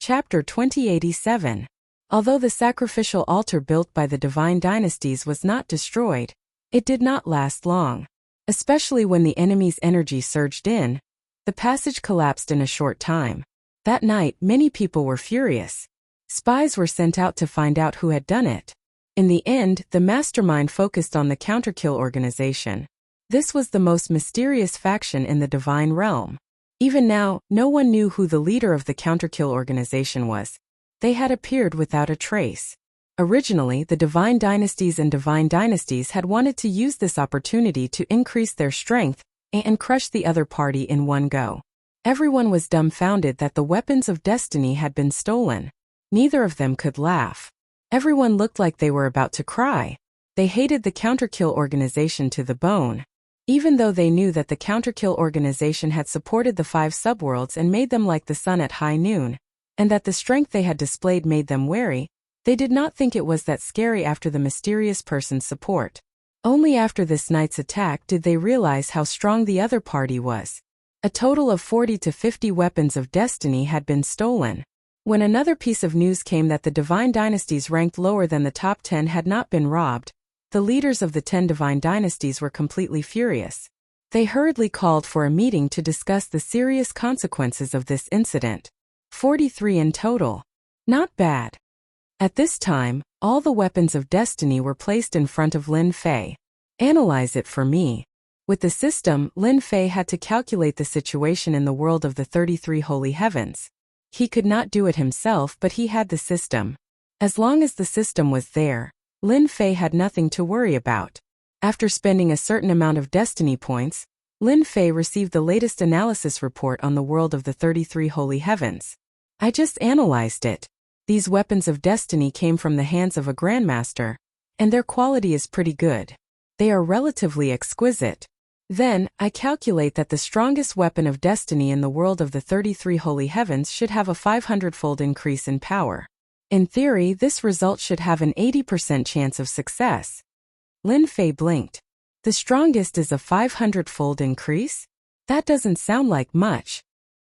Chapter 2087. Although the sacrificial altar built by the divine dynasties was not destroyed, it did not last long. Especially when the enemy's energy surged in, the passage collapsed in a short time. That night, many people were furious. Spies were sent out to find out who had done it. In the end, the mastermind focused on the Counterkill organization. This was the most mysterious faction in the divine realm. Even now, no one knew who the leader of the Counterkill organization was. They had appeared without a trace. Originally, the divine dynasties had wanted to use this opportunity to increase their strength and crush the other party in one go. Everyone was dumbfounded that the weapons of destiny had been stolen. Neither of them could laugh. Everyone looked like they were about to cry. They hated the Counterkill organization to the bone. Even though they knew that the Counterkill organization had supported the 5 subworlds and made them like the sun at high noon, and that the strength they had displayed made them wary, they did not think it was that scary after the mysterious person's support. Only after this night's attack did they realize how strong the other party was. A total of 40 to 50 weapons of destiny had been stolen. When another piece of news came that the divine dynasties ranked lower than the top 10 had not been robbed, the leaders of the 10 divine dynasties were completely furious. They hurriedly called for a meeting to discuss the serious consequences of this incident. 43 in total. Not bad. At this time, all the weapons of destiny were placed in front of Lin Fei. Analyze it for me. With the system, Lin Fei had to calculate the situation in the world of the 33 holy heavens. He could not do it himself, but he had the system. As long as the system was there, Lin Fei had nothing to worry about. After spending a certain amount of destiny points, Lin Fei received the latest analysis report on the world of the 33 holy heavens. I just analyzed it. These weapons of destiny came from the hands of a grandmaster, and their quality is pretty good. They are relatively exquisite. Then, I calculate that the strongest weapon of destiny in the world of the 33 holy heavens should have a 500-fold increase in power. In theory, this result should have an 80% chance of success. Lin Fei blinked. The strongest is a 500-fold increase? That doesn't sound like much.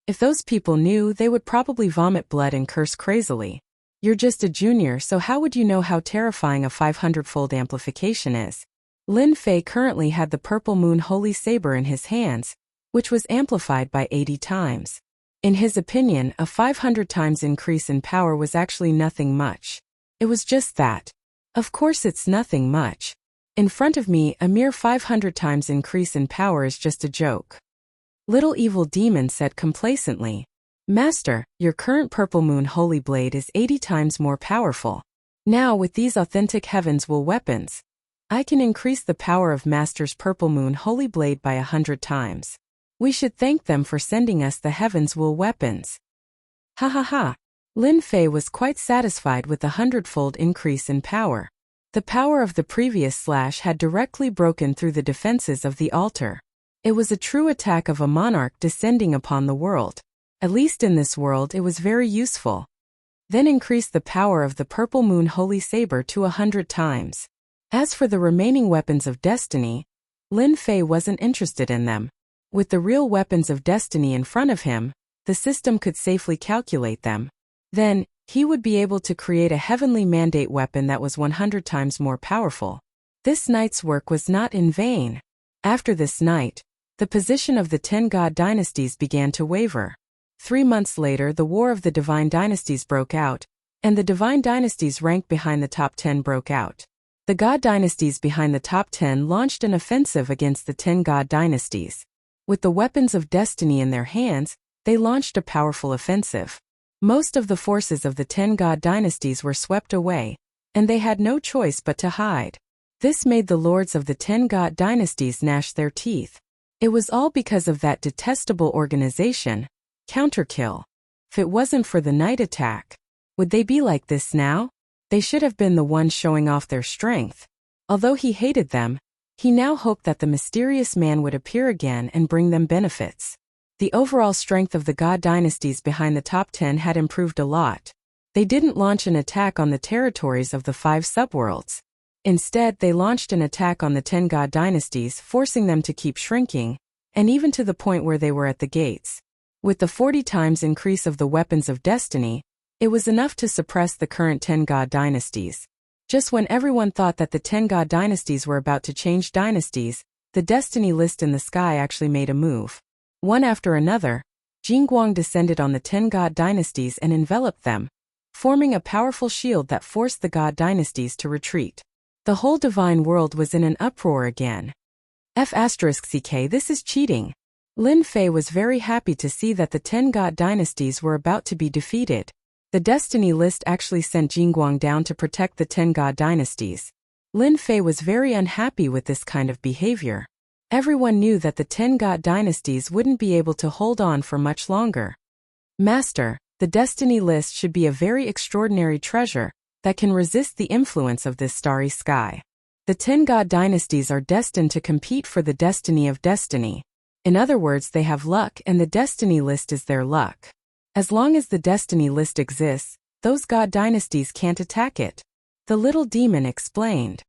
If those people knew, they would probably vomit blood and curse crazily. You're just a junior, so how would you know how terrifying a 500-fold amplification is? Lin Fei currently had the Purple Moon Holy Saber in his hands, which was amplified by 80 times. In his opinion, a 500 times increase in power was actually nothing much. It was just that. Of course it's nothing much. In front of me, a mere 500 times increase in power is just a joke. Little Evil Demon said complacently, Master, your current Purple Moon Holy Blade is 80 times more powerful. Now with these authentic Heaven's Will weapons, I can increase the power of Master's Purple Moon Holy Blade by 100 times. We should thank them for sending us the Heaven's Will weapons. Ha ha ha. Lin Fei was quite satisfied with the 100-fold increase in power. The power of the previous slash had directly broken through the defenses of the altar. It was a true attack of a monarch descending upon the world. At least in this world it was very useful. Then increase the power of the Purple Moon Holy Saber to 100 times. As for the remaining weapons of destiny, Lin Fei wasn't interested in them. With the real weapons of destiny in front of him, the system could safely calculate them. Then, he would be able to create a heavenly mandate weapon that was 100 times more powerful. This night's work was not in vain. After this night, the position of the 10 god dynasties began to waver. 3 months later, the War of the Divine Dynasties broke out, and the Divine Dynasties ranked behind the top 10 broke out. The god dynasties behind the top 10 launched an offensive against the 10 god dynasties. With the weapons of destiny in their hands, they launched a powerful offensive. Most of the forces of the 10 god dynasties were swept away, and they had no choice but to hide. This made the lords of the 10 god dynasties gnash their teeth. It was all because of that detestable organization, Counterkill. If it wasn't for the night attack, would they be like this now? They should have been the ones showing off their strength. Although he hated them, he now hoped that the mysterious man would appear again and bring them benefits. The overall strength of the god dynasties behind the top 10 had improved a lot. They didn't launch an attack on the territories of the 5 subworlds. Instead, they launched an attack on the 10 god dynasties, forcing them to keep shrinking, and even to the point where they were at the gates. With the 40 times increase of the weapons of destiny, It was enough to suppress the current 10 god dynasties. Just when everyone thought that the 10 god dynasties were about to change dynasties, the destiny list in the sky actually made a move. One after another, Jingguang descended on the 10 god dynasties and enveloped them, forming a powerful shield that forced the god dynasties to retreat. The whole divine world was in an uproar again. F***ck, this is cheating. Lin Fei was very happy to see that the 10 god dynasties were about to be defeated. The destiny list actually sent Jingguang down to protect the 10 god dynasties. Lin Fei was very unhappy with this kind of behavior. Everyone knew that the 10 god dynasties wouldn't be able to hold on for much longer. Master, the destiny list should be a very extraordinary treasure that can resist the influence of this starry sky. The 10 god dynasties are destined to compete for the destiny of destiny. In other words, they have luck and the destiny list is their luck. As long as the destiny list exists, those god dynasties can't attack it. The little demon explained.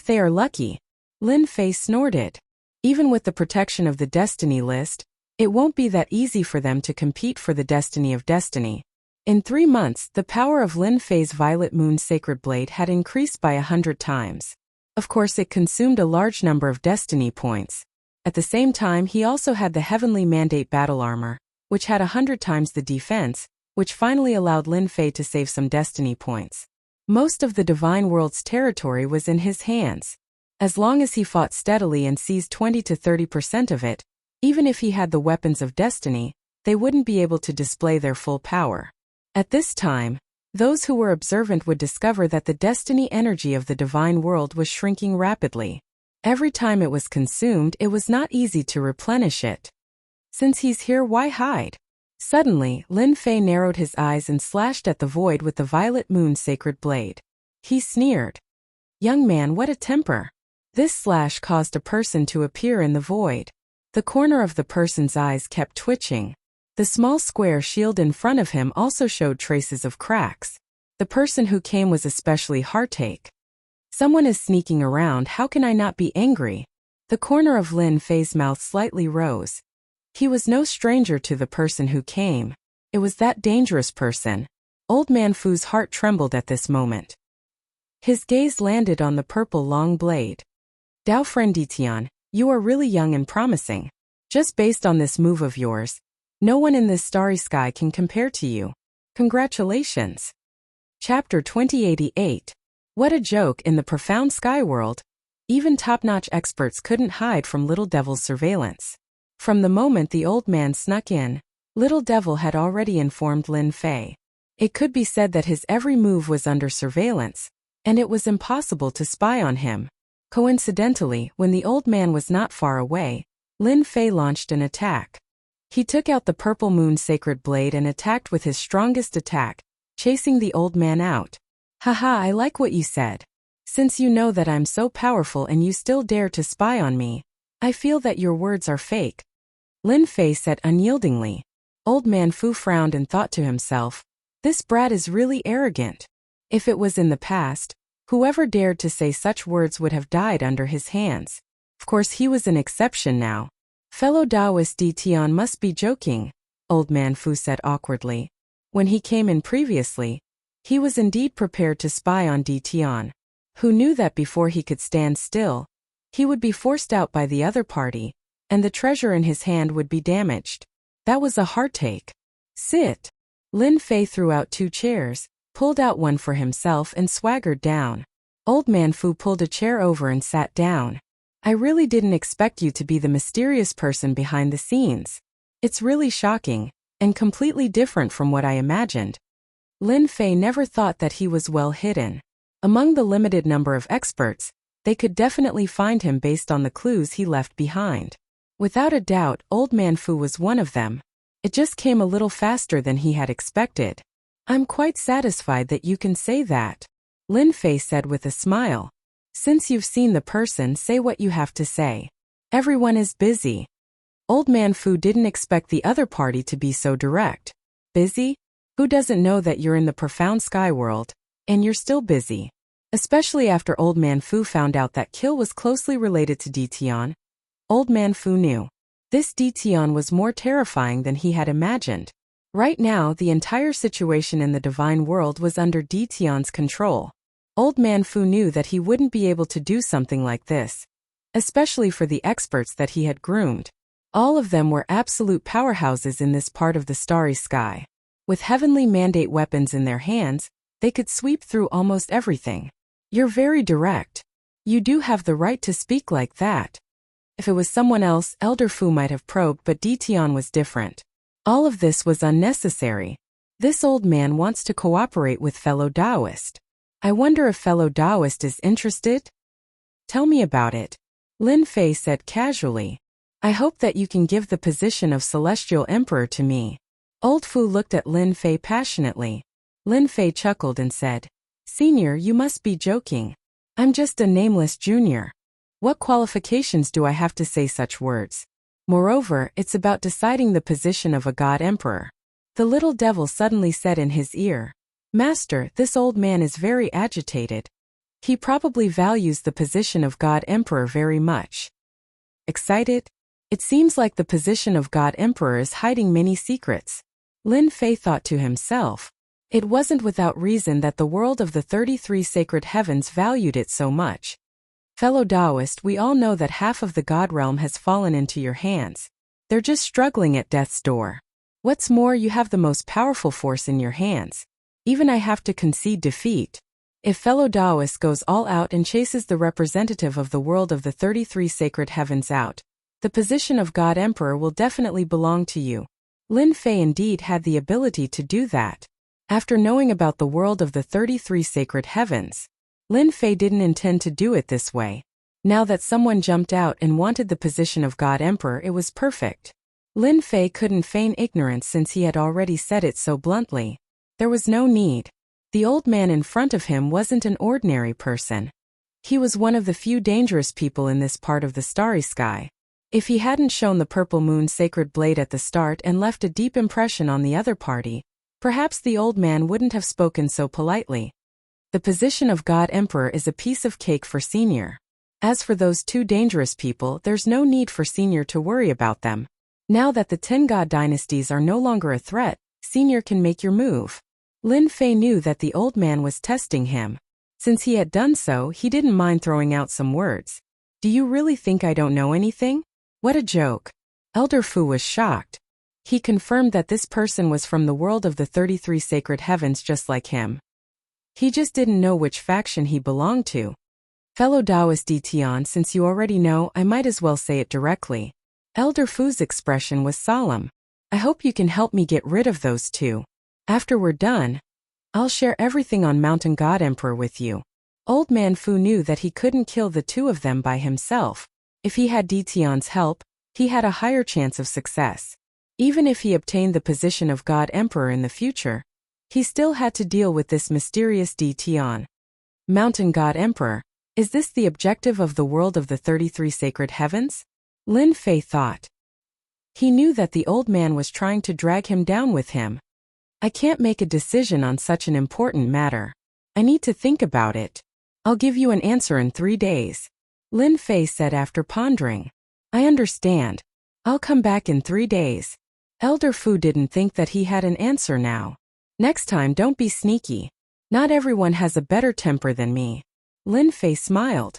They are lucky. Lin Fei snorted. Even with the protection of the destiny list, it won't be that easy for them to compete for the destiny of destiny. In 3 months, the power of Lin Fei's Violet Moon Sacred Blade had increased by 100 times. Of course, it consumed a large number of destiny points. At the same time, he also had the Heavenly Mandate Battle Armor, which had 100 times the defense, which finally allowed Lin Fei to save some destiny points. Most of the divine world's territory was in his hands. As long as he fought steadily and seized 20 to 30% of it, even if he had the weapons of destiny, they wouldn't be able to display their full power. At this time, those who were observant would discover that the destiny energy of the divine world was shrinking rapidly. Every time it was consumed, it was not easy to replenish it. Since he's here, why hide? Suddenly, Lin Fei narrowed his eyes and slashed at the void with the Violet Moon Sacred Blade. He sneered. Young man, what a temper. This slash caused a person to appear in the void. The corner of the person's eyes kept twitching. The small square shield in front of him also showed traces of cracks. The person who came was especially heartache. Someone is sneaking around, how can I not be angry? The corner of Lin Fei's mouth slightly rose. He was no stranger to the person who came. It was that dangerous person. Old Man Fu's heart trembled at this moment. His gaze landed on the purple long blade. Dao friend Ditian, you are really young and promising. Just based on this move of yours, no one in this starry sky can compare to you. Congratulations. Chapter 2088. What a joke in the profound sky world. Even top-notch experts couldn't hide from Little Devil's surveillance. From the moment the old man snuck in, Little Devil had already informed Lin Fei. It could be said that his every move was under surveillance, and it was impossible to spy on him. Coincidentally, when the old man was not far away, Lin Fei launched an attack. He took out the Purple Moon Sacred Blade and attacked with his strongest attack, chasing the old man out. Haha, I like what you said. Since you know that I'm so powerful and you still dare to spy on me, I feel that your words are fake. Lin Fei said unyieldingly. Old Man Fu frowned and thought to himself, this brat is really arrogant. If it was in the past, whoever dared to say such words would have died under his hands. Of course he was an exception now. Fellow Taoist Di Tian must be joking, Old Man Fu said awkwardly. When he came in previously, he was indeed prepared to spy on Di Tian, who knew that before he could stand still, he would be forced out by the other party, and the treasure in his hand would be damaged. That was a heartache. Sit. Lin Fei threw out 2 chairs, pulled out one for himself and swaggered down. Old Man Fu pulled a chair over and sat down. I really didn't expect you to be the mysterious person behind the scenes. It's really shocking, and completely different from what I imagined. Lin Fei never thought that he was well hidden. Among the limited number of experts, they could definitely find him based on the clues he left behind. Without a doubt, Old Man Fu was one of them. It just came a little faster than he had expected. I'm quite satisfied that you can say that, Lin Fei said with a smile. Since you've seen the person, say what you have to say. Everyone is busy. Old Man Fu didn't expect the other party to be so direct. Busy? Who doesn't know that you're in the profound sky world, and you're still busy? Especially after Old Man Fu found out that Kill was closely related to Di Tian. Old Man Fu knew. This Di Tian was more terrifying than he had imagined. Right now, the entire situation in the divine world was under Detion's control. Old Man Fu knew that he wouldn't be able to do something like this, especially for the experts that he had groomed. All of them were absolute powerhouses in this part of the starry sky. With heavenly mandate weapons in their hands, they could sweep through almost everything. You're very direct. You do have the right to speak like that. If it was someone else, Elder Fu might have probed, but Detion was different. All of this was unnecessary. This old man wants to cooperate with fellow Taoist. I wonder if fellow Taoist is interested? Tell me about it. Lin Fei said casually. I hope that you can give the position of Celestial Emperor to me. Old Fu looked at Lin Fei passionately. Lin Fei chuckled and said, Senior, you must be joking. I'm just a nameless junior. What qualifications do I have to say such words? Moreover, it's about deciding the position of a god emperor. The little devil suddenly said in his ear, Master, this old man is very agitated. He probably values the position of god emperor very much. Excited? It seems like the position of god emperor is hiding many secrets. Lin Fei thought to himself. It wasn't without reason that the world of the 33 sacred heavens valued it so much. Fellow Taoist, we all know that half of the God realm has fallen into your hands. They're just struggling at death's door. What's more, you have the most powerful force in your hands. Even I have to concede defeat. If fellow Taoist goes all out and chases the representative of the world of the 33 sacred heavens out, the position of God Emperor will definitely belong to you. Lin Fei indeed had the ability to do that. After knowing about the world of the 33 sacred heavens, Lin Fei didn't intend to do it this way. Now that someone jumped out and wanted the position of God Emperor, it was perfect. Lin Fei couldn't feign ignorance since he had already said it so bluntly. There was no need. The old man in front of him wasn't an ordinary person. He was one of the few dangerous people in this part of the starry sky. If he hadn't shown the purple moon sacred blade at the start and left a deep impression on the other party, perhaps the old man wouldn't have spoken so politely. The position of God Emperor is a piece of cake for Senior. As for those two dangerous people, there's no need for Senior to worry about them. Now that the 10 God dynasties are no longer a threat, Senior can make your move. Lin Fei knew that the old man was testing him. Since he had done so, he didn't mind throwing out some words. Do you really think I don't know anything? What a joke. Elder Fu was shocked. He confirmed that this person was from the world of the 33 sacred heavens just like him. He just didn't know which faction he belonged to. Fellow Taoist Detion, since you already know, I might as well say it directly. Elder Fu's expression was solemn. I hope you can help me get rid of those two. After we're done, I'll share everything on Mountain God Emperor with you. Old Man Fu knew that he couldn't kill the two of them by himself. If he had Detion's help, he had a higher chance of success. Even if he obtained the position of God Emperor in the future, he still had to deal with this mysterious Detion. Mountain God Emperor, is this the objective of the world of the 33 sacred heavens? Lin Fei thought. He knew that the old man was trying to drag him down with him. I can't make a decision on such an important matter. I need to think about it. I'll give you an answer in 3 days. Lin Fei said after pondering. I understand. I'll come back in 3 days. Elder Fu didn't think that he had an answer now. Next time, don't be sneaky. Not everyone has a better temper than me. Lin Fei smiled.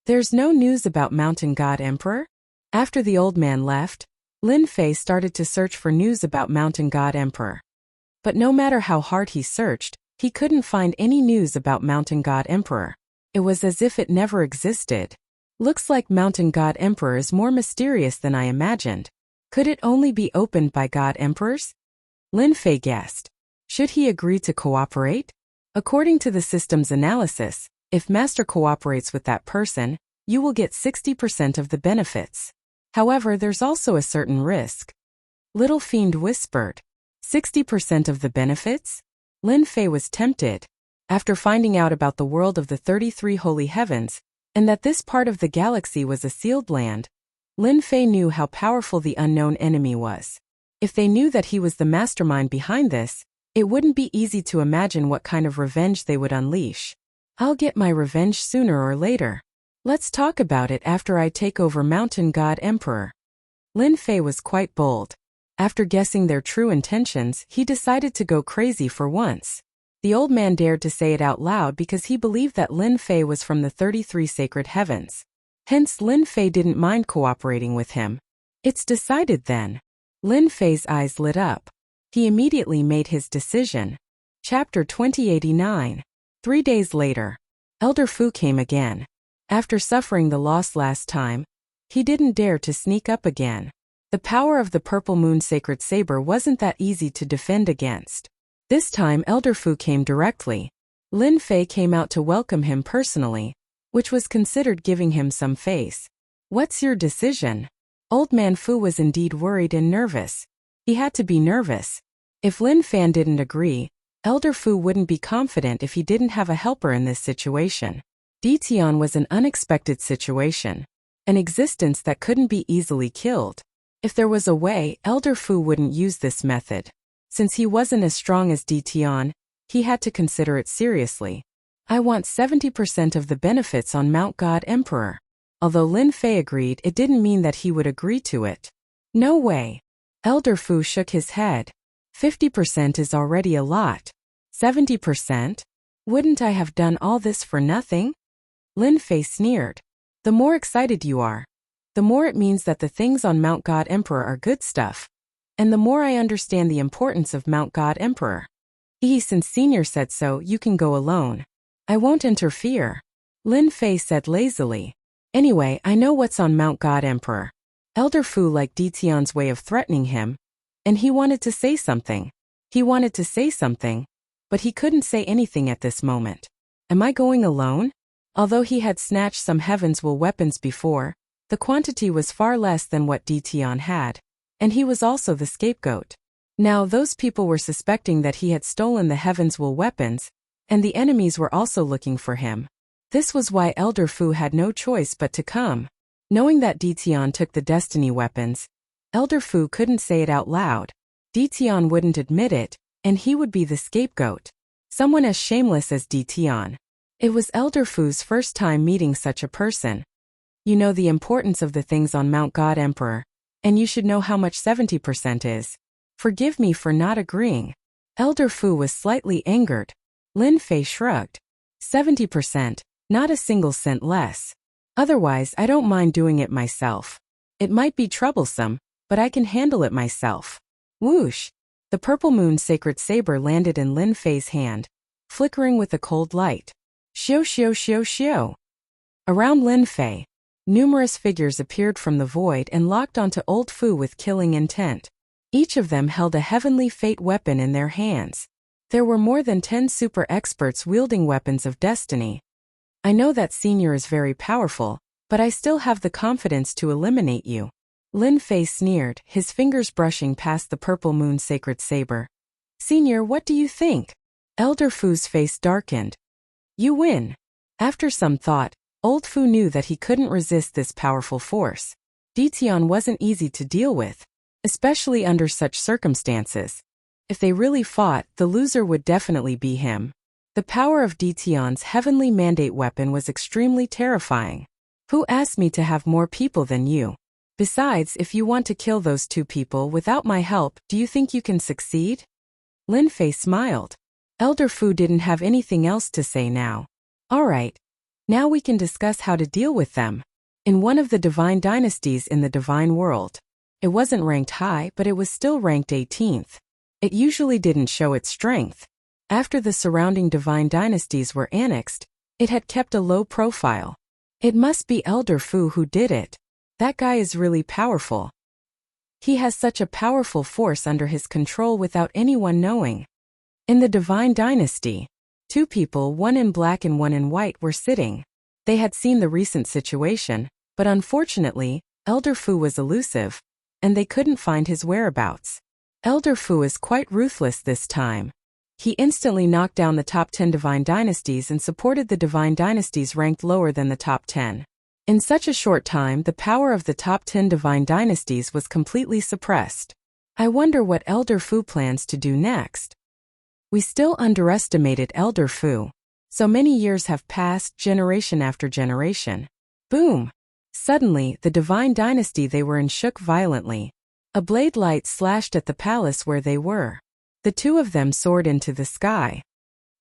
There's no news about Mountain God Emperor? After the old man left, Lin Fei started to search for news about Mountain God Emperor. But no matter how hard he searched, he couldn't find any news about Mountain God Emperor. It was as if it never existed. Looks like Mountain God Emperor is more mysterious than I imagined. Could it only be opened by God Emperors? Lin Fei guessed. Should he agree to cooperate? According to the system's analysis, if Master cooperates with that person, you will get 60% of the benefits. However, there's also a certain risk. Little Fiend whispered. 60% of the benefits? Lin Fei was tempted. After finding out about the world of the 33 holy heavens, and that this part of the galaxy was a sealed land, Lin Fei knew how powerful the unknown enemy was. If they knew that he was the mastermind behind this, it wouldn't be easy to imagine what kind of revenge they would unleash. I'll get my revenge sooner or later. Let's talk about it after I take over Mountain God Emperor. Lin Fei was quite bold. After guessing their true intentions, he decided to go crazy for once. The old man dared to say it out loud because he believed that Lin Fei was from the 33 sacred heavens. Hence, Lin Fei didn't mind cooperating with him. It's decided then. Lin Fei's eyes lit up. He immediately made his decision. Chapter 2089. 3 days later. Elder Fu came again. After suffering the loss last time, he didn't dare to sneak up again. The power of the Purple Moon Sacred Saber wasn't that easy to defend against. This time Elder Fu came directly. Lin Fei came out to welcome him personally, which was considered giving him some face. What's your decision? Old man Fu was indeed worried and nervous. He had to be nervous. If Lin Fan didn't agree, Elder Fu wouldn't be confident if he didn't have a helper in this situation. Ditian was an unexpected situation. An existence that couldn't be easily killed. If there was a way, Elder Fu wouldn't use this method. Since he wasn't as strong as Ditian, he had to consider it seriously. I want 70% of the benefits on Mount God Emperor. Although Lin Fei agreed, it didn't mean that he would agree to it. No way. Elder Fu shook his head. 50% is already a lot. 70%? Wouldn't I have done all this for nothing? Lin Fei sneered. The more excited you are, the more it means that the things on Mount God Emperor are good stuff. And the more I understand the importance of Mount God Emperor. Since Senior said so, you can go alone. I won't interfere. Lin Fei said lazily. Anyway, I know what's on Mount God Emperor. Elder Fu liked Ditian's way of threatening him, and he wanted to say something. But he couldn't say anything at this moment. Am I going alone? Although he had snatched some Heaven's Will weapons before, the quantity was far less than what Ditian had, and he was also the scapegoat. Now those people were suspecting that he had stolen the Heaven's Will weapons, and the enemies were also looking for him. This was why Elder Fu had no choice but to come. Knowing that Ditian took the destiny weapons, Elder Fu couldn't say it out loud. Ditian wouldn't admit it, and he would be the scapegoat. Someone as shameless as Ditian. It was Elder Fu's first time meeting such a person. You know the importance of the things on Mount God Emperor, and you should know how much 70% is. Forgive me for not agreeing. Elder Fu was slightly angered. Lin Fei shrugged. 70%, not a single cent less. Otherwise, I don't mind doing it myself. It might be troublesome, but I can handle it myself. Whoosh! The Purple Moon Sacred Saber landed in Lin Fei's hand, flickering with a cold light. Xiao xiao xiao xiao. Around Lin Fei, numerous figures appeared from the void and locked onto Old Fu with killing intent. Each of them held a heavenly fate weapon in their hands. There were more than 10 super experts wielding weapons of destiny. I know that Senior is very powerful, but I still have the confidence to eliminate you. Lin Fei sneered, his fingers brushing past the Purple Moon Sacred Saber. Senior, what do you think? Elder Fu's face darkened. You win. After some thought, Old Fu knew that he couldn't resist this powerful force. Ditian wasn't easy to deal with, especially under such circumstances. If they really fought, the loser would definitely be him. The power of Ditian's heavenly mandate weapon was extremely terrifying. Who asked me to have more people than you? Besides, if you want to kill those 2 people without my help, do you think you can succeed? Lin Fei smiled. Elder Fu didn't have anything else to say now. Alright. Now we can discuss how to deal with them. In one of the divine dynasties in the divine world. It wasn't ranked high, but it was still ranked 18th. It usually didn't show its strength. After the surrounding divine dynasties were annexed, it had kept a low profile. It must be Elder Fu who did it. That guy is really powerful. He has such a powerful force under his control without anyone knowing. In the divine dynasty, 2 people, one in black and one in white, were sitting. They had seen the recent situation, but unfortunately, Elder Fu was elusive, and they couldn't find his whereabouts. Elder Fu is quite ruthless this time. He instantly knocked down the top 10 divine dynasties and supported the divine dynasties ranked lower than the top 10. In such a short time, the power of the top 10 divine dynasties was completely suppressed. I wonder what Elder Fu plans to do next. We still underestimated Elder Fu. So many years have passed, generation after generation. Boom! Suddenly, the divine dynasty they were in shook violently. A blade light slashed at the palace where they were. The two of them soared into the sky.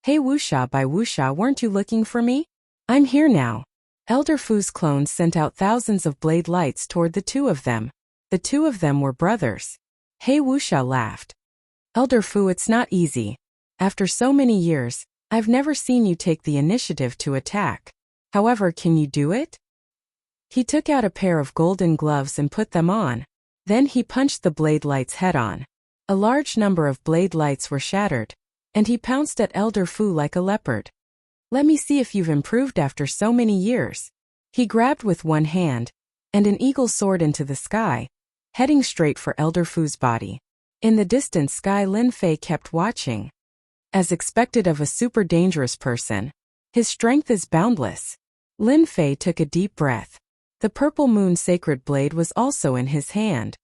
Hey Wuxia by Wuxia, weren't you looking for me? I'm here now. Elder Fu's clones sent out thousands of blade lights toward the two of them. The two of them were brothers. Hey Wuxia laughed. Elder Fu, it's not easy. After so many years, I've never seen you take the initiative to attack. However, can you do it? He took out a pair of golden gloves and put them on. Then he punched the blade lights head on. A large number of blade lights were shattered, and he pounced at Elder Fu like a leopard. Let me see if you've improved after so many years. He grabbed with one hand, and an eagle soared into the sky, heading straight for Elder Fu's body. In the distant sky, Lin Fei kept watching. As expected of a super dangerous person, his strength is boundless. Lin Fei took a deep breath. The purple moon sacred blade was also in his hand.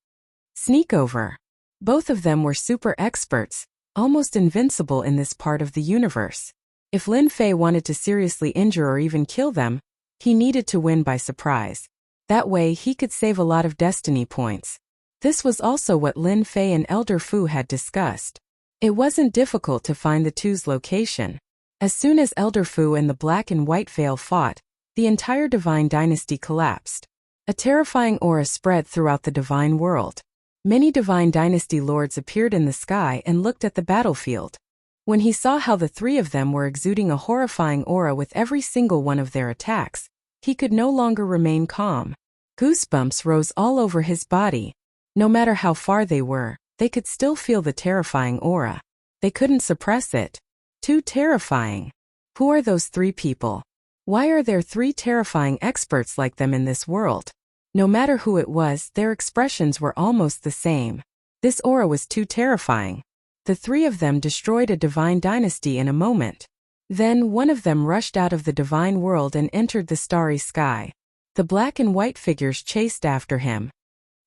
Sneak over. Both of them were super experts, almost invincible in this part of the universe. If Lin Fei wanted to seriously injure or even kill them, he needed to win by surprise. That way he could save a lot of destiny points. This was also what Lin Fei and Elder Fu had discussed. It wasn't difficult to find the two's location. As soon as Elder Fu and the Black and White Veil fought, the entire Divine Dynasty collapsed. A terrifying aura spread throughout the Divine world. Many Divine Dynasty lords appeared in the sky and looked at the battlefield. When he saw how the three of them were exuding a horrifying aura with every single one of their attacks, he could no longer remain calm. Goosebumps rose all over his body. No matter how far they were, they could still feel the terrifying aura. They couldn't suppress it. Too terrifying. Who are those three people? Why are there three terrifying experts like them in this world? No matter who it was, their expressions were almost the same. This aura was too terrifying. The three of them destroyed a divine dynasty in a moment. Then one of them rushed out of the divine world and entered the starry sky. The black and white figures chased after him.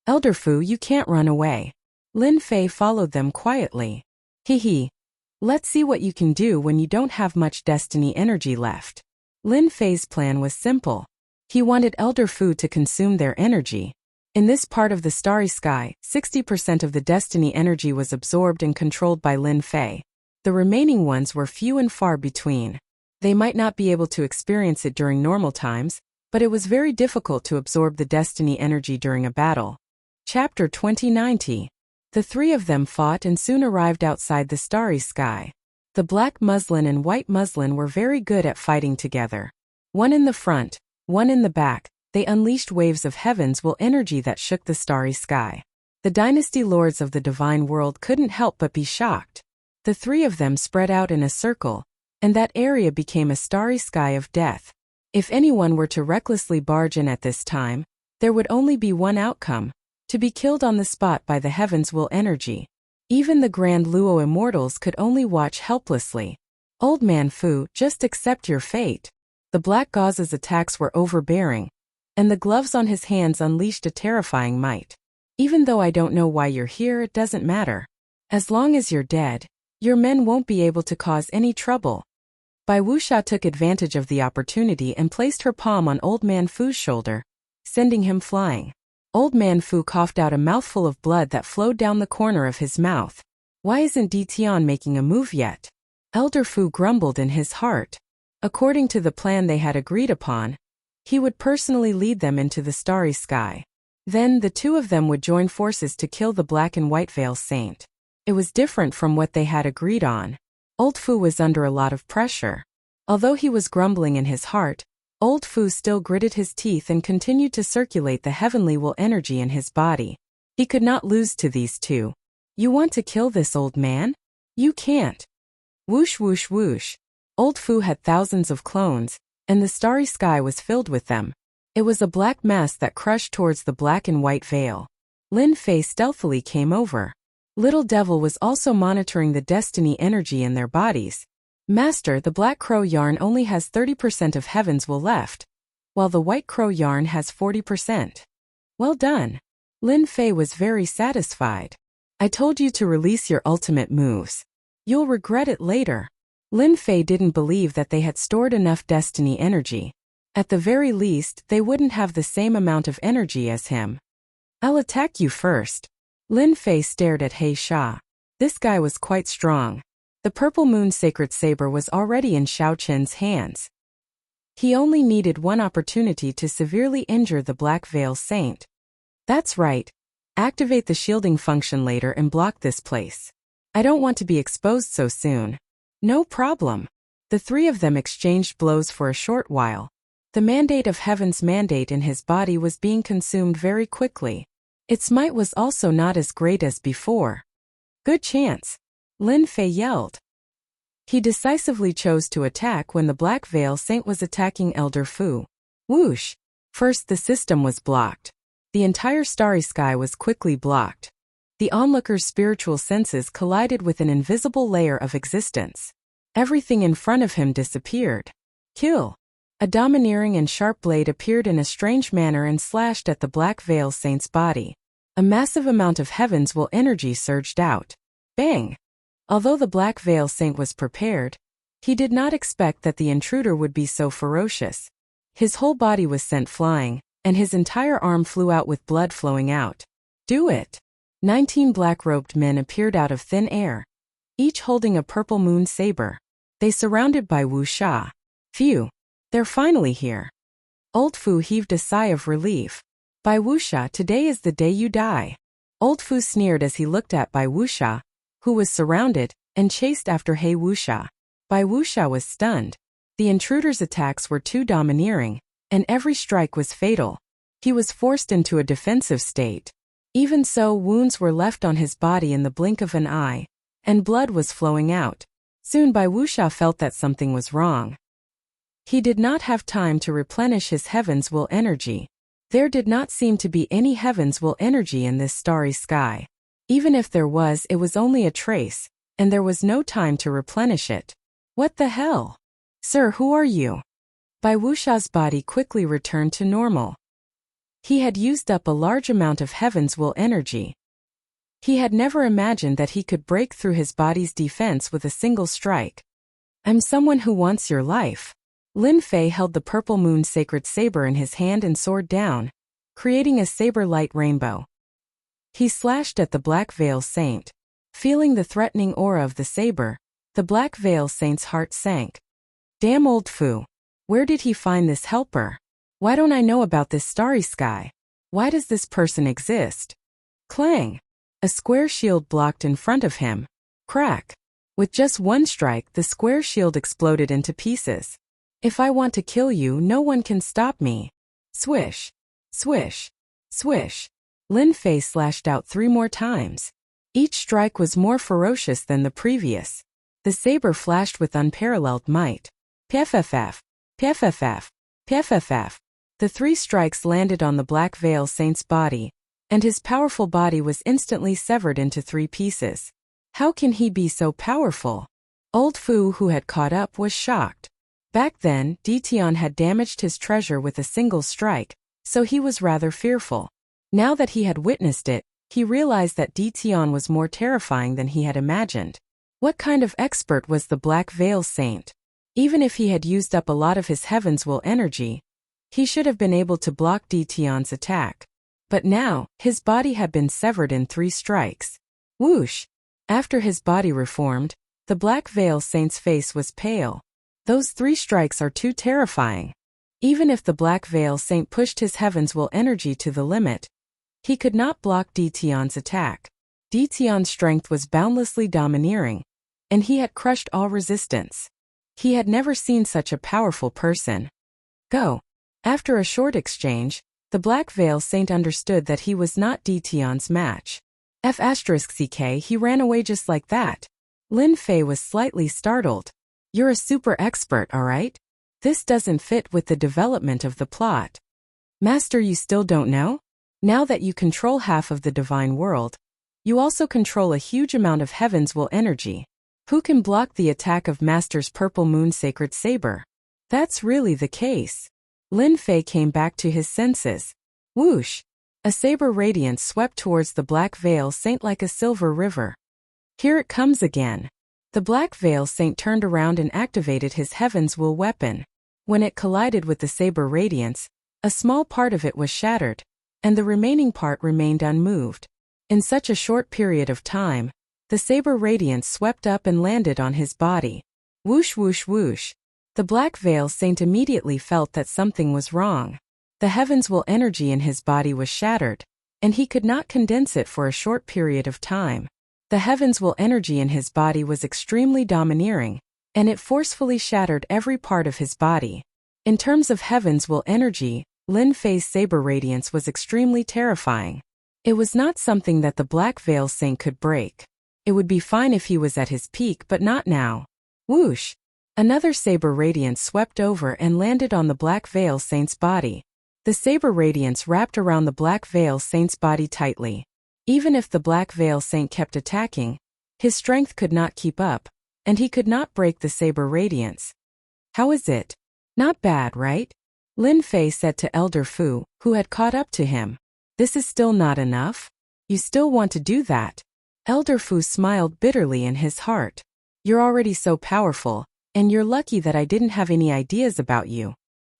Elder Fu, you can't run away. Lin Fei followed them quietly. Hee. Let's see what you can do when you don't have much destiny energy left. Lin Fei's plan was simple. He wanted Elder Fu to consume their energy. In this part of the starry sky, 60% of the destiny energy was absorbed and controlled by Lin Fei. The remaining ones were few and far between. They might not be able to experience it during normal times, but it was very difficult to absorb the destiny energy during a battle. Chapter 2090. The three of them fought and soon arrived outside the starry sky. The black muslin and white muslin were very good at fighting together. One in the front, one in the back, they unleashed waves of heaven's will energy that shook the starry sky. The dynasty lords of the divine world couldn't help but be shocked. The three of them spread out in a circle, and that area became a starry sky of death. If anyone were to recklessly barge in at this time, there would only be one outcome: to be killed on the spot by the heaven's will energy. Even the Grand Luo immortals could only watch helplessly. Old Man Fu, just accept your fate. The black gauze's attacks were overbearing, and the gloves on his hands unleashed a terrifying might. Even though I don't know why you're here, it doesn't matter. As long as you're dead, your men won't be able to cause any trouble. Bai Wuxia took advantage of the opportunity and placed her palm on Old Man Fu's shoulder, sending him flying. Old Man Fu coughed out a mouthful of blood that flowed down the corner of his mouth. Why isn't Di Tian making a move yet? Elder Fu grumbled in his heart. According to the plan they had agreed upon, he would personally lead them into the starry sky. Then the two of them would join forces to kill the black and white veil saint. It was different from what they had agreed on. Old Fu was under a lot of pressure. Although he was grumbling in his heart, Old Fu still gritted his teeth and continued to circulate the heavenly will energy in his body. He could not lose to these two. You want to kill this old man? You can't. Whoosh whoosh whoosh. Old Fu had thousands of clones, and the starry sky was filled with them. It was a black mass that crushed towards the black and white veil. Lin Fei stealthily came over. Little Devil was also monitoring the destiny energy in their bodies. Master, the black crow yarn only has 30% of heaven's will left, while the white crow yarn has 40%. Well done. Lin Fei was very satisfied. I told you to release your ultimate moves. You'll regret it later. Lin Fei didn't believe that they had stored enough destiny energy. At the very least, they wouldn't have the same amount of energy as him. I'll attack you first. Lin Fei stared at He Sha. This guy was quite strong. The Purple Moon Sacred Saber was already in Xiao Qin's hands. He only needed one opportunity to severely injure the Black Veil Saint. That's right. Activate the shielding function later and block this place. I don't want to be exposed so soon. No problem. The three of them exchanged blows for a short while. The mandate of Heaven's mandate in his body was being consumed very quickly. Its might was also not as great as before. Good chance. Lin Fei yelled. He decisively chose to attack when the Black Veil Saint was attacking Elder Fu. Whoosh! First the system was blocked. The entire starry sky was quickly blocked. The onlooker's spiritual senses collided with an invisible layer of existence. Everything in front of him disappeared. Kill! A domineering and sharp blade appeared in a strange manner and slashed at the Black Veil Saint's body. A massive amount of Heaven's will energy surged out. Bang! Although the Black Veil Saint was prepared, he did not expect that the intruder would be so ferocious. His whole body was sent flying, and his entire arm flew out with blood flowing out. Do it! 19 black-robed men appeared out of thin air, each holding a purple moon saber. They surrounded Bai Wuxia. Phew! They're finally here. Old Fu heaved a sigh of relief. Bai Wuxia, today is the day you die. Old Fu sneered as he looked at Bai Wuxia, who was surrounded, and chased after He Wuxia. Bai Wuxia was stunned. The intruder's attacks were too domineering, and every strike was fatal. He was forced into a defensive state. Even so, wounds were left on his body in the blink of an eye, and blood was flowing out. Soon Bai Wuxia felt that something was wrong. He did not have time to replenish his Heaven's will energy. There did not seem to be any Heaven's will energy in this starry sky. Even if there was, it was only a trace, and there was no time to replenish it. What the hell? Sir, who are you? Bai Wuxia's body quickly returned to normal. He had used up a large amount of Heaven's will energy. He had never imagined that he could break through his body's defense with a single strike. I'm someone who wants your life. Lin Fei held the Purple Moon Sacred Saber in his hand and soared down, creating a saber light rainbow. He slashed at the Black Veil Saint. Feeling the threatening aura of the saber, the Black Veil Saint's heart sank. Damn old Fu. Where did he find this helper? Why don't I know about this starry sky? Why does this person exist? Clang! A square shield blocked in front of him. Crack! With just one strike, the square shield exploded into pieces. If I want to kill you, no one can stop me. Swish! Swish! Swish! Lin Fei slashed out 3 more times. Each strike was more ferocious than the previous. The saber flashed with unparalleled might. PFFF! PFFF! PFFF! The 3 strikes landed on the Black Veil Saint's body, and his powerful body was instantly severed into 3 pieces. How can he be so powerful? Old Fu, who had caught up, was shocked. Back then, Ditian had damaged his treasure with a single strike, so he was rather fearful. Now that he had witnessed it, he realized that Ditian was more terrifying than he had imagined. What kind of expert was the Black Veil Saint? Even if he had used up a lot of his Heaven's will energy, he should have been able to block Ditian's attack. But now, his body had been severed in 3 strikes. Whoosh! After his body reformed, the Black Veil Saint's face was pale. Those 3 strikes are too terrifying. Even if the Black Veil Saint pushed his Heaven's will energy to the limit, he could not block Ditian's attack. Ditian's strength was boundlessly domineering, and he had crushed all resistance. He had never seen such a powerful person. Go! After a short exchange, the Black Veil Saint understood that he was not Ditian's match. F***ck, he ran away just like that. Lin Fei was slightly startled. You're a super expert, alright? This doesn't fit with the development of the plot. Master, you still don't know? Now that you control half of the divine world, you also control a huge amount of Heaven's will energy. Who can block the attack of Master's Purple Moon Sacred Saber? That's really the case. Lin Fei came back to his senses. Whoosh! A saber radiance swept towards the Black Veil Saint like a silver river. Here it comes again. The Black Veil Saint turned around and activated his Heaven's will weapon. When it collided with the saber radiance, a small part of it was shattered, and the remaining part remained unmoved. In such a short period of time, the saber radiance swept up and landed on his body. Whoosh whoosh whoosh. The Black Veil Saint immediately felt that something was wrong. The heaven's will energy in his body was shattered, and he could not condense it for a short period of time. The heaven's will energy in his body was extremely domineering, and it forcefully shattered every part of his body. In terms of heaven's will energy, Lin Fei's saber radiance was extremely terrifying. It was not something that the Black Veil Saint could break. It would be fine if he was at his peak, but not now. Whoosh! Another saber radiance swept over and landed on the Black Veil Saint's body. The saber radiance wrapped around the Black Veil Saint's body tightly. Even if the Black Veil Saint kept attacking, his strength could not keep up, and he could not break the saber radiance. How is it? Not bad, right? Lin Fei said to Elder Fu, who had caught up to him. This is still not enough? You still want to do that? Elder Fu smiled bitterly in his heart. You're already so powerful, and you're lucky that I didn't have any ideas about you.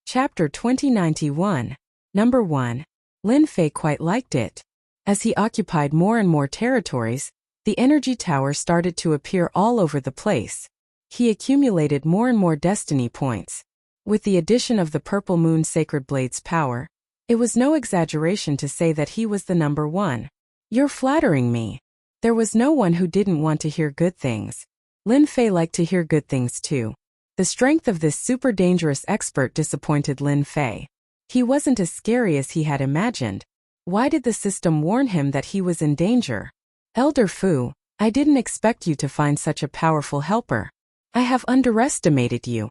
Chapter 2091. Number 1. Lin Fei quite liked it. As he occupied more and more territories, the energy tower started to appear all over the place. He accumulated more and more destiny points. With the addition of the Purple Moon Sacred Blade's power, it was no exaggeration to say that he was the number 1. You're flattering me. There was no one who didn't want to hear good things. Lin Fei liked to hear good things too. The strength of this super dangerous expert disappointed Lin Fei. He wasn't as scary as he had imagined. Why did the system warn him that he was in danger? Elder Fu, I didn't expect you to find such a powerful helper. I have underestimated you.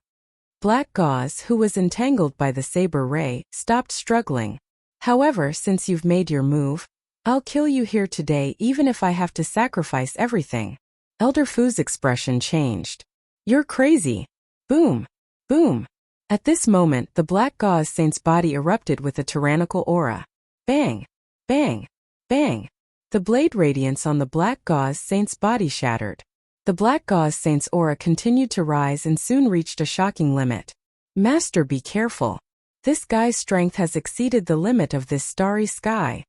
Black Gauze, who was entangled by the saber ray, stopped struggling. However, since you've made your move, I'll kill you here today even if I have to sacrifice everything. Elder Fu's expression changed. You're crazy. Boom. Boom. At this moment, the Black Gauze Saint's body erupted with a tyrannical aura. Bang. Bang. Bang. The blade radiance on the Black Gauze Saint's body shattered. The Black Gauze Saint's aura continued to rise and soon reached a shocking limit. Master, be careful. This guy's strength has exceeded the limit of this starry sky.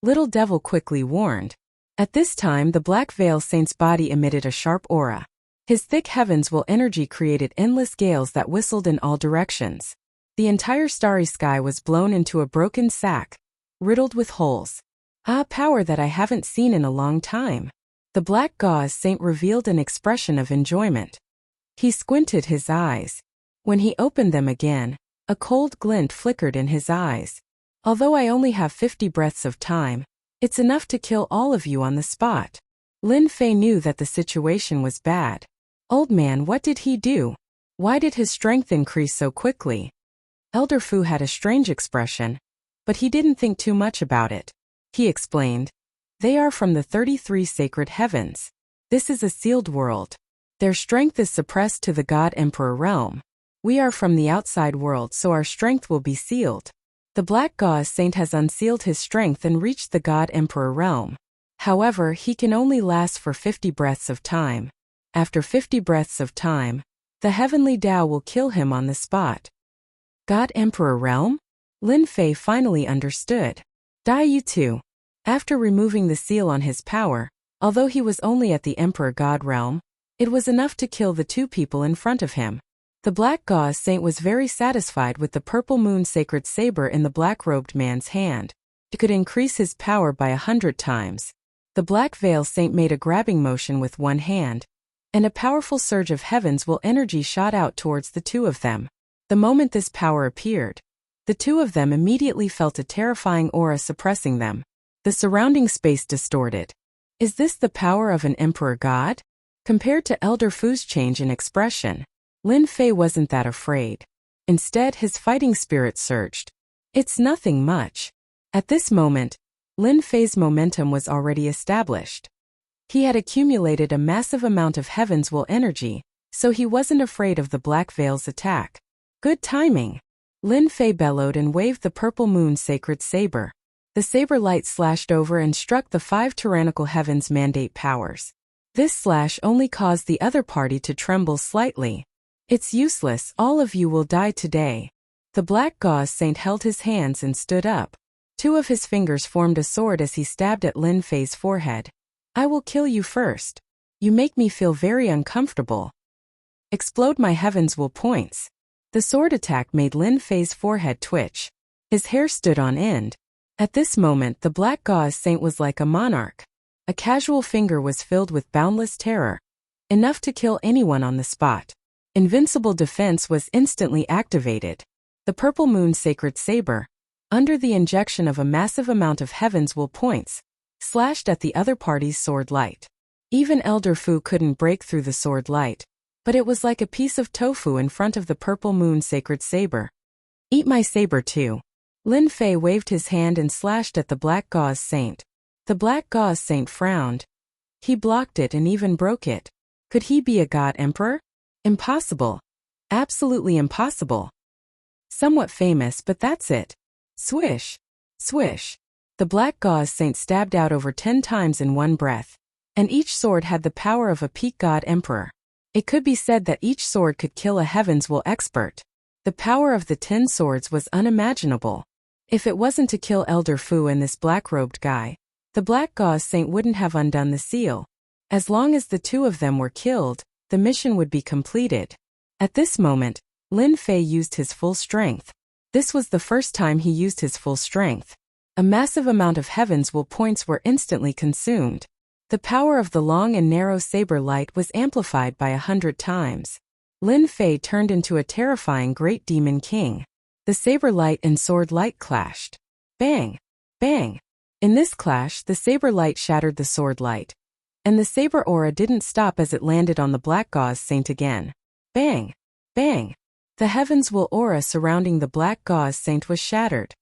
Little Devil quickly warned. At this time, the Black Veil Saint's body emitted a sharp aura. His thick heavens will energy created endless gales that whistled in all directions. The entire starry sky was blown into a broken sack, riddled with holes. Power that I haven't seen in a long time. The Black Gauze Saint revealed an expression of enjoyment. He squinted his eyes. When he opened them again, a cold glint flickered in his eyes. Although I only have 50 breaths of time, it's enough to kill all of you on the spot. Lin Fei knew that the situation was bad. Old man, what did he do? Why did his strength increase so quickly? Elder Fu had a strange expression, but he didn't think too much about it. He explained. They are from the 33 sacred heavens. This is a sealed world. Their strength is suppressed to the God Emperor realm. We are from the outside world, so our strength will be sealed. The Black Gauze Saint has unsealed his strength and reached the God Emperor realm. However, he can only last for 50 breaths of time. After 50 breaths of time, the heavenly Tao will kill him on the spot. God Emperor realm? Lin Fei finally understood. Die you too. After removing the seal on his power, although he was only at the Emperor God realm, it was enough to kill the 2 people in front of him. The Black Gauze Saint was very satisfied with the Purple Moon Sacred Saber in the black-robed man's hand. It could increase his power by 100 times. The Black Veil Saint made a grabbing motion with one hand, and a powerful surge of heaven's will energy shot out towards the 2 of them. The moment this power appeared, the 2 of them immediately felt a terrifying aura suppressing them. The surrounding space distorted. Is this the power of an Emperor God? Compared to Elder Fu's change in expression, Lin Fei wasn't that afraid. Instead, his fighting spirit surged. It's nothing much. At this moment, Lin Fei's momentum was already established. He had accumulated a massive amount of heaven's will energy, so he wasn't afraid of the Black Veil's attack. Good timing. Lin Fei bellowed and waved the Purple Moon Sacred Saber. The saber light slashed over and struck the 5 tyrannical heavens mandate powers. This slash only caused the other party to tremble slightly. It's useless, all of you will die today. The Black Gauze Saint held his hands and stood up. Two of his fingers formed a sword as he stabbed at Lin Fei's forehead. I will kill you first. You make me feel very uncomfortable. Explode my heavens will points. The sword attack made Lin Fei's forehead twitch. His hair stood on end. At this moment the black gauze saint was like a monarch. A casual finger was filled with boundless terror. Enough to kill anyone on the spot. Invincible defense was instantly activated. The purple moon sacred saber, under the injection of a massive amount of heaven's will points, slashed at the other party's sword light. Even Elder Fu couldn't break through the sword light, but it was like a piece of tofu in front of the purple moon sacred saber. Eat my saber too. Lin Fei waved his hand and slashed at the black gauze saint. The black gauze saint frowned. He blocked it and even broke it. Could he be a god emperor? Impossible. Absolutely impossible. Somewhat famous, but that's it. Swish. Swish. The black gauze saint stabbed out over 10 times in one breath. And each sword had the power of a peak god emperor. It could be said that each sword could kill a heavens will expert. The power of the 10 swords was unimaginable. If it wasn't to kill Elder Fu and this black-robed guy, the black gauze saint wouldn't have undone the seal. As long as the two of them were killed, the mission would be completed. At this moment, Lin Fei used his full strength. This was the first time he used his full strength. A massive amount of heavens will points were instantly consumed. The power of the long and narrow saber light was amplified by 100 times. Lin Fei turned into a terrifying great demon king. The saber light and sword light clashed. Bang! Bang! In this clash, the saber light shattered the sword light. And the saber aura didn't stop as it landed on the black gauze saint again. Bang! Bang! The heavens will aura surrounding the black gauze saint was shattered.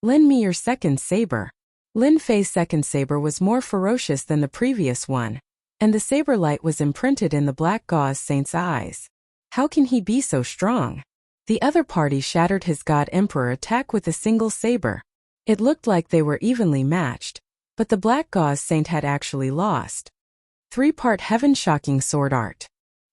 Lend me your second saber. Lin Fei's second saber was more ferocious than the previous one, and the saber light was imprinted in the black gauze saint's eyes. How can he be so strong? The other party shattered his god emperor attack with a single saber. It looked like they were evenly matched, but the black gauze saint had actually lost. 3-part heaven-shocking sword art.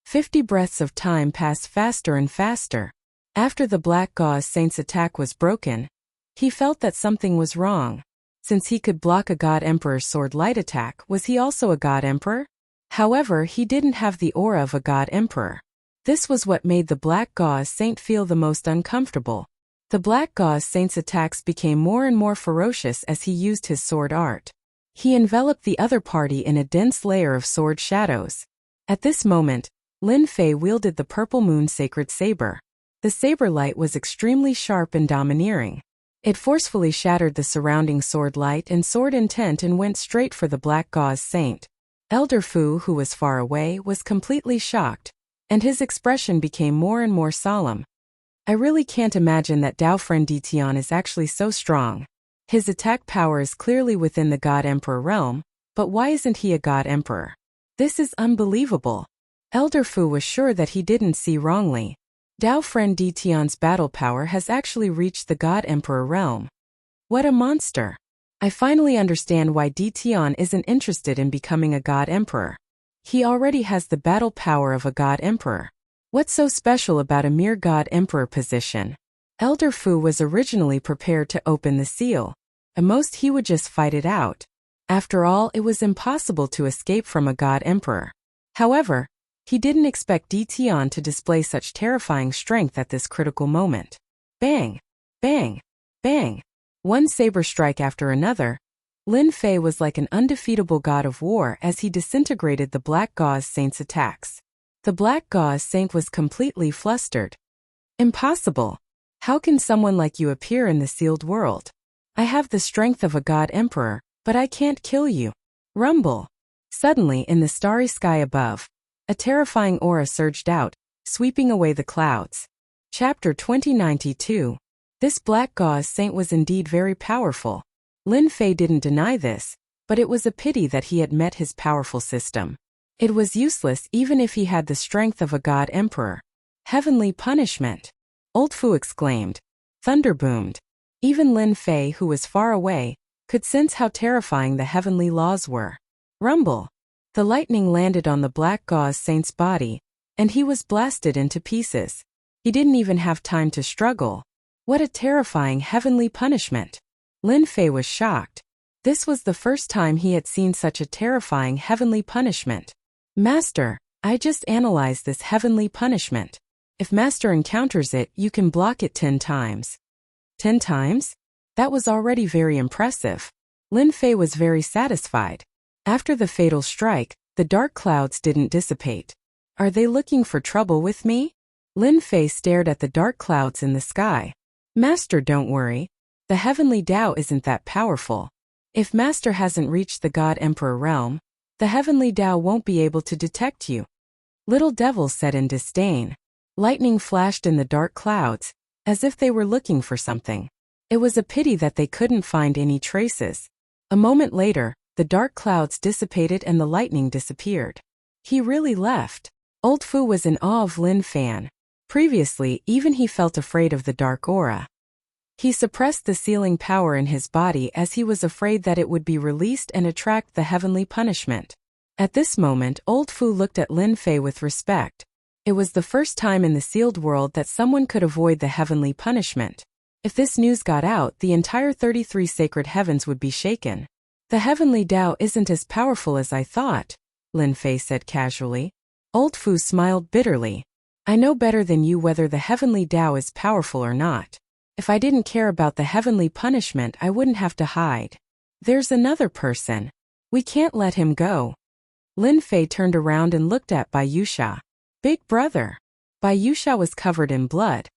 50 breaths of time passed faster and faster. After the black gauze saint's attack was broken, he felt that something was wrong. Since he could block a god emperor's sword light attack, was he also a god emperor? However, he didn't have the aura of a god emperor. This was what made the black gauze saint feel the most uncomfortable. The black gauze saint's attacks became more and more ferocious as he used his sword art. He enveloped the other party in a dense layer of sword shadows. At this moment, Lin Fei wielded the purple moon sacred saber. The saber light was extremely sharp and domineering. It forcefully shattered the surrounding sword light and sword intent and went straight for the black gauze saint. Elder Fu, who was far away, was completely shocked, and his expression became more and more solemn. I really can't imagine that Dao Friend Ditian is actually so strong. His attack power is clearly within the God Emperor realm, but why isn't he a God Emperor? This is unbelievable. Elder Fu was sure that he didn't see wrongly. Dao Friend Ditian's battle power has actually reached the God Emperor realm. What a monster! I finally understand why Ditian isn't interested in becoming a God Emperor. He already has the battle power of a God Emperor. What's so special about a mere God Emperor position? Elder Fu was originally prepared to open the seal. At most he would just fight it out. After all, it was impossible to escape from a God Emperor. However, he didn't expect Ditian to display such terrifying strength at this critical moment. Bang! Bang! Bang! One saber strike after another. Lin Fei was like an undefeatable god of war as he disintegrated the black gauze saint's attacks. The black gauze saint was completely flustered. Impossible! How can someone like you appear in the sealed world? I have the strength of a god emperor, but I can't kill you. Rumble! Suddenly, in the starry sky above, a terrifying aura surged out, sweeping away the clouds. Chapter 2092. This black gauze saint was indeed very powerful. Lin Fei didn't deny this, but it was a pity that he had met his powerful system. It was useless even if he had the strength of a god emperor. Heavenly punishment! Old Fu exclaimed. Thunder boomed. Even Lin Fei, who was far away, could sense how terrifying the heavenly laws were. Rumble! The lightning landed on the black gauze saint's body, and he was blasted into pieces. He didn't even have time to struggle. What a terrifying heavenly punishment! Lin Fei was shocked. This was the first time he had seen such a terrifying heavenly punishment. Master, I just analyzed this heavenly punishment. If Master encounters it, you can block it 10 times. 10 times? That was already very impressive. Lin Fei was very satisfied. After the fatal strike, the dark clouds didn't dissipate. Are they looking for trouble with me? Lin Fei stared at the dark clouds in the sky. Master, don't worry. The heavenly Tao isn't that powerful. If Master hasn't reached the God Emperor realm, the heavenly Tao won't be able to detect you. Little Devil said in disdain. Lightning flashed in the dark clouds, as if they were looking for something. It was a pity that they couldn't find any traces. A moment later, the dark clouds dissipated and the lightning disappeared. He really left. Old Fu was in awe of Lin Fan. Previously, even he felt afraid of the dark aura. He suppressed the sealing power in his body as he was afraid that it would be released and attract the heavenly punishment. At this moment, Old Fu looked at Lin Fei with respect. It was the first time in the sealed world that someone could avoid the heavenly punishment. If this news got out, the entire 33 sacred heavens would be shaken. The heavenly Tao isn't as powerful as I thought, Lin Fei said casually. Old Fu smiled bitterly. I know better than you whether the heavenly Tao is powerful or not. If I didn't care about the heavenly punishment, I wouldn't have to hide. There's another person. We can't let him go. Lin Fei turned around and looked at Bai Yusha. Big brother. Bai Yusha was covered in blood.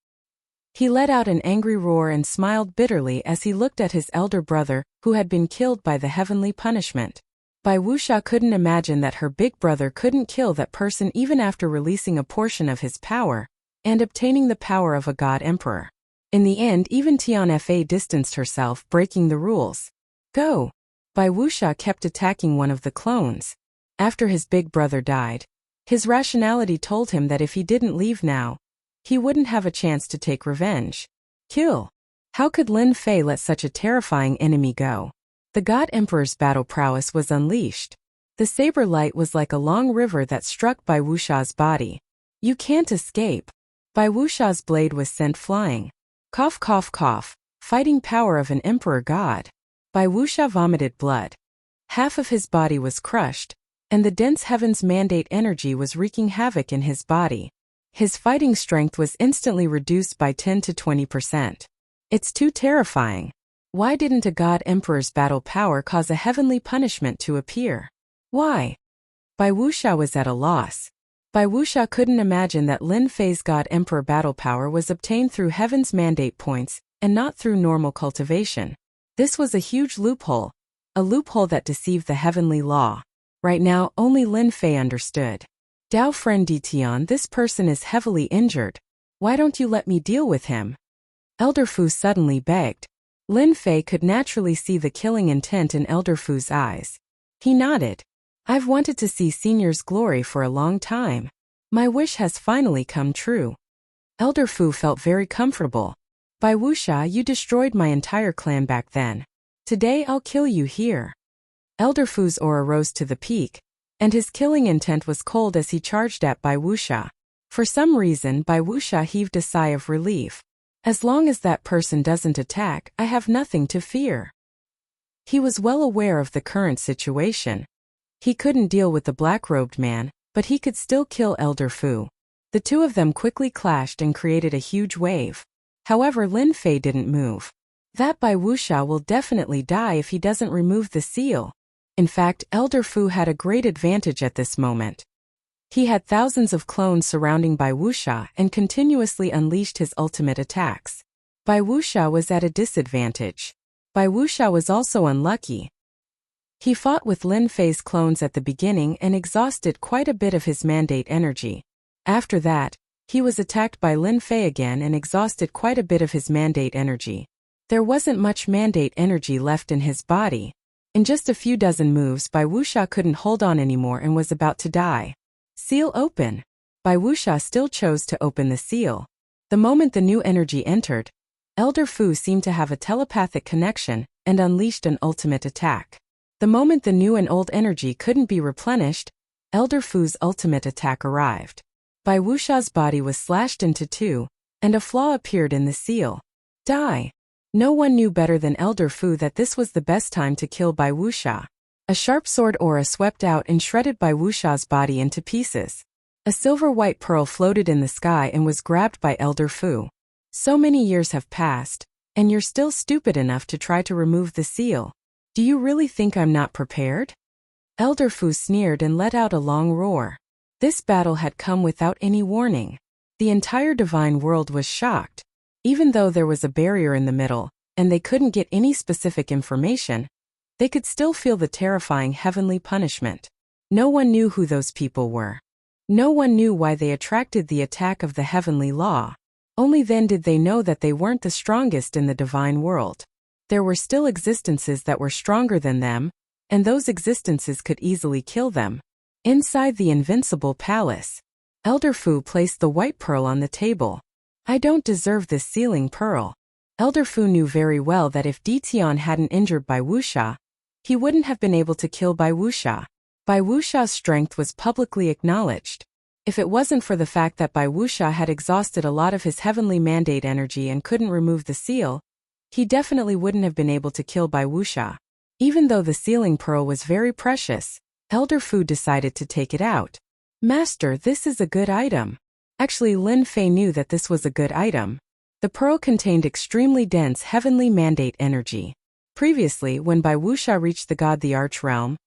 He let out an angry roar and smiled bitterly as he looked at his elder brother, who had been killed by the heavenly punishment. Bai Yusha couldn't imagine that her big brother couldn't kill that person even after releasing a portion of his power and obtaining the power of a god emperor. In the end, even Tian Fa distanced herself, breaking the rules. Go! Bai Yusha kept attacking one of the clones. After his big brother died, his rationality told him that if he didn't leave now, he wouldn't have a chance to take revenge. Kill! How could Lin Fei let such a terrifying enemy go? The God Emperor's battle prowess was unleashed. The saber light was like a long river that struck Bai Yusha's body. You can't escape. Bai Yusha's blade was sent flying. Cough cough cough, fighting power of an emperor god. Bai Yusha vomited blood. Half of his body was crushed, and the dense heaven's mandate energy was wreaking havoc in his body. His fighting strength was instantly reduced by 10 to 20%. It's too terrifying. Why didn't a god emperor's battle power cause a heavenly punishment to appear? Why? Bai Yusha was at a loss. Bai Yusha couldn't imagine that Lin Fei's god emperor battle power was obtained through heaven's mandate points and not through normal cultivation. This was a huge loophole, a loophole that deceived the heavenly law. Right now, only Lin Fei understood. Dao friend Ditian, this person is heavily injured. Why don't you let me deal with him? Elder Fu suddenly begged. Lin Fei could naturally see the killing intent in Elder Fu's eyes. He nodded. I've wanted to see Senior's glory for a long time. My wish has finally come true. Elder Fu felt very comfortable. Bai Yusha, you destroyed my entire clan back then. Today I'll kill you here. Elder Fu's aura rose to the peak, and his killing intent was cold as he charged at Bai Yusha. For some reason, Bai Yusha heaved a sigh of relief. As long as that person doesn't attack, I have nothing to fear. He was well aware of the current situation. He couldn't deal with the black-robed man, but he could still kill Elder Fu. The two of them quickly clashed and created a huge wave. However, Lin Fei didn't move. That Bai Yusha will definitely die if he doesn't remove the seal. In fact, Elder Fu had a great advantage at this moment. He had thousands of clones surrounding Bai Yusha and continuously unleashed his ultimate attacks. Bai Yusha was at a disadvantage. Bai Yusha was also unlucky. He fought with Lin Fei's clones at the beginning and exhausted quite a bit of his mandate energy. After that, he was attacked by Lin Fei again and exhausted quite a bit of his mandate energy. There wasn't much mandate energy left in his body. In just a few dozen moves, Bai Yusha couldn't hold on anymore and was about to die. Seal open. Bai Yusha still chose to open the seal. The moment the new energy entered, Elder Fu seemed to have a telepathic connection and unleashed an ultimate attack. The moment the new and old energy couldn't be replenished, Elder Fu's ultimate attack arrived. Bai Yusha's body was slashed into two, and a flaw appeared in the seal. Die! No one knew better than Elder Fu that this was the best time to kill Bai Wuxia. A sharp sword aura swept out and shredded Bai Wuxia's body into pieces. A silver-white pearl floated in the sky and was grabbed by Elder Fu. So many years have passed, and you're still stupid enough to try to remove the seal. Do you really think I'm not prepared? Elder Fu sneered and let out a long roar. This battle had come without any warning. The entire divine world was shocked. Even though there was a barrier in the middle, and they couldn't get any specific information, they could still feel the terrifying heavenly punishment. No one knew who those people were. No one knew why they attracted the attack of the heavenly law. Only then did they know that they weren't the strongest in the divine world. There were still existences that were stronger than them, and those existences could easily kill them. Inside the invincible palace, Elder Fu placed the white pearl on the table. I don't deserve this sealing pearl. Elder Fu knew very well that if Ditian hadn't injured Bai Wuxia, he wouldn't have been able to kill Bai Wuxia. Bai Wuxia's strength was publicly acknowledged. If it wasn't for the fact that Bai Wuxia had exhausted a lot of his heavenly mandate energy and couldn't remove the seal, he definitely wouldn't have been able to kill Bai Wuxia. Even though the sealing pearl was very precious, Elder Fu decided to take it out. Master, this is a good item. Actually, Lin Fei knew that this was a good item. The pearl contained extremely dense heavenly mandate energy. Previously, when Bai Wuxia reached the God the Arch realm,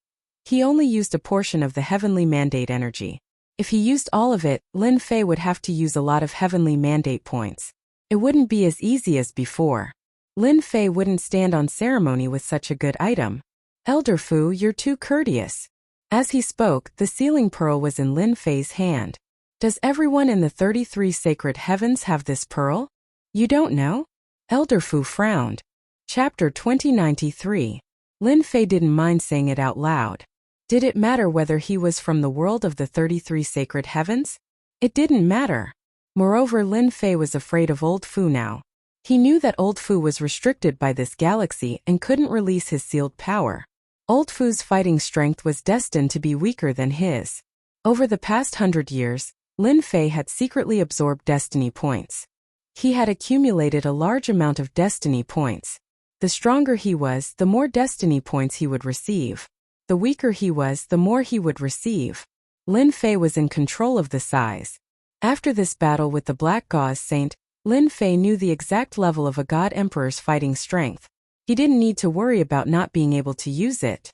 he only used a portion of the heavenly mandate energy. If he used all of it, Lin Fei would have to use a lot of heavenly mandate points. It wouldn't be as easy as before. Lin Fei wouldn't stand on ceremony with such a good item. Elder Fu, you're too courteous. As he spoke, the sealing pearl was in Lin Fei's hand. Does everyone in the 33 sacred heavens have this pearl? You don't know? Elder Fu frowned. Chapter 2093. Lin Fei didn't mind saying it out loud. Did it matter whether he was from the world of the 33 sacred heavens? It didn't matter. Moreover, Lin Fei was afraid of Old Fu now. He knew that Old Fu was restricted by this galaxy and couldn't release his sealed power. Old Fu's fighting strength was destined to be weaker than his. Over the past 100 years, Lin Fei had secretly absorbed destiny points. He had accumulated a large amount of destiny points. The stronger he was, the more destiny points he would receive. The weaker he was, the more he would receive. Lin Fei was in control of the size. After this battle with the Black Gauze Saint, Lin Fei knew the exact level of a God Emperor's fighting strength. He didn't need to worry about not being able to use it.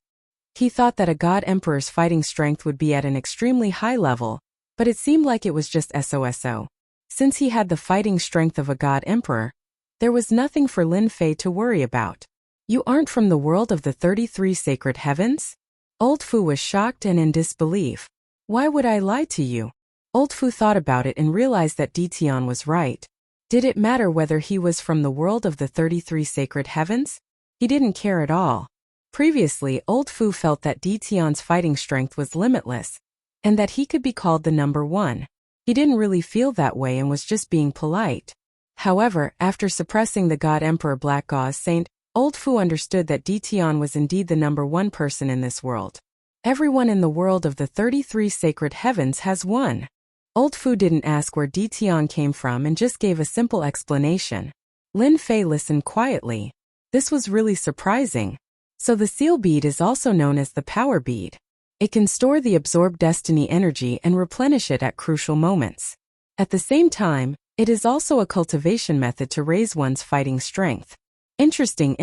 He thought that a God Emperor's fighting strength would be at an extremely high level, but it seemed like it was just SOSO. Since he had the fighting strength of a God Emperor, there was nothing for Lin Fei to worry about. You aren't from the world of the 33 sacred heavens? Old Fu was shocked and in disbelief. Why would I lie to you? Old Fu thought about it and realized that Ditian was right. Did it matter whether he was from the world of the 33 sacred heavens? He didn't care at all. Previously, Old Fu felt that Ditian's fighting strength was limitless, and that he could be called the number one. He didn't really feel that way and was just being polite. However, after suppressing the God Emperor Black Gauze Saint, Old Fu understood that Ditian was indeed the number one person in this world. Everyone in the world of the 33 sacred heavens has one. Old Fu didn't ask where Ditian came from and just gave a simple explanation. Lin Fei listened quietly. This was really surprising. So the seal bead is also known as the power bead. It can store the absorbed destiny energy and replenish it at crucial moments. At the same time, it is also a cultivation method to raise one's fighting strength. Interesting.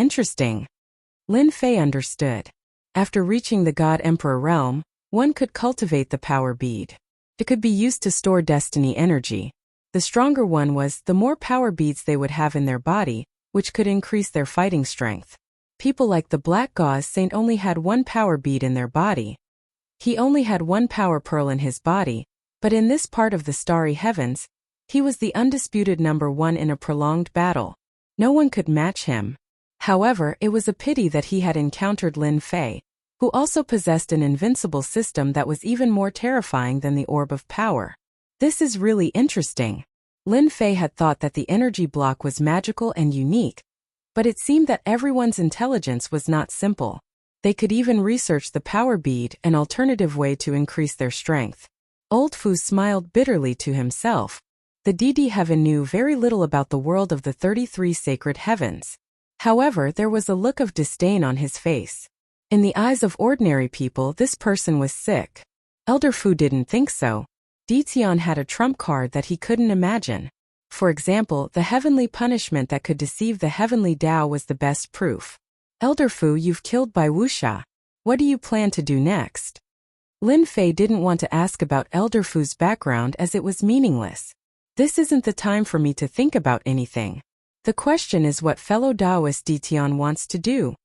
Lin Fei understood. After reaching the God Emperor realm, one could cultivate the power bead. It could be used to store destiny energy. The stronger one was, the more power beads they would have in their body, which could increase their fighting strength. People like the Black Gauze Saint only had one power bead in their body. He only had one power pearl in his body, but in this part of the starry heavens, he was the undisputed number one in a prolonged battle. No one could match him. However, it was a pity that he had encountered Lin Fei, who also possessed an invincible system that was even more terrifying than the Orb of Power. This is really interesting. Lin Fei had thought that the energy block was magical and unique, but it seemed that everyone's intelligence was not simple. They could even research the power bead, an alternative way to increase their strength. Old Fu smiled bitterly to himself. The DD Heaven knew very little about the world of the 33 sacred heavens. However, there was a look of disdain on his face. In the eyes of ordinary people, this person was sick. Elder Fu didn't think so. Ditian had a trump card that he couldn't imagine. For example, the heavenly punishment that could deceive the heavenly Tao was the best proof. Elder Fu, you've killed Bai Wuxia. What do you plan to do next? Lin Fei didn't want to ask about Elder Fu's background as it was meaningless. This isn't the time for me to think about anything. The question is what fellow Taoist Ditian wants to do.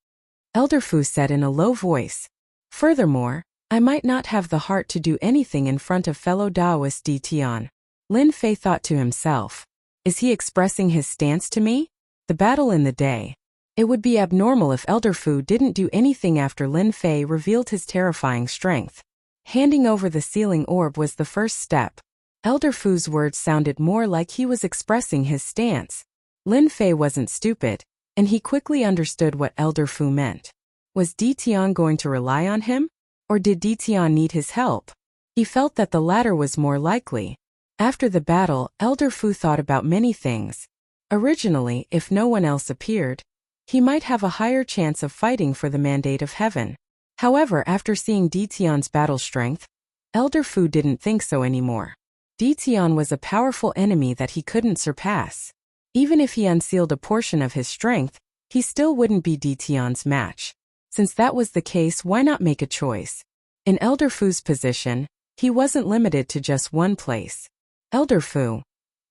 Elder Fu said in a low voice. Furthermore, I might not have the heart to do anything in front of fellow Taoist Ditian. Lin Fei thought to himself. Is he expressing his stance to me? The battle in the day. It would be abnormal if Elder Fu didn't do anything after Lin Fei revealed his terrifying strength. Handing over the sealing orb was the first step. Elder Fu's words sounded more like he was expressing his stance. Lin Fei wasn't stupid, and he quickly understood what Elder Fu meant. Was Ditian going to rely on him? Or did Ditian need his help? He felt that the latter was more likely. After the battle, Elder Fu thought about many things. Originally, if no one else appeared, he might have a higher chance of fighting for the mandate of heaven. However, after seeing Ditian's battle strength, Elder Fu didn't think so anymore. Ditian was a powerful enemy that he couldn't surpass. Even if he unsealed a portion of his strength, he still wouldn't be Ditian's match. Since that was the case, why not make a choice? In Elder Fu's position, he wasn't limited to just one place. Elder Fu.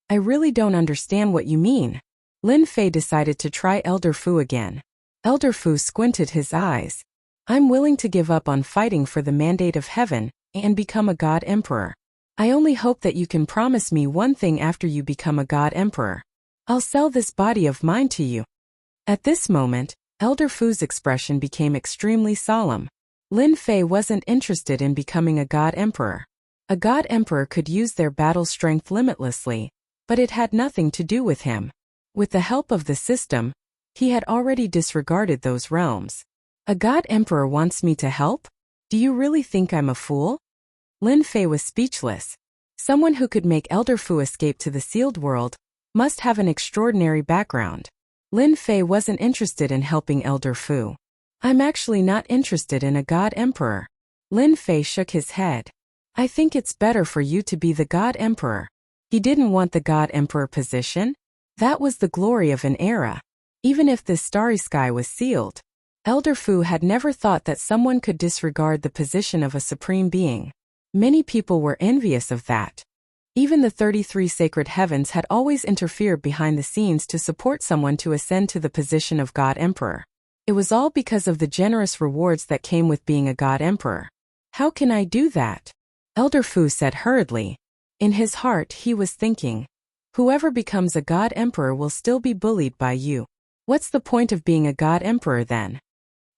I really don't understand what you mean. Lin Fei decided to try Elder Fu again. Elder Fu squinted his eyes. I'm willing to give up on fighting for the mandate of heaven and become a God Emperor. I only hope that you can promise me one thing after you become a God Emperor. I'll sell this body of mine to you. At this moment, Elder Fu's expression became extremely solemn. Lin Fei wasn't interested in becoming a God Emperor. A God Emperor could use their battle strength limitlessly, but it had nothing to do with him. With the help of the system, he had already disregarded those realms. A God Emperor wants me to help? Do you really think I'm a fool? Lin Fei was speechless. Someone who could make Elder Fu escape to the sealed world must have an extraordinary background. Lin Fei wasn't interested in helping Elder Fu. I'm actually not interested in a God Emperor. Lin Fei shook his head. I think it's better for you to be the God Emperor. He didn't want the God Emperor position. That was the glory of an era. Even if this starry sky was sealed, Elder Fu had never thought that someone could disregard the position of a supreme being. Many people were envious of that. Even the 33 sacred heavens had always interfered behind the scenes to support someone to ascend to the position of God Emperor. It was all because of the generous rewards that came with being a God Emperor. How can I do that? Elder Fu said hurriedly. In his heart, he was thinking, whoever becomes a God Emperor will still be bullied by you. What's the point of being a God Emperor then?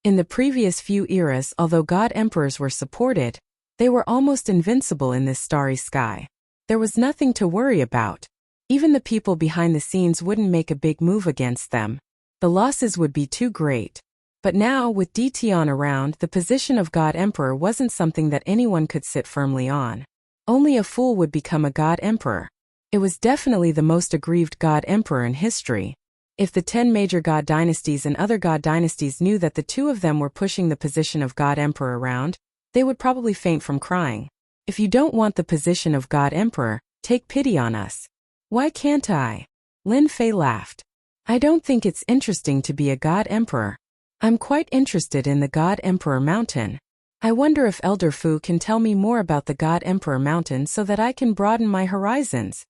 In the previous few eras, although God Emperors were supported, they were almost invincible in this starry sky. There was nothing to worry about. Even the people behind the scenes wouldn't make a big move against them. The losses would be too great. But now, with Ditian around, the position of God Emperor wasn't something that anyone could sit firmly on. Only a fool would become a God Emperor. It was definitely the most aggrieved God Emperor in history. If the 10 major God dynasties and other God dynasties knew that the two of them were pushing the position of God Emperor around, they would probably faint from crying. If you don't want the position of God Emperor, take pity on us. Why can't I? Lin Fei laughed. I don't think it's interesting to be a God Emperor. I'm quite interested in the God Emperor Mountain. I wonder if Elder Fu can tell me more about the God Emperor Mountain so that I can broaden my horizons.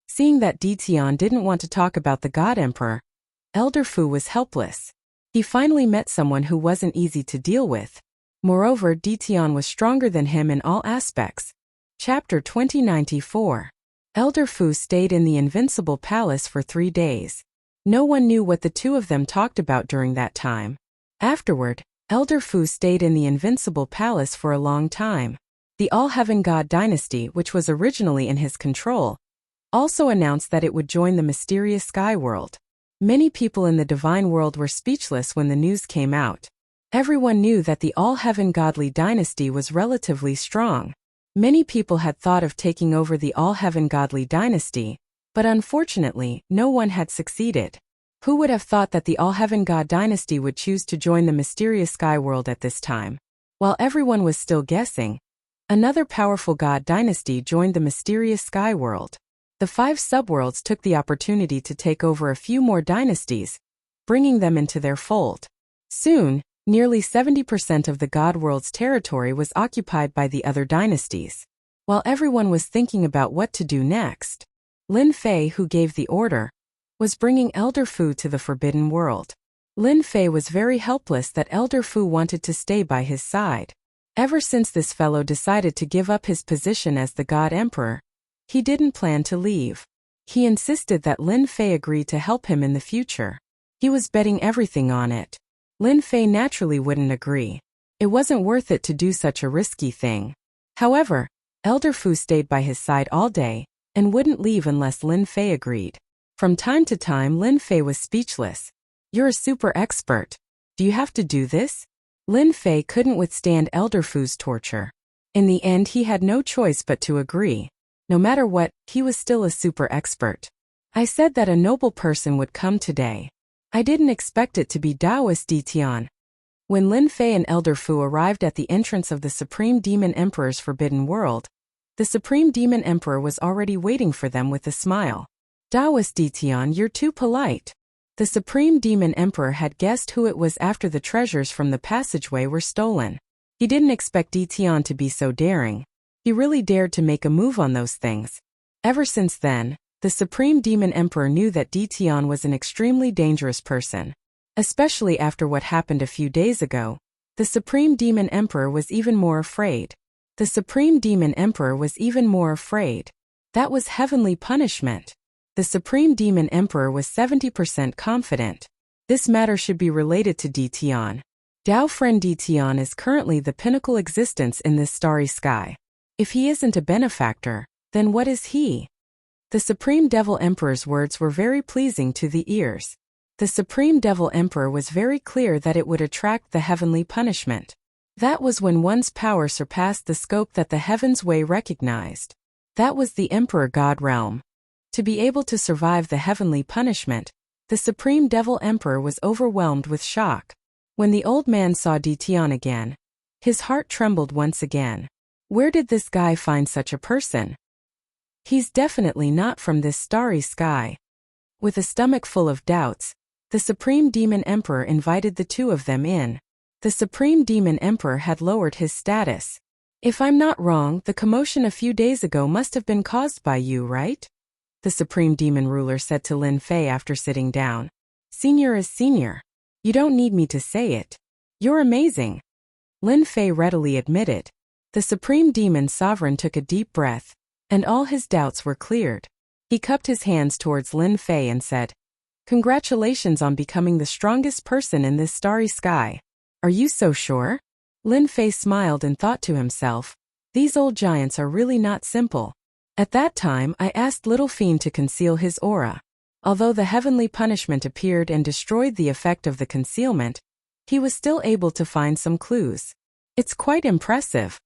Seeing that Ditian didn't want to talk about the God Emperor, Elder Fu was helpless. He finally met someone who wasn't easy to deal with. Moreover, Ditian was stronger than him in all aspects. Chapter 2094. Elder Fu stayed in the Invincible Palace for 3 days. No one knew what the two of them talked about during that time. Afterward, Elder Fu stayed in the Invincible Palace for a long time. The All-Heaven God dynasty, which was originally in his control, also announced that it would join the mysterious Sky World. Many people in the divine world were speechless when the news came out. Everyone knew that the All-Heaven Godly dynasty was relatively strong. Many people had thought of taking over the All-Heaven Godly dynasty, but unfortunately, no one had succeeded. Who would have thought that the All-Heaven God dynasty would choose to join the mysterious sky world at this time? While everyone was still guessing, another powerful god dynasty joined the mysterious sky world. The 5 subworlds took the opportunity to take over a few more dynasties, bringing them into their fold. Soon, nearly 70% of the god world's territory was occupied by the other dynasties. While everyone was thinking about what to do next, Lin Fei, who gave the order, was bringing Elder Fu to the Forbidden World. Lin Fei was very helpless that Elder Fu wanted to stay by his side. Ever since this fellow decided to give up his position as the God Emperor, he didn't plan to leave. He insisted that Lin Fei agree to help him in the future. He was betting everything on it. Lin Fei naturally wouldn't agree. It wasn't worth it to do such a risky thing. However, Elder Fu stayed by his side all day and wouldn't leave unless Lin Fei agreed. From time to time, Lin Fei was speechless. "You're a super expert. Do you have to do this?" Lin Fei couldn't withstand Elder Fu's torture. In the end, he had no choice but to agree. No matter what, he was still a super expert. "I said that a noble person would come today. I didn't expect it to be Taoist Ditian." When Lin Fei and Elder Fu arrived at the entrance of the Supreme Demon Emperor's Forbidden World, the Supreme Demon Emperor was already waiting for them with a smile. "Taoist Ditian, you're too polite." The Supreme Demon Emperor had guessed who it was after the treasures from the passageway were stolen. He didn't expect Ditian to be so daring. He really dared to make a move on those things. Ever since then, the Supreme Demon Emperor knew that Ditian was an extremely dangerous person. Especially after what happened a few days ago, the Supreme Demon Emperor was even more afraid. The Supreme Demon Emperor was even more afraid. That was heavenly punishment. The Supreme Demon Emperor was 70% confident. This matter should be related to Ditian. Dao friend Ditian is currently the pinnacle existence in this starry sky. If he isn't a benefactor, then what is he? The Supreme Devil Emperor's words were very pleasing to the ears. The Supreme Devil Emperor was very clear that it would attract the heavenly punishment. That was when one's power surpassed the scope that the Heaven's Way recognized. That was the Emperor God realm. To be able to survive the heavenly punishment, the Supreme Devil Emperor was overwhelmed with shock. When the old man saw Ditian again, his heart trembled once again. Where did this guy find such a person? He's definitely not from this starry sky. With a stomach full of doubts, the Supreme Demon Emperor invited the two of them in. The Supreme Demon Emperor had lowered his status. "If I'm not wrong, the commotion a few days ago must have been caused by you, right?" the Supreme Demon Ruler said to Lin Fei after sitting down. "Senior is senior. You don't need me to say it. You're amazing," Lin Fei readily admitted. The Supreme Demon Sovereign took a deep breath, and all his doubts were cleared. He cupped his hands towards Lin Fei and said, "Congratulations on becoming the strongest person in this starry sky. Are you so sure?" Lin Fei smiled and thought to himself, "These old giants are really not simple." At that time, I asked Little Fiend to conceal his aura. Although the heavenly punishment appeared and destroyed the effect of the concealment, he was still able to find some clues. "It's quite impressive."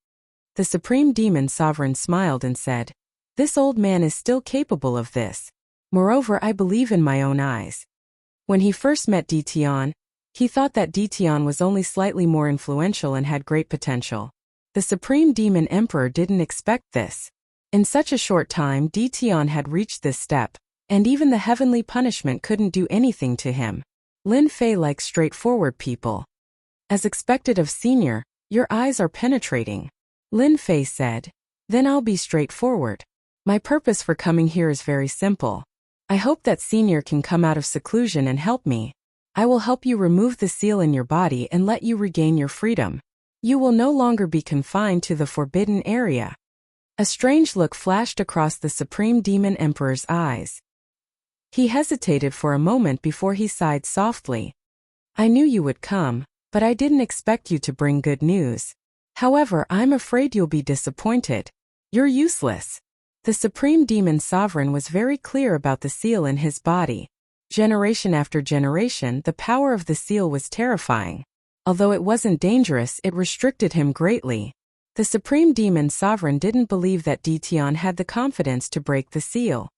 The Supreme Demon Sovereign smiled and said, "This old man is still capable of this. Moreover, I believe in my own eyes." When he first met Ditian, he thought that Ditian was only slightly more influential and had great potential. The Supreme Demon Emperor didn't expect this. In such a short time, Ditian had reached this step, and even the heavenly punishment couldn't do anything to him. Lin Fei likes straightforward people. "As expected of senior, your eyes are penetrating," Lin Fei said. "Then I'll be straightforward. My purpose for coming here is very simple. I hope that senior can come out of seclusion and help me. I will help you remove the seal in your body and let you regain your freedom. You will no longer be confined to the forbidden area." A strange look flashed across the Supreme Demon Emperor's eyes. He hesitated for a moment before he sighed softly. "I knew you would come, but I didn't expect you to bring good news. However, I'm afraid you'll be disappointed. You're useless." The Supreme Demon Sovereign was very clear about the seal in his body. Generation after generation, the power of the seal was terrifying. Although it wasn't dangerous, it restricted him greatly. The Supreme Demon Sovereign didn't believe that Ditian had the confidence to break the seal.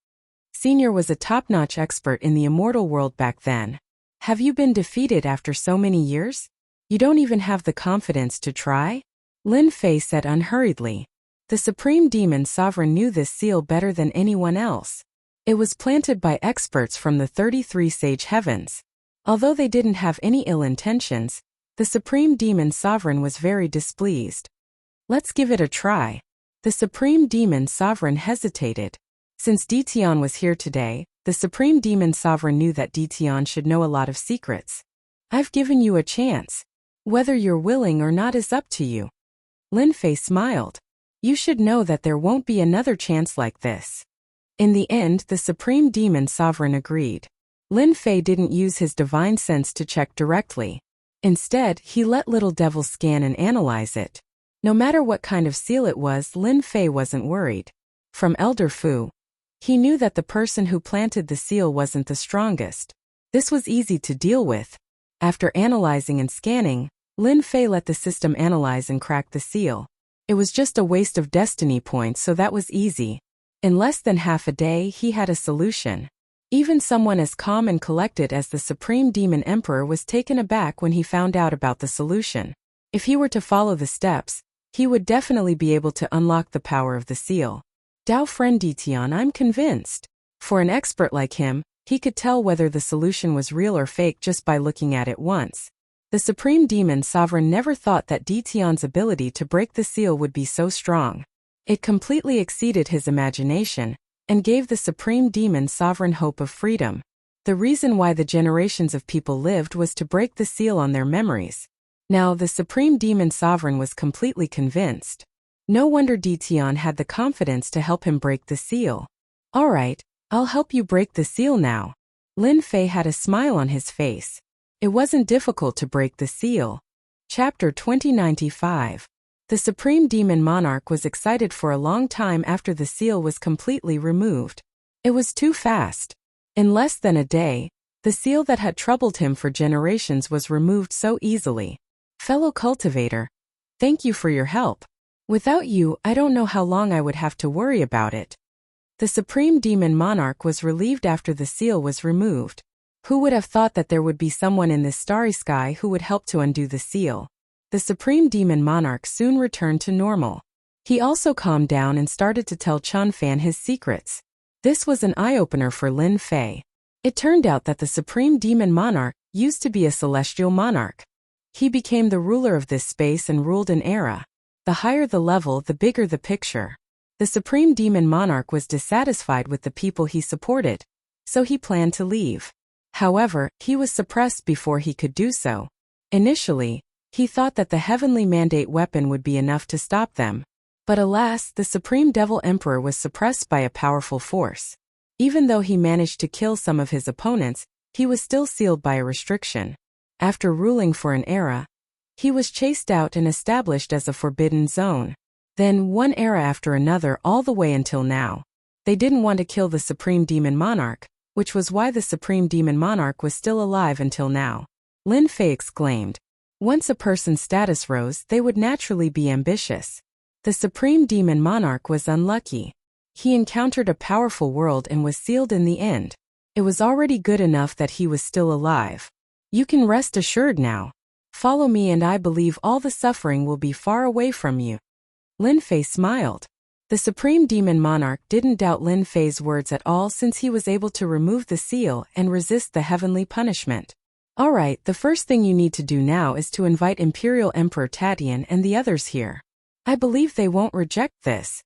Senior was a top-notch expert in the immortal world back then. Have you been defeated after so many years? You don't even have the confidence to try? Lin Fei said unhurriedly. The Supreme Demon Sovereign knew this seal better than anyone else. It was planted by experts from the 33 Sage Heavens. Although they didn't have any ill intentions, the Supreme Demon Sovereign was very displeased. Let's give it a try. The Supreme Demon Sovereign hesitated. Since Ditian was here today, the Supreme Demon Sovereign knew that Ditian should know a lot of secrets. I've given you a chance. Whether you're willing or not is up to you. Lin Fei smiled. You should know that there won't be another chance like this. In the end, the Supreme Demon Sovereign agreed. Lin Fei didn't use his divine sense to check directly. Instead, he let Little Devil scan and analyze it. No matter what kind of seal it was, Lin Fei wasn't worried. From Elder Fu, he knew that the person who planted the seal wasn't the strongest. This was easy to deal with. After analyzing and scanning, Lin Fei let the system analyze and crack the seal. It was just a waste of destiny points, so that was easy. In less than half a day, he had a solution. Even someone as calm and collected as the Supreme Demon Emperor was taken aback when he found out about the solution. If he were to follow the steps, he would definitely be able to unlock the power of the seal. Dao friend Ditian, I'm convinced. For an expert like him, he could tell whether the solution was real or fake just by looking at it once. The Supreme Demon Sovereign never thought that Ditian's ability to break the seal would be so strong. It completely exceeded his imagination, and gave the Supreme Demon Sovereign hope of freedom. The reason why the generations of people lived was to break the seal on their memories. Now the Supreme Demon Sovereign was completely convinced. No wonder Ditian had the confidence to help him break the seal. Alright, I'll help you break the seal now. Lin Fei had a smile on his face. It wasn't difficult to break the seal. Chapter 2095. The Supreme Demon Monarch was excited for a long time after the seal was completely removed. It was too fast. In less than a day, the seal that had troubled him for generations was removed so easily. Fellow cultivator, thank you for your help. Without you, I don't know how long I would have to worry about it. The Supreme Demon Monarch was relieved after the seal was removed. Who would have thought that there would be someone in this starry sky who would help to undo the seal? The Supreme Demon Monarch soon returned to normal. He also calmed down and started to tell Chun Fan his secrets. This was an eye-opener for Lin Fei. It turned out that the Supreme Demon Monarch used to be a celestial monarch. He became the ruler of this space and ruled an era. The higher the level, the bigger the picture. The Supreme Demon Monarch was dissatisfied with the people he supported, so he planned to leave. However, he was suppressed before he could do so. Initially, he thought that the Heavenly Mandate weapon would be enough to stop them. But alas, the Supreme Devil Emperor was suppressed by a powerful force. Even though he managed to kill some of his opponents, he was still sealed by a restriction. After ruling for an era, he was chased out and established as a forbidden zone. Then one era after another all the way until now. They didn't want to kill the Supreme Demon Monarch, which was why the Supreme Demon Monarch was still alive until now. Lin Fei exclaimed. Once a person's status rose, they would naturally be ambitious. The Supreme Demon Monarch was unlucky. He encountered a powerful world and was sealed in the end. It was already good enough that he was still alive. You can rest assured now. Follow me and I believe all the suffering will be far away from you. Lin Fei smiled. The Supreme Demon Monarch didn't doubt Lin Fei's words at all since he was able to remove the seal and resist the heavenly punishment. Alright, the first thing you need to do now is to invite Imperial Emperor Tatian and the others here. I believe they won't reject this.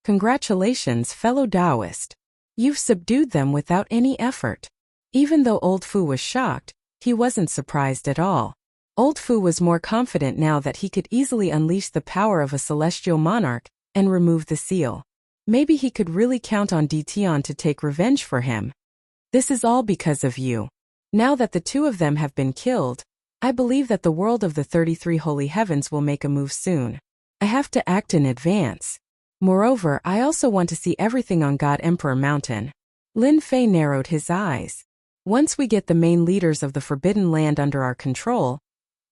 Congratulations, fellow Taoist. You've subdued them without any effort. Even though Old Fu was shocked, he wasn't surprised at all. Old Fu was more confident now that he could easily unleash the power of a celestial monarch and remove the seal. Maybe he could really count on Ditian to take revenge for him. This is all because of you. Now that the two of them have been killed, I believe that the world of the 33 Holy Heavens will make a move soon. I have to act in advance. Moreover, I also want to see everything on God Emperor Mountain. Lin Fei narrowed his eyes. Once we get the main leaders of the Forbidden Land under our control,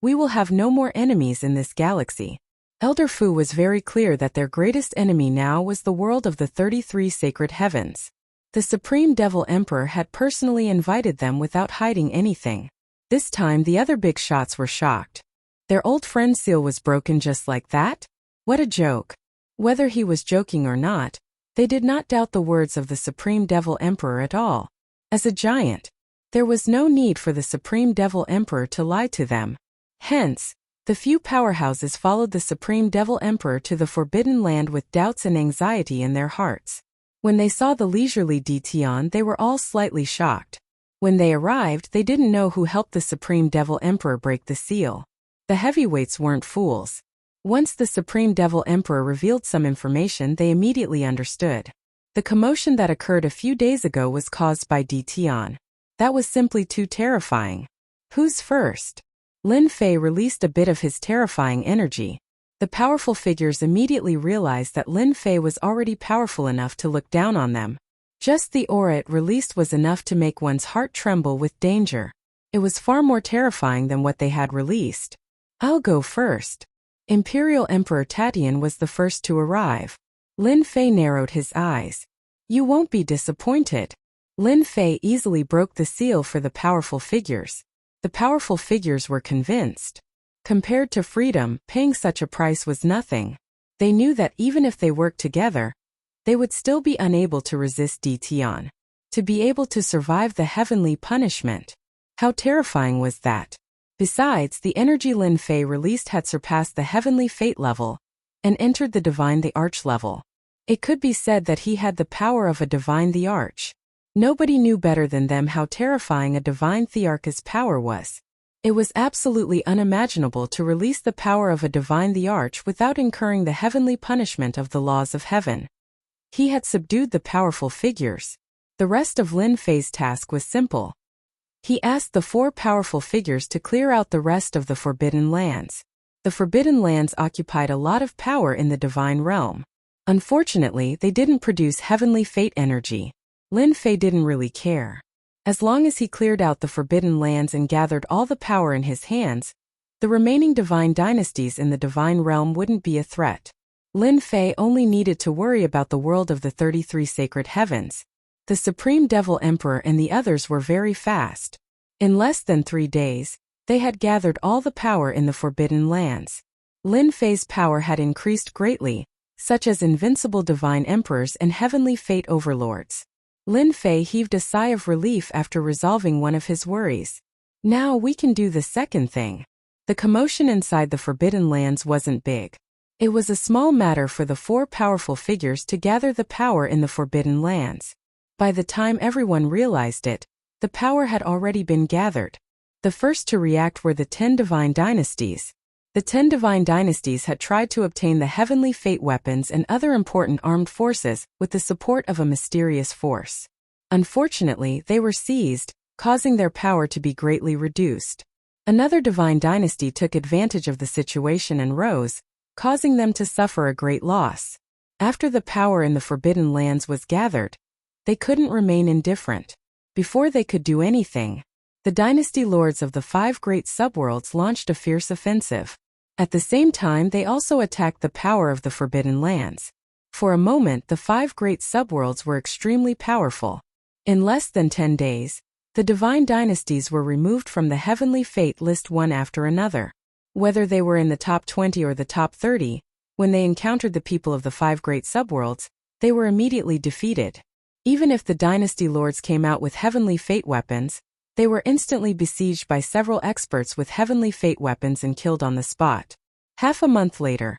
we will have no more enemies in this galaxy. Elder Fu was very clear that their greatest enemy now was the world of the 33 Sacred Heavens. The Supreme Devil Emperor had personally invited them without hiding anything. This time the other big shots were shocked. Their old friend seal was broken just like that? What a joke. Whether he was joking or not, they did not doubt the words of the Supreme Devil Emperor at all. As a giant, there was no need for the Supreme Devil Emperor to lie to them. Hence, the few powerhouses followed the Supreme Devil Emperor to the Forbidden Land with doubts and anxiety in their hearts. When they saw the leisurely Dition, they were all slightly shocked. When they arrived, they didn't know who helped the Supreme Devil Emperor break the seal. The heavyweights weren't fools. Once the Supreme Devil Emperor revealed some information, they immediately understood. The commotion that occurred a few days ago was caused by Dition. That was simply too terrifying. Who's first? Lin Fei released a bit of his terrifying energy. The powerful figures immediately realized that Lin Fei was already powerful enough to look down on them. Just the aura it released was enough to make one's heart tremble with danger. It was far more terrifying than what they had released. I'll go first. Imperial Emperor Tatian was the first to arrive. Lin Fei narrowed his eyes. You won't be disappointed. Lin Fei easily broke the seal for the powerful figures. The powerful figures were convinced. Compared to freedom, paying such a price was nothing. They knew that even if they worked together, they would still be unable to resist Dition. To be able to survive the heavenly punishment. How terrifying was that? Besides, the energy Lin Fei released had surpassed the heavenly fate level and entered the divine the arch level. It could be said that he had the power of a divine the arch. Nobody knew better than them how terrifying a divine thearch's power was. It was absolutely unimaginable to release the power of a divine the arch without incurring the heavenly punishment of the laws of heaven. He had subdued the powerful figures. The rest of Lin Fei's task was simple. He asked the 4 powerful figures to clear out the rest of the Forbidden Lands. The Forbidden Lands occupied a lot of power in the divine realm. Unfortunately, they didn't produce heavenly fate energy. Lin Fei didn't really care. As long as he cleared out the Forbidden Lands and gathered all the power in his hands, the remaining divine dynasties in the divine realm wouldn't be a threat. Lin Fei only needed to worry about the world of the 33 sacred heavens. The Supreme Devil Emperor and the others were very fast. In less than 3 days, they had gathered all the power in the Forbidden Lands. Lin Fei's power had increased greatly, such as invincible divine emperors and heavenly fate overlords. Lin Fei heaved a sigh of relief after resolving one of his worries. Now we can do the second thing. The commotion inside the Forbidden Lands wasn't big. It was a small matter for the 4 powerful figures to gather the power in the Forbidden Lands. By the time everyone realized it, the power had already been gathered. The first to react were the 10 divine dynasties. The 10 divine dynasties had tried to obtain the heavenly fate weapons and other important armed forces with the support of a mysterious force. Unfortunately, they were seized, causing their power to be greatly reduced. Another divine dynasty took advantage of the situation and rose, causing them to suffer a great loss. After the power in the Forbidden Lands was gathered, they couldn't remain indifferent. Before they could do anything, the dynasty lords of the 5 great subworlds launched a fierce offensive. At the same time, they also attacked the power of the Forbidden Lands. For a moment, the 5 great subworlds were extremely powerful. In less than 10 days, the divine dynasties were removed from the heavenly fate list one after another. Whether they were in the top 20 or the top 30, when they encountered the people of the 5 great subworlds, they were immediately defeated. Even if the dynasty lords came out with heavenly fate weapons, they were instantly besieged by several experts with heavenly fate weapons and killed on the spot. Half a month later,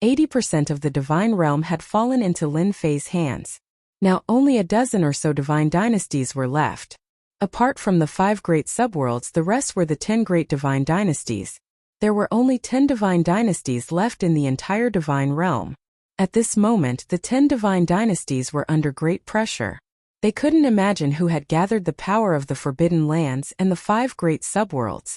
80% of the divine realm had fallen into Lin Fei's hands. Now only a dozen or so divine dynasties were left. Apart from the 5 great subworlds, the rest were the 10 great divine dynasties. There were only 10 divine dynasties left in the entire divine realm. At this moment, the 10 divine dynasties were under great pressure. They couldn't imagine who had gathered the power of the Forbidden Lands and the 5 great subworlds.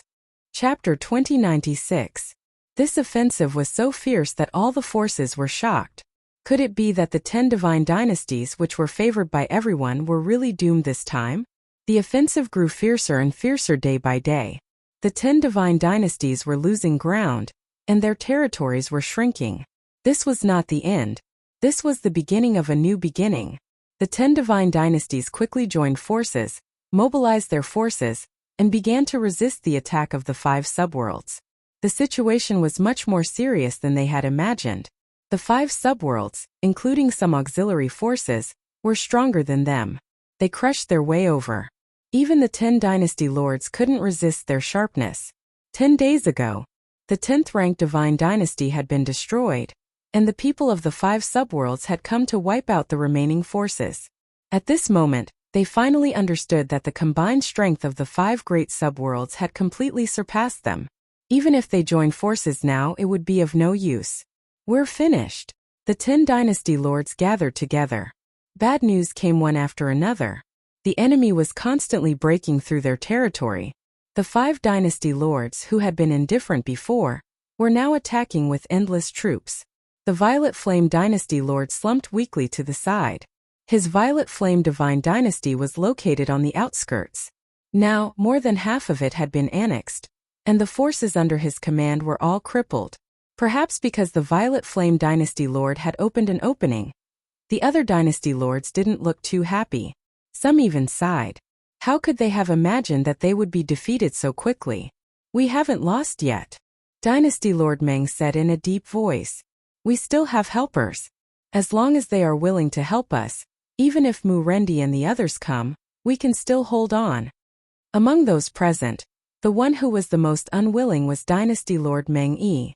Chapter 2096. This offensive was so fierce that all the forces were shocked. Could it be that the 10 divine dynasties, which were favored by everyone, were really doomed this time? The offensive grew fiercer and fiercer day by day. The 10 divine dynasties were losing ground, and their territories were shrinking. This was not the end. This was the beginning of a new beginning. The 10 divine dynasties quickly joined forces, mobilized their forces, and began to resist the attack of the 5 subworlds. The situation was much more serious than they had imagined. The 5 subworlds, including some auxiliary forces, were stronger than them. They crushed their way over. Even the 10 dynasty lords couldn't resist their sharpness. 10 days ago, the 10th ranked divine dynasty had been destroyed, and the people of the 5 subworlds had come to wipe out the remaining forces. At this moment, they finally understood that the combined strength of the 5 great subworlds had completely surpassed them. Even if they joined forces now, it would be of no use. We're finished. The 10 dynasty lords gathered together. Bad news came one after another. The enemy was constantly breaking through their territory. The 5 dynasty lords, who had been indifferent before, were now attacking with endless troops. The Violet Flame dynasty lord slumped weakly to the side. His Violet Flame divine dynasty was located on the outskirts. Now, more than half of it had been annexed, and the forces under his command were all crippled. Perhaps because the Violet Flame dynasty lord had opened an opening. The other dynasty lords didn't look too happy. Some even sighed. How could they have imagined that they would be defeated so quickly? We haven't lost yet. Dynasty Lord Meng said in a deep voice. We still have helpers. As long as they are willing to help us, even if Mu Rendi and the others come, we can still hold on. Among those present, the one who was the most unwilling was Dynasty Lord Meng Yi.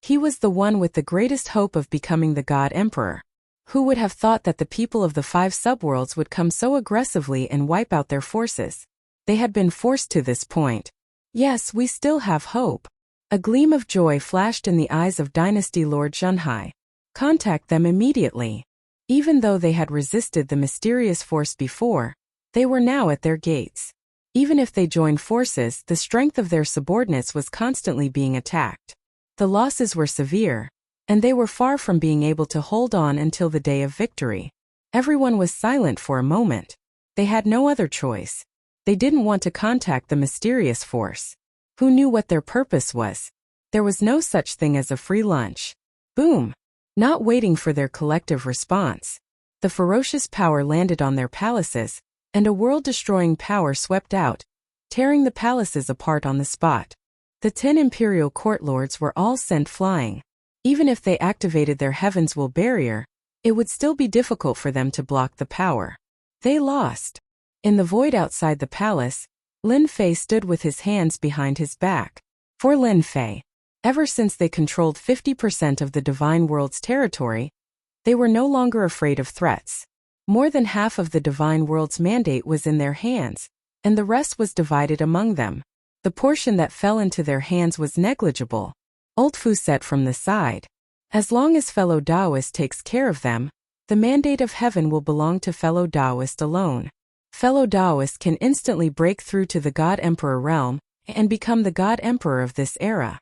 He was the one with the greatest hope of becoming the God Emperor. Who would have thought that the people of the 5 subworlds would come so aggressively and wipe out their forces? They had been forced to this point. Yes, we still have hope. A gleam of joy flashed in the eyes of Dynasty Lord Zhenhai. Contact them immediately. Even though they had resisted the mysterious force before, they were now at their gates. Even if they joined forces, the strength of their subordinates was constantly being attacked. The losses were severe, and they were far from being able to hold on until the day of victory. Everyone was silent for a moment. They had no other choice. They didn't want to contact the mysterious force. Who knew what their purpose was? There was no such thing as a free lunch. Boom! Not waiting for their collective response. The ferocious power landed on their palaces, and a world-destroying power swept out, tearing the palaces apart on the spot. The 10 imperial court lords were all sent flying. Even if they activated their Heaven's Will barrier, it would still be difficult for them to block the power. They lost. In the void outside the palace, Lin Fei stood with his hands behind his back. For Lin Fei, ever since they controlled 50% of the Divine World's territory, they were no longer afraid of threats. More than half of the Divine World's mandate was in their hands, and the rest was divided among them. The portion that fell into their hands was negligible. Old Fu said from the side. As long as fellow Taoist takes care of them, the mandate of heaven will belong to fellow Taoist alone. Fellow Taoist can instantly break through to the God Emperor realm and become the God Emperor of this era.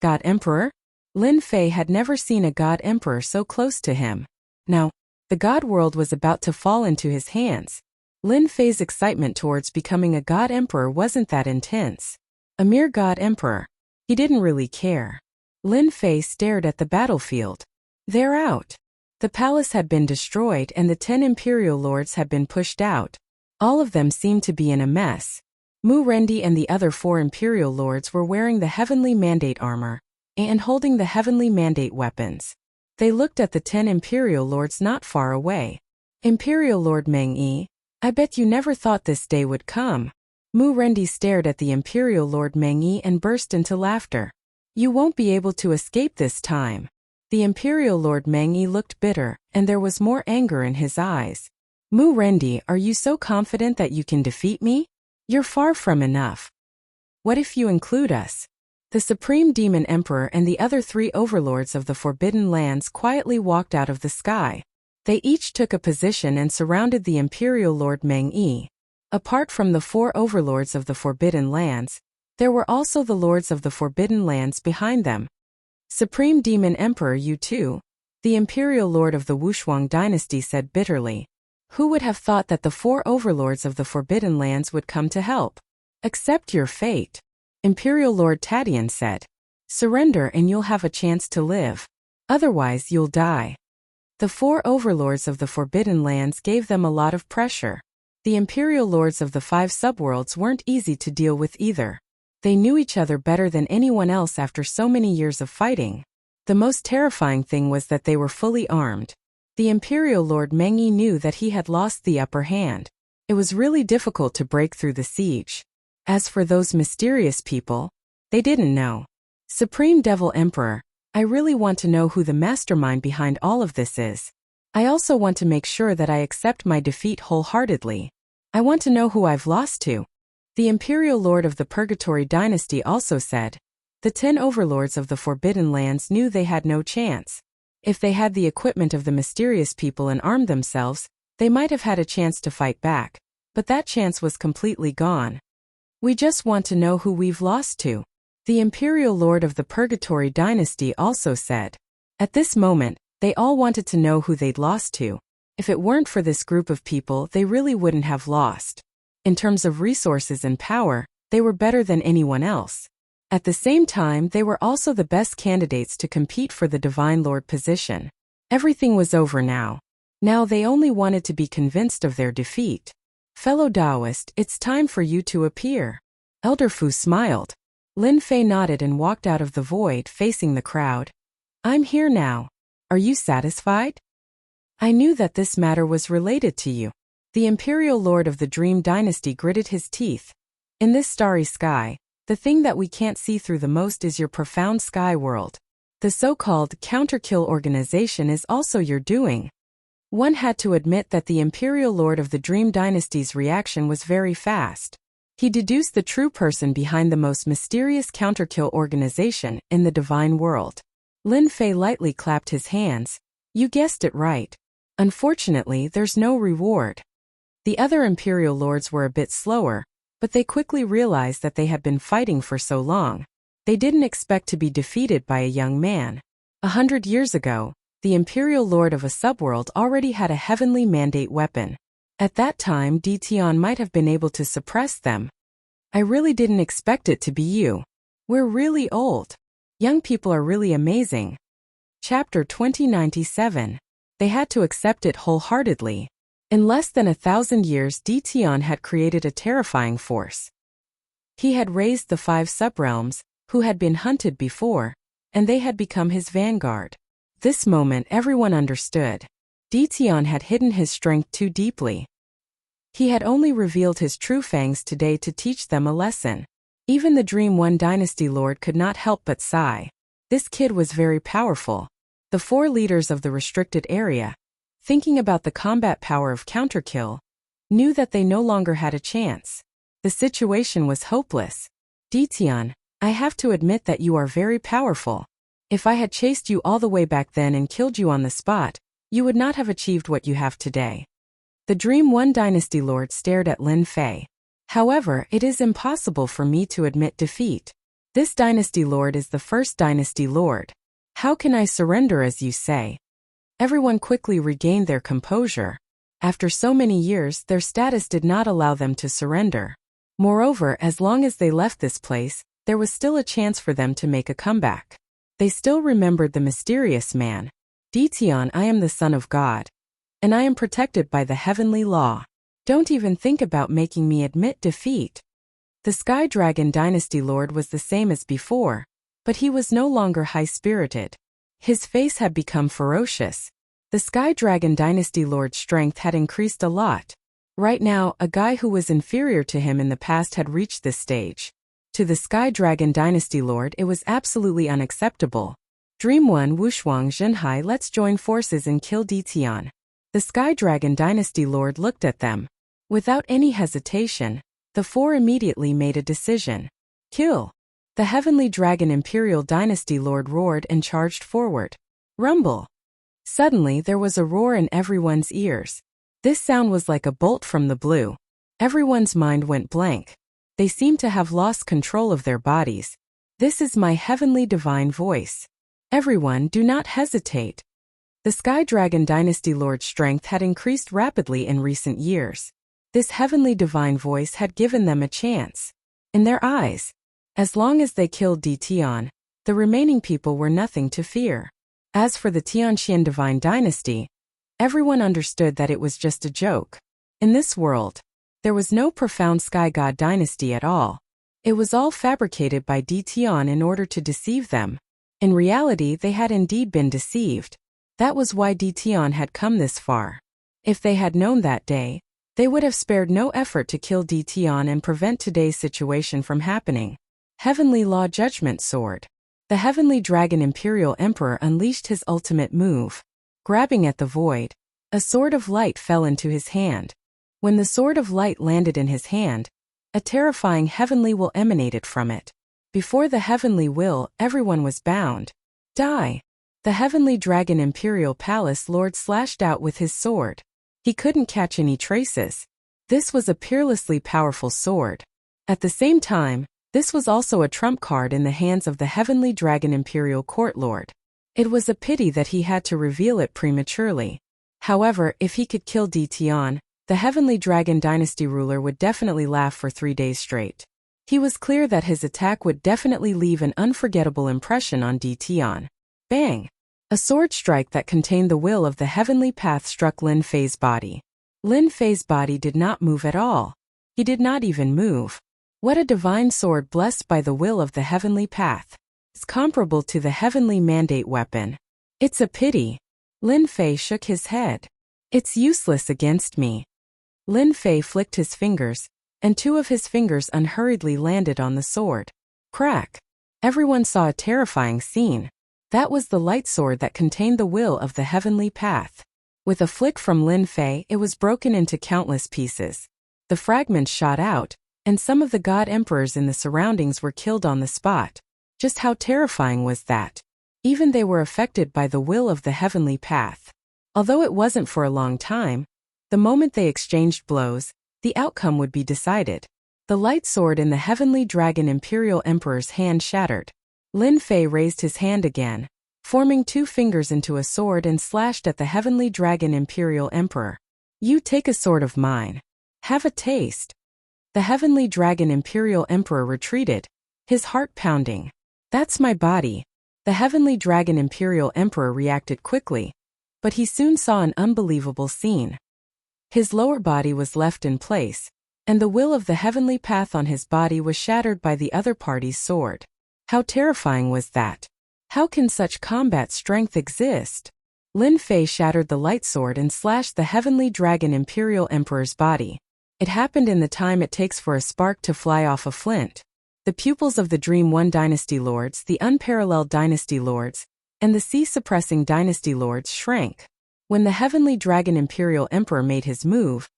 God Emperor? Lin Fei had never seen a God Emperor so close to him. Now, the God world was about to fall into his hands. Lin Fei's excitement towards becoming a God Emperor wasn't that intense. A mere God Emperor. He didn't really care. Lin Fei stared at the battlefield. They're out. The palace had been destroyed and the 10 imperial lords had been pushed out. All of them seemed to be in a mess. Mu Rendi and the other 4 imperial lords were wearing the heavenly mandate armor and holding the heavenly mandate weapons. They looked at the 10 imperial lords not far away. Imperial Lord Meng Yi, I bet you never thought this day would come. Mu Rendi stared at the imperial Lord Meng Yi and burst into laughter. You won't be able to escape this time. The imperial Lord Meng Yi looked bitter, and there was more anger in his eyes. Mu Rendi, are you so confident that you can defeat me? You're far from enough. What if you include us? The Supreme Demon Emperor and the other 3 overlords of the Forbidden Lands quietly walked out of the sky. They each took a position and surrounded the imperial Lord Meng Yi. Apart from the 4 overlords of the Forbidden Lands, there were also the lords of the Forbidden Lands behind them. Supreme Demon Emperor, you too? The imperial lord of the Wushuang dynasty said bitterly. Who would have thought that the 4 overlords of the Forbidden Lands would come to help? Accept your fate. Imperial Lord Tadian said. Surrender and you'll have a chance to live. Otherwise you'll die. The four overlords of the Forbidden Lands gave them a lot of pressure. The imperial lords of the 5 subworlds weren't easy to deal with either. They knew each other better than anyone else after so many years of fighting. The most terrifying thing was that they were fully armed. The imperial lord Meng Yi knew that he had lost the upper hand. It was really difficult to break through the siege. As for those mysterious people, they didn't know. Supreme Devil Emperor, I really want to know who the mastermind behind all of this is. I also want to make sure that I accept my defeat wholeheartedly. I want to know who I've lost to. The Imperial Lord of the Purgatory Dynasty also said. The 10 overlords of the Forbidden Lands knew they had no chance. If they had the equipment of the mysterious people and armed themselves, they might have had a chance to fight back. But that chance was completely gone. We just want to know who we've lost to. The Imperial Lord of the Purgatory Dynasty also said. At this moment, they all wanted to know who they'd lost to. If it weren't for this group of people, they really wouldn't have lost. In terms of resources and power, they were better than anyone else. At the same time, they were also the best candidates to compete for the Divine Lord position. Everything was over now. Now they only wanted to be convinced of their defeat. Fellow Taoist, it's time for you to appear. Elder Fu smiled. Lin Fei nodded and walked out of the void, facing the crowd. I'm here now. Are you satisfied? I knew that this matter was related to you. The Imperial Lord of the Dream Dynasty gritted his teeth. In this starry sky, the thing that we can't see through the most is your profound sky world. The so-called counterkill organization is also your doing. One had to admit that the Imperial Lord of the Dream Dynasty's reaction was very fast. He deduced the true person behind the most mysterious counterkill organization in the divine world. Lin Fei lightly clapped his hands. You guessed it right. Unfortunately, there's no reward. The other Imperial Lords were a bit slower, but they quickly realized that they had been fighting for so long. They didn't expect to be defeated by a young man. 100 years ago, the Imperial Lord of a subworld already had a heavenly mandate weapon. At that time, Tian might have been able to suppress them. I really didn't expect it to be you. We're really old. Young people are really amazing. Chapter 2097. They had to accept it wholeheartedly. In less than 1,000 years, Tian had created a terrifying force. He had raised the 5 subrealms, who had been hunted before, and they had become his vanguard. This moment everyone understood. Tian had hidden his strength too deeply. He had only revealed his true fangs today to teach them a lesson. Even the Dream One Dynasty Lord could not help but sigh. This kid was very powerful. The 4 leaders of the restricted area, thinking about the combat power of counterkill, knew that they no longer had a chance. The situation was hopeless. Tian, I have to admit that you are very powerful. If I had chased you all the way back then and killed you on the spot, you would not have achieved what you have today. The Dream One Dynasty Lord stared at Lin Fei. However, it is impossible for me to admit defeat. This Dynasty Lord is the first Dynasty Lord. How can I surrender as you say? Everyone quickly regained their composure. After so many years, their status did not allow them to surrender. Moreover, as long as they left this place, there was still a chance for them to make a comeback. They still remembered the mysterious man. Tian, I am the son of God. And I am protected by the heavenly law. Don't even think about making me admit defeat. The Sky Dragon Dynasty Lord was the same as before, but he was no longer high-spirited. His face had become ferocious. The Sky Dragon Dynasty Lord's strength had increased a lot. Right now, a guy who was inferior to him in the past had reached this stage. To the Sky Dragon Dynasty Lord, it was absolutely unacceptable. Dream One, Wushuang Zhenhai, let's join forces and kill Tian. The Sky Dragon Dynasty Lord looked at them. Without any hesitation, the 4 immediately made a decision. Kill. The Heavenly Dragon Imperial Dynasty Lord roared and charged forward. Rumble. Suddenly there was a roar in everyone's ears. This sound was like a bolt from the blue. Everyone's mind went blank. They seemed to have lost control of their bodies. This is my heavenly divine voice. Everyone, do not hesitate. The Sky Dragon Dynasty Lord's strength had increased rapidly in recent years. This heavenly divine voice had given them a chance. In their eyes, as long as they killed Tian, the remaining people were nothing to fear. As for the Tianqian divine dynasty, everyone understood that it was just a joke. In this world, there was no profound sky god dynasty at all. It was all fabricated by Di Tian in order to deceive them. In reality, they had indeed been deceived. That was why Di Tian had come this far. If they had known that day, they would have spared no effort to kill Di Tian and prevent today's situation from happening. Heavenly Law Judgment Sword. The Heavenly Dragon Imperial Emperor unleashed his ultimate move. Grabbing at the void, a sword of light fell into his hand. When the sword of light landed in his hand, a terrifying heavenly will emanated from it. Before the heavenly will, everyone was bound. Die! The Heavenly Dragon Imperial Palace Lord slashed out with his sword. He couldn't catch any traces. This was a peerlessly powerful sword. At the same time, this was also a trump card in the hands of the Heavenly Dragon Imperial Court Lord. It was a pity that he had to reveal it prematurely. However, if he could kill Di Tian, the Heavenly Dragon Dynasty ruler would definitely laugh for 3 days straight. He was clear that his attack would definitely leave an unforgettable impression on Di Tian. Bang! A sword strike that contained the will of the heavenly path struck Lin Fei's body. Lin Fei's body did not move at all. He did not even move. What a divine sword blessed by the will of the heavenly path. It's comparable to the heavenly mandate weapon. It's a pity. Lin Fei shook his head. It's useless against me. Lin Fei flicked his fingers, and 2 of his fingers unhurriedly landed on the sword. Crack! Everyone saw a terrifying scene. That was the light sword that contained the will of the heavenly path. With a flick from Lin Fei, it was broken into countless pieces. The fragments shot out, and some of the god emperors in the surroundings were killed on the spot. Just how terrifying was that? Even they were affected by the will of the heavenly path. Although it wasn't for a long time, the moment they exchanged blows, the outcome would be decided. The light sword in the Heavenly Dragon Imperial Emperor's hand shattered. Lin Fei raised his hand again, forming 2 fingers into a sword and slashed at the Heavenly Dragon Imperial Emperor. You take a sword of mine. Have a taste. The Heavenly Dragon Imperial Emperor retreated, his heart pounding. That's my body. The Heavenly Dragon Imperial Emperor reacted quickly, but he soon saw an unbelievable scene. His lower body was left in place, and the will of the heavenly path on his body was shattered by the other party's sword. How terrifying was that? How can such combat strength exist? Lin Fei shattered the light sword and slashed the Heavenly Dragon Imperial Emperor's body. It happened in the time it takes for a spark to fly off a flint. The pupils of the Dream One Dynasty Lords, the Unparalleled Dynasty Lords, and the Sea-Suppressing Dynasty Lords shrank. When the Heavenly Dragon Imperial Emperor made his move,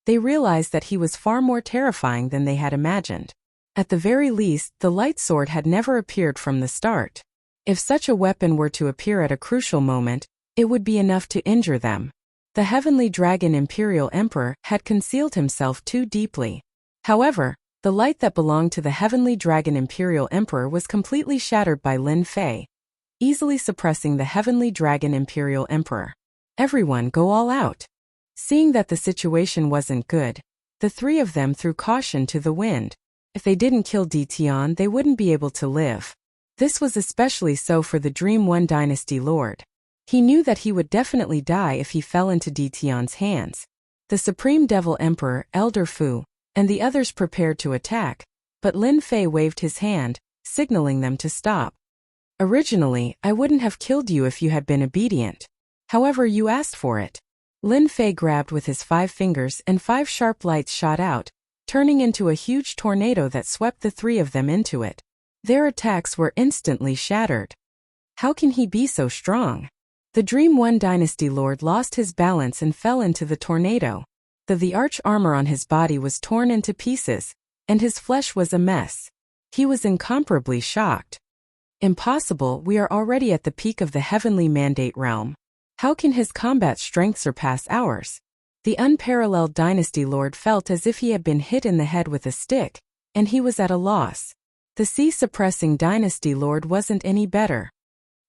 they realized that he was far more terrifying than they had imagined. At the very least, the light sword had never appeared from the start. If such a weapon were to appear at a crucial moment, it would be enough to injure them. The Heavenly Dragon Imperial Emperor had concealed himself too deeply. However, the light that belonged to the Heavenly Dragon Imperial Emperor was completely shattered by Lin Fei, easily suppressing the Heavenly Dragon Imperial Emperor. Everyone go all out. Seeing that the situation wasn't good, the 3 of them threw caution to the wind. If they didn't kill Di Tian, they wouldn't be able to live. This was especially so for the Dream One Dynasty Lord. He knew that he would definitely die if he fell into Di Tian's hands. The Supreme Devil Emperor, Elder Fu, and the others prepared to attack, but Lin Fei waved his hand, signaling them to stop. Originally, I wouldn't have killed you if you had been obedient. However, you asked for it. Lin Fei grabbed with his 5 fingers and 5 sharp lights shot out, turning into a huge tornado that swept the 3 of them into it. Their attacks were instantly shattered. How can he be so strong? The Dream One Dynasty Lord lost his balance and fell into the tornado. The arch armor on his body was torn into pieces, and his flesh was a mess. He was incomparably shocked. Impossible, we are already at the peak of the heavenly mandate realm. How can his combat strength surpass ours? The Unparalleled Dynasty Lord felt as if he had been hit in the head with a stick, and he was at a loss. The Sea-Suppressing Dynasty Lord wasn't any better.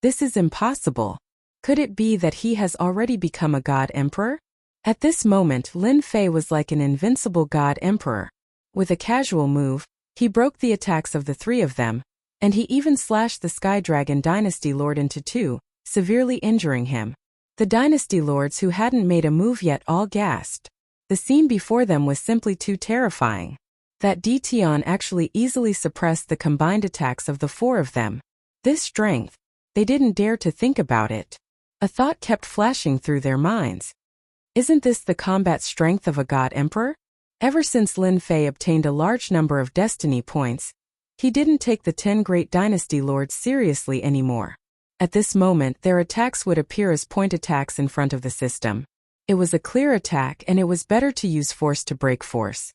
This is impossible. Could it be that he has already become a god emperor? At this moment, Lin Fei was like an invincible god emperor. With a casual move, he broke the attacks of the 3 of them, and he even slashed the Sky Dragon Dynasty Lord into 2, severely injuring him. The dynasty lords who hadn't made a move yet all gasped. The scene before them was simply too terrifying. That Dition actually easily suppressed the combined attacks of the four of them. This strength, they didn't dare to think about it. A thought kept flashing through their minds. Isn't this the combat strength of a god emperor? Ever since Lin Fei obtained a large number of destiny points, he didn't take the 10 great dynasty lords seriously anymore. At this moment, their attacks would appear as point attacks in front of the system. It was a clear attack, and it was better to use force to break force.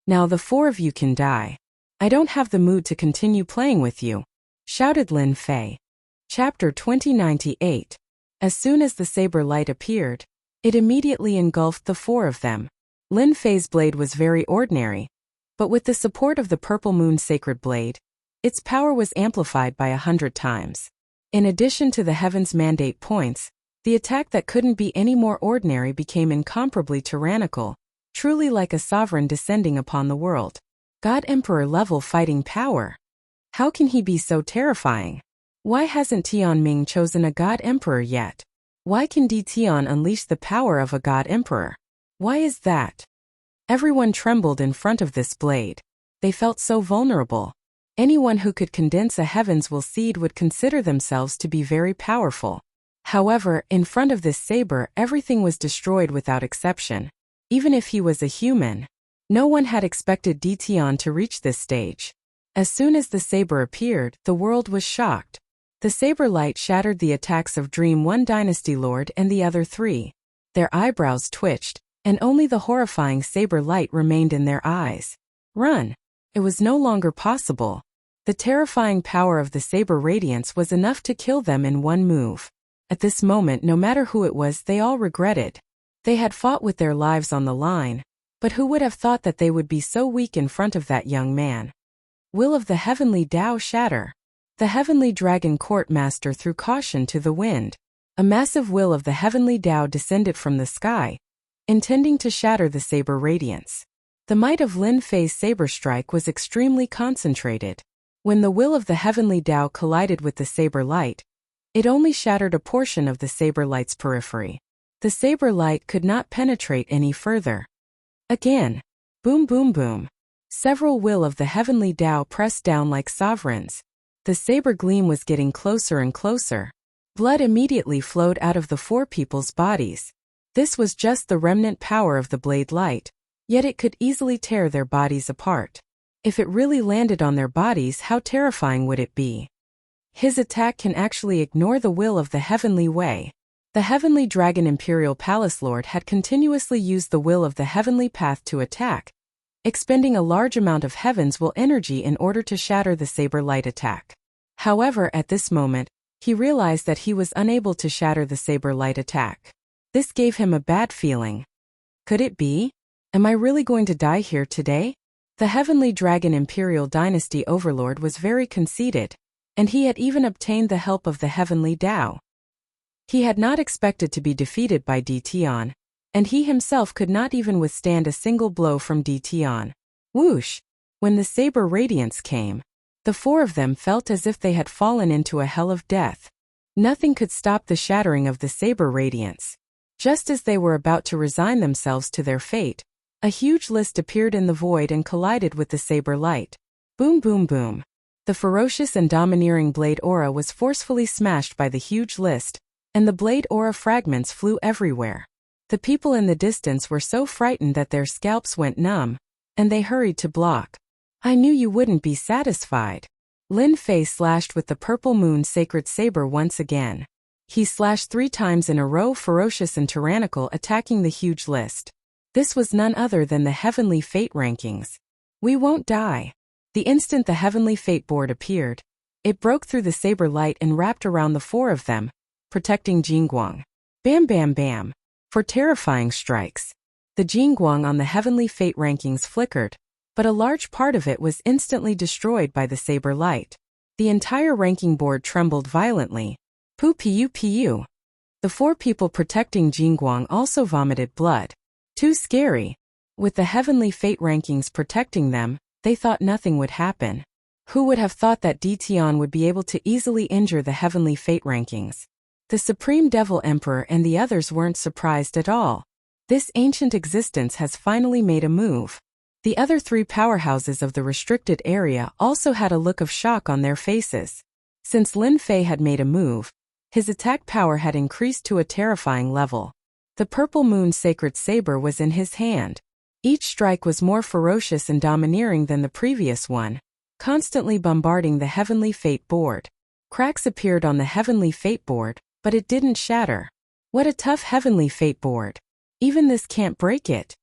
Now the four of you can die. I don't have the mood to continue playing with you, shouted Lin Fei. Chapter 2098. As soon as the saber light appeared, it immediately engulfed the four of them. Lin Fei's blade was very ordinary, but with the support of the Purple Moon Sacred Blade, its power was amplified by 100 times. In addition to the Heaven's Mandate points, the attack that couldn't be any more ordinary became incomparably tyrannical, truly like a sovereign descending upon the world. God Emperor level fighting power. How can he be so terrifying? Why hasn't Tian Ming chosen a God Emperor yet? Why can Dition unleash the power of a God Emperor? Why is that? Everyone trembled in front of this blade. They felt so vulnerable. Anyone who could condense a heaven's will seed would consider themselves to be very powerful. However, in front of this saber, everything was destroyed without exception. Even if he was a human, no one had expected Dition to reach this stage. As soon as the saber appeared, the world was shocked. The saber light shattered the attacks of Dream One Dynasty Lord and the other three. Their eyebrows twitched, and only the horrifying saber light remained in their eyes. Run! It was no longer possible. The terrifying power of the saber radiance was enough to kill them in one move. At this moment, no matter who it was, they all regretted. They had fought with their lives on the line, but who would have thought that they would be so weak in front of that young man? Will of the Heavenly Tao shatter. The Heavenly Dragon Court Master threw caution to the wind. A massive will of the Heavenly Tao descended from the sky, intending to shatter the saber radiance. The might of Lin Fei's saber strike was extremely concentrated. When the will of the Heavenly Tao collided with the saber light, it only shattered a portion of the saber light's periphery. The saber light could not penetrate any further. Again. Boom boom boom. Several will of the Heavenly Tao pressed down like sovereigns. The saber gleam was getting closer and closer. Blood immediately flowed out of the four people's bodies. This was just the remnant power of the blade light, yet it could easily tear their bodies apart. If it really landed on their bodies, how terrifying would it be? His attack can actually ignore the will of the Heavenly Way. The Heavenly Dragon Imperial Palace Lord had continuously used the will of the Heavenly Path to attack, expending a large amount of Heaven's will energy in order to shatter the saber light attack. However, at this moment, he realized that he was unable to shatter the saber light attack. This gave him a bad feeling. Could it be? Am I really going to die here today? The Heavenly Dragon Imperial Dynasty Overlord was very conceited, and he had even obtained the help of the Heavenly Tao. He had not expected to be defeated by Dition, and he himself could not even withstand a single blow from Dition. Whoosh! When the saber radiance came, the four of them felt as if they had fallen into a hell of death. Nothing could stop the shattering of the saber radiance. Just as they were about to resign themselves to their fate, a huge list appeared in the void and collided with the saber light. Boom boom boom. The ferocious and domineering blade aura was forcefully smashed by the huge list, and the blade aura fragments flew everywhere. The people in the distance were so frightened that their scalps went numb, and they hurried to block. I knew you wouldn't be satisfied. Lin Fei slashed with the Purple Moon Sacred Saber once again. He slashed 3 times in a row, ferocious and tyrannical, attacking the huge list. This was none other than the Heavenly Fate rankings. We won't die. The instant the Heavenly Fate board appeared, it broke through the saber light and wrapped around the four of them, protecting Jingguang. Bam bam bam. For terrifying strikes. The Jingguang on the Heavenly Fate rankings flickered, but a large part of it was instantly destroyed by the saber light. The entire ranking board trembled violently. Poo pu pu. The 4 people protecting Jingguang also vomited blood. Too scary. With the Heavenly Fate rankings protecting them, they thought nothing would happen. Who would have thought that Dition would be able to easily injure the Heavenly Fate rankings? The Supreme Devil Emperor and the others weren't surprised at all. This ancient existence has finally made a move. The other three powerhouses of the restricted area also had a look of shock on their faces. Since Lin Fei had made a move, his attack power had increased to a terrifying level. The Purple Moon Sacred Saber was in his hand. Each strike was more ferocious and domineering than the previous one, constantly bombarding the Heavenly Fate board. Cracks appeared on the Heavenly Fate board, but it didn't shatter. What a tough Heavenly Fate board. Even this can't break it.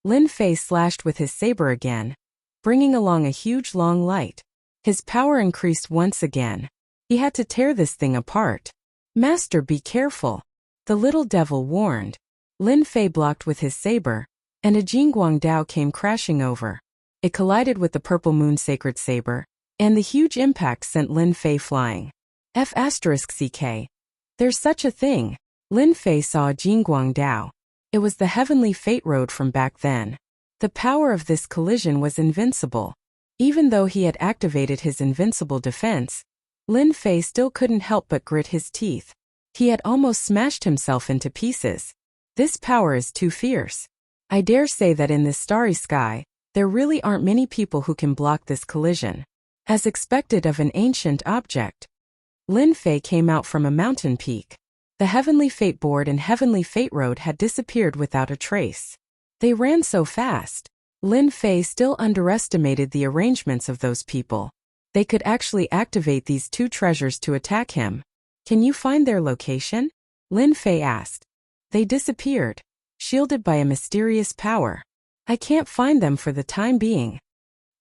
Lin Fei slashed with his saber again, bringing along a huge long light. His power increased once again. He had to tear this thing apart. Master, be careful, the little devil warned. Lin Fei blocked with his saber, and a Jingguang Dao came crashing over. It collided with the Purple Moon Sacred Saber, and the huge impact sent Lin Fei flying. F***CK. There's such a thing. Lin Fei saw a Jingguang Dao. It was the Heavenly Fate Road from back then. The power of this collision was invincible. Even though he had activated his invincible defense, Lin Fei still couldn't help but grit his teeth. He had almost smashed himself into pieces. This power is too fierce. I dare say that in this starry sky, there really aren't many people who can block this collision. As expected of an ancient object, Lin Fei came out from a mountain peak. The Heavenly Fate board and Heavenly Fate Road had disappeared without a trace. They ran so fast. Lin Fei still underestimated the arrangements of those people. They could actually activate these two treasures to attack him. Can you find their location? Lin Fei asked. They disappeared, shielded by a mysterious power. I can't find them for the time being.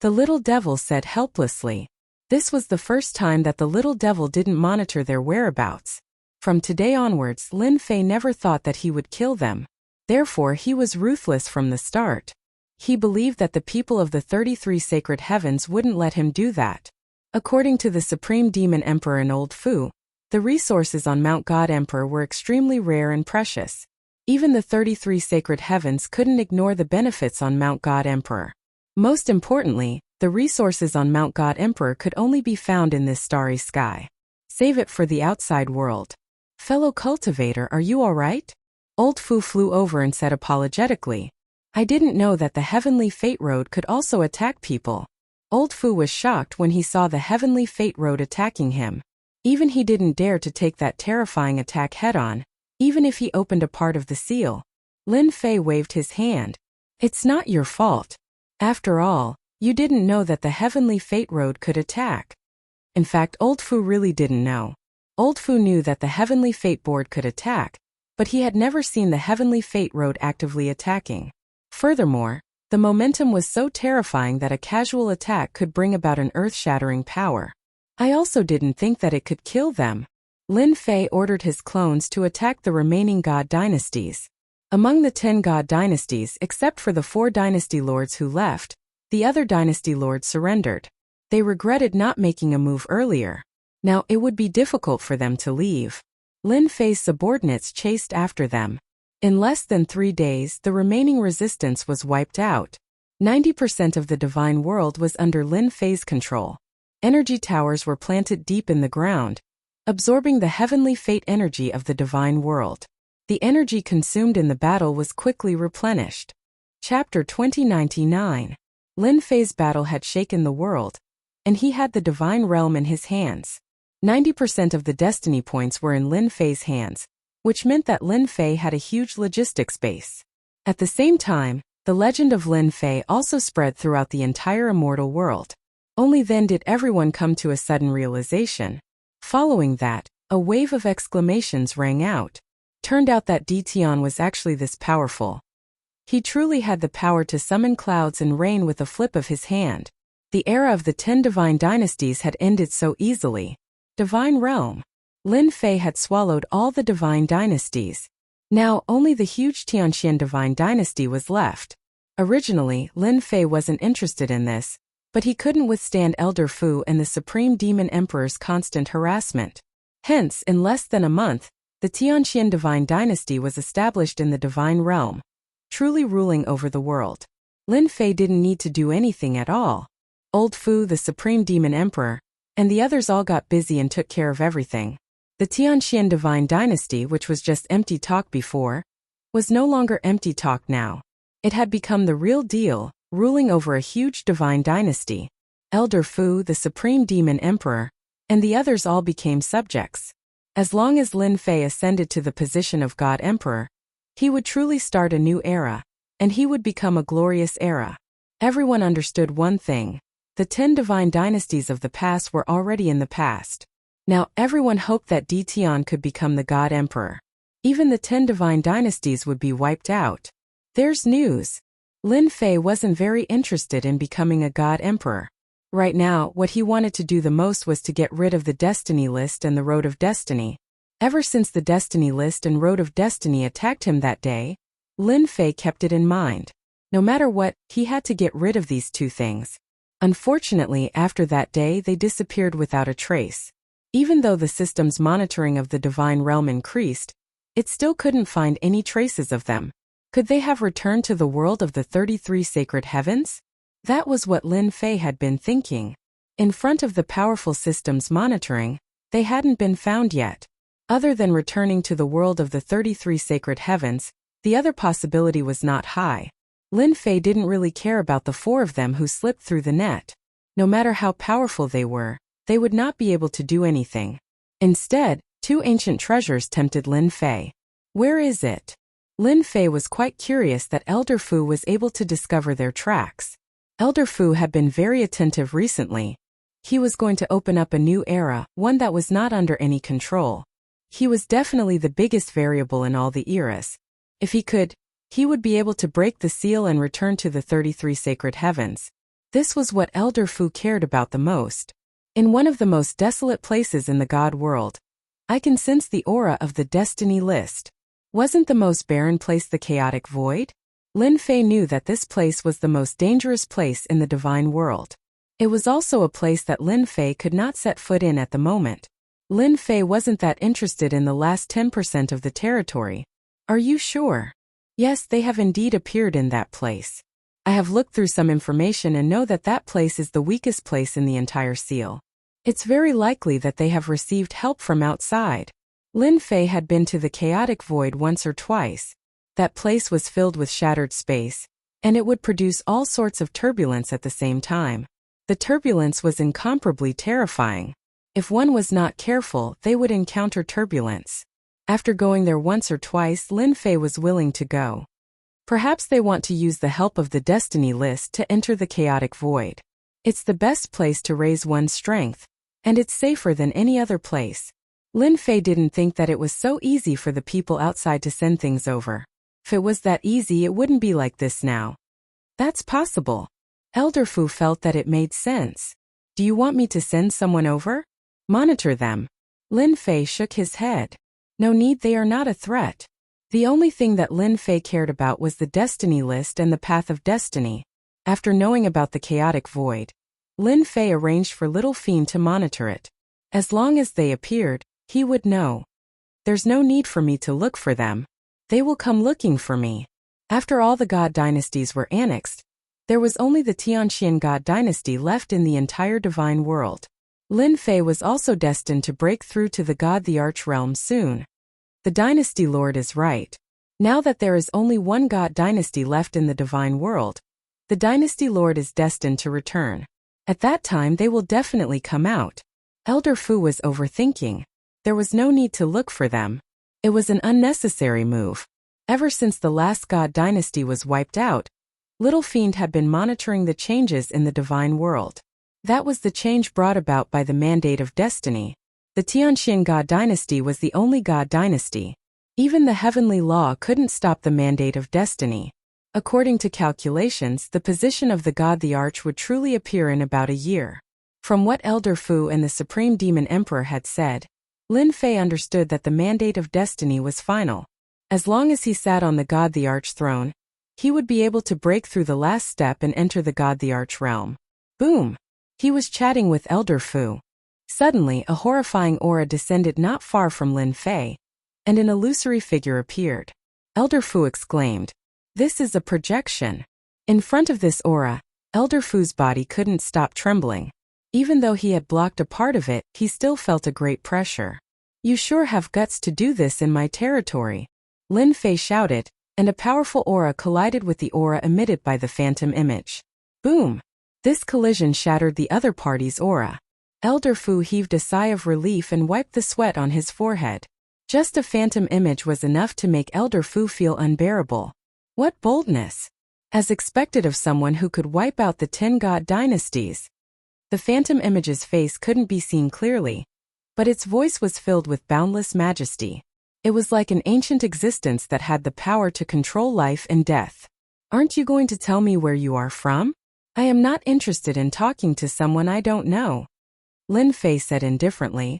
The little devil said helplessly. This was the first time that the little devil didn't monitor their whereabouts. From today onwards, Lin Fei never thought that he would kill them. Therefore, he was ruthless from the start. He believed that the people of the 33 sacred heavens wouldn't let him do that. According to the Supreme Demon Emperor and Old Fu, the resources on Mount God Emperor were extremely rare and precious. Even the 33 sacred heavens couldn't ignore the benefits on Mount God Emperor. Most importantly, the resources on Mount God Emperor could only be found in this starry sky. Save it for the outside world. Fellow cultivator, are you all right? Old Fu flew over and said apologetically, I didn't know that the Heavenly Fate Road could also attack people. Old Fu was shocked when he saw the Heavenly Fate Road attacking him. Even he didn't dare to take that terrifying attack head-on, even if he opened a part of the seal. Lin Fei waved his hand. It's not your fault. After all, you didn't know that the Heavenly Fate Road could attack. In fact, Old Fu really didn't know. Old Fu knew that the Heavenly Fate Board could attack, but he had never seen the Heavenly Fate Road actively attacking. Furthermore, the momentum was so terrifying that a casual attack could bring about an earth-shattering power. I also didn't think that it could kill them. Lin Fei ordered his clones to attack the remaining god dynasties. Among the 10 god dynasties, except for the 4 dynasty lords who left, the other dynasty lords surrendered. They regretted not making a move earlier. Now it would be difficult for them to leave. Lin Fei's subordinates chased after them. In less than 3 days, the remaining resistance was wiped out. 90% of the divine world was under Lin Fei's control. Energy towers were planted deep in the ground, absorbing the heavenly fate energy of the divine world. The energy consumed in the battle was quickly replenished. Chapter 2099. Lin Fei's battle had shaken the world, and he had the divine realm in his hands. 90% of the destiny points were in Lin Fei's hands, which meant that Lin Fei had a huge logistics base. At the same time, the legend of Lin Fei also spread throughout the entire immortal world. Only then did everyone come to a sudden realization. Following that, a wave of exclamations rang out. Turned out that Tian was actually this powerful. He truly had the power to summon clouds and rain with a flip of his hand. The era of the 10 divine dynasties had ended so easily. Divine realm. Lin Fei had swallowed all the divine dynasties. Now only the huge Tianxian divine dynasty was left. Originally, Lin Fei wasn't interested in this, but he couldn't withstand Elder Fu and the Supreme Demon Emperor's constant harassment. Hence, in less than a month, the Tianxian divine dynasty was established in the divine realm, truly ruling over the world. Lin Fei didn't need to do anything at all. Old Fu, the Supreme Demon Emperor, and the others all got busy and took care of everything. The Tianxian divine dynasty, which was just empty talk before, was no longer empty talk now. It had become the real deal, ruling over a huge divine dynasty. Elder Fu, the supreme demon emperor, and the others all became subjects. As long as Lin Fei ascended to the position of God Emperor, he would truly start a new era, and he would become a glorious era. Everyone understood one thing: the 10 divine dynasties of the past were already in the past. Now everyone hoped that Di Tian could become the God Emperor. Even the 10 divine dynasties would be wiped out. There's news. Lin Fei wasn't very interested in becoming a God Emperor. Right now, what he wanted to do the most was to get rid of the Destiny List and the Road of Destiny. Ever since the Destiny List and Road of Destiny attacked him that day, Lin Fei kept it in mind. No matter what, he had to get rid of these two things. Unfortunately, after that day they disappeared without a trace. Even though the system's monitoring of the divine realm increased, it still couldn't find any traces of them. Could they have returned to the world of the 33 sacred heavens? That was what Lin Fei had been thinking. In front of the powerful system's monitoring, they hadn't been found yet. Other than returning to the world of the 33 sacred heavens, the other possibility was not high. Lin Fei didn't really care about the 4 of them who slipped through the net. No matter how powerful they were, they would not be able to do anything. Instead, 2 ancient treasures tempted Lin Fei. Where is it? Lin Fei was quite curious that Elder Fu was able to discover their tracks. Elder Fu had been very attentive recently. He was going to open up a new era, one that was not under any control. He was definitely the biggest variable in all the eras. If he could, he would be able to break the seal and return to the 33 sacred heavens. This was what Elder Fu cared about the most. In one of the most desolate places in the God world, I can sense the aura of the Destiny List. Wasn't the most barren place the chaotic void? Lin Fei knew that this place was the most dangerous place in the divine world. It was also a place that Lin Fei could not set foot in at the moment. Lin Fei wasn't that interested in the last 10% of the territory. Are you sure? Yes, they have indeed appeared in that place. I have looked through some information and know that that place is the weakest place in the entire seal. It's very likely that they have received help from outside. Lin Fei had been to the chaotic void once or twice. That place was filled with shattered space, and it would produce all sorts of turbulence at the same time. The turbulence was incomparably terrifying. If one was not careful, they would encounter turbulence. After going there once or twice, Lin Fei was willing to go. Perhaps they want to use the help of the Destiny List to enter the chaotic void. It's the best place to raise one's strength, and it's safer than any other place. Lin Fei didn't think that it was so easy for the people outside to send things over. If it was that easy, it wouldn't be like this now. That's possible. Elder Fu felt that it made sense. Do you want me to send someone over? Monitor them. Lin Fei shook his head. No need, they are not a threat. The only thing that Lin Fei cared about was the Destiny List and the Path of Destiny. After knowing about the chaotic void, Lin Fei arranged for Little Fiend to monitor it. As long as they appeared, he would know. There's no need for me to look for them. They will come looking for me. After all the God dynasties were annexed, there was only the Tianxian God dynasty left in the entire divine world. Lin Fei was also destined to break through to the God the Arch realm soon. The dynasty lord is right. Now that there is only one God dynasty left in the divine world, the dynasty lord is destined to return. At that time they will definitely come out. Elder Fu was overthinking. There was no need to look for them. It was an unnecessary move. Ever since the last God dynasty was wiped out, Little Fiend had been monitoring the changes in the divine world. That was the change brought about by the mandate of destiny. The Tianxian God dynasty was the only God dynasty. Even the heavenly law couldn't stop the mandate of destiny. According to calculations, the position of the God the Arch would truly appear in about a year. From what Elder Fu and the Supreme Demon Emperor had said, Lin Fei understood that the mandate of destiny was final. As long as he sat on the God the Arch throne, he would be able to break through the last step and enter the God the Arch realm. Boom! He was chatting with Elder Fu. Suddenly, a horrifying aura descended not far from Lin Fei, and an illusory figure appeared. Elder Fu exclaimed, "This is a projection." In front of this aura, Elder Fu's body couldn't stop trembling. Even though he had blocked a part of it, he still felt a great pressure. You sure have guts to do this in my territory. Lin Fei shouted, and a powerful aura collided with the aura emitted by the phantom image. Boom! This collision shattered the other party's aura. Elder Fu heaved a sigh of relief and wiped the sweat on his forehead. Just a phantom image was enough to make Elder Fu feel unbearable. What boldness! As expected of someone who could wipe out the 10 god dynasties. The phantom image's face couldn't be seen clearly, but its voice was filled with boundless majesty. It was like an ancient existence that had the power to control life and death. Aren't you going to tell me where you are from? I am not interested in talking to someone I don't know. Lin Fei said indifferently.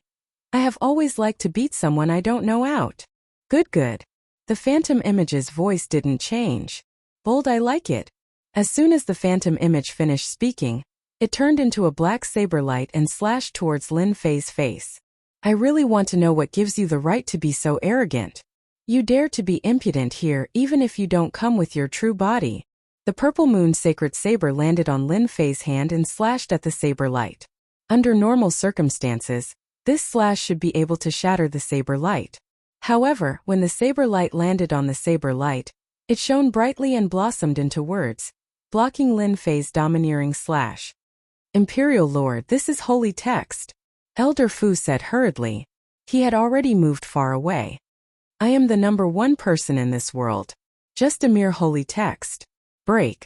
I have always liked to beat someone I don't know out. Good. The phantom image's voice didn't change. Bold, I like it. As soon as the phantom image finished speaking, it turned into a black saber light and slashed towards Lin Fei's face. I really want to know what gives you the right to be so arrogant. You dare to be impudent here even if you don't come with your true body. The purple moon sacred saber landed on Lin Fei's hand and slashed at the saber light. Under normal circumstances, this slash should be able to shatter the saber light. However, when the saber light landed on the saber light, it shone brightly and blossomed into words, blocking Lin Fei's domineering slash. Imperial Lord, this is holy text. Elder Fu said hurriedly. He had already moved far away. I am the #1 person in this world. Just a mere holy text. Break.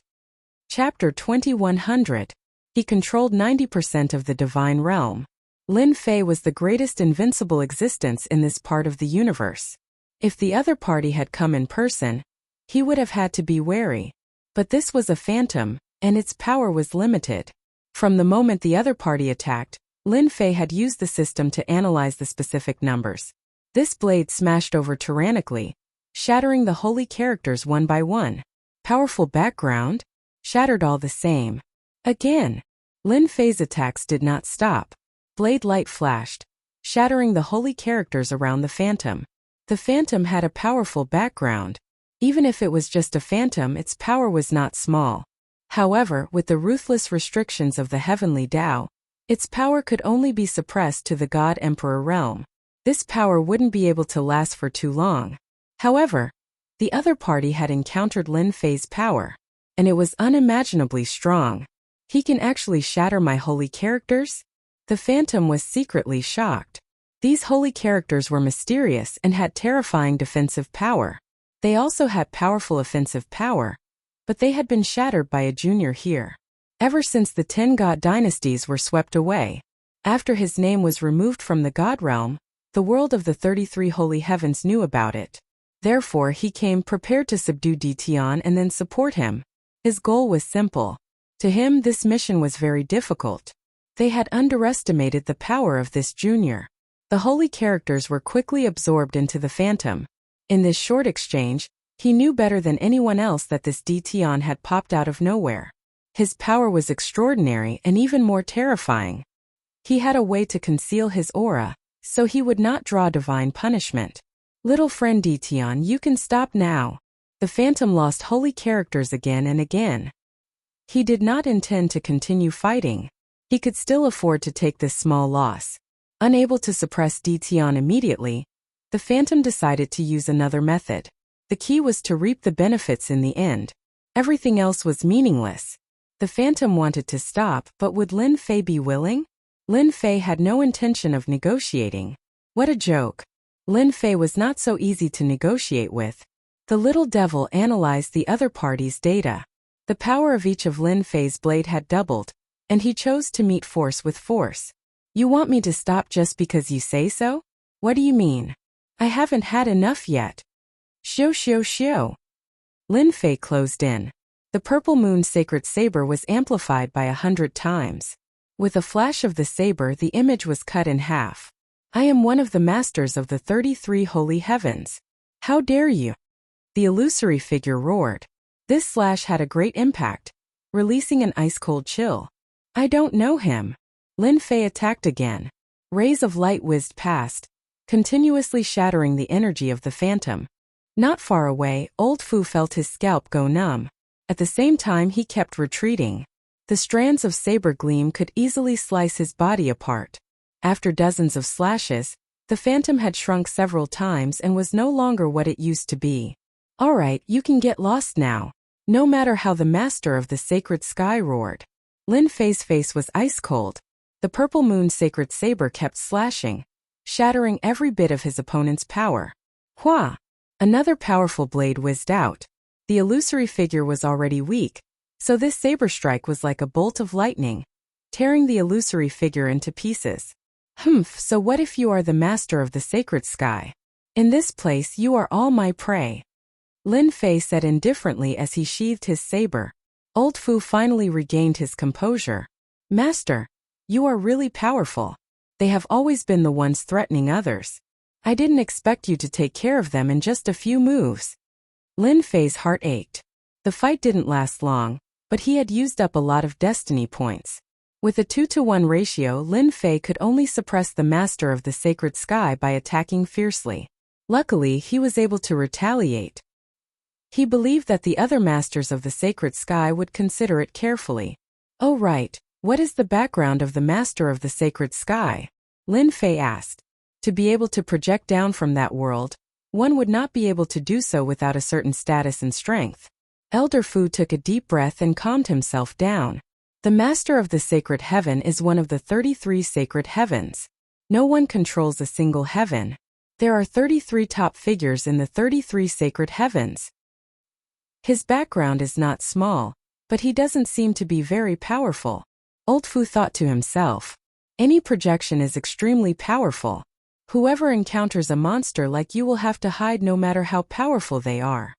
Chapter 2100. He controlled 90% of the divine realm. Lin Fei was the greatest invincible existence in this part of the universe. If the other party had come in person, he would have had to be wary. But this was a phantom, and its power was limited. From the moment the other party attacked, Lin Fei had used the system to analyze the specific numbers. This blade smashed over tyrannically, shattering the holy characters one by one. Powerful background? Shattered all the same. Again. Lin Fei's attacks did not stop. Blade light flashed, shattering the holy characters around the phantom. The phantom had a powerful background. Even if it was just a phantom, its power was not small. However, with the ruthless restrictions of the heavenly Tao, its power could only be suppressed to the God Emperor realm. This power wouldn't be able to last for too long. However, the other party had encountered Lin Fei's power, and it was unimaginably strong. He can actually shatter my holy characters? The phantom was secretly shocked. These holy characters were mysterious and had terrifying defensive power. They also had powerful offensive power, but they had been shattered by a junior here. Ever since the 10 god dynasties were swept away, after his name was removed from the god realm, the world of the 33 holy heavens knew about it. Therefore he came prepared to subdue Tian and then support him. His goal was simple. To him this mission was very difficult. They had underestimated the power of this junior. The holy characters were quickly absorbed into the phantom. In this short exchange, he knew better than anyone else that this Tian had popped out of nowhere. His power was extraordinary and even more terrifying. He had a way to conceal his aura, so he would not draw divine punishment. Little friend Tian, you can stop now. The phantom lost holy characters again and again. He did not intend to continue fighting. He could still afford to take this small loss. Unable to suppress Tian immediately, the phantom decided to use another method. The key was to reap the benefits in the end. Everything else was meaningless. The phantom wanted to stop, but would Lin Fei be willing? Lin Fei had no intention of negotiating. What a joke. Lin Fei was not so easy to negotiate with. The little devil analyzed the other party's data. The power of each of Lin Fei's blade had doubled, and he chose to meet force with force. You want me to stop just because you say so? What do you mean? I haven't had enough yet. Shio. Lin Fei closed in. The purple moon sacred saber was amplified by 100 times. With a flash of the saber, the image was cut in half. I am one of the masters of the 33 holy heavens. How dare you? The illusory figure roared. This slash had a great impact, releasing an ice-cold chill. I don't know him. Lin Fei attacked again. Rays of light whizzed past, continuously shattering the energy of the phantom. Not far away, old Fu felt his scalp go numb. At the same time he kept retreating. The strands of saber gleam could easily slice his body apart. After dozens of slashes, The phantom had shrunk several times and was no longer what it used to be. "All right, you can get lost now." No matter how the master of the sacred sky roared. Lin Fei's face was ice cold. The purple moon's sacred saber kept slashing, shattering every bit of his opponent's power. Hua! Another powerful blade whizzed out. The illusory figure was already weak, so this saber strike was like a bolt of lightning, tearing the illusory figure into pieces. "Humph, so what if you are the master of the sacred sky? In this place you are all my prey," Lin Fei said indifferently as he sheathed his saber. Old Fu finally regained his composure. "Master, you are really powerful. They have always been the ones threatening others. I didn't expect you to take care of them in just a few moves." Lin Fei's heart ached. The fight didn't last long, but he had used up a lot of destiny points. With a 2-to-1 ratio, Lin Fei could only suppress the master of the sacred sky by attacking fiercely. Luckily, he was able to retaliate. He believed that the other masters of the sacred sky would consider it carefully. "Oh right, what is the background of the master of the sacred sky?" Lin Fei asked. To be able to project down from that world, one would not be able to do so without a certain status and strength. Elder Fu took a deep breath and calmed himself down. The master of the sacred heaven is one of the 33 sacred heavens. No one controls a single heaven. There are 33 top figures in the 33 sacred heavens. His background is not small, but he doesn't seem to be very powerful. Old Fu thought to himself. Any projection is extremely powerful. Whoever encounters a monster like you will have to hide no matter how powerful they are.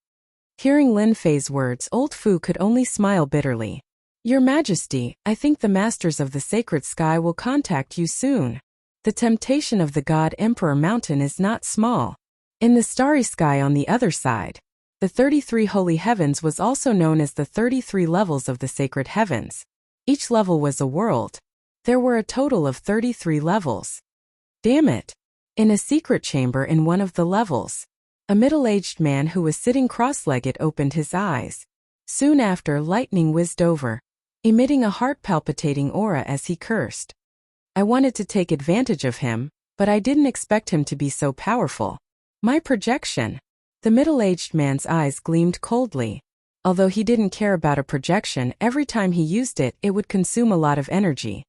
Hearing Lin Fei's words, Old Fu could only smile bitterly. "Your Majesty, I think the masters of the sacred sky will contact you soon. The temptation of the God Emperor Mountain is not small." In the starry sky on the other side, the 33 holy heavens was also known as the 33 levels of the sacred heavens. Each level was a world. There were a total of 33 levels. Damn it! In a secret chamber in one of the levels, a middle-aged man who was sitting cross-legged opened his eyes. Soon after, lightning whizzed over, emitting a heart-palpitating aura as he cursed. "I wanted to take advantage of him, but I didn't expect him to be so powerful. My projection!" The middle-aged man's eyes gleamed coldly. Although he didn't care about a projection, every time he used it, it would consume a lot of energy.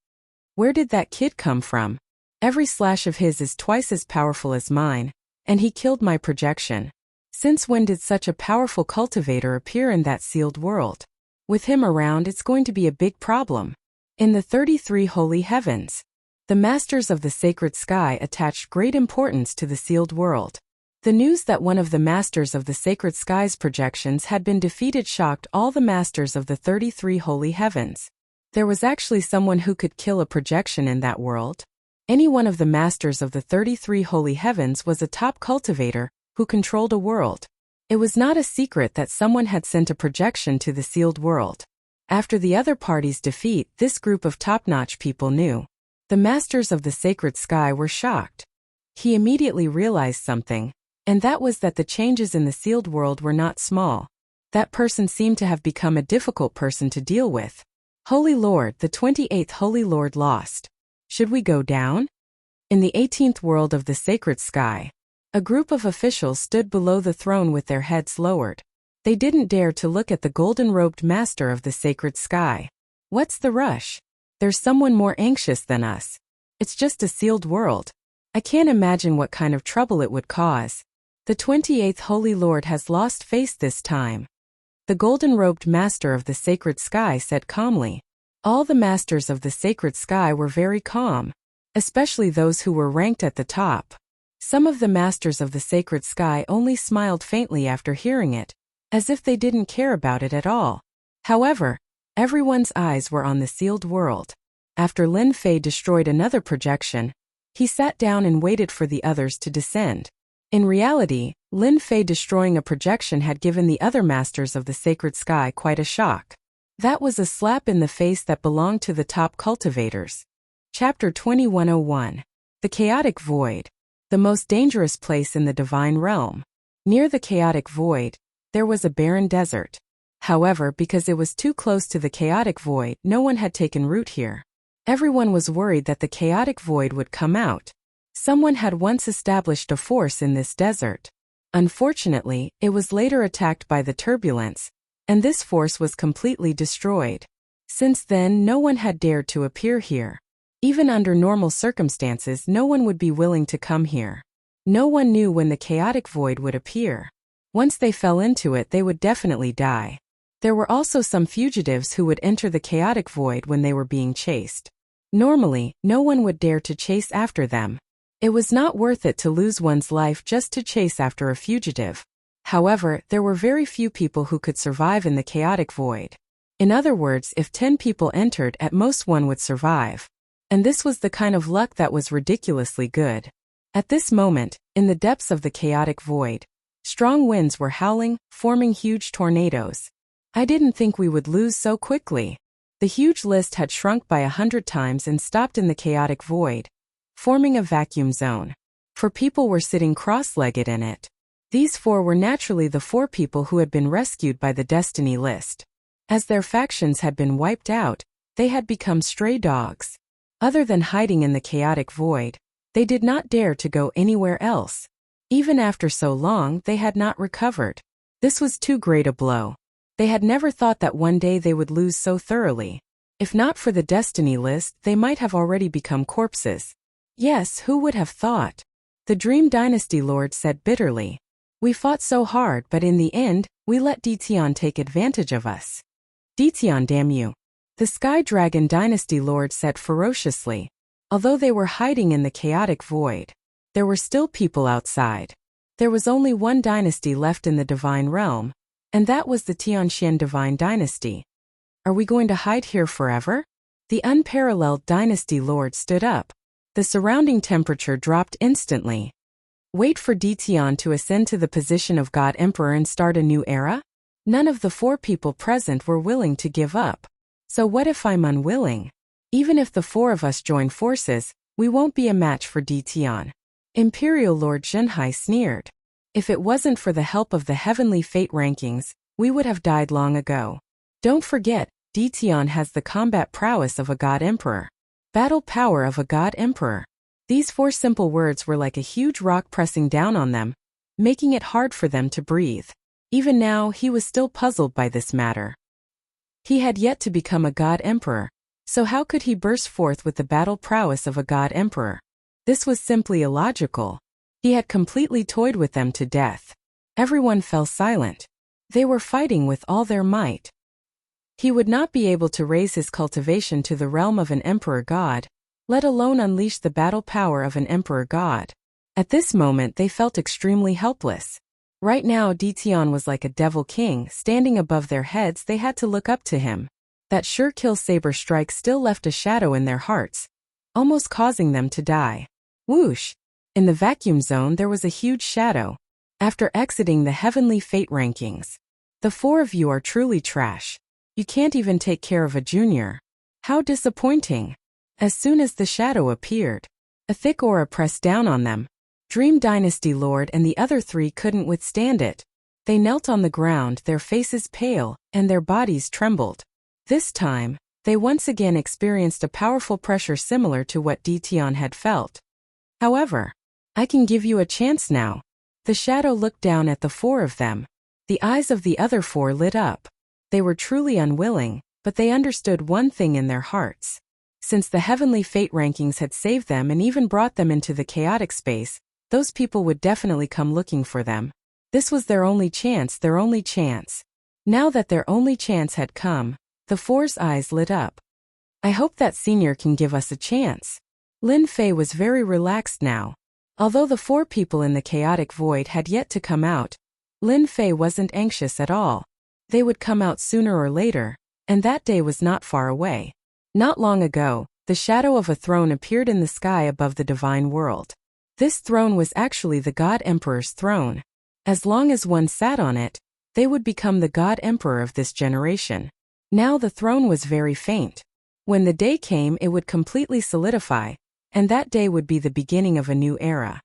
"Where did that kid come from? Every slash of his is twice as powerful as mine, and he killed my projection. Since when did such a powerful cultivator appear in that sealed world? With him around, it's going to be a big problem." In the 33 holy heavens, the masters of the sacred sky attached great importance to the sealed world. The news that one of the masters of the sacred sky's projections had been defeated shocked all the masters of the 33 holy heavens. There was actually someone who could kill a projection in that world. Any one of the masters of the 33 holy heavens was a top cultivator who controlled a world. It was not a secret that someone had sent a projection to the sealed world. After the other party's defeat, this group of top-notch people knew. The masters of the sacred sky were shocked. He immediately realized something, and that was that the changes in the sealed world were not small. That person seemed to have become a difficult person to deal with. "Holy Lord, the 28th Holy Lord lost. Should we go down?" In the 18th world of the sacred sky, a group of officials stood below the throne with their heads lowered. They didn't dare to look at the golden-robed master of the sacred sky. "What's the rush? There's someone more anxious than us. It's just a sealed world. I can't imagine what kind of trouble it would cause. The 28th Holy Lord has lost face this time," the golden-robed master of the sacred sky said calmly. All the masters of the sacred sky were very calm, especially those who were ranked at the top. Some of the masters of the sacred sky only smiled faintly after hearing it, as if they didn't care about it at all. However, everyone's eyes were on the sealed world. After Lin Fei destroyed another projection, he sat down and waited for the others to descend. In reality, Lin Fei destroying a projection had given the other masters of the sacred sky quite a shock. That was a slap in the face that belonged to the top cultivators. Chapter 2101. The Chaotic Void. The most dangerous place in the divine realm. Near the chaotic void, there was a barren desert. However, because it was too close to the chaotic void, no one had taken root here. Everyone was worried that the chaotic void would come out. Someone had once established a force in this desert. Unfortunately, it was later attacked by the turbulence, and this force was completely destroyed. Since then, no one had dared to appear here. Even under normal circumstances, no one would be willing to come here. No one knew when the chaotic void would appear. Once they fell into it, they would definitely die. There were also some fugitives who would enter the chaotic void when they were being chased. Normally, no one would dare to chase after them. It was not worth it to lose one's life just to chase after a fugitive. However, there were very few people who could survive in the chaotic void. In other words, if 10 people entered, at most one would survive. And this was the kind of luck that was ridiculously good. At this moment, in the depths of the chaotic void, strong winds were howling, forming huge tornadoes. I didn't think we would lose so quickly. The huge list had shrunk by 100 times and stopped in the chaotic void, forming a vacuum zone. 4 people were sitting cross-legged in it. These 4 were naturally the 4 people who had been rescued by the Destiny list. As their factions had been wiped out, they had become stray dogs. Other than hiding in the chaotic void, they did not dare to go anywhere else. Even after so long, they had not recovered. This was too great a blow. They had never thought that one day they would lose so thoroughly. If not for the Destiny list, they might have already become corpses. Yes, who would have thought? The Dream Dynasty Lord said bitterly. We fought so hard, but in the end, we let Detion take advantage of us. Detion, damn you. The Sky Dragon Dynasty Lord said ferociously. Although they were hiding in the chaotic void, there were still people outside. There was only one dynasty left in the Divine Realm, and that was the Tianxian Divine Dynasty. Are we going to hide here forever? The Unparalleled Dynasty Lord stood up. The surrounding temperature dropped instantly. Wait for Detion to ascend to the position of God Emperor and start a new era? None of the 4 people present were willing to give up. So what if I'm unwilling? Even if the 4 of us join forces, we won't be a match for Detion. Imperial Lord Zhenhai sneered. If it wasn't for the help of the heavenly fate rankings, we would have died long ago. Don't forget, Detion has the combat prowess of a God Emperor. Battle power of a God Emperor. These 4 simple words were like a huge rock pressing down on them, making it hard for them to breathe. Even now, he was still puzzled by this matter. He had yet to become a God Emperor, so how could he burst forth with the battle prowess of a God Emperor? This was simply illogical. He had completely toyed with them to death. Everyone fell silent. They were fighting with all their might. He would not be able to raise his cultivation to the realm of an Emperor God, let alone unleash the battle power of an Emperor God. At this moment they felt extremely helpless. Right now Detion was like a devil king, standing above their heads. They had to look up to him. That sure kill saber strike still left a shadow in their hearts, almost causing them to die. Whoosh! In the vacuum zone there was a huge shadow. After exiting the heavenly fate rankings, the 4 of you are truly trash. You can't even take care of a junior. How disappointing. As soon as the shadow appeared, a thick aura pressed down on them. Dream Dynasty Lord and the other 3 couldn't withstand it. They knelt on the ground, their faces pale, and their bodies trembled. This time, they once again experienced a powerful pressure similar to what Detion had felt. However, I can give you a chance now. The shadow looked down at the 4 of them. The eyes of the other 4 lit up. They were truly unwilling, but they understood one thing in their hearts. Since the heavenly fate rankings had saved them and even brought them into the chaotic space, those people would definitely come looking for them. This was their only chance, their only chance. Now that their only chance had come, the 4's eyes lit up. I hope that senior can give us a chance. Lin Fei was very relaxed now. Although the 4 people in the chaotic void had yet to come out, Lin Fei wasn't anxious at all. They would come out sooner or later, and that day was not far away. Not long ago, the shadow of a throne appeared in the sky above the divine world. This throne was actually the God Emperor's throne. As long as one sat on it, they would become the God Emperor of this generation. Now the throne was very faint. When the day came, it would completely solidify, and that day would be the beginning of a new era.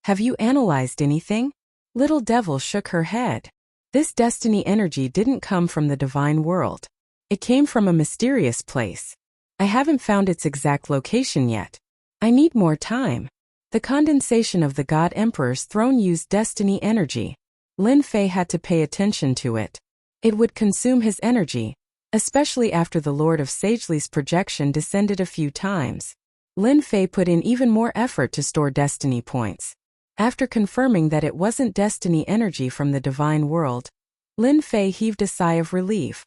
Have you analyzed anything? Little Devil shook her head. This destiny energy didn't come from the divine world. It came from a mysterious place. I haven't found its exact location yet. I need more time. The condensation of the God Emperor's throne used destiny energy. Lin Fei had to pay attention to it. It would consume his energy, especially after the Lord of Sagely's projection descended a few times. Lin Fei put in even more effort to store destiny points. After confirming that it wasn't destiny energy from the divine world, Lin Fei heaved a sigh of relief.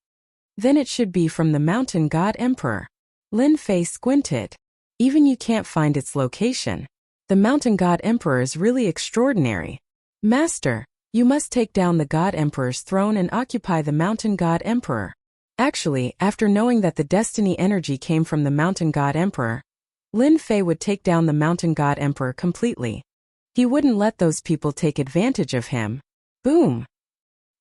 Then it should be from the mountain God Emperor. Lin Fei squinted. Even you can't find its location. The mountain God Emperor is really extraordinary. Master, you must take down the God Emperor's throne and occupy the mountain God Emperor. Actually, after knowing that the destiny energy came from the mountain God Emperor, Lin Fei would take down the mountain God Emperor completely. He wouldn't let those people take advantage of him. Boom!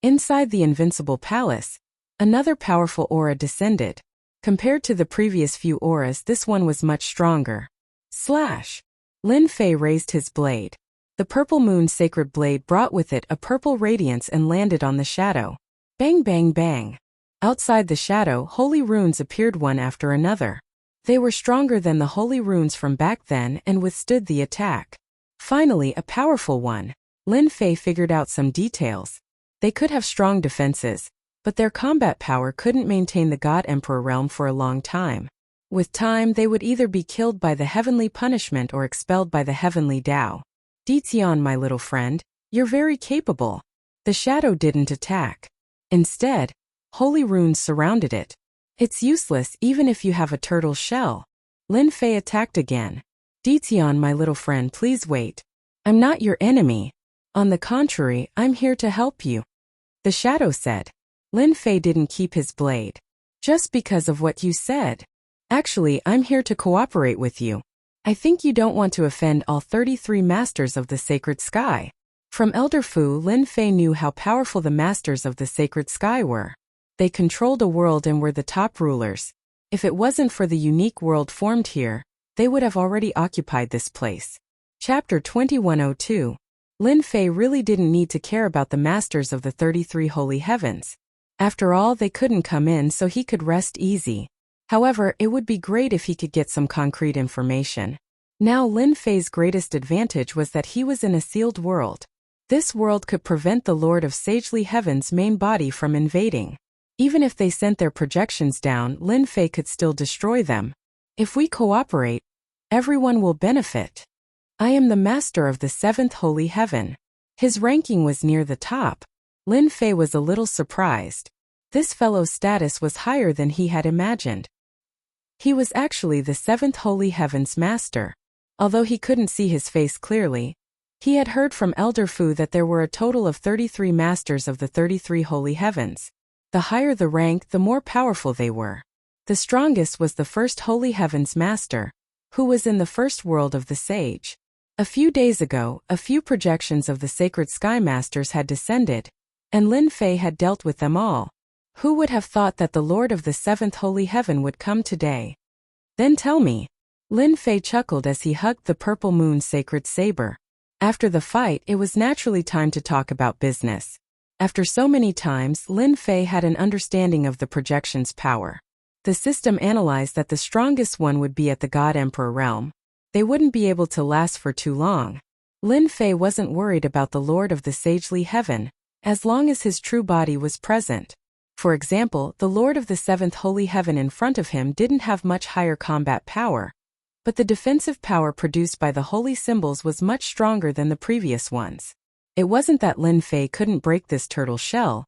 Inside the invincible palace, another powerful aura descended. Compared to the previous few auras, this one was much stronger. Slash! Lin Fei raised his blade. The purple moon sacred blade brought with it a purple radiance and landed on the shadow. Bang bang bang. Outside the shadow, holy runes appeared one after another. They were stronger than the holy runes from back then and withstood the attack. Finally, a powerful one. Lin Fei figured out some details. They could have strong defenses, but their combat power couldn't maintain the God Emperor realm for a long time. With time, they would either be killed by the heavenly punishment or expelled by the heavenly Tao. Ditian, my little friend, you're very capable. The shadow didn't attack. Instead, holy runes surrounded it. It's useless even if you have a turtle shell. Lin Fei attacked again. Ditian, my little friend, please wait. I'm not your enemy. On the contrary, I'm here to help you. The shadow said. Lin Fei didn't keep his blade. Just because of what you said. Actually, I'm here to cooperate with you. I think you don't want to offend all 33 masters of the sacred sky. From Elder Fu, Lin Fei knew how powerful the masters of the sacred sky were. They controlled a world and were the top rulers. If it wasn't for the unique world formed here, they would have already occupied this place. Chapter 2102. Lin Fei really didn't need to care about the masters of the 33 holy heavens. After all, they couldn't come in, so he could rest easy. However, it would be great if he could get some concrete information. Now Lin Fei's greatest advantage was that he was in a sealed world. This world could prevent the Lord of Sagely Heaven's main body from invading. Even if they sent their projections down, Lin Fei could still destroy them. If we cooperate, everyone will benefit. I am the master of the 7th holy heaven. His ranking was near the top. Lin Fei was a little surprised. This fellow's status was higher than he had imagined. He was actually the 7th holy heaven's master. Although he couldn't see his face clearly, he had heard from Elder Fu that there were a total of 33 masters of the 33 holy heavens. The higher the rank, the more powerful they were. The strongest was the 1st holy heaven's master, who was in the first world of the sage. A few days ago, a few projections of the sacred sky masters had descended, and Lin Fei had dealt with them all. Who would have thought that the Lord of the 7th holy heaven would come today? Then tell me. Lin Fei chuckled as he hugged the purple moon sacred saber. After the fight, it was naturally time to talk about business. After so many times, Lin Fei had an understanding of the projection's power. The system analyzed that the strongest one would be at the God Emperor realm. They wouldn't be able to last for too long. Lin Fei wasn't worried about the Lord of the Sagely Heaven, as long as his true body was present. For example, the Lord of the 7th holy heaven in front of him didn't have much higher combat power, but the defensive power produced by the holy symbols was much stronger than the previous ones. It wasn't that Lin Fei couldn't break this turtle shell,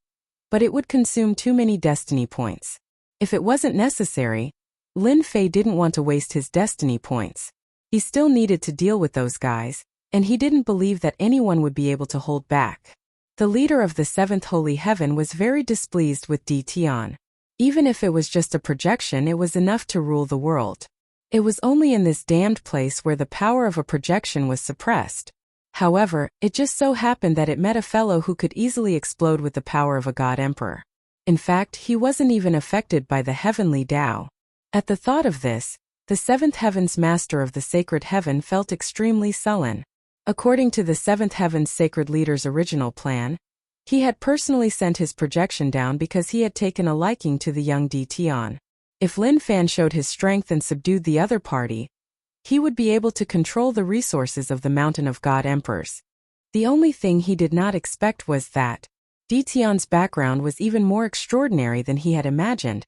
but it would consume too many destiny points. If it wasn't necessary, Lin Fei didn't want to waste his destiny points. He still needed to deal with those guys, and he didn't believe that anyone would be able to hold back. The leader of the 7th holy heaven was very displeased with Ditian. Even if it was just a projection, it was enough to rule the world. It was only in this damned place where the power of a projection was suppressed. However, it just so happened that it met a fellow who could easily explode with the power of a God Emperor. In fact, he wasn't even affected by the heavenly Tao. At the thought of this, the 7th heaven's master of the sacred heaven felt extremely sullen. According to the 7th heaven's sacred leader's original plan, he had personally sent his projection down because he had taken a liking to the young Ditian. If Lin Fan showed his strength and subdued the other party, He would be able to control the resources of the Mountain of God Emperors. The only thing he did not expect was that Dition's background was even more extraordinary than he had imagined,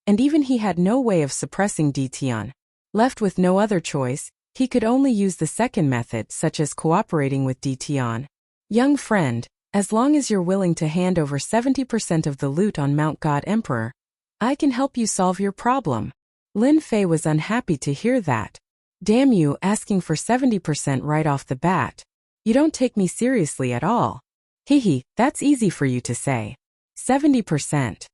and even he had no way of suppressing Dition. Left with no other choice, he could only use the second method, such as cooperating with Dition. Young friend, as long as you're willing to hand over 70% of the loot on Mount God Emperor, I can help you solve your problem. Lin Fei was unhappy to hear that. Damn you, asking for 70% right off the bat. You don't take me seriously at all. Hehe, that's easy for you to say. 70%.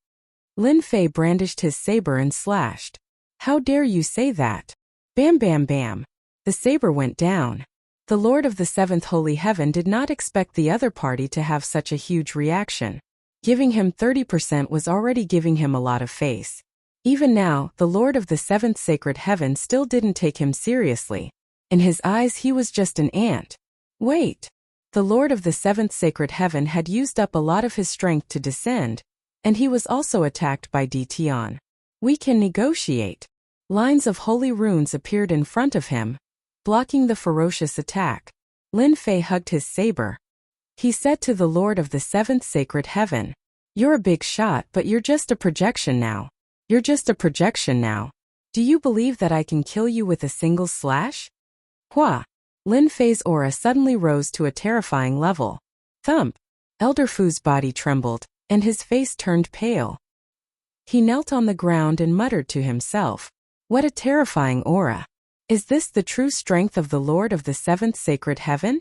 Lin Fei brandished his saber and slashed. How dare you say that? Bam bam bam. The saber went down. The Lord of the Seventh Holy Heaven did not expect the other party to have such a huge reaction. Giving him 30% was already giving him a lot of face. Even now, the Lord of the Seventh Sacred Heaven still didn't take him seriously. In his eyes he was just an ant. Wait. The Lord of the Seventh Sacred Heaven had used up a lot of his strength to descend, and he was also attacked by Dition. We can negotiate. Lines of holy runes appeared in front of him, blocking the ferocious attack. Lin Fei hugged his saber. He said to the Lord of the Seventh Sacred Heaven, "You're a big shot, but you're just a projection now. You're just a projection now. Do you believe that I can kill you with a single slash?" Hua! Lin Fei's aura suddenly rose to a terrifying level. Thump! Elder Fu's body trembled, and his face turned pale. He knelt on the ground and muttered to himself, "What a terrifying aura! Is this the true strength of the Lord of the Seventh Sacred Heaven?"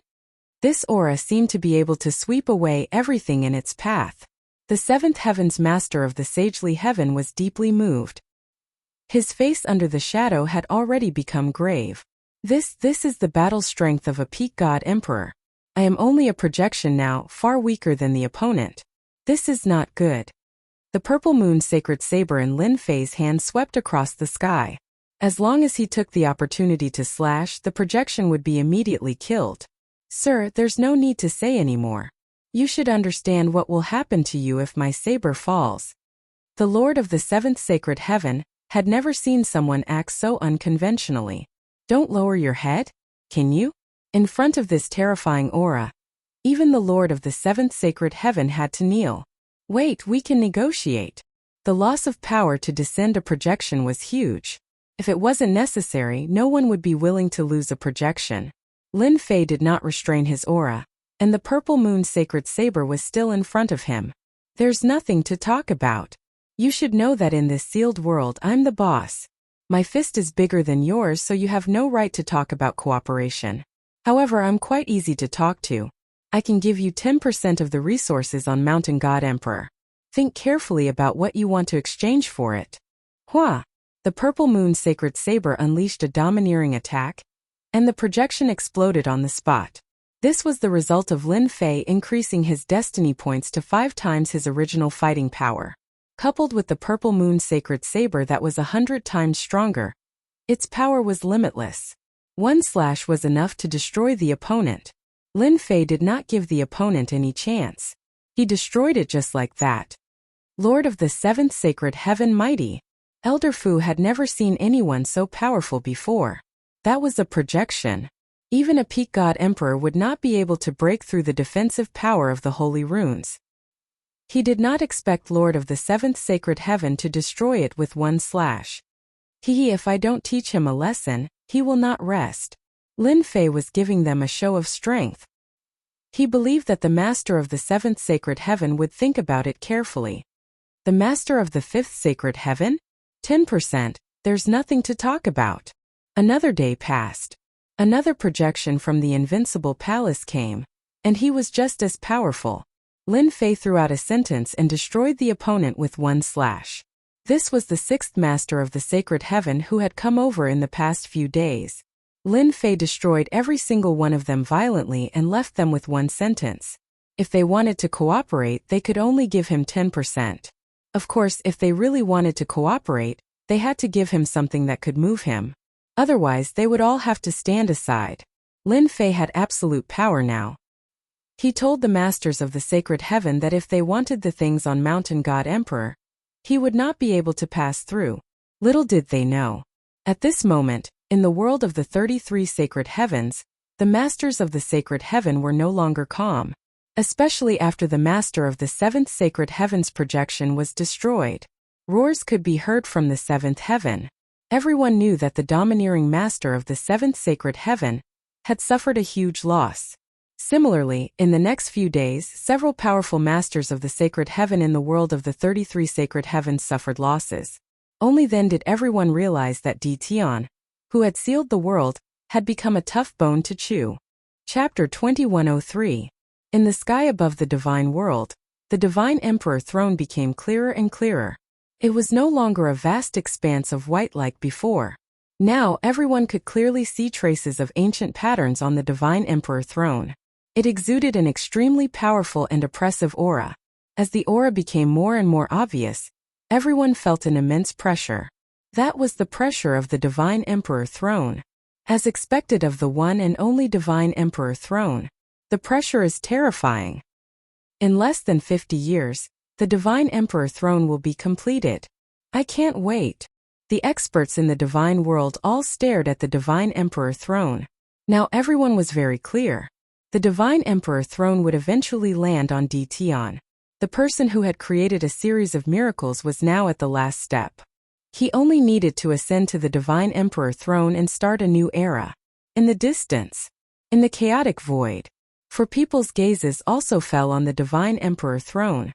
This aura seemed to be able to sweep away everything in its path. The Seventh Heaven's master of the sagely heaven was deeply moved. His face under the shadow had already become grave. This is the battle strength of a peak god emperor. I am only a projection now, far weaker than the opponent. This is not good. The purple moon sacred saber in Lin Fei's hand swept across the sky. As long as he took the opportunity to slash, the projection would be immediately killed. Sir, there's no need to say anymore. You should understand what will happen to you if my saber falls. The Lord of the Seventh Sacred Heaven had never seen someone act so unconventionally. Don't lower your head, can you? In front of this terrifying aura, even the Lord of the Seventh Sacred Heaven had to kneel. Wait, we can negotiate. The loss of power to descend a projection was huge. If it wasn't necessary, no one would be willing to lose a projection. Lin Fei did not restrain his aura, and the purple moon sacred saber was still in front of him. There's nothing to talk about. You should know that in this sealed world I'm the boss. My fist is bigger than yours, so you have no right to talk about cooperation. However, I'm quite easy to talk to. I can give you 10% of the resources on Mountain God Emperor. Think carefully about what you want to exchange for it. Hua! The purple moon sacred saber unleashed a domineering attack, and the projection exploded on the spot. This was the result of Lin Fei increasing his destiny points to 5 times his original fighting power. Coupled with the purple moon sacred saber that was 100 times stronger, its power was limitless. One slash was enough to destroy the opponent. Lin Fei did not give the opponent any chance. He destroyed it just like that. Lord of the Seventh Sacred Heaven Mighty. Elder Fu had never seen anyone so powerful before. That was a projection. Even a peak god emperor would not be able to break through the defensive power of the holy runes. He did not expect Lord of the Seventh Sacred Heaven to destroy it with one slash. If I don't teach him a lesson, he will not rest. Lin Fei was giving them a show of strength. He believed that the Master of the Seventh Sacred Heaven would think about it carefully. The Master of the Fifth Sacred Heaven? 10%, there's nothing to talk about. Another day passed. Another projection from the Invincible Palace came, and he was just as powerful. Lin Fei threw out a sentence and destroyed the opponent with one slash. This was the 6th Master of the Sacred Heaven who had come over in the past few days. Lin Fei destroyed every single one of them violently and left them with one sentence. If they wanted to cooperate, they could only give him 10%. Of course, if they really wanted to cooperate, they had to give him something that could move him. Otherwise, they would all have to stand aside. Lin Fei had absolute power now. He told the Masters of the Sacred Heaven that if they wanted the things on Mountain God Emperor, he would not be able to pass through. Little did they know. At this moment, In the world of the 33 sacred heavens, the masters of the sacred heaven were no longer calm, especially after the master of the 7th sacred heaven's projection was destroyed. Roars could be heard from the 7th heaven. Everyone knew that the domineering master of the 7th sacred heaven had suffered a huge loss. Similarly, in the next few days, several powerful masters of the sacred heaven in the world of the 33 sacred heavens suffered losses. Only then did everyone realize that Tion, who had sealed the world, had become a tough bone to chew. Chapter 2103. In the sky above the divine world, the divine emperor throne became clearer and clearer. It was no longer a vast expanse of white like before. Now everyone could clearly see traces of ancient patterns on the divine emperor throne. It exuded an extremely powerful and oppressive aura. As the aura became more and more obvious, everyone felt an immense pressure. That was the pressure of the divine emperor throne. As expected of the one and only divine emperor throne, the pressure is terrifying. In less than 50 years, the divine emperor throne will be completed. I can't wait. The experts in the divine world all stared at the divine emperor throne. Now everyone was very clear. The divine emperor throne would eventually land on Tion. The person who had created a series of miracles was now at the last step. He only needed to ascend to the divine emperor throne and start a new era. In the distance, in the chaotic void, for people's gazes also fell on the divine emperor throne.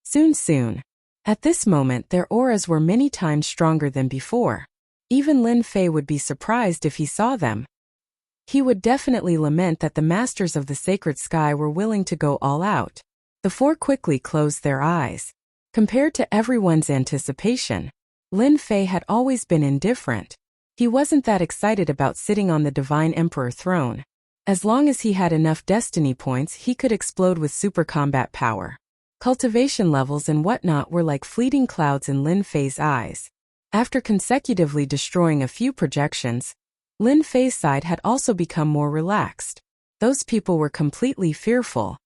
Soon. At this moment their auras were many times stronger than before. Even Lin Fei would be surprised if he saw them. He would definitely lament that the masters of the sacred sky were willing to go all out. The four quickly closed their eyes. Compared to everyone's anticipation, Lin Fei had always been indifferent. He wasn't that excited about sitting on the divine emperor throne. As long as he had enough destiny points, he could explode with super combat power. Cultivation levels and whatnot were like fleeting clouds in Lin Fei's eyes. After consecutively destroying a few projections, Lin Fei's side had also become more relaxed. Those people were completely fearful.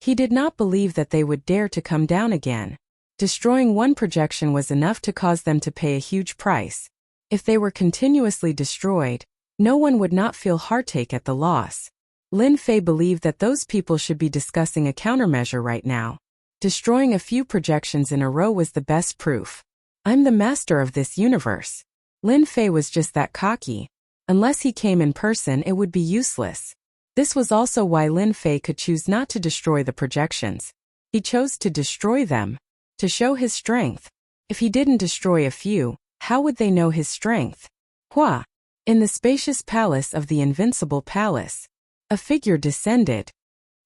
He did not believe that they would dare to come down again. Destroying one projection was enough to cause them to pay a huge price. If they were continuously destroyed, no one would not feel heartache at the loss. Lin Fei believed that those people should be discussing a countermeasure right now. Destroying a few projections in a row was the best proof. I'm the master of this universe. Lin Fei was just that cocky. Unless he came in person, it would be useless. This was also why Lin Fei could choose not to destroy the projections. He chose to destroy them, to show his strength. If he didn't destroy a few, how would they know his strength? Hua! In the spacious palace of the invincible palace, a figure descended.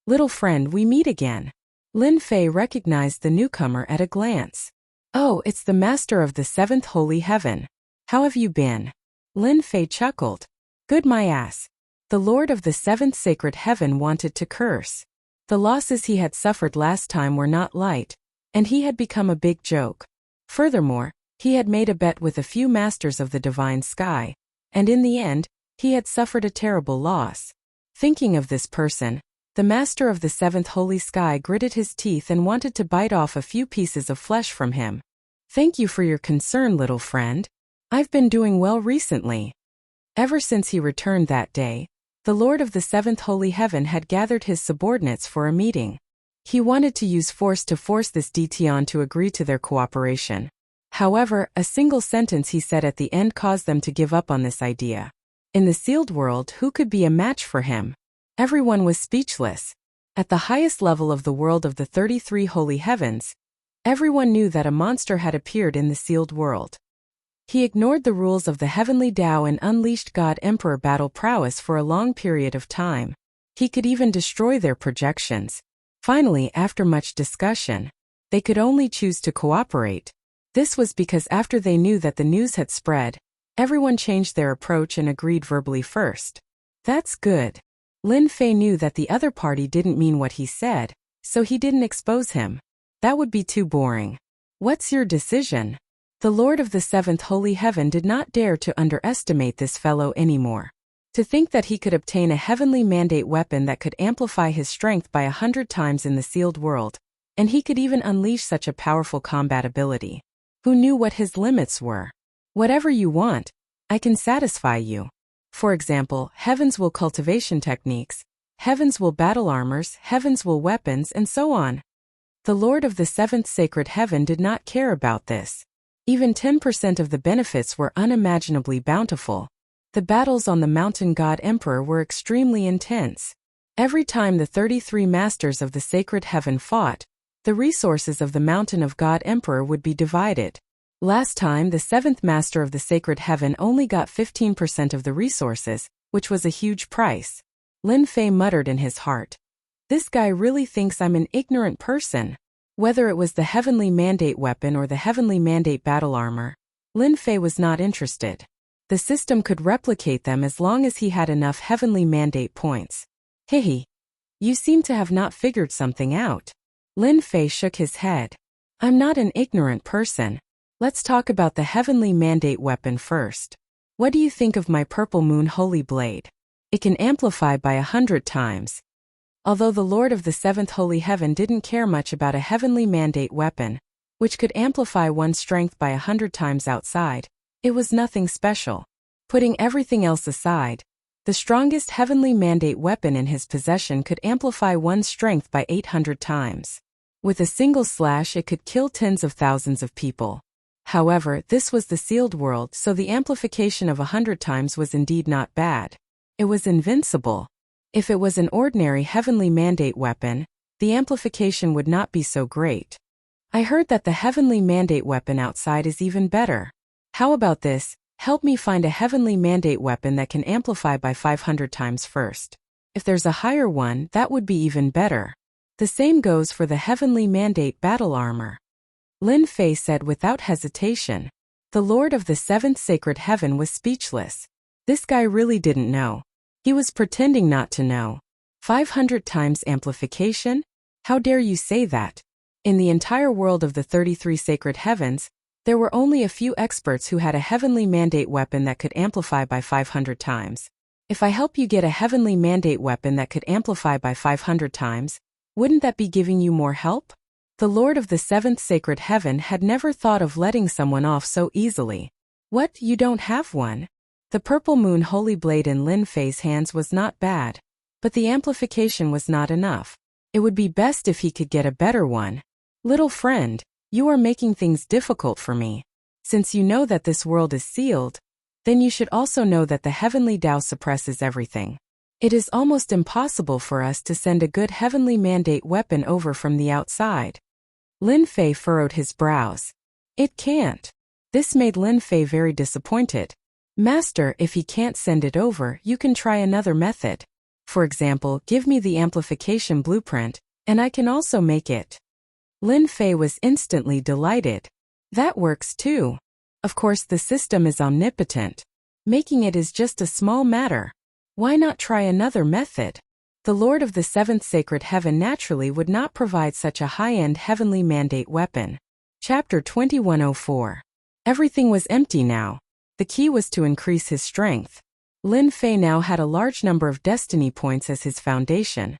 Little friend, we meet again. Lin Fei recognized the newcomer at a glance. Oh, it's the master of the 7th holy heaven. How have you been? Lin Fei chuckled. Good my ass. The lord of the 7th sacred heaven wanted to curse. The losses he had suffered last time were not light, and he had become a big joke. Furthermore, he had made a bet with a few masters of the divine sky, and in the end, he had suffered a terrible loss. Thinking of this person, the master of the 7th holy sky gritted his teeth and wanted to bite off a few pieces of flesh from him. Thank you for your concern, little friend. I've been doing well recently. Ever since he returned that day, the Lord of the 7th holy heaven had gathered his subordinates for a meeting. He wanted to use force to force this Tion to agree to their cooperation. However, a single sentence he said at the end caused them to give up on this idea. In the sealed world, who could be a match for him? Everyone was speechless. At the highest level of the world of the 33 holy heavens, everyone knew that a monster had appeared in the sealed world. He ignored the rules of the heavenly Tao and unleashed God Emperor battle prowess for a long period of time. He could even destroy their projections. Finally, after much discussion, they could only choose to cooperate. This was because after they knew that the news had spread, everyone changed their approach and agreed verbally first. That's good. Lin Fei knew that the other party didn't mean what he said, so he didn't expose him. That would be too boring. What's your decision? The Lord of the 7th holy heaven did not dare to underestimate this fellow anymore. To think that he could obtain a heavenly mandate weapon that could amplify his strength by 100 times in the sealed world, and he could even unleash such a powerful combat ability. Who knew what his limits were? Whatever you want, I can satisfy you. For example, heaven's will cultivation techniques, heaven's will battle armors, heaven's will weapons, and so on. The Lord of the seventh sacred heaven did not care about this. Even 10% of the benefits were unimaginably bountiful. The battles on the mountain god emperor were extremely intense. Every time the 33 masters of the sacred heaven fought, the resources of the mountain of god emperor would be divided. Last time the seventh master of the sacred heaven only got 15% of the resources, which was a huge price. Lin Fei muttered in his heart. This guy really thinks I'm an ignorant person. Whether it was the heavenly mandate weapon or the heavenly mandate battle armor, Lin Fei was not interested. The system could replicate them as long as he had enough heavenly mandate points. Hehe. You seem to have not figured something out. Lin Fei shook his head. I'm not an ignorant person. Let's talk about the heavenly mandate weapon first. What do you think of my purple moon holy blade? It can amplify by 100 times. Although the Lord of the seventh holy heaven didn't care much about a heavenly mandate weapon, which could amplify one's strength by 100 times outside, it was nothing special. Putting everything else aside, the strongest heavenly mandate weapon in his possession could amplify one's strength by 800 times. With a single slash it could kill tens of thousands of people. However, this was the sealed world, so the amplification of 100 times was indeed not bad. It was invincible. If it was an ordinary heavenly mandate weapon, the amplification would not be so great. I heard that the heavenly mandate weapon outside is even better. How about this? Help me find a heavenly mandate weapon that can amplify by 500 times first. If there's a higher one, that would be even better. The same goes for the heavenly mandate battle armor. Lin Fei said without hesitation. The Lord of the seventh sacred heaven was speechless. This guy really didn't know. He was pretending not to know. 500 times amplification? How dare you say that? In the entire world of the 33 sacred heavens, there were only a few experts who had a heavenly mandate weapon that could amplify by 500 times. If I help you get a heavenly mandate weapon that could amplify by 500 times, wouldn't that be giving you more help? The Lord of the seventh sacred heaven had never thought of letting someone off so easily. What, you don't have one? The purple moon holy blade in Lin Fei's hands was not bad, but the amplification was not enough. It would be best if he could get a better one. Little friend, you are making things difficult for me. Since you know that this world is sealed, then you should also know that the heavenly Tao suppresses everything. It is almost impossible for us to send a good heavenly mandate weapon over from the outside. Lin Fei furrowed his brows. It can't. This made Lin Fei very disappointed. Master, if he can't send it over, you can try another method. For example, give me the amplification blueprint, and I can also make it. Lin Fei was instantly delighted. That works too. Of course, the system is omnipotent. Making it is just a small matter. Why not try another method? The Lord of the seventh sacred heaven naturally would not provide such a high-end heavenly mandate weapon. Chapter 2104. Everything was empty now. The key was to increase his strength. Lin Fei now had a large number of destiny points as his foundation.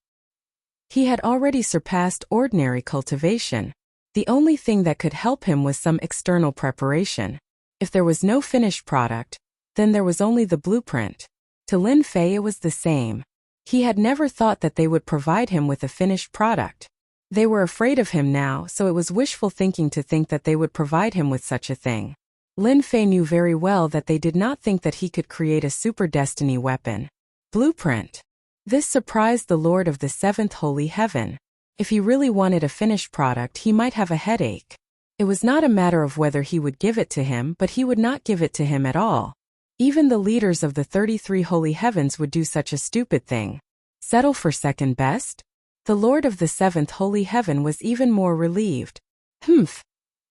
He had already surpassed ordinary cultivation. The only thing that could help him was some external preparation. If there was no finished product, then there was only the blueprint. To Lin Fei it was the same. He had never thought that they would provide him with a finished product. They were afraid of him now, so it was wishful thinking to think that they would provide him with such a thing. Lin Fei knew very well that they did not think that he could create a super destiny weapon. Blueprint. This surprised the Lord of the seventh holy heaven. If he really wanted a finished product, he might have a headache. It was not a matter of whether he would give it to him, but he would not give it to him at all. Even the leaders of the 33 holy heavens would do such a stupid thing. Settle for second best? The Lord of the seventh holy heaven was even more relieved. Humph.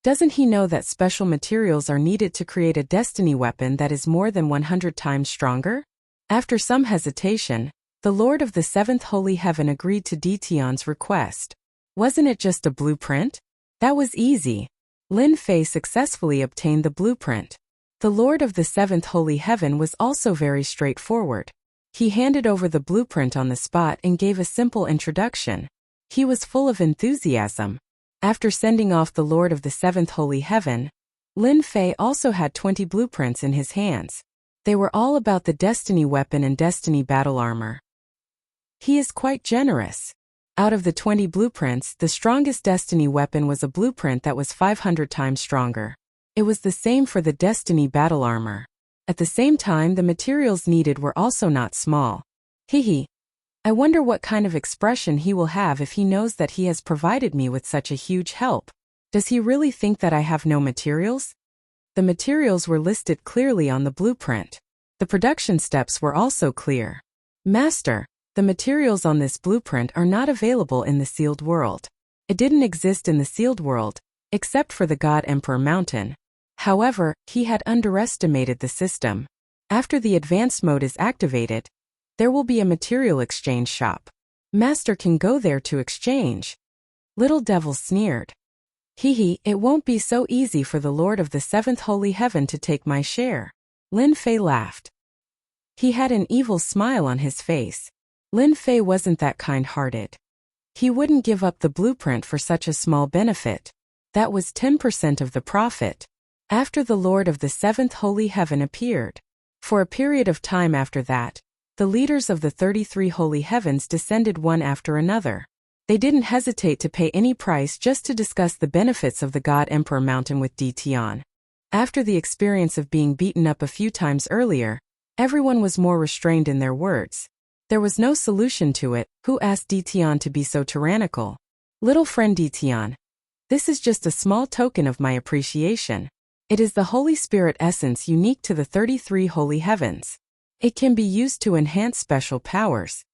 Doesn't he know that special materials are needed to create a destiny weapon that is more than 100 times stronger? After some hesitation, the Lord of the seventh holy heaven agreed to Dition's request. Wasn't it just a blueprint? That was easy. Lin Fei successfully obtained the blueprint. The Lord of the seventh holy heaven was also very straightforward. He handed over the blueprint on the spot and gave a simple introduction. He was full of enthusiasm. After sending off the Lord of the seventh holy heaven, Lin Fei also had 20 blueprints in his hands. They were all about the destiny weapon and destiny battle armor. He is quite generous. Out of the 20 blueprints, the strongest destiny weapon was a blueprint that was 500 times stronger. It was the same for the destiny battle armor. At the same time, the materials needed were also not small. Hehe. I wonder what kind of expression he will have if he knows that he has provided me with such a huge help. Does he really think that I have no materials? The materials were listed clearly on the blueprint. The production steps were also clear. Master, the materials on this blueprint are not available in the sealed world. It didn't exist in the sealed world, except for the God Emperor Mountain. However, he had underestimated the system. After the advanced mode is activated, there will be a material exchange shop. Master can go there to exchange. Little Devil sneered. Hehe, it won't be so easy for the Lord of the Seventh Holy Heaven to take my share. Lin Fei laughed. He had an evil smile on his face. Lin Fei wasn't that kind-hearted. He wouldn't give up the blueprint for such a small benefit. That was 10% of the profit. After the Lord of the Seventh Holy Heaven appeared. For a period of time after that, the leaders of the 33 Holy Heavens descended one after another. They didn't hesitate to pay any price just to discuss the benefits of the God Emperor Mountain with Di Tian. After the experience of being beaten up a few times earlier, everyone was more restrained in their words. There was no solution to it. Who asked Di Tian to be so tyrannical? Little friend Di Tian. This is just a small token of my appreciation. It is the Holy Spirit essence unique to the 33 Holy Heavens. It can be used to enhance special powers.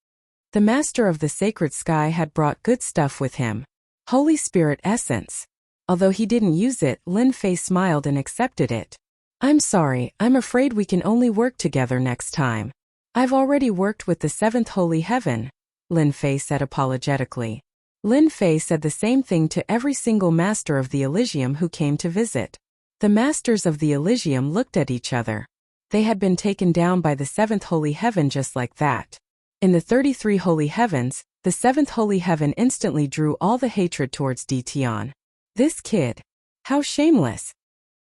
The Master of the Sacred Sky had brought good stuff with him. Holy Spirit essence. Although he didn't use it, Lin Fei smiled and accepted it. I'm sorry, I'm afraid we can only work together next time. I've already worked with the Seventh Holy Heaven, Lin Fei said apologetically. Lin Fei said the same thing to every single Master of the Elysium who came to visit. The Masters of the Elysium looked at each other. They had been taken down by the Seventh Holy Heaven just like that. In the 33 Holy Heavens, the Seventh Holy Heaven instantly drew all the hatred towards Di Tian. This kid. How shameless.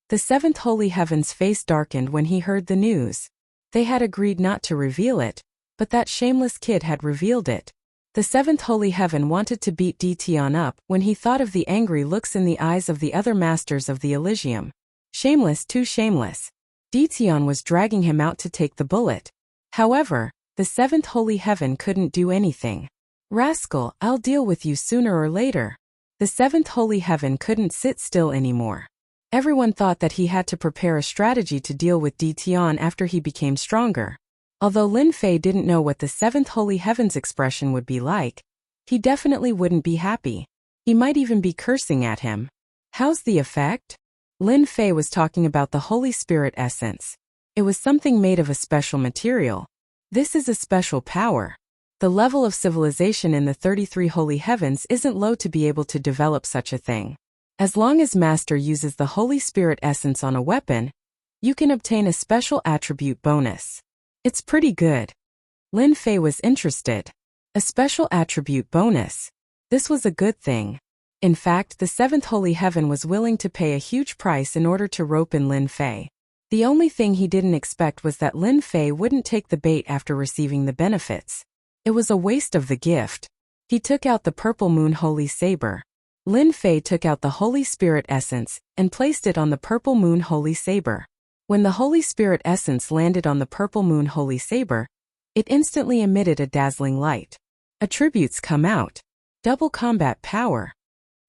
The Seventh Holy Heaven's face darkened when he heard the news. They had agreed not to reveal it, but that shameless kid had revealed it. The Seventh Holy Heaven wanted to beat Di Tian up when he thought of the angry looks in the eyes of the other Masters of the Elysium. Shameless, too shameless. Di Tian was dragging him out to take the bullet. However, the Seventh Holy Heaven couldn't do anything. Rascal, I'll deal with you sooner or later. The Seventh Holy Heaven couldn't sit still anymore. Everyone thought that he had to prepare a strategy to deal with Di Tian after he became stronger. Although Lin Fei didn't know what the Seventh Holy Heaven's expression would be like, he definitely wouldn't be happy. He might even be cursing at him. How's the effect? Lin Fei was talking about the Holy Spirit essence. It was something made of a special material. This is a special power. The level of civilization in the 33 Holy Heavens isn't low to be able to develop such a thing. As long as Master uses the Holy Spirit essence on a weapon, you can obtain a special attribute bonus. It's pretty good. Lin Fei was interested. A special attribute bonus. This was a good thing. In fact, the Seventh Holy Heaven was willing to pay a huge price in order to rope in Lin Fei. The only thing he didn't expect was that Lin Fei wouldn't take the bait after receiving the benefits. It was a waste of the gift. He took out the Purple Moon Holy Saber. Lin Fei took out the Holy Spirit essence and placed it on the Purple Moon Holy Saber. When the Holy Spirit essence landed on the Purple Moon Holy Saber, it instantly emitted a dazzling light. Attributes come out. Double combat power.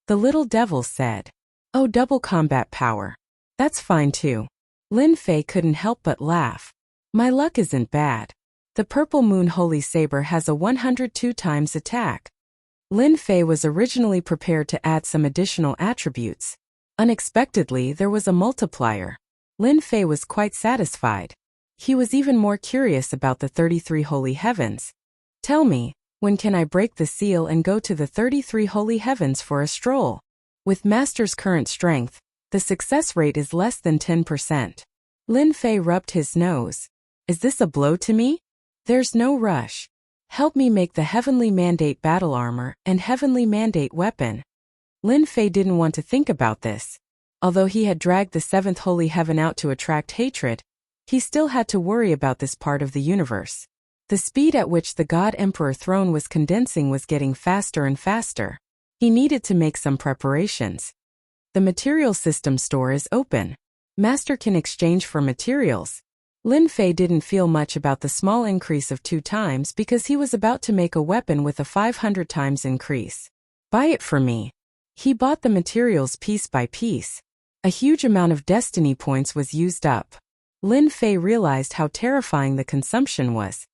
The little devil said. Oh, double combat power. That's fine too. Lin Fei couldn't help but laugh. My luck isn't bad. The Purple Moon Holy Saber has a 102 times attack. Lin Fei was originally prepared to add some additional attributes. Unexpectedly, there was a multiplier. Lin Fei was quite satisfied. He was even more curious about the 33 Holy Heavens. Tell me, when can I break the seal and go to the 33 Holy Heavens for a stroll? With Master's current strength, the success rate is less than 10%. Lin Fei rubbed his nose. Is this a blow to me? There's no rush. Help me make the Heavenly Mandate battle armor and Heavenly Mandate weapon. Lin Fei didn't want to think about this. Although he had dragged the Seventh Holy Heaven out to attract hatred, he still had to worry about this part of the universe. The speed at which the God Emperor throne was condensing was getting faster and faster. He needed to make some preparations. The material system store is open. Master can exchange for materials. Lin Fei didn't feel much about the small increase of 2 times because he was about to make a weapon with a 500 times increase. Buy it for me. He bought the materials piece by piece. A huge amount of destiny points was used up. Lin Fei realized how terrifying the consumption was.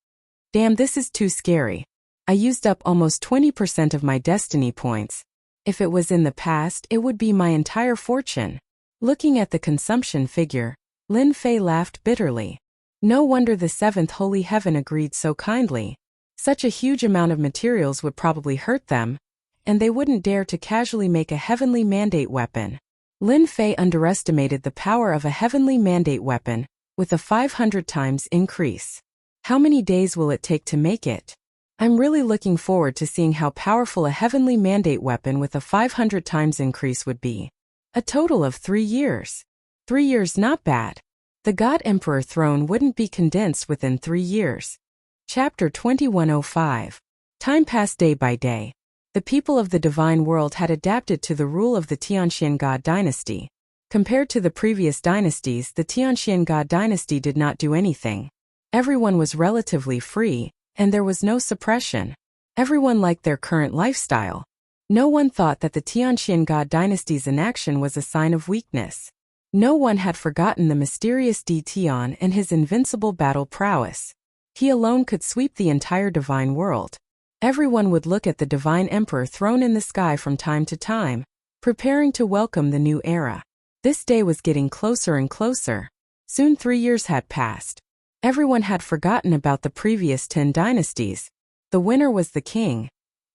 Damn, this is too scary. I used up almost 20% of my destiny points. If it was in the past, it would be my entire fortune. Looking at the consumption figure, Lin Fei laughed bitterly. No wonder the 7th Holy Heaven agreed so kindly. Such a huge amount of materials would probably hurt them, and they wouldn't dare to casually make a heavenly mandate weapon. Lin Fei underestimated the power of a heavenly mandate weapon, with a 500 times increase. How many days will it take to make it? I'm really looking forward to seeing how powerful a heavenly mandate weapon with a 500 times increase would be. A total of 3 years. 3 years, not bad. The God Emperor throne wouldn't be condensed within 3 years. Chapter 2105. Time passed day by day. The people of the divine world had adapted to the rule of the Tianxian God dynasty. Compared to the previous dynasties, the Tianxian God dynasty did not do anything. Everyone was relatively free, and there was no suppression. Everyone liked their current lifestyle. No one thought that the Tianxian God dynasty's inaction was a sign of weakness. No one had forgotten the mysterious Di Tian and his invincible battle prowess. He alone could sweep the entire divine world. Everyone would look at the divine emperor throne in the sky from time to time, preparing to welcome the new era. This day was getting closer and closer. Soon 3 years had passed. Everyone had forgotten about the previous 10 dynasties. The winner was the king,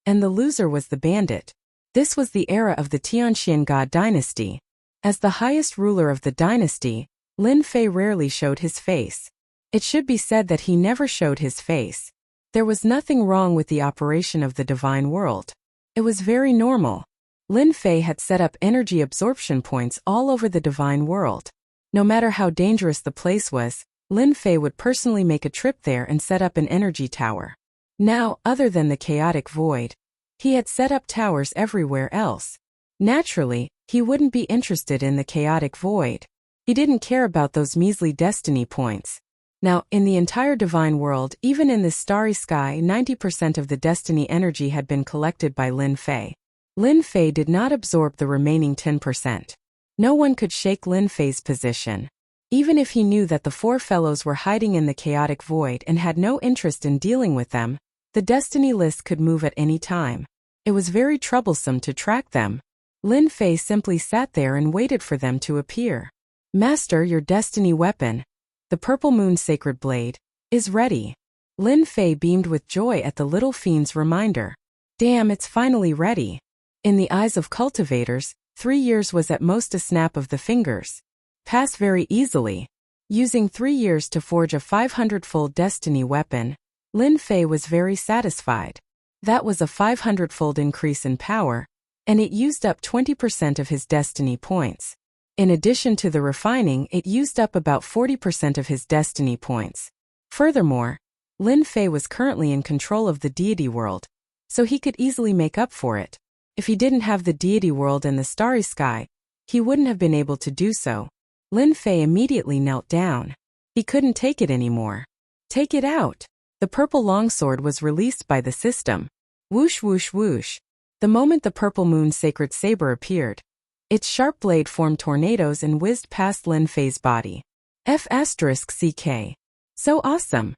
and the loser was the bandit. This was the era of the Tianxian God dynasty. As the highest ruler of the dynasty, Lin Fei rarely showed his face. It should be said that he never showed his face. There was nothing wrong with the operation of the divine world. It was very normal. Lin Fei had set up energy absorption points all over the divine world. No matter how dangerous the place was, Lin Fei would personally make a trip there and set up an energy tower. Now, other than the chaotic void, he had set up towers everywhere else. Naturally, he wouldn't be interested in the chaotic void. He didn't care about those measly destiny points. Now, in the entire divine world, even in this starry sky, 90% of the destiny energy had been collected by Lin Fei. Lin Fei did not absorb the remaining 10%. No one could shake Lin Fei's position. Even if he knew that the 4 fellows were hiding in the chaotic void and had no interest in dealing with them, the destiny list could move at any time. It was very troublesome to track them. Lin Fei simply sat there and waited for them to appear. Master, your destiny weapon, the Purple Moon Sacred Blade, is ready. Lin Fei beamed with joy at the little fiend's reminder. Damn, it's finally ready. In the eyes of cultivators, 3 years was at most a snap of the fingers. Pass very easily. Using 3 years to forge a 500-fold destiny weapon, Lin Fei was very satisfied. That was a 500-fold increase in power, and it used up 20% of his destiny points. In addition to the refining, it used up about 40% of his destiny points. Furthermore, Lin Fei was currently in control of the deity world, so he could easily make up for it. If he didn't have the deity world and the starry sky, he wouldn't have been able to do so. Lin Fei immediately knelt down. He couldn't take it anymore. Take it out. The purple longsword was released by the system. Whoosh whoosh whoosh. The moment the Purple Moon Sacred Saber appeared, its sharp blade formed tornadoes and whizzed past Lin Fei's body. F***CK. So awesome.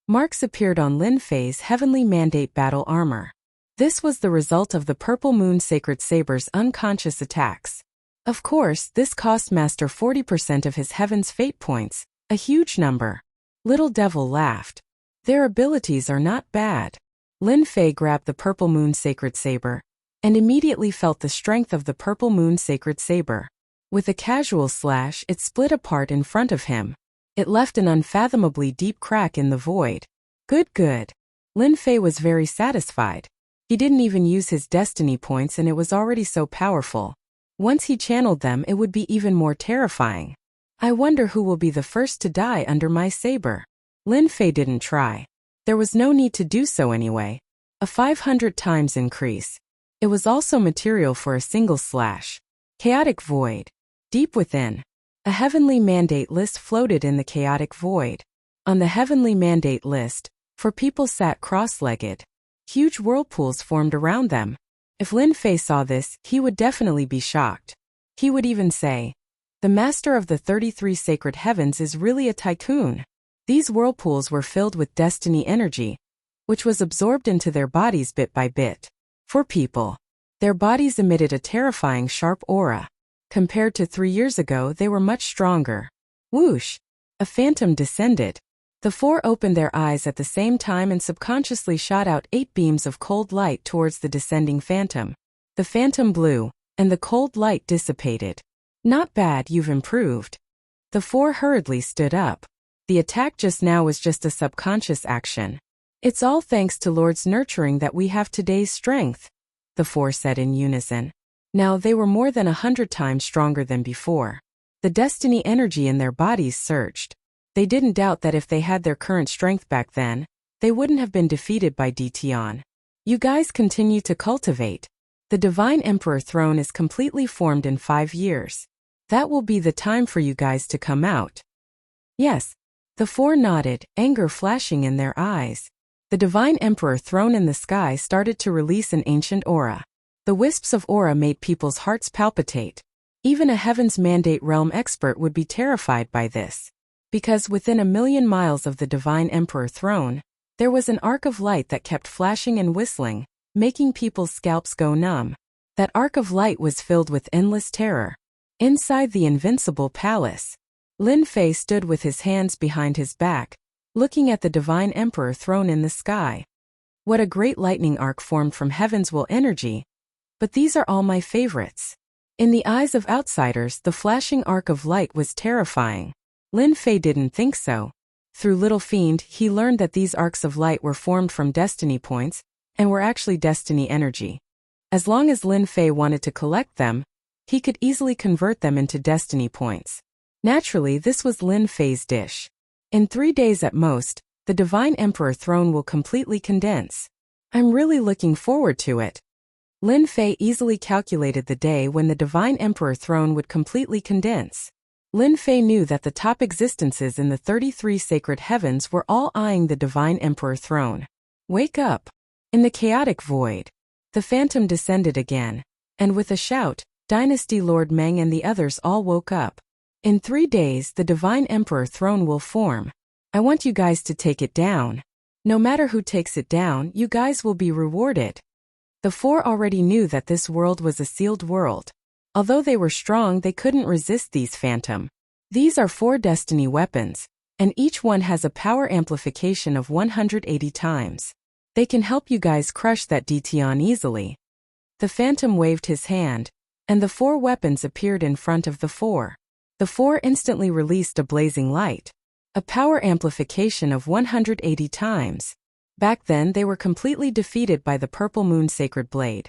Marks appeared on Lin Fei's Heavenly Mandate battle armor. This was the result of the Purple Moon Sacred Saber's unconscious attacks. Of course, this cost Master 40% of his Heaven's Fate points, a huge number. Little Devil laughed. Their abilities are not bad. Lin Fei grabbed the Purple Moon Sacred Saber, and immediately felt the strength of the Purple Moon Sacred Saber. With a casual slash, it split apart in front of him. It left an unfathomably deep crack in the void. Good. Lin Fei was very satisfied. He didn't even use his destiny points and it was already so powerful. Once he channeled them, it would be even more terrifying. I wonder who will be the first to die under my saber. Lin Fei didn't try. There was no need to do so anyway. A 500 times increase. It was also material for a single slash. Chaotic void. Deep within. A heavenly mandate list floated in the chaotic void. On the heavenly mandate list, four people sat cross-legged. Huge whirlpools formed around them. If Lin Fei saw this, he would definitely be shocked. He would even say, "The master of the 33 sacred heavens is really a tycoon." These whirlpools were filled with destiny energy, which was absorbed into their bodies bit by bit. For people, their bodies emitted a terrifying sharp aura. Compared to 3 years ago, they were much stronger. Whoosh! A phantom descended. The four opened their eyes at the same time and subconsciously shot out 8 beams of cold light towards the descending phantom. The phantom blew, and the cold light dissipated. Not bad, you've improved. The four hurriedly stood up. The attack just now was just a subconscious action. It's all thanks to Lord's nurturing that we have today's strength, the four said in unison. Now they were more than 100 times stronger than before. The destiny energy in their bodies surged. They didn't doubt that if they had their current strength back then, they wouldn't have been defeated by Dition. You guys continue to cultivate. The Divine Emperor throne is completely formed in 5 years. That will be the time for you guys to come out. Yes. The four nodded, anger flashing in their eyes. The Divine Emperor throne in the sky started to release an ancient aura. The wisps of aura made people's hearts palpitate. Even a Heaven's Mandate realm expert would be terrified by this. Because within 1,000,000 miles of the Divine Emperor throne, there was an arc of light that kept flashing and whistling, making people's scalps go numb. That arc of light was filled with endless terror. Inside the invincible palace, Lin Fei stood with his hands behind his back, looking at the Divine Emperor throne in the sky. What a great lightning arc formed from heaven's will energy. But these are all my favorites. In the eyes of outsiders, the flashing arc of light was terrifying. Lin Fei didn't think so. Through Little Fiend, he learned that these arcs of light were formed from destiny points, and were actually destiny energy. As long as Lin Fei wanted to collect them, he could easily convert them into destiny points. Naturally, this was Lin Fei's dish. In 3 days at most, the Divine Emperor throne will completely condense. I'm really looking forward to it. Lin Fei easily calculated the day when the Divine Emperor throne would completely condense. Lin Fei knew that the top existences in the 33 sacred heavens were all eyeing the Divine Emperor throne. Wake up! In the chaotic void, the phantom descended again, and with a shout, Dynasty Lord Meng and the others all woke up. In 3 days, the Divine Emperor throne will form. I want you guys to take it down. No matter who takes it down, you guys will be rewarded. The four already knew that this world was a sealed world. Although they were strong, they couldn't resist these phantom. These are 4 destiny weapons, and each one has a power amplification of 180 times. They can help you guys crush that Dition easily. The phantom waved his hand, and the 4 weapons appeared in front of the four. The four instantly released a blazing light. A power amplification of 180 times. Back then they were completely defeated by the Purple Moon Sacred Blade.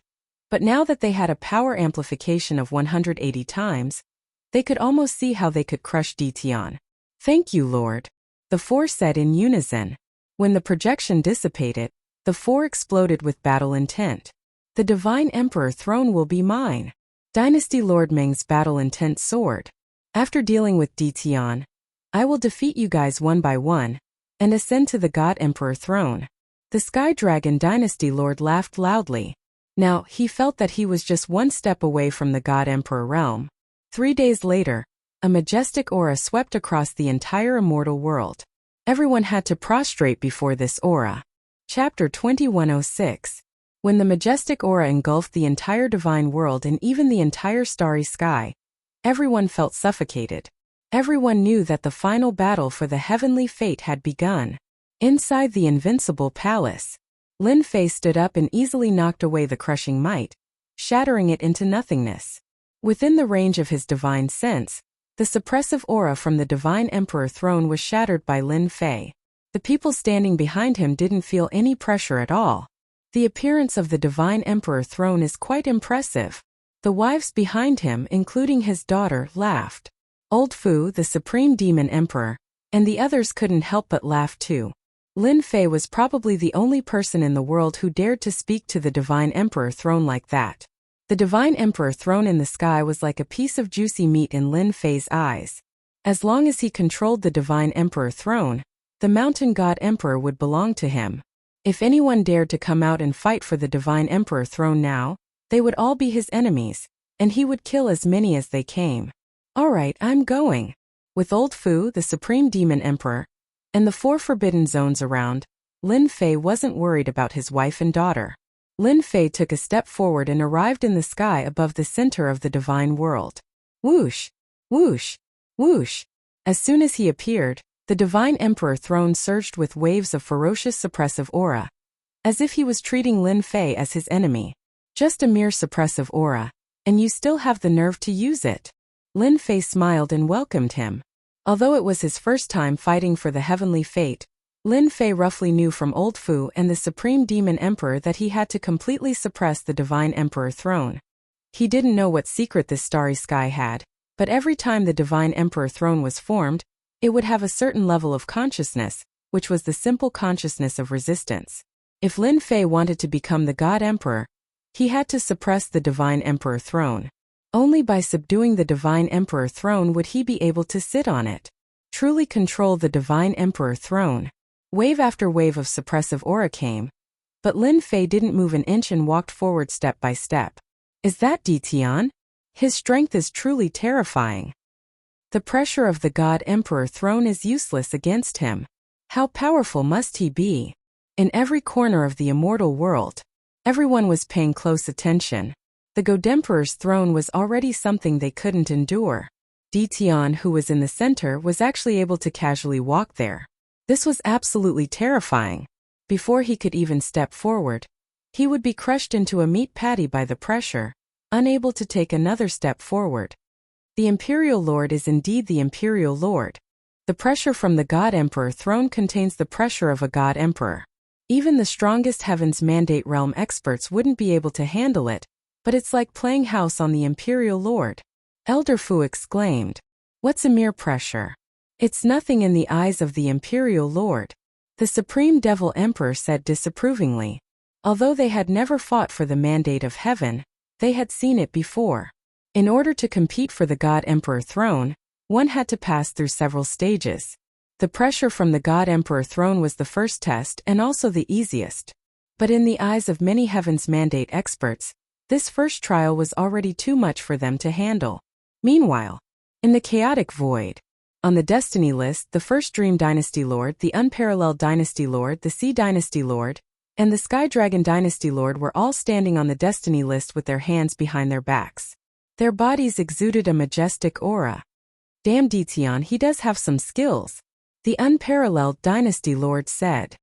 But now that they had a power amplification of 180 times, they could almost see how they could crush Dition. Thank you, Lord. The four said in unison. When the projection dissipated, the four exploded with battle intent. The Divine Emperor throne will be mine. Dynasty Lord Meng's battle intent soared. After dealing with Dition, I will defeat you guys one by one, and ascend to the God Emperor throne. The Sky Dragon Dynasty Lord laughed loudly. Now, he felt that he was just one step away from the God Emperor realm. 3 days later, a majestic aura swept across the entire immortal world. Everyone had to prostrate before this aura. Chapter 2106. When the majestic aura engulfed the entire divine world and even the entire starry sky, everyone felt suffocated. Everyone knew that the final battle for the heavenly fate had begun. Inside the invincible palace, Lin Fei stood up and easily knocked away the crushing might, shattering it into nothingness. Within the range of his divine sense, the suppressive aura from the Divine Emperor throne was shattered by Lin Fei. The people standing behind him didn't feel any pressure at all. The appearance of the Divine Emperor throne is quite impressive. The wives behind him, including his daughter, laughed. Old Fu, the Supreme Demon Emperor, and the others couldn't help but laugh too. Lin Fei was probably the only person in the world who dared to speak to the Divine Emperor throne like that. The Divine Emperor throne in the sky was like a piece of juicy meat in Lin Fei's eyes. As long as he controlled the Divine Emperor throne, the Mountain God Emperor would belong to him. If anyone dared to come out and fight for the Divine Emperor throne now, they would all be his enemies, and he would kill as many as they came. Alright, I'm going. With Old Fu, the Supreme Demon Emperor, and the 4 forbidden zones around, Lin Fei wasn't worried about his wife and daughter. Lin Fei took a step forward and arrived in the sky above the center of the divine world. Whoosh! Whoosh! Whoosh! As soon as he appeared, the Divine Emperor throne surged with waves of ferocious suppressive aura, as if he was treating Lin Fei as his enemy. Just a mere suppressive aura, and you still have the nerve to use it. Lin Fei smiled and welcomed him. Although it was his first time fighting for the heavenly fate, Lin Fei roughly knew from Old Fu and the Supreme Demon Emperor that he had to completely suppress the Divine Emperor throne. He didn't know what secret this starry sky had, but every time the Divine Emperor throne was formed, it would have a certain level of consciousness, which was the simple consciousness of resistance. If Lin Fei wanted to become the God Emperor, he had to suppress the Divine Emperor throne. Only by subduing the Divine Emperor throne would he be able to sit on it. Truly control the Divine Emperor throne. Wave after wave of suppressive aura came, but Lin Fei didn't move an inch and walked forward step by step. Is that Di Tian? His strength is truly terrifying. The pressure of the God Emperor throne is useless against him. How powerful must he be? In every corner of the immortal world, everyone was paying close attention. The God Emperor's throne was already something they couldn't endure. Di Tian, who was in the center, was actually able to casually walk there. This was absolutely terrifying. Before he could even step forward, he would be crushed into a meat patty by the pressure, unable to take another step forward. The Imperial Lord is indeed the Imperial Lord. The pressure from the God Emperor throne contains the pressure of a God Emperor. Even the strongest Heaven's Mandate Realm experts wouldn't be able to handle it, but it's like playing house on the Imperial Lord. Elder Fu exclaimed. What's a mere pressure? It's nothing in the eyes of the Imperial Lord. The Supreme Devil Emperor said disapprovingly. Although they had never fought for the mandate of heaven, they had seen it before. In order to compete for the God Emperor throne, one had to pass through several stages. The pressure from the God Emperor throne was the first test and also the easiest. But in the eyes of many Heaven's Mandate experts, this first trial was already too much for them to handle. Meanwhile, in the chaotic void, on the Destiny list, the first Dream Dynasty Lord, the Unparalleled Dynasty Lord, the Sea Dynasty Lord, and the Sky Dragon Dynasty Lord were all standing on the Destiny list with their hands behind their backs. Their bodies exuded a majestic aura. Damn Di Tian, he does have some skills. The Unparalleled Dynasty Lord said.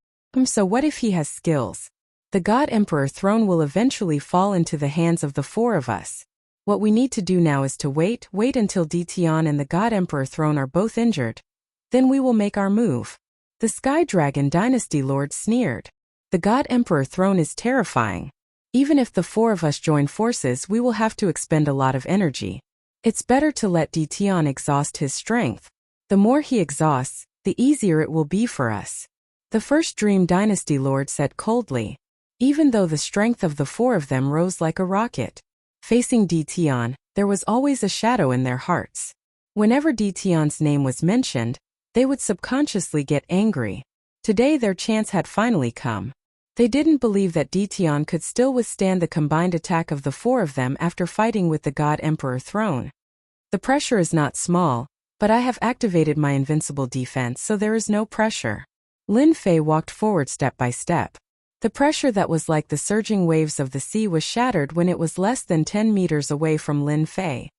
So what if he has skills? The God Emperor throne will eventually fall into the hands of the 4 of us. What we need to do now is to wait until Di Tian and the God Emperor throne are both injured. Then we will make our move. The Sky Dragon Dynasty Lord sneered. The God Emperor throne is terrifying. Even if the 4 of us join forces, we will have to expend a lot of energy. It's better to let Di Tian exhaust his strength. The more he exhausts, the easier it will be for us. The first Dream Dynasty Lord said coldly. Even though the strength of the 4 of them rose like a rocket. Facing Di Tian, there was always a shadow in their hearts. Whenever Di Tian's name was mentioned, they would subconsciously get angry. Today their chance had finally come. They didn't believe that Di Tian could still withstand the combined attack of the 4 of them after fighting with the God Emperor throne. The pressure is not small, but I have activated my invincible defense, so there is no pressure. Lin Fei walked forward step by step. The pressure that was like the surging waves of the sea was shattered when it was less than 10 meters away from Lin Fei.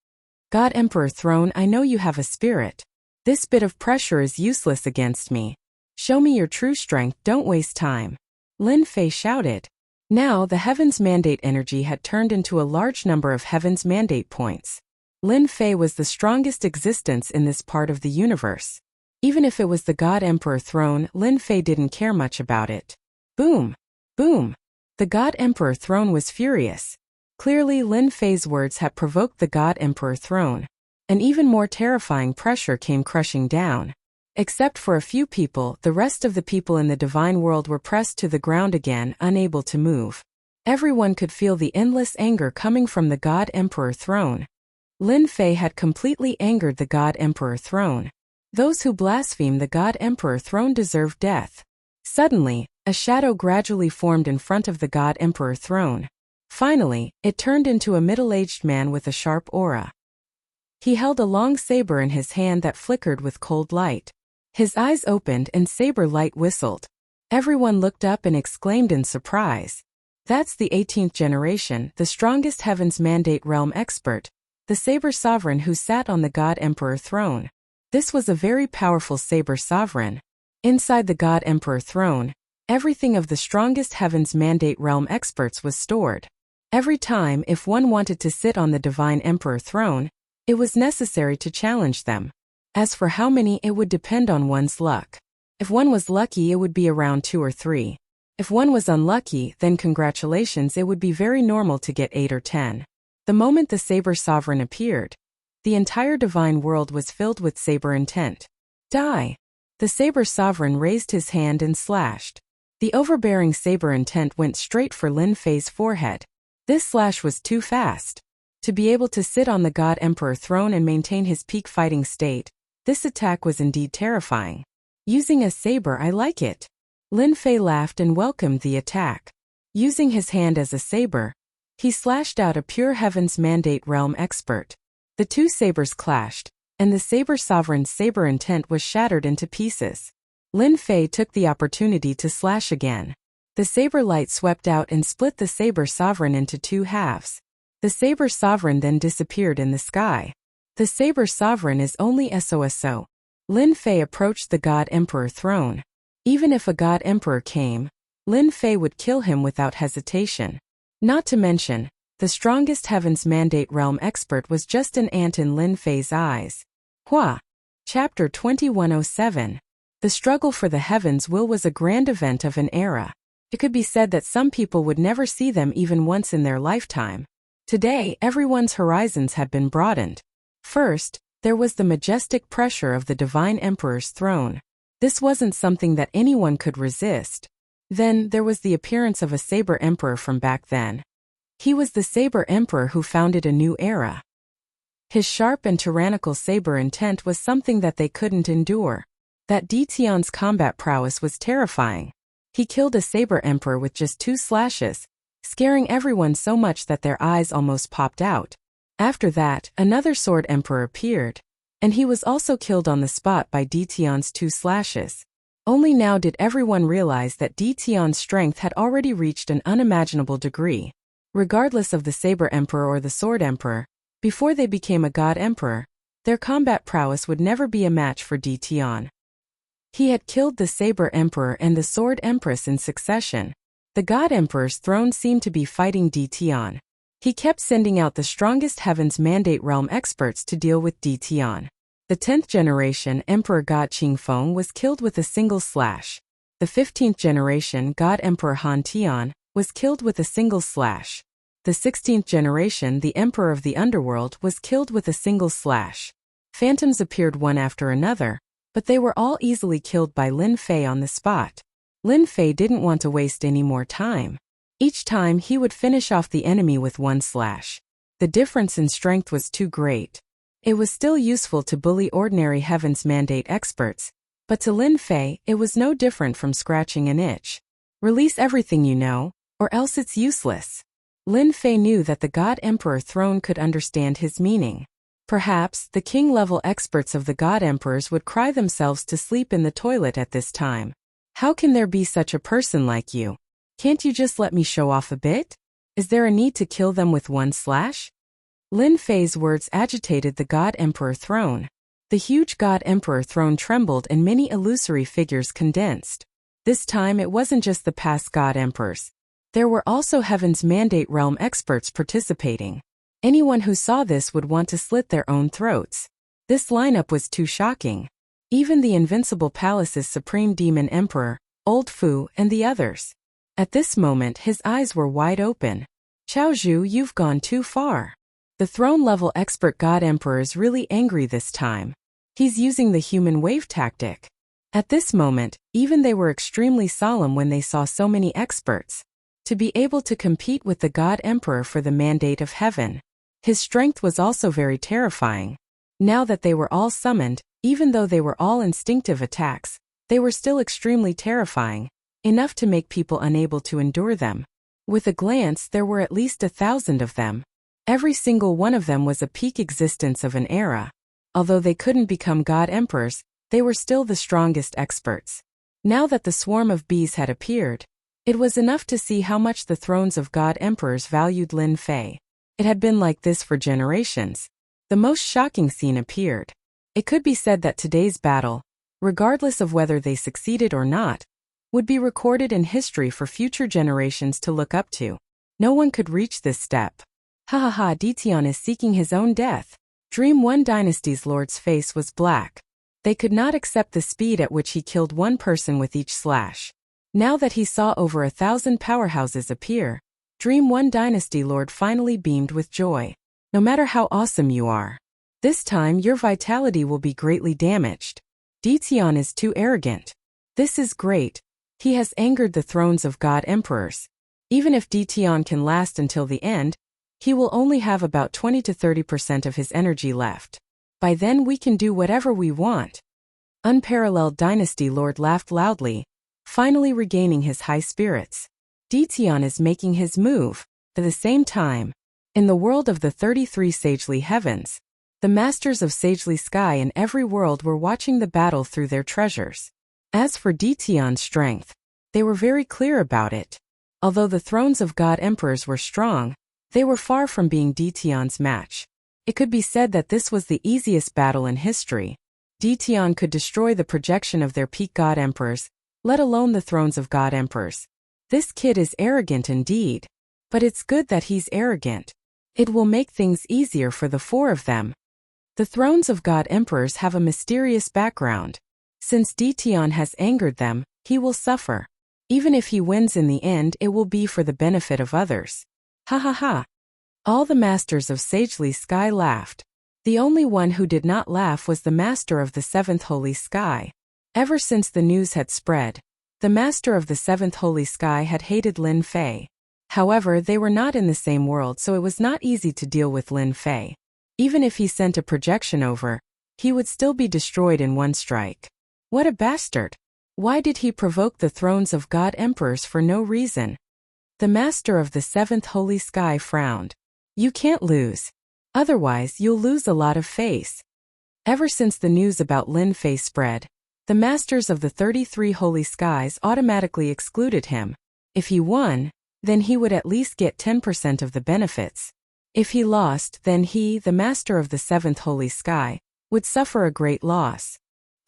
God Emperor throne, I know you have a spirit. This bit of pressure is useless against me. Show me your true strength, don't waste time. Lin Fei shouted. Now the Heaven's Mandate energy had turned into a large number of Heaven's Mandate points. Lin Fei was the strongest existence in this part of the universe. Even if it was the God Emperor throne, Lin Fei didn't care much about it. Boom! Boom! The God Emperor throne was furious. Clearly Lin Fei's words had provoked the God Emperor throne. An even more terrifying pressure came crushing down. Except for a few people, the rest of the people in the divine world were pressed to the ground again, unable to move. Everyone could feel the endless anger coming from the God Emperor throne. Lin Fei had completely angered the God Emperor throne. Those who blaspheme the God Emperor throne deserve death. Suddenly, a shadow gradually formed in front of the God Emperor throne. Finally, it turned into a middle-aged man with a sharp aura. He held a long saber in his hand that flickered with cold light. His eyes opened and saber light whistled. Everyone looked up and exclaimed in surprise. That's the 18th generation, the strongest Heaven's Mandate Realm expert, the Saber Sovereign who sat on the God Emperor throne. This was a very powerful Saber Sovereign. Inside the God Emperor throne, everything of the strongest Heaven's Mandate Realm experts was stored. Every time if one wanted to sit on the Divine Emperor throne, it was necessary to challenge them. As for how many, it would depend on one's luck. If one was lucky, it would be around 2 or 3. If one was unlucky, then congratulations, it would be very normal to get 8 or 10. The moment the Saber Sovereign appeared, the entire divine world was filled with saber intent. Die! The Saber Sovereign raised his hand and slashed. The overbearing saber intent went straight for Lin Fei's forehead. This slash was too fast. To be able to sit on the God Emperor throne and maintain his peak fighting state, this attack was indeed terrifying. Using a saber, I like it. Lin Fei laughed and welcomed the attack. Using his hand as a saber, he slashed out a pure Heaven's Mandate Realm expert. The two sabers clashed, and the Saber Sovereign's saber intent was shattered into pieces. Lin Fei took the opportunity to slash again. The saber light swept out and split the Saber Sovereign into 2 halves. The Saber Sovereign then disappeared in the sky. The Saber Sovereign is only SOSO. Lin Fei approached the God Emperor throne. Even if a God Emperor came, Lin Fei would kill him without hesitation. Not to mention, the strongest Heaven's Mandate Realm expert was just an ant in Lin Fei's eyes. Hua! Chapter 2107. The struggle for the Heaven's Will was a grand event of an era. It could be said that some people would never see them even once in their lifetime. Today, everyone's horizons had been broadened. First, there was the majestic pressure of the Divine Emperor's throne. This wasn't something that anyone could resist. Then, there was the appearance of a Saber Emperor from back then. He was the Saber Emperor who founded a new era. His sharp and tyrannical saber intent was something that they couldn't endure. That Tian's combat prowess was terrifying. He killed a Saber Emperor with just 2 slashes, scaring everyone so much that their eyes almost popped out. After that, another Sword Emperor appeared, and he was also killed on the spot by Tian's 2 slashes. Only now did everyone realize that Tian's strength had already reached an unimaginable degree. Regardless of the Saber Emperor or the Sword Emperor, before they became a God Emperor, their combat prowess would never be a match for Tian. He had killed the Saber Emperor and the Sword Empress in succession. The God Emperor's throne seemed to be fighting Tian. He kept sending out the strongest Heaven's Mandate Realm experts to deal with Tian. The 10th generation Emperor God Qingfeng was killed with a single slash. The 15th generation God Emperor Han Tian was killed with a single slash. The 16th generation the Emperor of the Underworld was killed with a single slash. Phantoms appeared one after another, but they were all easily killed by Lin Fei on the spot. Lin Fei didn't want to waste any more time. Each time he would finish off the enemy with 1 slash. The difference in strength was too great. It was still useful to bully ordinary Heaven's Mandate experts, but to Lin Fei it was no different from scratching an itch. Release everything you know, or else it's useless. Lin Fei knew that the God Emperor throne could understand his meaning. Perhaps the king-level experts of the God Emperors would cry themselves to sleep in the toilet at this time. How can there be such a person like you? Can't you just let me show off a bit? Is there a need to kill them with 1 slash? Lin Fei's words agitated the God Emperor throne. The huge God Emperor throne trembled and many illusory figures condensed. This time it wasn't just the past God Emperors. There were also Heaven's Mandate Realm experts participating. Anyone who saw this would want to slit their own throats. This lineup was too shocking. Even the Invincible Palace's Supreme Demon Emperor, Old Fu, and the others. At this moment his eyes were wide open. Chao Zhu, you've gone too far. The throne-level expert God Emperor is really angry this time. He's using the human wave tactic. At this moment, even they were extremely solemn when they saw so many experts. To be able to compete with the God Emperor for the mandate of heaven. His strength was also very terrifying. Now that they were all summoned, even though they were all instinctive attacks, they were still extremely terrifying, enough to make people unable to endure them. With a glance, there were at least 1,000 of them. Every single one of them was a peak existence of an era. Although they couldn't become God Emperors, they were still the strongest experts. Now that the swarm of bees had appeared, it was enough to see how much the thrones of God Emperors valued Lin Fei. It had been like this for generations. The most shocking scene appeared. It could be said that today's battle, regardless of whether they succeeded or not, would be recorded in history for future generations to look up to. No one could reach this step. Ha ha ha, Ditian is seeking his own death. Dream One Dynasty's lord's face was black. They could not accept the speed at which he killed one person with each slash. Now that he saw over 1,000 powerhouses appear, Dream One Dynasty Lord finally beamed with joy. No matter how awesome you are, this time your vitality will be greatly damaged. Ditian is too arrogant. This is great. He has angered the thrones of God Emperors. Even if Ditian can last until the end, he will only have about 20 to 30% of his energy left. By then we can do whatever we want. Unparalleled Dynasty Lord laughed loudly, finally regaining his high spirits. Ditian is making his move. At the same time, in the world of the 33 Sagely Heavens, the masters of Sagely Sky in every world were watching the battle through their treasures. As for Ditian's strength, they were very clear about it. Although the thrones of God Emperors were strong, they were far from being Ditian's match. It could be said that this was the easiest battle in history. Ditian could destroy the projection of their peak God Emperors, let alone the thrones of God Emperors. This kid is arrogant indeed. But it's good that he's arrogant. It will make things easier for the four of them. The thrones of God Emperors have a mysterious background. Since Ditian has angered them, he will suffer. Even if he wins in the end, it will be for the benefit of others. Ha ha ha. All the masters of Sagely Sky laughed. The only one who did not laugh was the master of the seventh holy sky. Ever since the news had spread, the master of the seventh holy sky had hated Lin Fei. However, they were not in the same world, so it was not easy to deal with Lin Fei. Even if he sent a projection over, he would still be destroyed in one strike. What a bastard! Why did he provoke the thrones of God Emperors for no reason? The master of the seventh holy sky frowned. You can't lose. Otherwise, you'll lose a lot of face. Ever since the news about Lin Fei spread, the masters of the 33 holy skies automatically excluded him. If he won, then he would at least get 10% of the benefits. If he lost, then he, the master of the seventh holy sky, would suffer a great loss.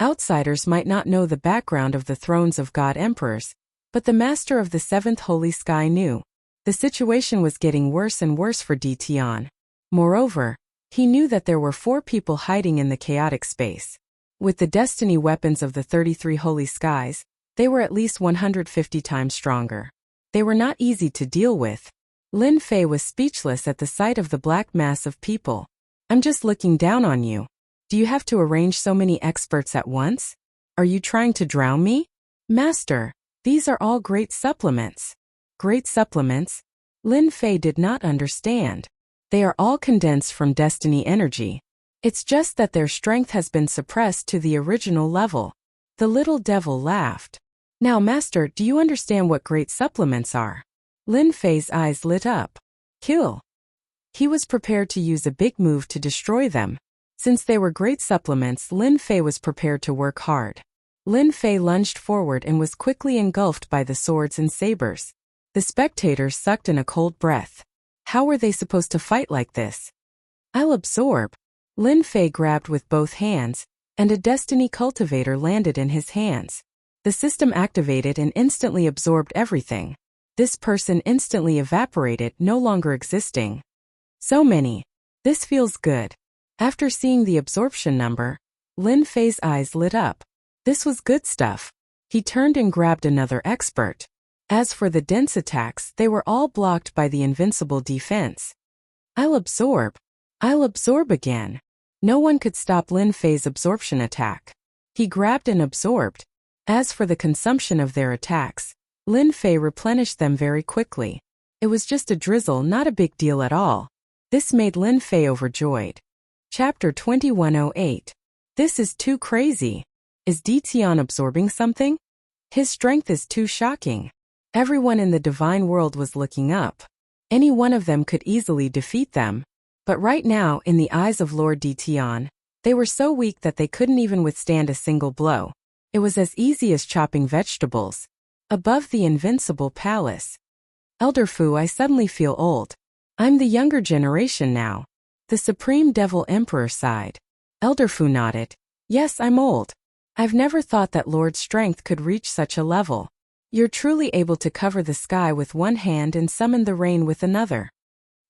Outsiders might not know the background of the thrones of God Emperors, but the master of the seventh holy sky knew. The situation was getting worse and worse for Ditian. Moreover, he knew that there were 4 people hiding in the chaotic space. With the destiny weapons of the 33 holy skies, they were at least 150 times stronger. They were not easy to deal with. Lin Fei was speechless at the sight of the black mass of people. I'm just looking down on you. Do you have to arrange so many experts at once? Are you trying to drown me? Master, these are all great supplements. Great supplements? Lin Fei did not understand. They are all condensed from destiny energy. It's just that their strength has been suppressed to the original level. The little devil laughed. Now, Master, do you understand what great supplements are? Lin Fei's eyes lit up. Kill. He was prepared to use a big move to destroy them. Since they were great supplements, Lin Fei was prepared to work hard. Lin Fei lunged forward and was quickly engulfed by the swords and sabers. The spectators sucked in a cold breath. How were they supposed to fight like this? I'll absorb. Lin Fei grabbed with both hands, and a destiny cultivator landed in his hands. The system activated and instantly absorbed everything. This person instantly evaporated, no longer existing. So many. This feels good. After seeing the absorption number, Lin Fei's eyes lit up. This was good stuff. He turned and grabbed another expert. As for the dense attacks, they were all blocked by the invincible defense. I'll absorb. I'll absorb again. No one could stop Lin Fei's absorption attack. He grabbed and absorbed. As for the consumption of their attacks, Lin Fei replenished them very quickly. It was just a drizzle, not a big deal at all. This made Lin Fei overjoyed. Chapter 2108. This is too crazy. Is Ditian absorbing something? His strength is too shocking. Everyone in the divine world was looking up. Any one of them could easily defeat them. But right now, in the eyes of Lord Ditian, they were so weak that they couldn't even withstand a single blow. It was as easy as chopping vegetables. Above the invincible palace. Elder Fu, I suddenly feel old. I'm the younger generation now. The Supreme Devil Emperor sighed. Elder Fu nodded. Yes, I'm old. I've never thought that Lord's strength could reach such a level. You're truly able to cover the sky with one hand and summon the rain with another.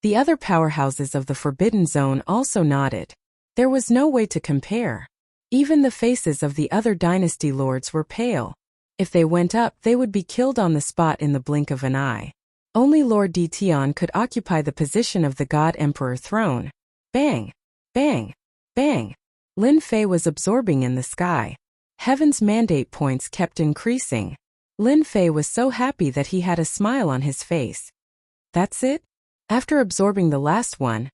The other powerhouses of the Forbidden Zone also nodded. There was no way to compare. Even the faces of the other dynasty lords were pale. If they went up, they would be killed on the spot in the blink of an eye. Only Lord Ditian could occupy the position of the God Emperor throne. Bang! Bang! Bang! Lin Fei was absorbing in the sky. Heaven's mandate points kept increasing. Lin Fei was so happy that he had a smile on his face. That's it? After absorbing the last one,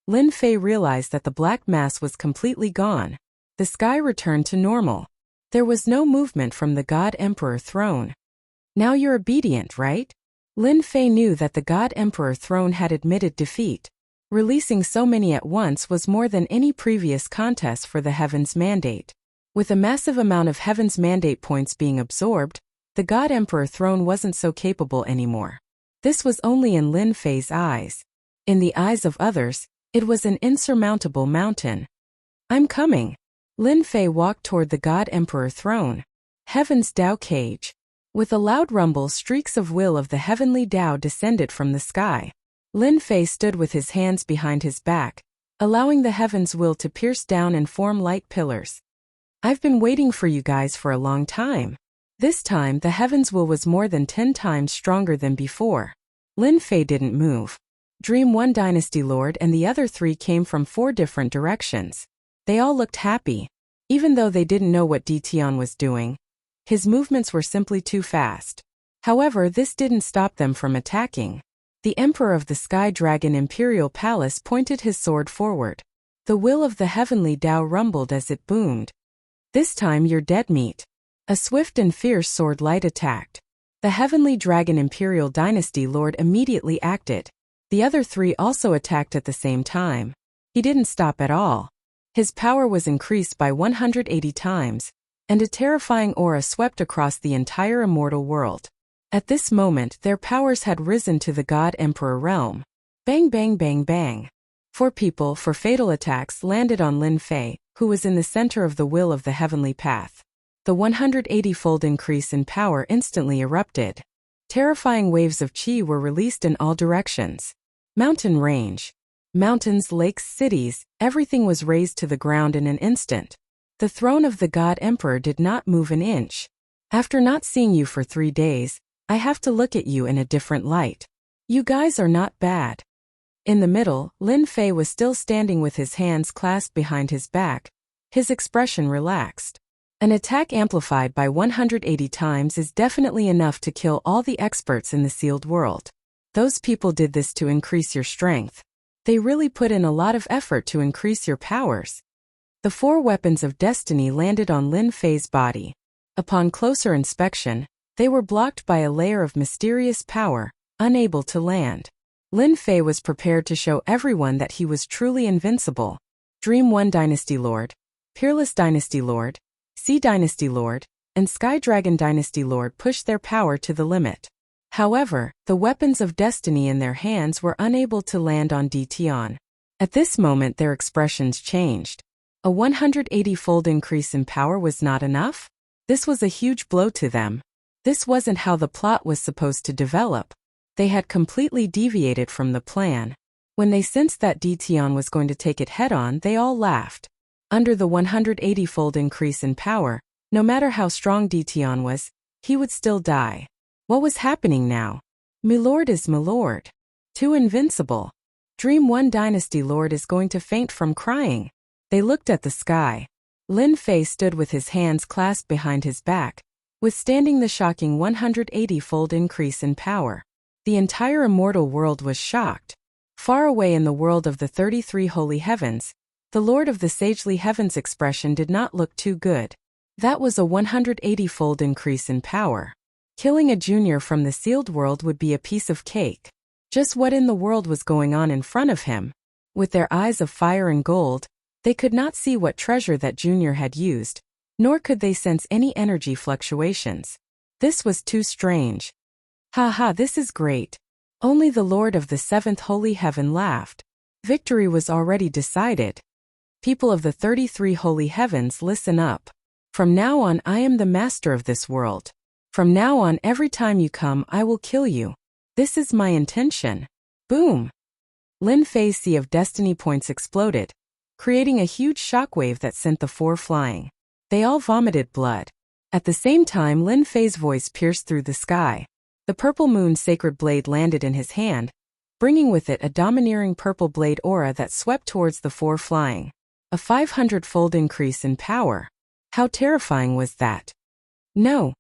Lin Fei realized that the black mass was completely gone. The sky returned to normal. There was no movement from the God Emperor throne. Now you're obedient, right? Lin Fei knew that the God Emperor throne had admitted defeat. Releasing so many at once was more than any previous contest for the Heaven's Mandate. With a massive amount of Heaven's Mandate points being absorbed, the God Emperor throne wasn't so capable anymore. This was only in Lin Fei's eyes. In the eyes of others, it was an insurmountable mountain. I'm coming. Lin Fei walked toward the God Emperor throne. Heaven's Tao Cage. With a loud rumble, streaks of will of the heavenly Tao descended from the sky. Lin Fei stood with his hands behind his back, allowing the heaven's will to pierce down and form light pillars. I've been waiting for you guys for a long time. This time, the heaven's will was more than 10 times stronger than before. Lin Fei didn't move. Dream One Dynasty Lord and the other 3 came from 4 different directions. They all looked happy. Even though they didn't know what Ditian was doing, his movements were simply too fast. However, this didn't stop them from attacking. The Emperor of the Sky Dragon Imperial Palace pointed his sword forward. The will of the heavenly Tao rumbled as it boomed. This time you're dead meat. A swift and fierce sword light attacked. The heavenly Dragon Imperial Dynasty Lord immediately acted. The other 3 also attacked at the same time. He didn't stop at all. His power was increased by 180 times, and a terrifying aura swept across the entire immortal world. At this moment, their powers had risen to the God Emperor realm. Bang bang bang bang. 4 people for fatal attacks landed on Lin Fei, who was in the center of the will of the heavenly path. The 180-fold increase in power instantly erupted. Terrifying waves of chi were released in all directions. Mountain range. Mountains, lakes, cities, everything was razed to the ground in an instant. The throne of the God Emperor did not move an inch. After not seeing you for 3 days, I have to look at you in a different light. You guys are not bad. In the middle, Lin Fei was still standing with his hands clasped behind his back. His expression relaxed. An attack amplified by 180 times is definitely enough to kill all the experts in the sealed world. Those people did this to increase your strength. They really put in a lot of effort to increase your powers. The 4 weapons of destiny landed on Lin Fei's body. Upon closer inspection, they were blocked by a layer of mysterious power, unable to land. Lin Fei was prepared to show everyone that he was truly invincible. Dream One Dynasty Lord, Peerless Dynasty Lord, Sea Dynasty Lord, and Sky Dragon Dynasty Lord pushed their power to the limit. However, the weapons of destiny in their hands were unable to land on Ditian. At this moment their expressions changed. A 180-fold increase in power was not enough? This was a huge blow to them. This wasn't how the plot was supposed to develop. They had completely deviated from the plan. When they sensed that Ditian was going to take it head-on, they all laughed. Under the 180-fold increase in power, no matter how strong Ditian was, he would still die. What was happening now? Milord is Milord. Too invincible. Dream One Dynasty Lord is going to faint from crying. They looked at the sky. Lin Fei stood with his hands clasped behind his back, withstanding the shocking 180-fold increase in power. The entire immortal world was shocked. Far away in the world of the 33 holy heavens, the Lord of the sagely heavens' expression did not look too good. That was a 180-fold increase in power. Killing a junior from the sealed world would be a piece of cake. Just what in the world was going on in front of him? With their eyes of fire and gold, they could not see what treasure that junior had used, nor could they sense any energy fluctuations. This was too strange. Ha ha, this is great. Only the Lord of the seventh holy heaven laughed. Victory was already decided. People of the 33 holy heavens, listen up. From now on I am the master of this world. From now on every time you come I will kill you. This is my intention. Boom! Lin Fei's sea of destiny points exploded, creating a huge shockwave that sent the four flying. They all vomited blood. At the same time Lin Fei's voice pierced through the sky. The purple moon's sacred blade landed in his hand, bringing with it a domineering purple blade aura that swept towards the four flying. A 500-fold increase in power. How terrifying was that? No.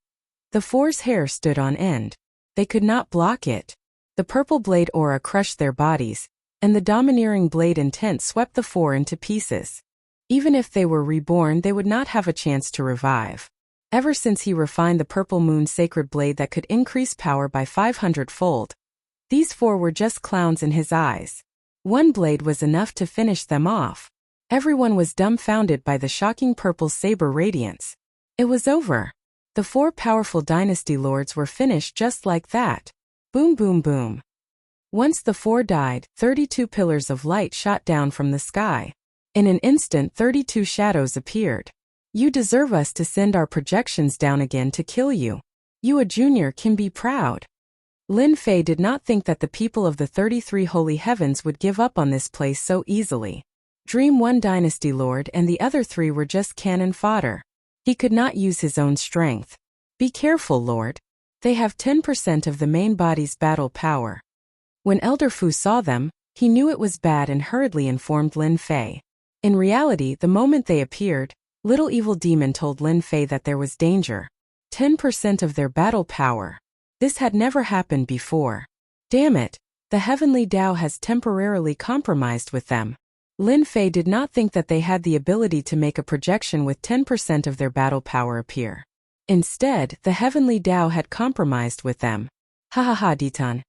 The four's hair stood on end. They could not block it. The purple blade aura crushed their bodies, and the domineering blade intent swept the four into pieces. Even if they were reborn, they would not have a chance to revive. Ever since he refined the purple moon's sacred blade that could increase power by 500-fold, these four were just clowns in his eyes. One blade was enough to finish them off. Everyone was dumbfounded by the shocking purple saber radiance. It was over. The four powerful dynasty lords were finished just like that. Boom boom boom. Once the four died, 32 pillars of light shot down from the sky. In an instant 32 shadows appeared. You deserve us to send our projections down again to kill you. You, a junior, can be proud. Lin Fei did not think that the people of the 33 holy heavens would give up on this place so easily. Dream One Dynasty Lord and the other three were just cannon fodder. He could not use his own strength. Be careful, Lord. They have 10% of the main body's battle power. When Elder Fu saw them, he knew it was bad and hurriedly informed Lin Fei. In reality, the moment they appeared, Little Evil Demon told Lin Fei that there was danger. 10% of their battle power. This had never happened before. Damn it, the heavenly Tao has temporarily compromised with them. Lin Fei did not think that they had the ability to make a projection with 10% of their battle power appear. Instead, the heavenly Tao had compromised with them. Ha ha ha, Ditan.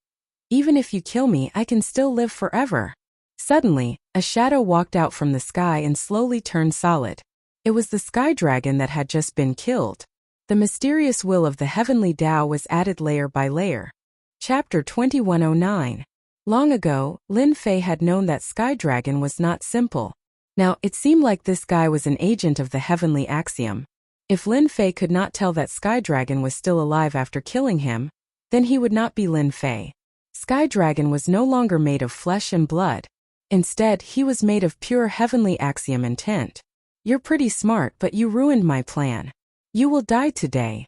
Even if you kill me, I can still live forever. Suddenly, a shadow walked out from the sky and slowly turned solid. It was the sky dragon that had just been killed. The mysterious will of the heavenly Tao was added layer by layer. Chapter 2109. Long ago, Lin Fei had known that Sky Dragon was not simple. Now, it seemed like this guy was an agent of the heavenly axiom. If Lin Fei could not tell that Sky Dragon was still alive after killing him, then he would not be Lin Fei. Sky Dragon was no longer made of flesh and blood. Instead, he was made of pure heavenly axiom intent. You're pretty smart, but you ruined my plan. You will die today.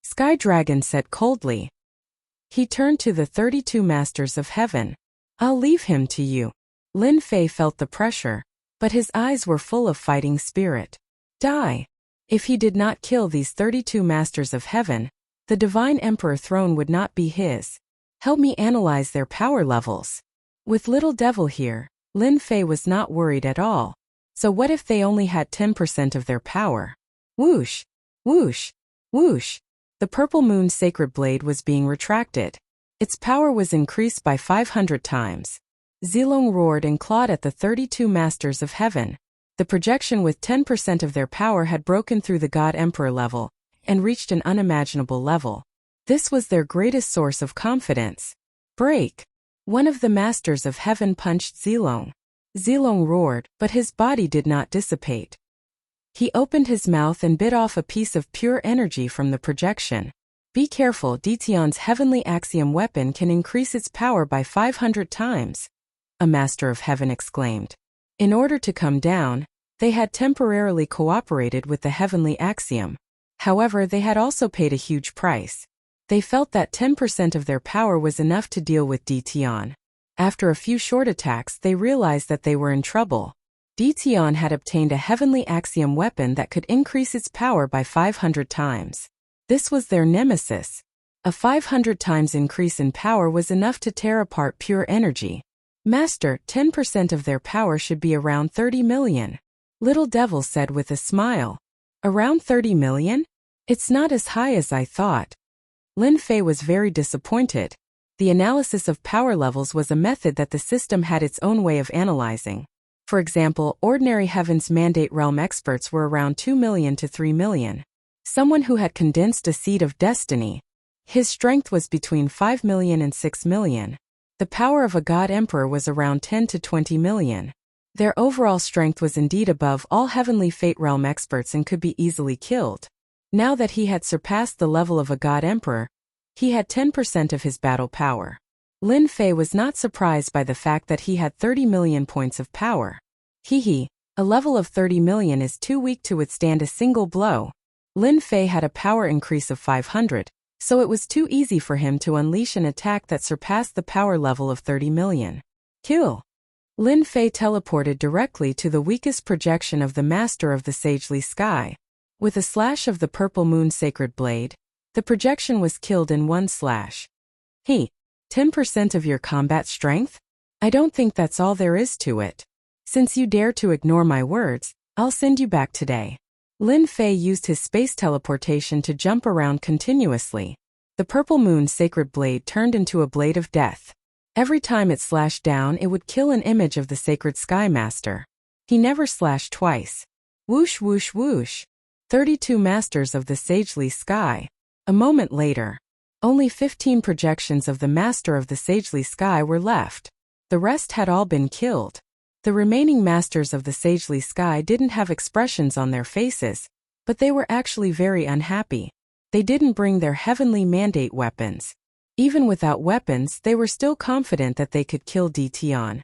Sky Dragon said coldly. He turned to the 32 masters of heaven. I'll leave him to you. Lin Fei felt the pressure, but his eyes were full of fighting spirit. Die. If he did not kill these 32 masters of heaven, the divine emperor throne would not be his. Help me analyze their power levels. With Little Devil here, Lin Fei was not worried at all. So what if they only had 10% of their power? Whoosh, whoosh, whoosh. The purple moon's sacred blade was being retracted. Its power was increased by 500 times. Zilong roared and clawed at the 32 masters of heaven. The projection with 10% of their power had broken through the God Emperor level and reached an unimaginable level. This was their greatest source of confidence. Break! One of the masters of heaven punched Zilong. Zilong roared, but his body did not dissipate. He opened his mouth and bit off a piece of pure energy from the projection. Be careful, Ditian's heavenly axiom weapon can increase its power by 500 times. A master of heaven exclaimed. In order to come down, they had temporarily cooperated with the heavenly axiom. However, they had also paid a huge price. They felt that 10% of their power was enough to deal with Ditian. After a few short attacks, they realized that they were in trouble. Dition had obtained a heavenly axiom weapon that could increase its power by 500 times. This was their nemesis. A 500 times increase in power was enough to tear apart pure energy. Master, 10% of their power should be around 30 million. Little Devil said with a smile. Around 30 million? It's not as high as I thought. Lin Fei was very disappointed. The analysis of power levels was a method that the system had its own way of analyzing. For example, ordinary Heaven's Mandate Realm experts were around 2 million to 3 million. Someone who had condensed a seed of destiny. His strength was between 5 million and 6 million. The power of a God Emperor was around 10 to 20 million. Their overall strength was indeed above all Heavenly Fate Realm experts and could be easily killed. Now that he had surpassed the level of a God Emperor, he had 10% of his battle power. Lin Fei was not surprised by the fact that he had 30 million points of power. A level of 30 million is too weak to withstand a single blow. Lin Fei had a power increase of 500, so it was too easy for him to unleash an attack that surpassed the power level of 30 million. Kill! Lin Fei teleported directly to the weakest projection of the Master of the Sagely Sky. With a slash of the Purple Moon Sacred Blade, the projection was killed in one slash. 10% of your combat strength? I don't think that's all there is to it. Since you dare to ignore my words, I'll send you back today. Lin Fei used his space teleportation to jump around continuously. The Purple Moon Sacred Blade turned into a blade of death. Every time it slashed down, it would kill an image of the Sacred Sky Master. He never slashed twice. Whoosh whoosh whoosh. 32 Masters of the Sagely Sky. A moment later, only 15 projections of the Master of the Sagely Sky were left. The rest had all been killed. The remaining Masters of the Sagely Sky didn't have expressions on their faces, but they were actually very unhappy. They didn't bring their heavenly mandate weapons. Even without weapons, they were still confident that they could kill Dition.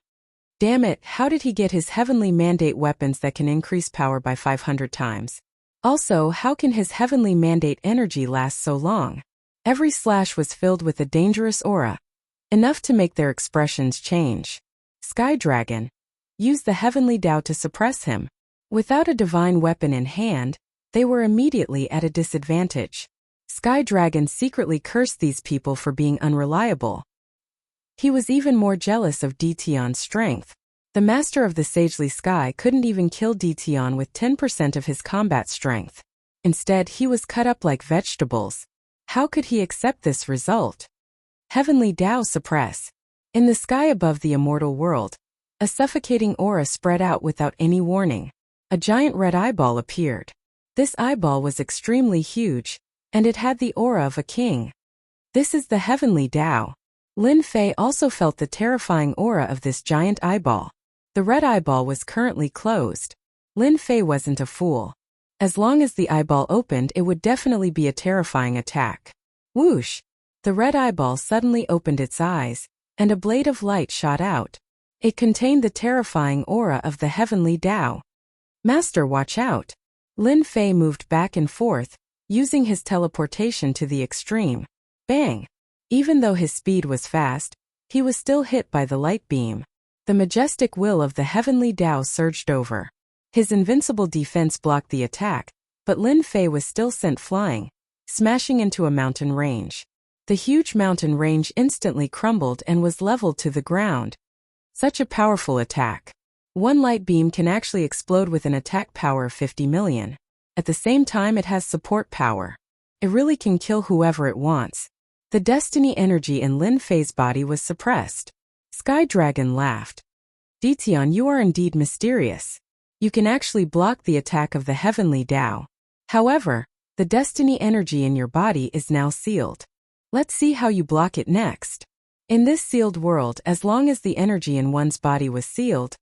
Damn it, how did he get his heavenly mandate weapons that can increase power by 500 times? Also, how can his heavenly mandate energy last so long? Every slash was filled with a dangerous aura, enough to make their expressions change. Sky Dragon used the heavenly Tao to suppress him. Without a divine weapon in hand, they were immediately at a disadvantage. Sky Dragon secretly cursed these people for being unreliable. He was even more jealous of Dition's strength. The Master of the Sagely Sky couldn't even kill Dition with 10% of his combat strength. Instead, he was cut up like vegetables. How could he accept this result? Heavenly Tao suppress. In the sky above the immortal world, a suffocating aura spread out without any warning. A giant red eyeball appeared. This eyeball was extremely huge, and it had the aura of a king. This is the heavenly Tao. Lin Fei also felt the terrifying aura of this giant eyeball. The red eyeball was currently closed. Lin Fei wasn't a fool. As long as the eyeball opened, it would definitely be a terrifying attack. Whoosh! The red eyeball suddenly opened its eyes, and a blade of light shot out. It contained the terrifying aura of the heavenly Tao. Master, watch out! Lin Fei moved back and forth, using his teleportation to the extreme. Bang! Even though his speed was fast, he was still hit by the light beam. The majestic will of the heavenly Tao surged over. His invincible defense blocked the attack, but Lin Fei was still sent flying, smashing into a mountain range. The huge mountain range instantly crumbled and was leveled to the ground. Such a powerful attack. One light beam can actually explode with an attack power of 50 million. At the same time, it has support power. It really can kill whoever it wants. The destiny energy in Lin Fei's body was suppressed. Sky Dragon laughed. Dition, you are indeed mysterious. You can actually block the attack of the heavenly Tao. However, the destiny energy in your body is now sealed. Let's see how you block it next. In this sealed world, as long as the energy in one's body was sealed,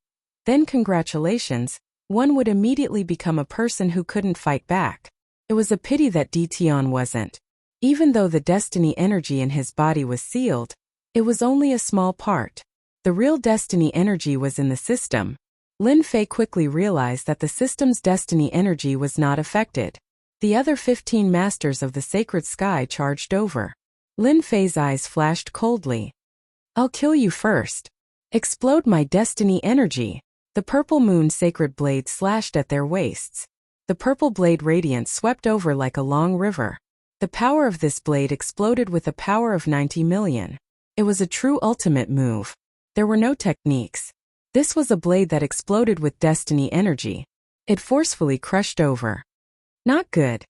then congratulations, one would immediately become a person who couldn't fight back. It was a pity that Dition wasn't. Even though the destiny energy in his body was sealed, it was only a small part. The real destiny energy was in the system. Lin Fei quickly realized that the system's destiny energy was not affected. The other 15 Masters of the Sacred Sky charged over. Lin Fei's eyes flashed coldly. I'll kill you first. Explode my destiny energy. The purple moon sacred blade slashed at their waists. The purple blade radiance swept over like a long river. The power of this blade exploded with a power of 90 million. It was a true ultimate move. There were no techniques. This was a blade that exploded with destiny energy. It forcefully crushed over. Not good.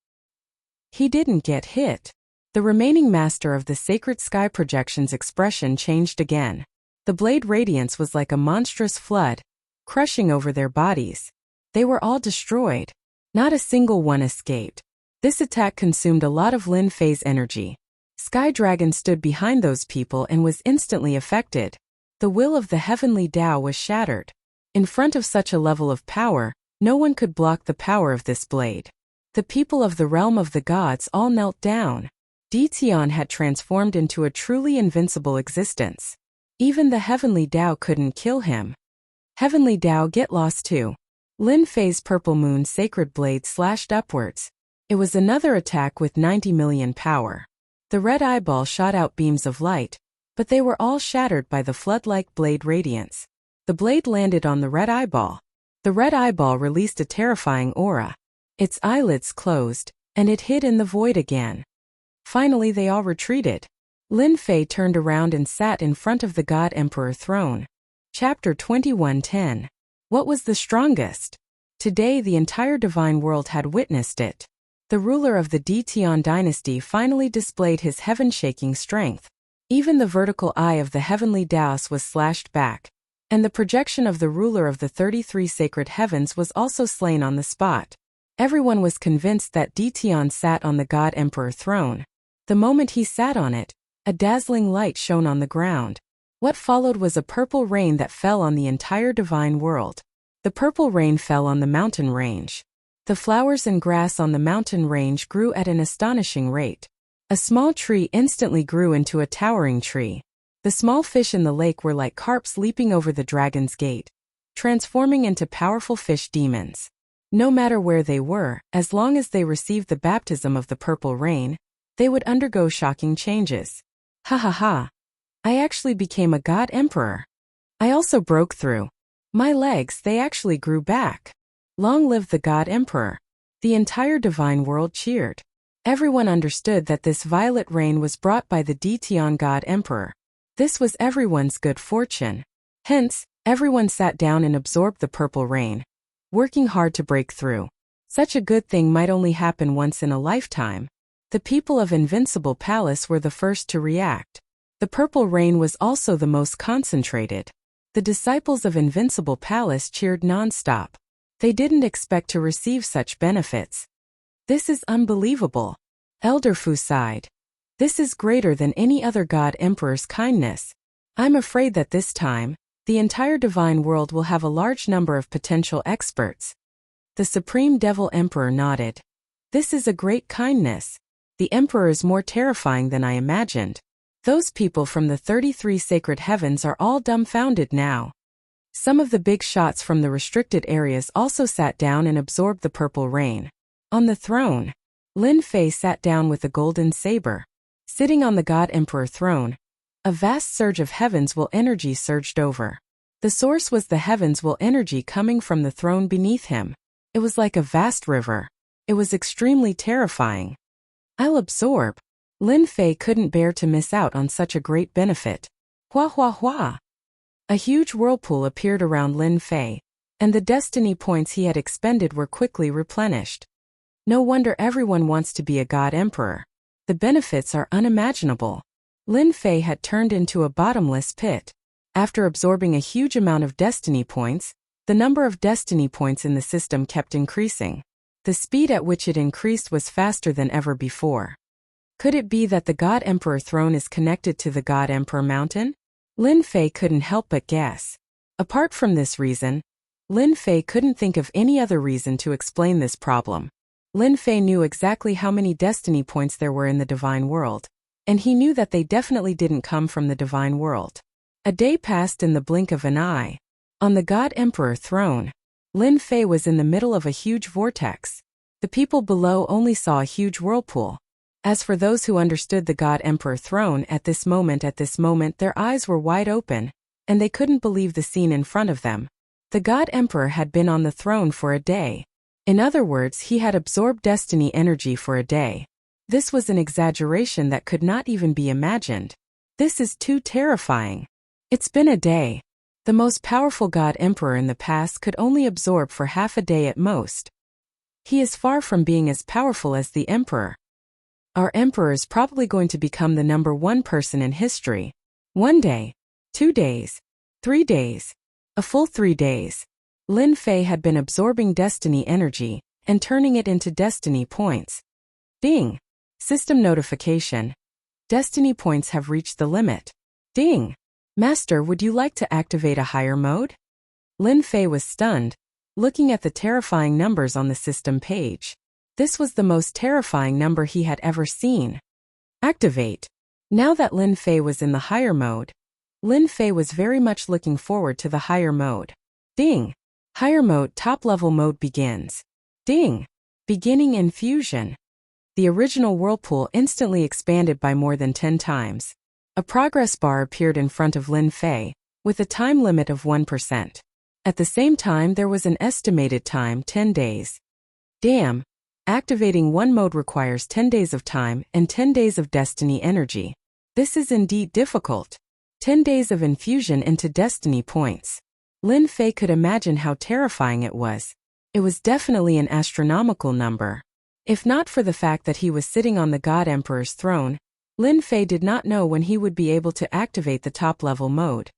He didn't get hit. The remaining master of the sacred sky projection's expression changed again. The blade radiance was like a monstrous flood, crushing over their bodies. They were all destroyed. Not a single one escaped. This attack consumed a lot of Lin Fei's energy. Sky Dragon stood behind those people and was instantly affected. The will of the heavenly Tao was shattered. In front of such a level of power, no one could block the power of this blade. The people of the realm of the gods all knelt down. Di Tian had transformed into a truly invincible existence. Even the heavenly Tao couldn't kill him. Heavenly Tao, get lost too. Lin Fei's purple moon sacred blade slashed upwards. It was another attack with 90 million power. The red eyeball shot out beams of light, but they were all shattered by the flood-like blade radiance. The blade landed on the red eyeball. The red eyeball released a terrifying aura. Its eyelids closed, and it hid in the void again. Finally they all retreated. Lin Fei turned around and sat in front of the God Emperor throne. Chapter 21:10. What was the strongest? Today the entire divine world had witnessed it. The ruler of the Di Tian dynasty finally displayed his heaven-shaking strength. Even the vertical eye of the heavenly Daos was slashed back, and the projection of the ruler of the 33 sacred heavens was also slain on the spot. Everyone was convinced that Di Tian sat on the God Emperor throne. The moment he sat on it, a dazzling light shone on the ground. What followed was a purple rain that fell on the entire divine world. The purple rain fell on the mountain range. The flowers and grass on the mountain range grew at an astonishing rate. A small tree instantly grew into a towering tree. The small fish in the lake were like carps leaping over the dragon's gate, transforming into powerful fish demons. No matter where they were, as long as they received the baptism of the purple rain, they would undergo shocking changes. Ha ha ha. I actually became a God Emperor. I also broke through. My legs, they actually grew back. Long live the God Emperor. The entire divine world cheered. Everyone understood that this violet rain was brought by the Di Tian God Emperor. This was everyone's good fortune. Hence, everyone sat down and absorbed the purple rain, working hard to break through. Such a good thing might only happen once in a lifetime. The people of Invincible Palace were the first to react. The purple rain was also the most concentrated. The disciples of Invincible Palace cheered non-stop. They didn't expect to receive such benefits. This is unbelievable. Elder Fu sighed. This is greater than any other God Emperor's kindness. I'm afraid that this time, the entire divine world will have a large number of potential experts. The Supreme Devil Emperor nodded. This is a great kindness. The Emperor is more terrifying than I imagined. Those people from the 33 sacred heavens are all dumbfounded now. Some of the big shots from the restricted areas also sat down and absorbed the purple rain. On the throne, Lin Fei sat down with a golden saber. Sitting on the God Emperor throne, a vast surge of heavens will energy surged over. The source was the heavens will energy coming from the throne beneath him. It was like a vast river. It was extremely terrifying. I'll absorb. Lin Fei couldn't bear to miss out on such a great benefit. Hua hua hua. A huge whirlpool appeared around Lin Fei, and the destiny points he had expended were quickly replenished. No wonder everyone wants to be a God Emperor. The benefits are unimaginable. Lin Fei had turned into a bottomless pit. After absorbing a huge amount of destiny points, the number of destiny points in the system kept increasing. The speed at which it increased was faster than ever before. Could it be that the God Emperor throne is connected to the God Emperor mountain? Lin Fei couldn't help but guess. Apart from this reason, Lin Fei couldn't think of any other reason to explain this problem. Lin Fei knew exactly how many destiny points there were in the divine world, and he knew that they definitely didn't come from the divine world. A day passed in the blink of an eye. On the God Emperor throne, Lin Fei was in the middle of a huge vortex. The people below only saw a huge whirlpool. As for those who understood the God Emperor throne at this moment, their eyes were wide open, and they couldn't believe the scene in front of them. The God Emperor had been on the throne for a day. In other words, he had absorbed destiny energy for a day. This was an exaggeration that could not even be imagined. This is too terrifying. It's been a day. The most powerful God Emperor in the past could only absorb for half a day at most. He is far from being as powerful as the Emperor. Our Emperor is probably going to become the #1 person in history. 1 day, 2 days, 3 days, a full 3 days. Lin Fei had been absorbing destiny energy and turning it into destiny points. Ding! System notification. Destiny points have reached the limit. Ding! Master, would you like to activate a higher mode? Lin Fei was stunned, looking at the terrifying numbers on the system page. This was the most terrifying number he had ever seen. Activate. Now that Lin Fei was in the higher mode, Lin Fei was very much looking forward to the higher mode. Ding! Higher mode top-level mode begins. Ding! Beginning infusion. The original whirlpool instantly expanded by more than 10 times. A progress bar appeared in front of Lin Fei, with a time limit of 1%. At the same time, there was an estimated time 10 days. Damn! Activating one mode requires 10 days of time and 10 days of destiny energy. This is indeed difficult. 10 days of infusion into destiny points. Lin Fei could imagine how terrifying it was. It was definitely an astronomical number. If not for the fact that he was sitting on the God Emperor's throne, Lin Fei did not know when he would be able to activate the top-level mode.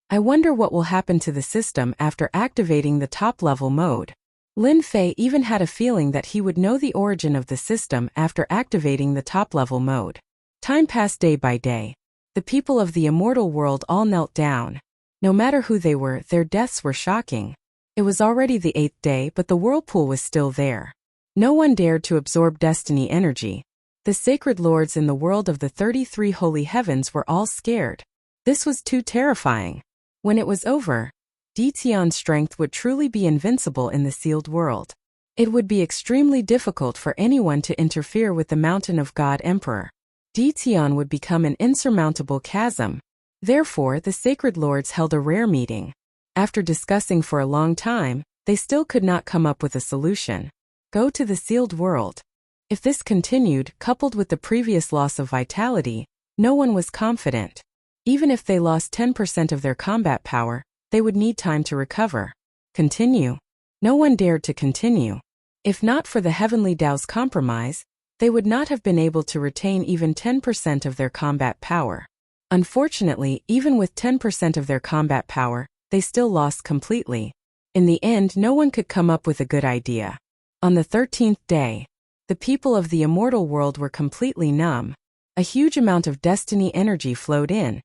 I wonder what will happen to the system after activating the top-level mode. Lin Fei even had a feeling that he would know the origin of the system after activating the top-level mode. Time passed day by day. The people of the immortal world all knelt down. No matter who they were, their deaths were shocking. It was already the 8th day, but the whirlpool was still there. No one dared to absorb destiny energy. The sacred lords in the world of the 33 holy heavens were all scared. This was too terrifying. When it was over, Tian's strength would truly be invincible in the sealed world. It would be extremely difficult for anyone to interfere with the mountain of God Emperor. Tian would become an insurmountable chasm. Therefore, the sacred lords held a rare meeting. After discussing for a long time, they still could not come up with a solution. Go to the sealed world. If this continued, coupled with the previous loss of vitality, no one was confident. Even if they lost 10% of their combat power, they would need time to recover. Continue. No one dared to continue. If not for the Heavenly Tao's compromise, they would not have been able to retain even 10% of their combat power. Unfortunately, even with 10% of their combat power, they still lost completely. In the end, no one could come up with a good idea. On the 13th day, the people of the immortal world were completely numb. A huge amount of destiny energy flowed in,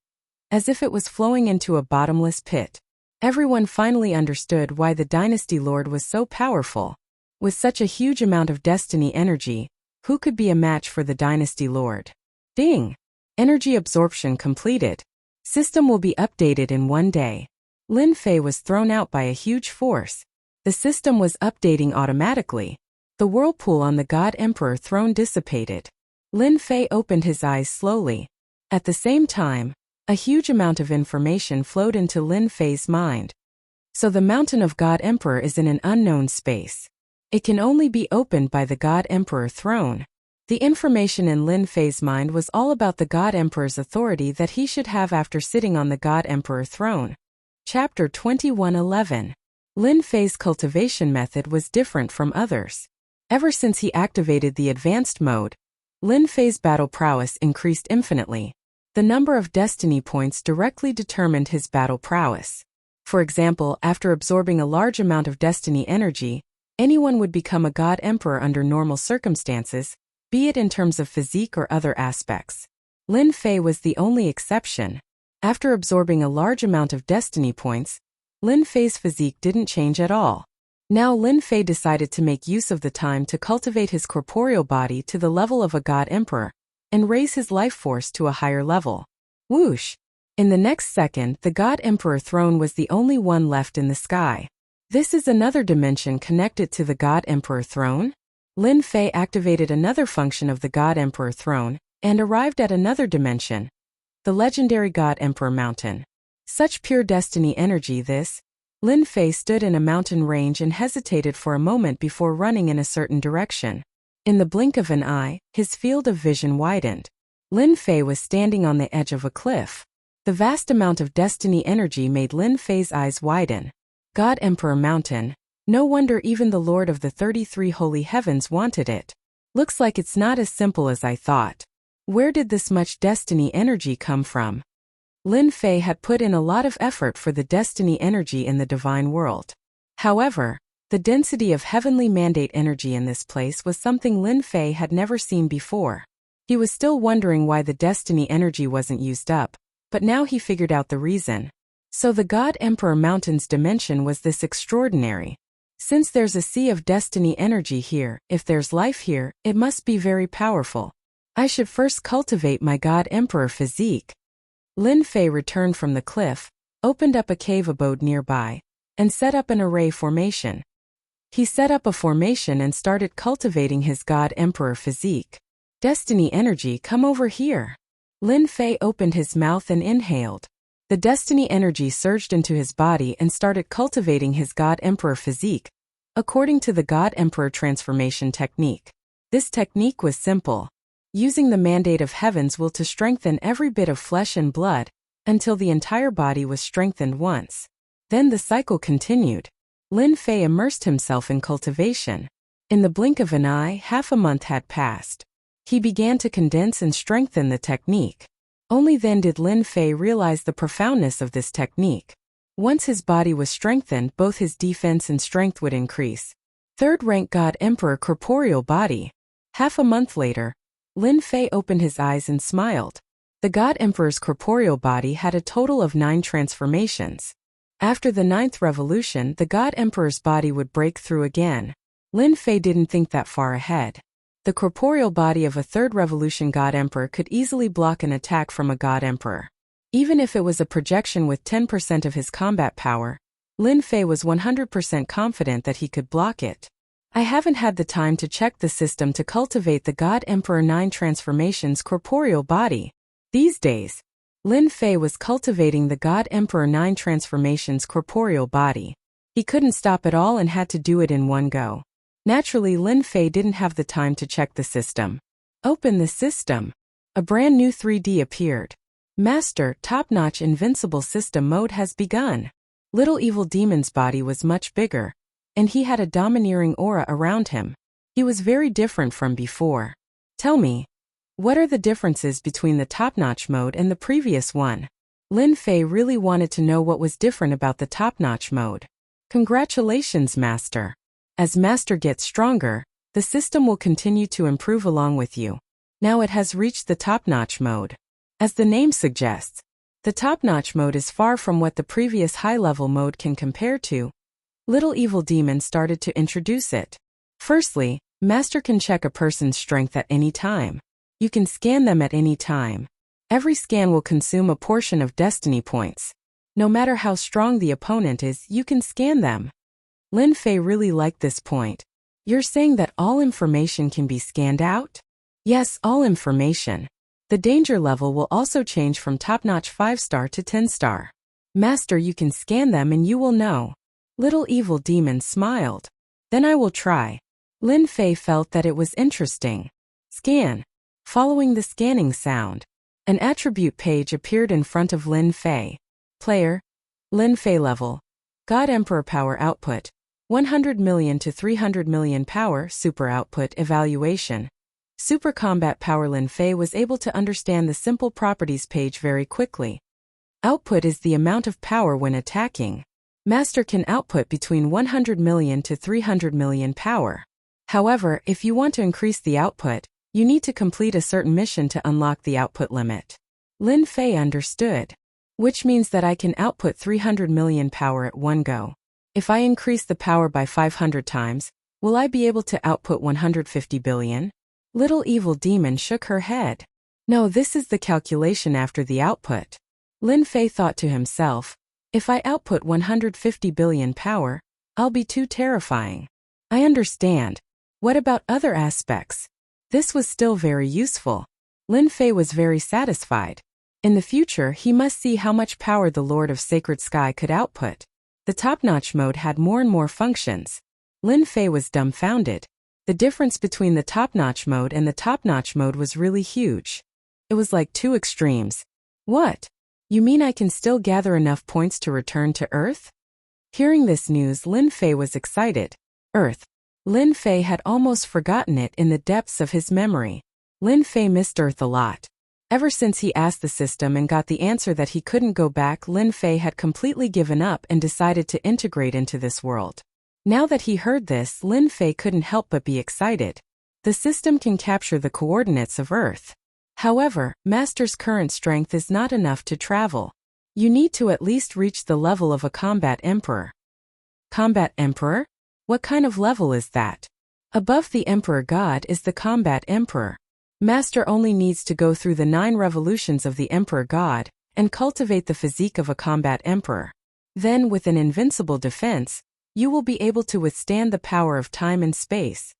as if it was flowing into a bottomless pit. Everyone finally understood why the Dynasty Lord was so powerful. With such a huge amount of destiny energy, who could be a match for the Dynasty Lord? Ding! Energy absorption completed. System will be updated in 1 day. Lin Fei was thrown out by a huge force. The system was updating automatically. The whirlpool on the God Emperor throne dissipated. Lin Fei opened his eyes slowly. At the same time, a huge amount of information flowed into Lin Fei's mind. So the mountain of God Emperor is in an unknown space. It can only be opened by the God Emperor throne. The information in Lin Fei's mind was all about the God Emperor's authority that he should have after sitting on the God Emperor throne. Chapter 21:11. Lin Fei's cultivation method was different from others. Ever since he activated the advanced mode, Lin Fei's battle prowess increased infinitely. The number of destiny points directly determined his battle prowess. For example, after absorbing a large amount of destiny energy, anyone would become a God Emperor under normal circumstances, be it in terms of physique or other aspects. Lin Fei was the only exception. After absorbing a large amount of destiny points, Lin Fei's physique didn't change at all. Now Lin Fei decided to make use of the time to cultivate his corporeal body to the level of a God Emperor, and raise his life force to a higher level. Whoosh! In the next second, the God Emperor throne was the only one left in the sky. This is another dimension connected to the God Emperor throne? Lin Fei activated another function of the God Emperor throne, and arrived at another dimension. The legendary God Emperor Mountain. Such pure destiny energy this. Lin Fei stood in a mountain range and hesitated for a moment before running in a certain direction. In the blink of an eye, his field of vision widened. Lin Fei was standing on the edge of a cliff. The vast amount of destiny energy made Lin Fei's eyes widen. God Emperor Mountain. No wonder even the Lord of the 33 Holy Heavens wanted it. Looks like it's not as simple as I thought. Where did this much destiny energy come from? Lin Fei had put in a lot of effort for the destiny energy in the divine world. However, the density of heavenly mandate energy in this place was something Lin Fei had never seen before. He was still wondering why the destiny energy wasn't used up, but now he figured out the reason. So the God Emperor Mountain's dimension was this extraordinary. Since there's a sea of destiny energy here, if there's life here, it must be very powerful. I should first cultivate my God Emperor physique. Lin Fei returned from the cliff, opened up a cave abode nearby, and set up an array formation. He set up a formation and started cultivating his God Emperor physique. Destiny energy, come over here. Lin Fei opened his mouth and inhaled. The destiny energy surged into his body and started cultivating his God Emperor physique, according to the God Emperor transformation technique. This technique was simple. Using the mandate of heaven's will to strengthen every bit of flesh and blood, until the entire body was strengthened once. Then the cycle continued. Lin Fei immersed himself in cultivation. In the blink of an eye, half a month had passed. He began to condense and strengthen the technique. Only then did Lin Fei realize the profoundness of this technique. Once his body was strengthened, both his defense and strength would increase. Third-rank God Emperor corporeal body. Half a month later, Lin Fei opened his eyes and smiled. The God Emperor's corporeal body had a total of 9 transformations. After the 9th revolution, the God Emperor's body would break through again. Lin Fei didn't think that far ahead. The corporeal body of a 3rd revolution God Emperor could easily block an attack from a God Emperor. Even if it was a projection with 10% of his combat power, Lin Fei was 100% confident that he could block it. I haven't had the time to check the system to cultivate the God Emperor 9 transformations corporeal body. These days, Lin Fei was cultivating the God Emperor 9 transformations corporeal body. He couldn't stop at all and had to do it in one go. Naturally, Lin Fei didn't have the time to check the system. Open the system. A brand new 3D appeared. Master, top-notch invincible system mode has begun. Little evil demon's body was much bigger, and he had a domineering aura around him. He was very different from before. Tell me, what are the differences between the top-notch mode and the previous one? Lin Fei really wanted to know what was different about the top-notch mode. Congratulations, Master. As Master gets stronger, the system will continue to improve along with you. Now it has reached the top-notch mode. As the name suggests, the top-notch mode is far from what the previous high-level mode can compare to. Little evil demon started to introduce it. Firstly, Master can check a person's strength at any time. You can scan them at any time. Every scan will consume a portion of destiny points. No matter how strong the opponent is, you can scan them. Lin Fei really liked this point. You're saying that all information can be scanned out? Yes, all information. The danger level will also change from top-notch 5-star to 10-star. Master, you can scan them and you will know. Little evil demon smiled. Then I will try. Lin Fei felt that it was interesting. Scan. Following the scanning sound, an attribute page appeared in front of Lin Fei. Player. Lin Fei level. God Emperor power output. 100 million to 300 million power super output evaluation. Super combat power. Lin Fei was able to understand the simple properties page very quickly. Output is the amount of power when attacking. Master can output between 100 million to 300 million power. However, if you want to increase the output, you need to complete a certain mission to unlock the output limit. Lin Fei understood. Which means that I can output 300 million power at one go. If I increase the power by 500 times, will I be able to output 150 billion? Little evil demon shook her head. No, this is the calculation after the output. Lin Fei thought to himself, if I output 150 billion power, I'll be too terrifying. I understand. What about other aspects? This was still very useful. Lin Fei was very satisfied. In the future, he must see how much power the Lord of Sacred Sky could output. The top-notch mode had more and more functions. Lin Fei was dumbfounded. The difference between the top-notch mode and the top-notch mode was really huge. It was like two extremes. What? You mean I can still gather enough points to return to Earth? Hearing this news, Lin Fei was excited. Earth. Lin Fei had almost forgotten it in the depths of his memory. Lin Fei missed Earth a lot. Ever since he asked the system and got the answer that he couldn't go back, Lin Fei had completely given up and decided to integrate into this world. Now that he heard this, Lin Fei couldn't help but be excited. The system can capture the coordinates of Earth. However, Master's current strength is not enough to travel. You need to at least reach the level of a combat emperor. Combat emperor? What kind of level is that? Above the emperor god is the combat emperor. Master only needs to go through the 9 revolutions of the emperor god and cultivate the physique of a combat emperor. Then, with an invincible defense, you will be able to withstand the power of time and space.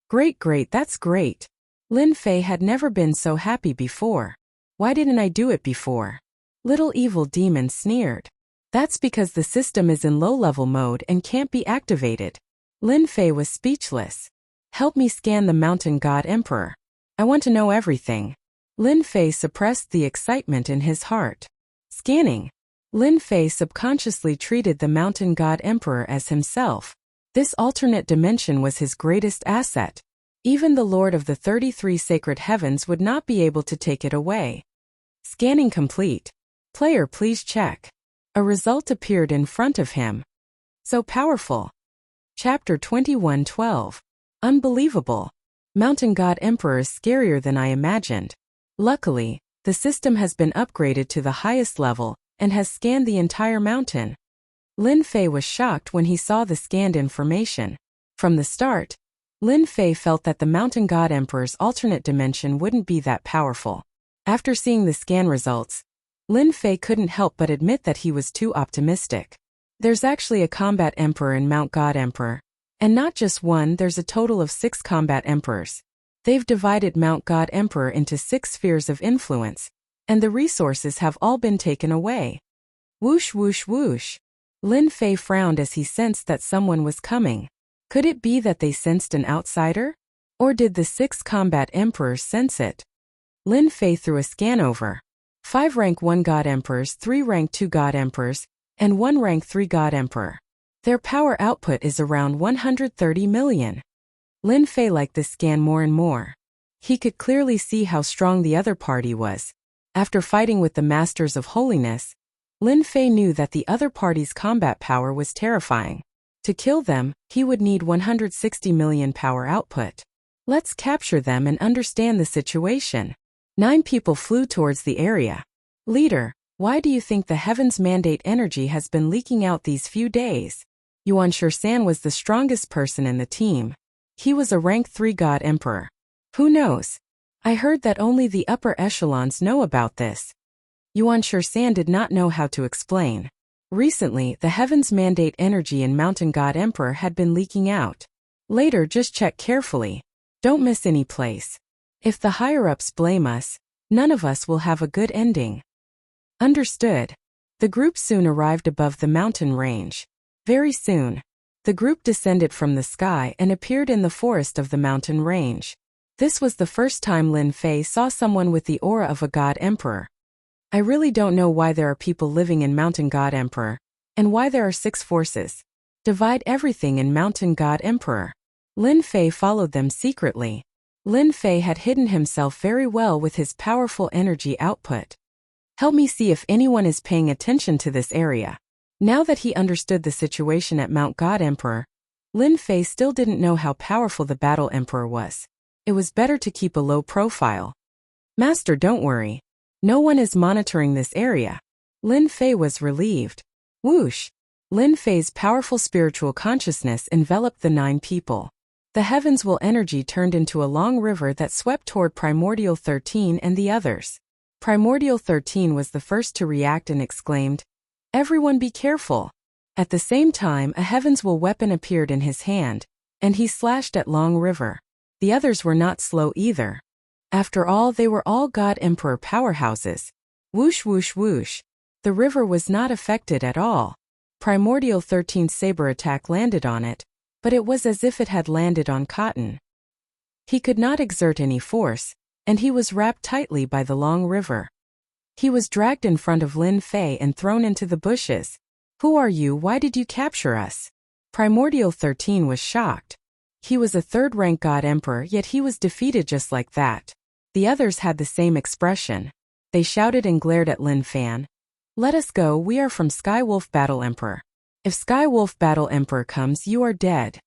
Great, that's great. Lin Fei had never been so happy before. Why didn't I do it before? Little evil demon sneered. That's because the system is in low-level mode and can't be activated. Lin Fei was speechless. Help me scan the mountain god emperor. I want to know everything. Lin Fei suppressed the excitement in his heart. Scanning. Lin Fei subconsciously treated the mountain god emperor as himself. This alternate dimension was his greatest asset. Even the Lord of the 33 sacred heavens would not be able to take it away. Scanning complete. Player, please check. A result appeared in front of him. So powerful. Chapter 21:12. Unbelievable. Mountain God Emperor is scarier than I imagined. Luckily, the system has been upgraded to the highest level and has scanned the entire mountain. Lin Fei was shocked when he saw the scanned information. From the start, Lin Fei felt that the Mountain God Emperor's alternate dimension wouldn't be that powerful. After seeing the scan results, Lin Fei couldn't help but admit that he was too optimistic. There's actually a combat emperor in Mount God Emperor. And not just one, there's a total of 6 combat emperors. They've divided Mount God Emperor into 6 spheres of influence, and the resources have all been taken away. Whoosh whoosh whoosh. Lin Fei frowned as he sensed that someone was coming. Could it be that they sensed an outsider? Or did the 6 combat emperors sense it? Lin Fei threw a scan over. 5 rank 1 God Emperors, 3 rank 2 God Emperors, and 1 rank 3 God Emperor. Their power output is around 130 million. Lin Fei liked this scan more and more. He could clearly see how strong the other party was. After fighting with the Masters of Holiness, Lin Fei knew that the other party's combat power was terrifying. To kill them, he would need 160 million power output. Let's capture them and understand the situation. 9 people flew towards the area. Leader, why do you think the Heavens Mandate energy has been leaking out these few days? Yuan Shisan was the strongest person in the team. He was a rank 3 God Emperor. Who knows? I heard that only the upper echelons know about this. Yuan Shisan did not know how to explain. Recently, the Heavens Mandate energy in Mountain God Emperor had been leaking out. Later, just check carefully. Don't miss any place. If the higher-ups blame us, none of us will have a good ending. Understood. The group soon arrived above the mountain range. Very soon, the group descended from the sky and appeared in the forest of the mountain range. This was the first time Lin Fei saw someone with the aura of a God Emperor. I really don't know why there are people living in Mountain God Emperor, and why there are 6 forces. Divide everything in Mountain God Emperor. Lin Fei followed them secretly. Lin Fei had hidden himself very well with his powerful energy output. Help me see if anyone is paying attention to this area. Now that he understood the situation at Mount God Emperor, Lin Fei still didn't know how powerful the Battle Emperor was. It was better to keep a low profile. Master, don't worry. No one is monitoring this area. Lin Fei was relieved. Whoosh! Lin Fei's powerful spiritual consciousness enveloped the 9 people. The heavens will energy turned into a long river that swept toward Primordial 13 and the others. Primordial 13 was the first to react and exclaimed, "Everyone be careful." At the same time, a heavens will weapon appeared in his hand, and he slashed at Long River. The others were not slow either. After all, they were all God Emperor powerhouses. Whoosh whoosh whoosh. The river was not affected at all. Primordial 13's saber attack landed on it, but it was as if it had landed on cotton. He could not exert any force, and he was wrapped tightly by the long river. He was dragged in front of Lin Fei and thrown into the bushes. Who are you? Why did you capture us? Primordial 13 was shocked. He was a third-rank god emperor, yet he was defeated just like that. The others had the same expression. They shouted and glared at Lin Fan. Let us go, we are from Skywolf Battle Emperor. If Skywolf Battle Emperor comes, you are dead.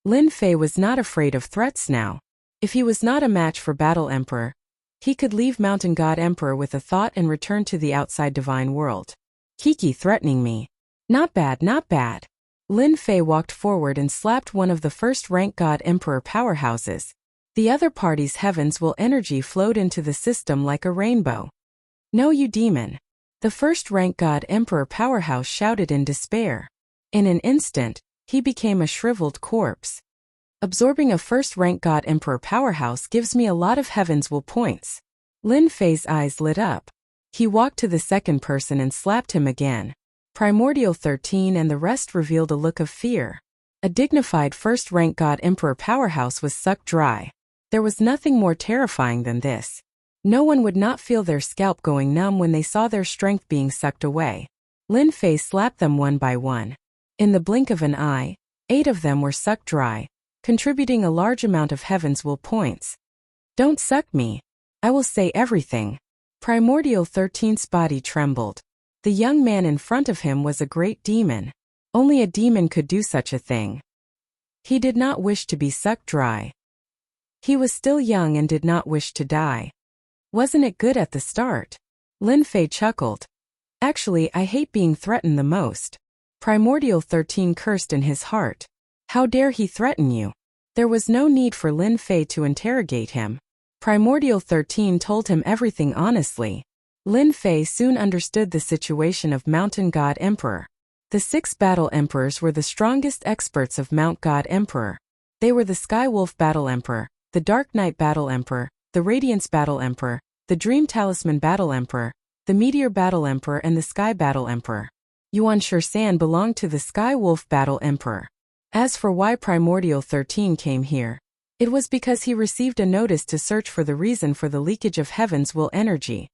Lin Fei was not afraid of threats now. If he was not a match for Battle Emperor, he could leave Mountain God Emperor with a thought and return to the outside divine world. Kiki threatening me. Not bad, not bad. Lin Fei walked forward and slapped one of the first-rank God Emperor powerhouses. The other party's heavens will energy flowed into the system like a rainbow. No, you demon. The first-rank God Emperor powerhouse shouted in despair. In an instant, he became a shriveled corpse. Absorbing a first-rank God Emperor powerhouse gives me a lot of heavens will points. Lin Fei's eyes lit up. He walked to the second person and slapped him again. Primordial 13 and the rest revealed a look of fear. A dignified first-rank God Emperor powerhouse was sucked dry. There was nothing more terrifying than this. No one would not feel their scalp going numb when they saw their strength being sucked away. Lin Fei slapped them one by one. In the blink of an eye, 8 of them were sucked dry, contributing a large amount of heavens will points. Don't suck me. I will say everything. Primordial 13's body trembled. The young man in front of him was a great demon. Only a demon could do such a thing. He did not wish to be sucked dry. He was still young and did not wish to die. Wasn't it good at the start? Lin Fei chuckled. Actually, I hate being threatened the most. Primordial 13 cursed in his heart. How dare he threaten you? There was no need for Lin Fei to interrogate him. Primordial 13 told him everything honestly. Lin Fei soon understood the situation of Mountain God Emperor. The 6 Battle Emperors were the strongest experts of Mount God Emperor. They were the Skywolf Battle Emperor, the Dark Knight Battle Emperor, the Radiance Battle Emperor, the Dream Talisman Battle Emperor, the Meteor Battle Emperor and the Sky Battle Emperor. Yuan Shursan belonged to the Skywolf Battle Emperor. As for why Primordial 13 came here, it was because he received a notice to search for the reason for the leakage of Heaven's will energy.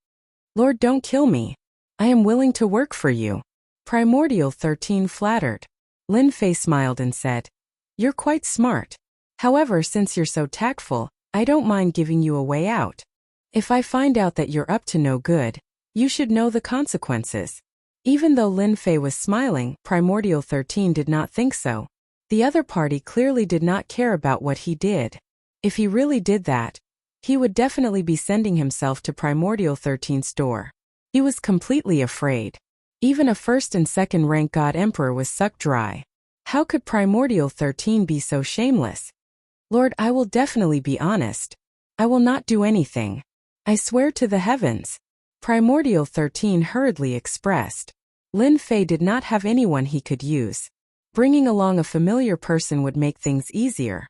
Lord, don't kill me. I am willing to work for you. Primordial 13 flattered. Lin Fei smiled and said, You're quite smart. However, since you're so tactful, I don't mind giving you a way out. If I find out that you're up to no good, you should know the consequences. Even though Lin Fei was smiling, Primordial 13 did not think so. The other party clearly did not care about what he did. If he really did that, he would definitely be sending himself to Primordial 13's door. He was completely afraid. Even a first and second rank God Emperor was sucked dry. How could Primordial 13 be so shameless? Lord, I will definitely be honest. I will not do anything. I swear to the heavens. Primordial 13 hurriedly expressed. Lin Fei did not have anyone he could use. Bringing along a familiar person would make things easier.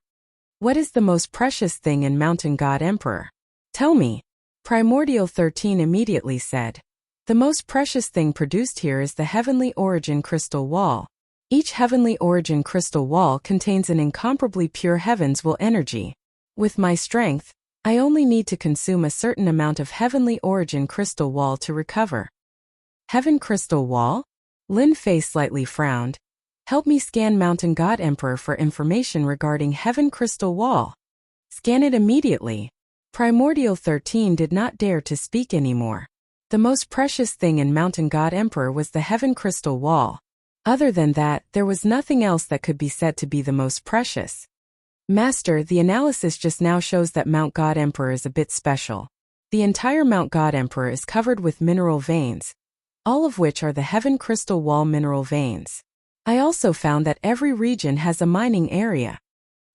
What is the most precious thing in Mountain God Emperor? Tell me. Primordial 13 immediately said. The most precious thing produced here is the Heavenly Origin Crystal Wall. Each Heavenly Origin Crystal Wall contains an incomparably pure Heaven's will energy. With my strength, I only need to consume a certain amount of Heavenly Origin Crystal Wall to recover. Heaven Crystal Wall? Lin Fei slightly frowned. Help me scan Mountain God Emperor for information regarding Heaven Crystal Wall. Scan it immediately. Primordial 13 did not dare to speak anymore. The most precious thing in Mountain God Emperor was the Heaven Crystal Wall. Other than that, there was nothing else that could be said to be the most precious. Master, the analysis just now shows that Mount God Emperor is a bit special. The entire Mount God Emperor is covered with mineral veins, all of which are the Heaven Crystal Wall mineral veins. I also found that every region has a mining area.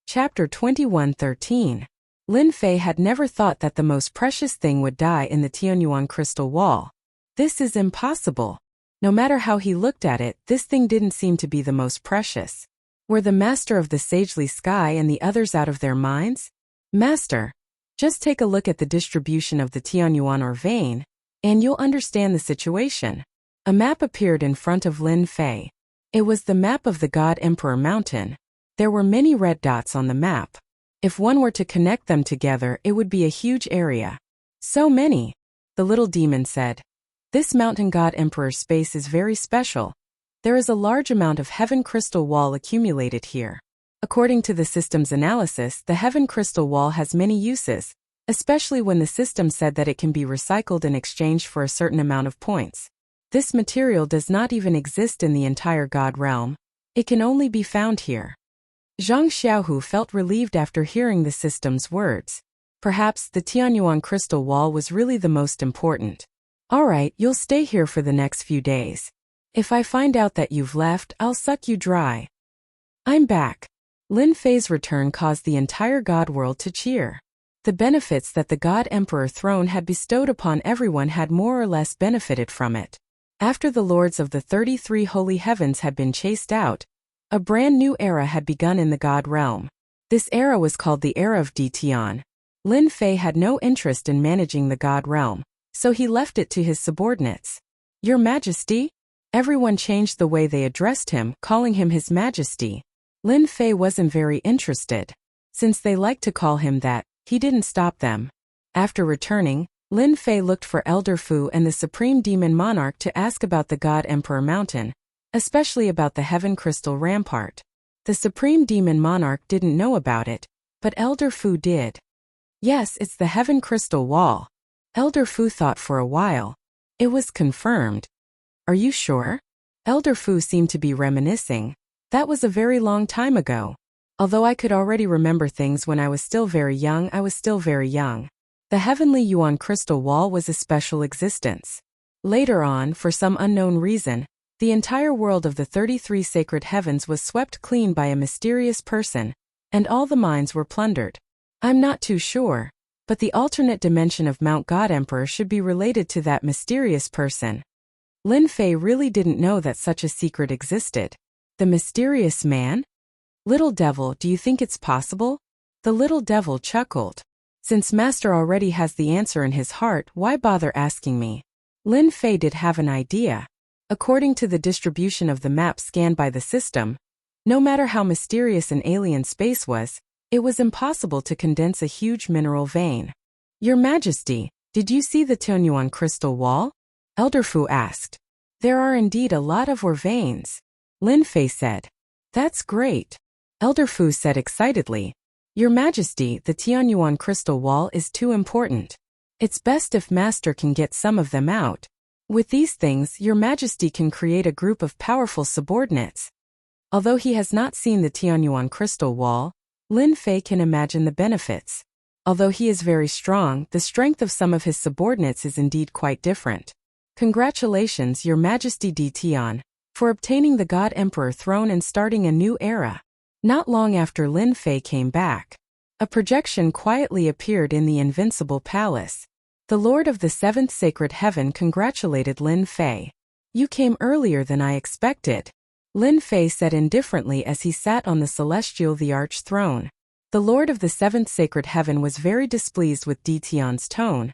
Chapter 21:13. Lin Fei had never thought that the most precious thing would die in the Tianyuan Crystal Wall. This is impossible. No matter how he looked at it, this thing didn't seem to be the most precious. Were the Master of the Sagely Sky and the others out of their minds? Master, just take a look at the distribution of the Tianyuan or vein. and you'll understand the situation. A map appeared in front of Lin Fei. It was the map of the God Emperor Mountain. There were many red dots on the map. If one were to connect them together, it would be a huge area. So many, the little demon said. This mountain God Emperor space is very special. There is a large amount of heaven crystal wall accumulated here. According to the system's analysis, the heaven crystal wall has many uses, especially when the system said that it can be recycled in exchange for a certain amount of points. This material does not even exist in the entire God realm. It can only be found here. Zhang Xiaohu felt relieved after hearing the system's words. Perhaps the Tianyuan crystal wall was really the most important. Alright, you'll stay here for the next few days. If I find out that you've left, I'll suck you dry. I'm back. Lin Fei's return caused the entire God world to cheer. The benefits that the God Emperor throne had bestowed upon everyone had more or less benefited from it. After the lords of the 33 holy heavens had been chased out, a brand new era had begun in the God realm. This era was called the Era of Ditian. Lin Fei had no interest in managing the God realm, so he left it to his subordinates. Your Majesty? Everyone changed the way they addressed him, calling him His Majesty. Lin Fei wasn't very interested. Since they liked to call him that, he didn't stop them. After returning, Lin Fei looked for Elder Fu and the Supreme Demon Monarch to ask about the God Emperor Mountain, especially about the Heaven Crystal Rampart. The Supreme Demon Monarch didn't know about it, but Elder Fu did. Yes, it's the Heaven Crystal Wall. Elder Fu thought for a while. It was confirmed. Are you sure? Elder Fu seemed to be reminiscing. That was a very long time ago. Although I could already remember things when I was still very young, The Heavenly Yuan Crystal Wall was a special existence. Later on, for some unknown reason, the entire world of the 33 sacred heavens was swept clean by a mysterious person, and all the mines were plundered. I'm not too sure, but the alternate dimension of Mount God Emperor should be related to that mysterious person. Lin Fei really didn't know that such a secret existed. The mysterious man? Little devil, do you think it's possible? The little devil chuckled. Since Master already has the answer in his heart, why bother asking me? Lin Fei did have an idea. According to the distribution of the map scanned by the system, no matter how mysterious an alien space was, it was impossible to condense a huge mineral vein. Your Majesty, did you see the Tianyuan crystal wall? Elder Fu asked. There are indeed a lot of ore veins. Lin Fei said. That's great. Elder Fu said excitedly. Your Majesty, the Tianyuan crystal wall is too important. It's best if Master can get some of them out. With these things, Your Majesty can create a group of powerful subordinates. Although he has not seen the Tianyuan crystal wall, Lin Fei can imagine the benefits. Although he is very strong, the strength of some of his subordinates is indeed quite different. Congratulations, Your Majesty Di Tian, for obtaining the God Emperor throne and starting a new era. Not long after Lin Fei came back, a projection quietly appeared in the Invincible Palace. The Lord of the Seventh Sacred Heaven congratulated Lin Fei. You came earlier than I expected. Lin Fei said indifferently as he sat on the celestial the arch throne. The Lord of the Seventh Sacred Heaven was very displeased with Di Tian's tone,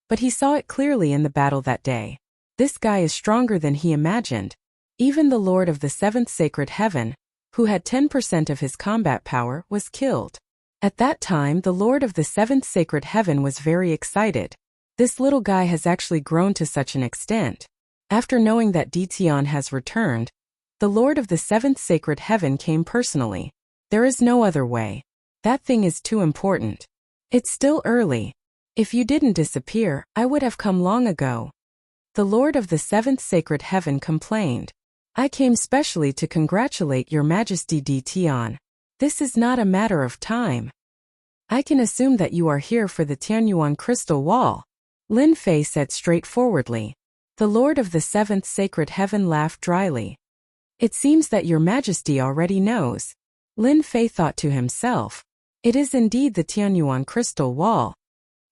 but he saw it clearly in the battle that day. This guy is stronger than he imagined. Even the Lord of the Seventh Sacred Heaven, who had 10% of his combat power, was killed. At that time, the Lord of the Seventh Sacred Heaven was very excited. This little guy has actually grown to such an extent. After knowing that Di Tian has returned, the Lord of the Seventh Sacred Heaven came personally. There is no other way. That thing is too important. It's still early. If you didn't disappear, I would have come long ago. The Lord of the Seventh Sacred Heaven complained. I came specially to congratulate Your Majesty Di Tian. This is not a matter of time. I can assume that you are here for the Tianyuan crystal wall. Lin Fei said straightforwardly. The Lord of the Seventh Sacred Heaven laughed dryly. It seems that Your Majesty already knows. Lin Fei thought to himself. It is indeed the Tianyuan crystal wall.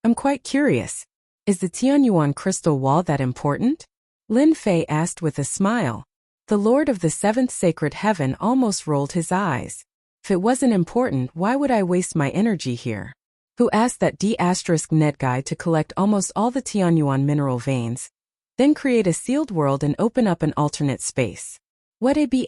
I'm quite curious. Is the Tianyuan crystal wall that important? Lin Fei asked with a smile. The Lord of the Seventh Sacred Heaven almost rolled his eyes. If it wasn't important, why would I waste my energy here? who asked that D*net guy to collect almost all the Tianyuan mineral veins, then create a sealed world and open up an alternate space. What AB***?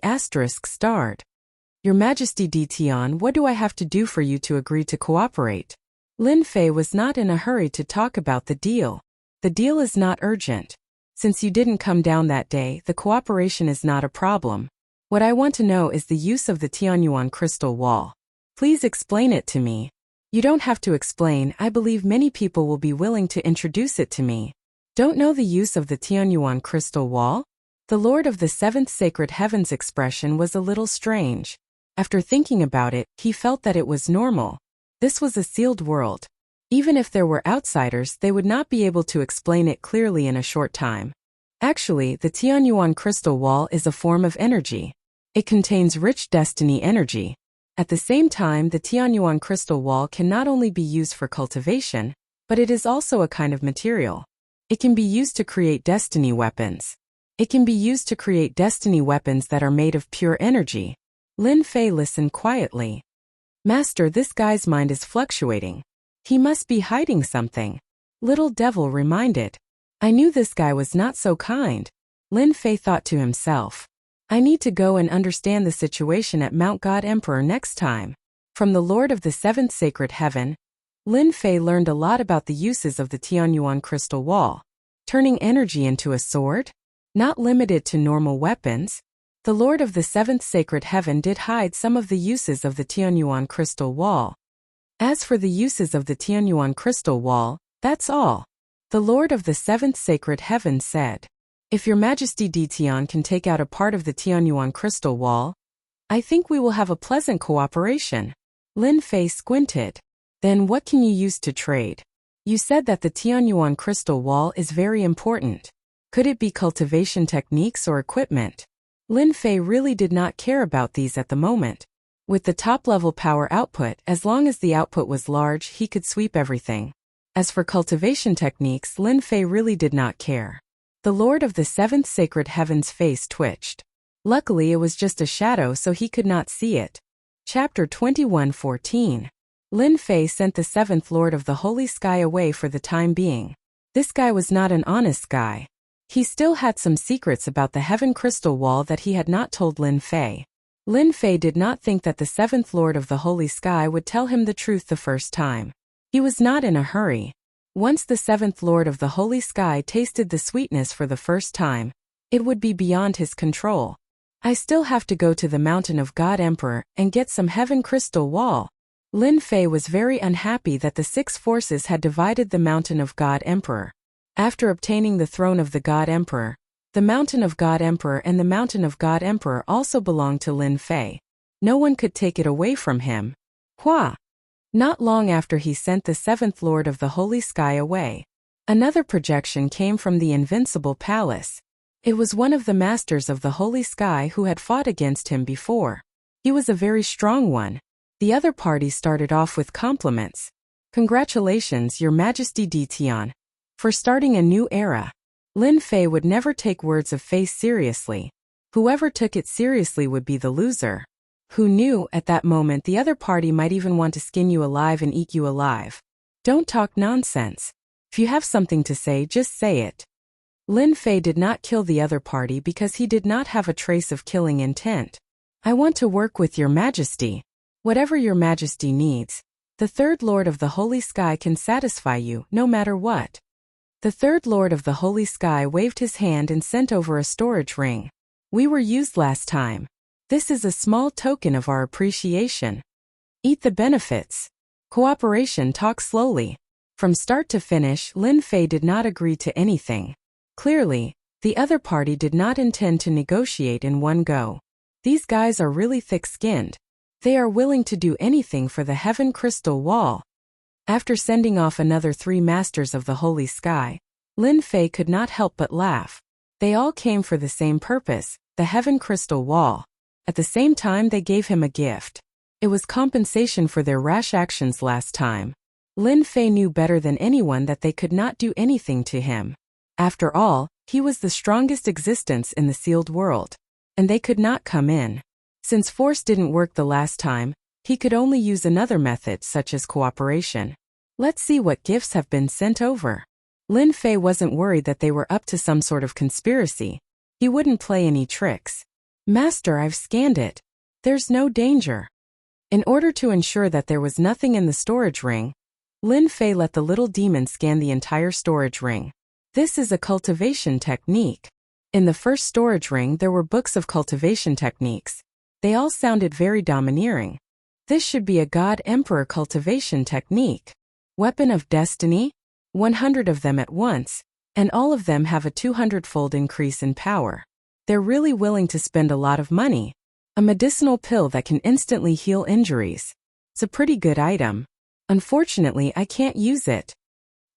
Your Majesty D. Tian, what do I have to do for you to agree to cooperate? Lin Fei was not in a hurry to talk about the deal. The deal is not urgent. Since you didn't come down that day, the cooperation is not a problem. What I want to know is the use of the Tianyuan crystal wall. Please explain it to me. You don't have to explain, I believe many people will be willing to introduce it to me. Don't know the use of the Tianyuan crystal wall? The Lord of the Seventh Sacred Heavens expression was a little strange. After thinking about it, he felt that it was normal. This was a sealed world. Even if there were outsiders, they would not be able to explain it clearly in a short time. Actually, the Tianyuan crystal wall is a form of energy. It contains rich destiny energy. At the same time, the Tianyuan crystal wall can not only be used for cultivation, but it is also a kind of material. It can be used to create destiny weapons. It can be used to create destiny weapons that are made of pure energy. Lin Fei listened quietly. Master, this guy's mind is fluctuating. He must be hiding something. Little Devil reminded. I knew this guy was not so kind. Lin Fei thought to himself. I need to go and understand the situation at Mount God Emperor next time. From the Lord of the Seventh Sacred Heaven, Lin Fei learned a lot about the uses of the Tianyuan crystal wall. Turning energy into a sword? Not limited to normal weapons. The Lord of the Seventh Sacred Heaven did hide some of the uses of the Tianyuan crystal wall. As for the uses of the Tianyuan crystal wall, that's all. The Lord of the Seventh Sacred Heaven said. If Your Majesty D. Tian can take out a part of the Tianyuan crystal wall, I think we will have a pleasant cooperation. Lin Fei squinted. Then what can you use to trade? You said that the Tianyuan crystal wall is very important. Could it be cultivation techniques or equipment? Lin Fei really did not care about these at the moment. With the top-level power output, as long as the output was large, he could sweep everything. As for cultivation techniques, Lin Fei really did not care. The Lord of the Seventh Sacred Heaven's face twitched. Luckily, it was just a shadow, so he could not see it. Chapter 21:14. Lin Fei sent the seventh Lord of the Holy Sky away for the time being. This guy was not an honest guy. He still had some secrets about the Heaven Crystal Wall that he had not told Lin Fei. Lin Fei did not think that the seventh Lord of the Holy Sky would tell him the truth the first time. He was not in a hurry. Once the seventh Lord of the Holy Sky tasted the sweetness for the first time, it would be beyond his control. I still have to go to the Mountain of God Emperor and get some Heaven Crystal Wall. Lin Fei was very unhappy that the six forces had divided the Mountain of God Emperor. After obtaining the throne of the God Emperor, the Mountain of God Emperor and the Mountain of God Emperor also belonged to Lin Fei. No one could take it away from him. Hua! Not long after he sent the seventh Lord of the Holy Sky away, another projection came from the Invincible Palace. It was one of the masters of the Holy Sky who had fought against him before. He was a very strong one. The other party started off with compliments. Congratulations, Your Majesty D. Tian, for starting a new era. Lin Fei would never take words of faith seriously. Whoever took it seriously would be the loser. Who knew, at that moment the other party might even want to skin you alive and eat you alive. Don't talk nonsense. If you have something to say, just say it. Lin Fei did not kill the other party because he did not have a trace of killing intent. I want to work with Your Majesty. Whatever Your Majesty needs, the third Lord of the Holy Sky can satisfy you, no matter what. The third Lord of the Holy Sky waved his hand and sent over a storage ring. We were used last time. This is a small token of our appreciation. Eat the benefits. Cooperation. Talk slowly. From start to finish, Lin Fei did not agree to anything. Clearly, the other party did not intend to negotiate in one go. These guys are really thick-skinned. They are willing to do anything for the Heaven Crystal Wall. After sending off another 3 masters of the Holy Sky, Lin Fei could not help but laugh. They all came for the same purpose, the Heaven Crystal Wall. At the same time, they gave him a gift. It was compensation for their rash actions last time. Lin Fei knew better than anyone that they could not do anything to him. After all, he was the strongest existence in the sealed world, and they could not come in. Since force didn't work the last time, he could only use another method such as cooperation. Let's see what gifts have been sent over. Lin Fei wasn't worried that they were up to some sort of conspiracy. He wouldn't play any tricks. Master, I've scanned it. There's no danger. In order to ensure that there was nothing in the storage ring, Lin Fei let the little demon scan the entire storage ring. This is a cultivation technique. In the first storage ring there were books of cultivation techniques. They all sounded very domineering. This should be a God Emperor cultivation technique. Weapon of Destiny? 100 of them at once, and all of them have a 200-fold increase in power. They're really willing to spend a lot of money. A medicinal pill that can instantly heal injuries. It's a pretty good item. Unfortunately, I can't use it.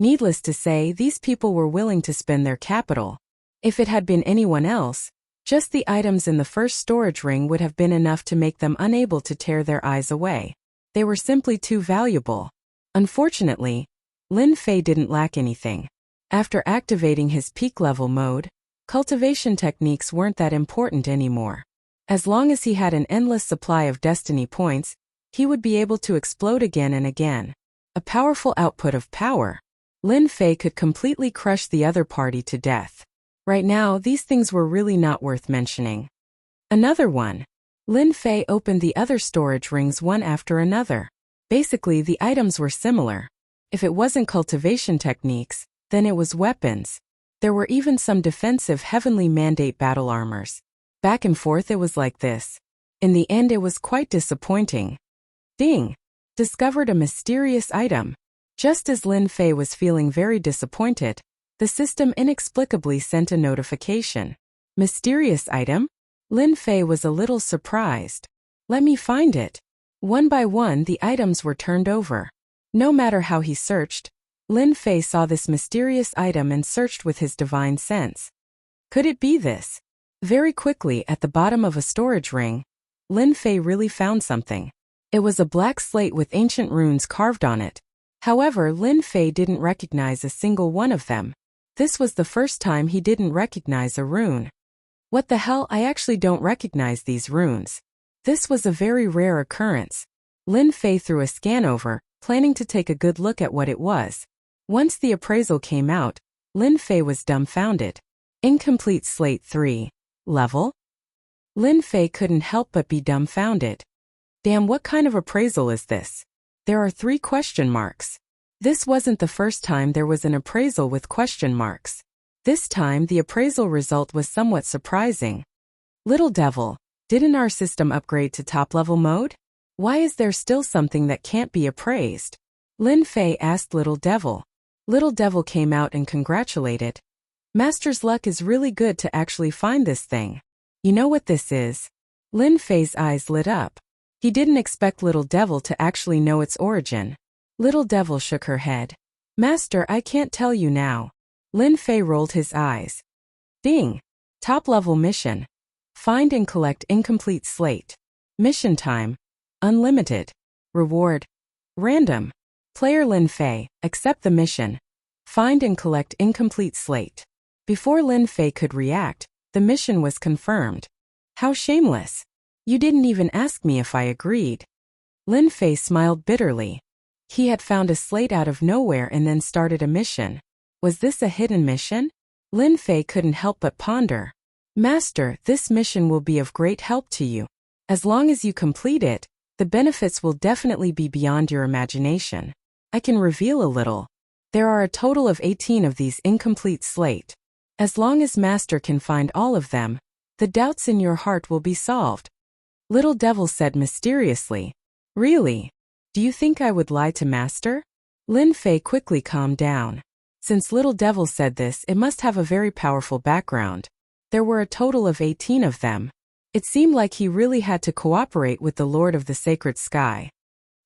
Needless to say, these people were willing to spend their capital. If it had been anyone else, just the items in the first storage ring would have been enough to make them unable to tear their eyes away. They were simply too valuable. Unfortunately, Lin Fei didn't lack anything. After activating his peak level mode, cultivation techniques weren't that important anymore. As long as he had an endless supply of destiny points, he would be able to explode again and again. A powerful output of power. Lin Fei could completely crush the other party to death. Right now, these things were really not worth mentioning. Another one. Lin Fei opened the other storage rings one after another. Basically, the items were similar. If it wasn't cultivation techniques, then it was weapons. There were even some defensive heavenly mandate battle armors. Back and forth it was like this. In the end it was quite disappointing. Ding! Discovered a mysterious item. Just as Lin Fei was feeling very disappointed, the system inexplicably sent a notification. Mysterious item? Lin Fei was a little surprised. Let me find it. One by one the items were turned over. No matter how he searched, Lin Fei saw this mysterious item and searched with his divine sense. Could it be this? Very quickly at the bottom of a storage ring, Lin Fei really found something. It was a black slate with ancient runes carved on it. However, Lin Fei didn't recognize a single one of them. This was the first time he didn't recognize a rune. What the hell, I actually don't recognize these runes. This was a very rare occurrence. Lin Fei threw a scan over, planning to take a good look at what it was. Once the appraisal came out, Lin Fei was dumbfounded. Incomplete slate 3. Level? Lin Fei couldn't help but be dumbfounded. Damn, what kind of appraisal is this? There are 3 question marks. This wasn't the first time there was an appraisal with question marks. This time the appraisal result was somewhat surprising. Little devil, didn't our system upgrade to top-level mode? Why is there still something that can't be appraised? Lin Fei asked Little Devil. Little Devil came out and congratulated. Master's luck is really good to actually find this thing. You know what this is? Lin Fei's eyes lit up. He didn't expect Little Devil to actually know its origin. Little Devil shook her head. Master, I can't tell you now. Lin Fei rolled his eyes. Ding! Top-level mission. Find and collect incomplete slate. Mission time. Unlimited. Reward. Random. Player Lin Fei, accept the mission. Find and collect incomplete slate. Before Lin Fei could react, the mission was confirmed. How shameless. You didn't even ask me if I agreed. Lin Fei smiled bitterly. He had found a slate out of nowhere and then started a mission. Was this a hidden mission? Lin Fei couldn't help but ponder. Master, this mission will be of great help to you. As long as you complete it, the benefits will definitely be beyond your imagination. I can reveal a little. There are a total of 18 of these incomplete slate. As long as Master can find all of them, the doubts in your heart will be solved. Little Devil said mysteriously. Really? Do you think I would lie to Master? Lin Fei quickly calmed down. Since Little Devil said this, it must have a very powerful background. There were a total of 18 of them. It seemed like he really had to cooperate with the Lord of the Sacred Sky.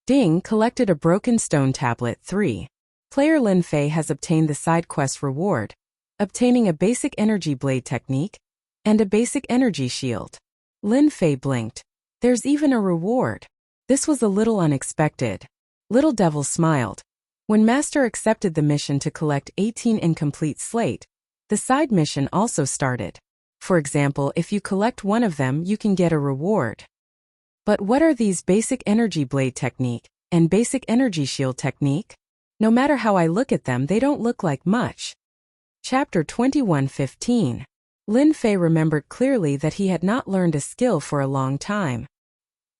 Ding collected a broken stone tablet 3. Player Lin Fei has obtained the side quest reward, obtaining a basic energy blade technique, and a basic energy shield. Lin Fei blinked. There's even a reward. This was a little unexpected. Little Devil smiled. When Master accepted the mission to collect 18 incomplete slate, the side mission also started. For example, if you collect one of them, you can get a reward. But what are these basic energy blade technique and basic energy shield technique? No matter how I look at them, they don't look like much. Chapter 21:15. Lin Fei remembered clearly that he had not learned a skill for a long time.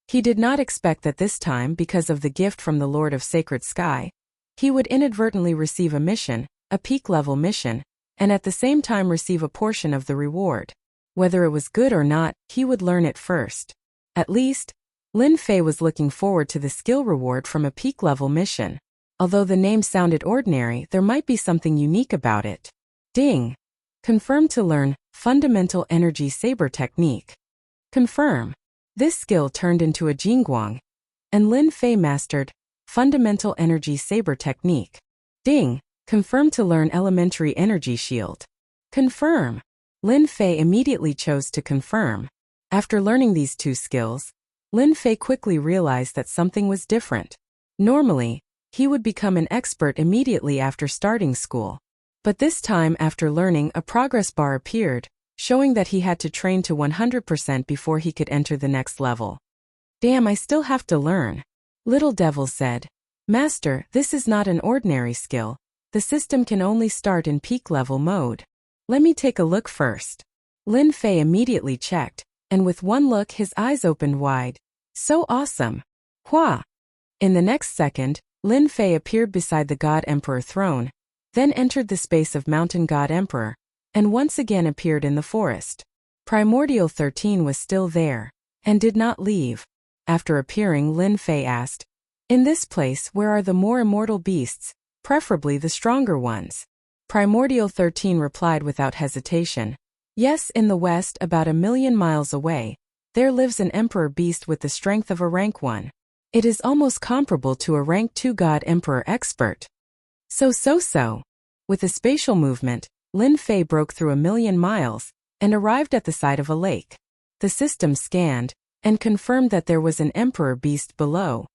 He did not expect that this time, because of the gift from the Lord of Sacred Sky, he would inadvertently receive a mission, a peak-level mission, and at the same time receive a portion of the reward. Whether it was good or not, he would learn it first. At least, Lin Fei was looking forward to the skill reward from a peak-level mission. Although the name sounded ordinary, there might be something unique about it. Ding! Confirm to learn Fundamental Energy Saber Technique. Confirm. This skill turned into a Jingguang, and Lin Fei mastered Fundamental Energy Saber Technique. Ding! Confirm to learn Elementary Energy Shield. Confirm. Lin Fei immediately chose to confirm. After learning these two skills, Lin Fei quickly realized that something was different. Normally, he would become an expert immediately after starting school. But this time, after learning, a progress bar appeared, showing that he had to train to 100% before he could enter the next level. Damn, I still have to learn. Little Devil said. Master, this is not an ordinary skill. The system can only start in peak level mode. Let me take a look first. Lin Fei immediately checked, and with one look his eyes opened wide. So awesome. Hua! In the next second, Lin Fei appeared beside the God Emperor throne, then entered the space of Mountain God Emperor, and once again appeared in the forest. Primordial 13 was still there, and did not leave. After appearing, Lin Fei asked, In this place, where are the more immortal beasts, preferably the stronger ones? Primordial 13 replied without hesitation. Yes, in the west, about 1,000,000 miles away, there lives an emperor beast with the strength of a rank 1. It is almost comparable to a rank 2 God Emperor expert. So. With a spatial movement, Lin Fei broke through 1,000,000 miles, and arrived at the side of a lake. The system scanned, and confirmed that there was an emperor beast below.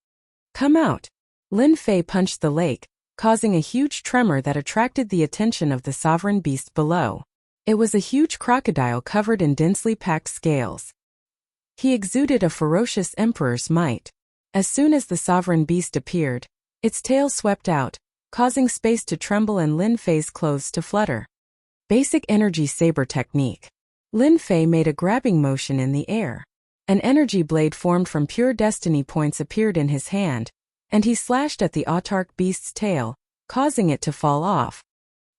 Come out! Lin Fei punched the lake, causing a huge tremor that attracted the attention of the sovereign beast below. It was a huge crocodile covered in densely packed scales. He exuded a ferocious emperor's might. As soon as the sovereign beast appeared, its tail swept out, causing space to tremble and Lin Fei's clothes to flutter. Basic Energy Saber Technique. Lin Fei made a grabbing motion in the air. An energy blade formed from pure destiny points appeared in his hand, and he slashed at the autarch beast's tail, causing it to fall off.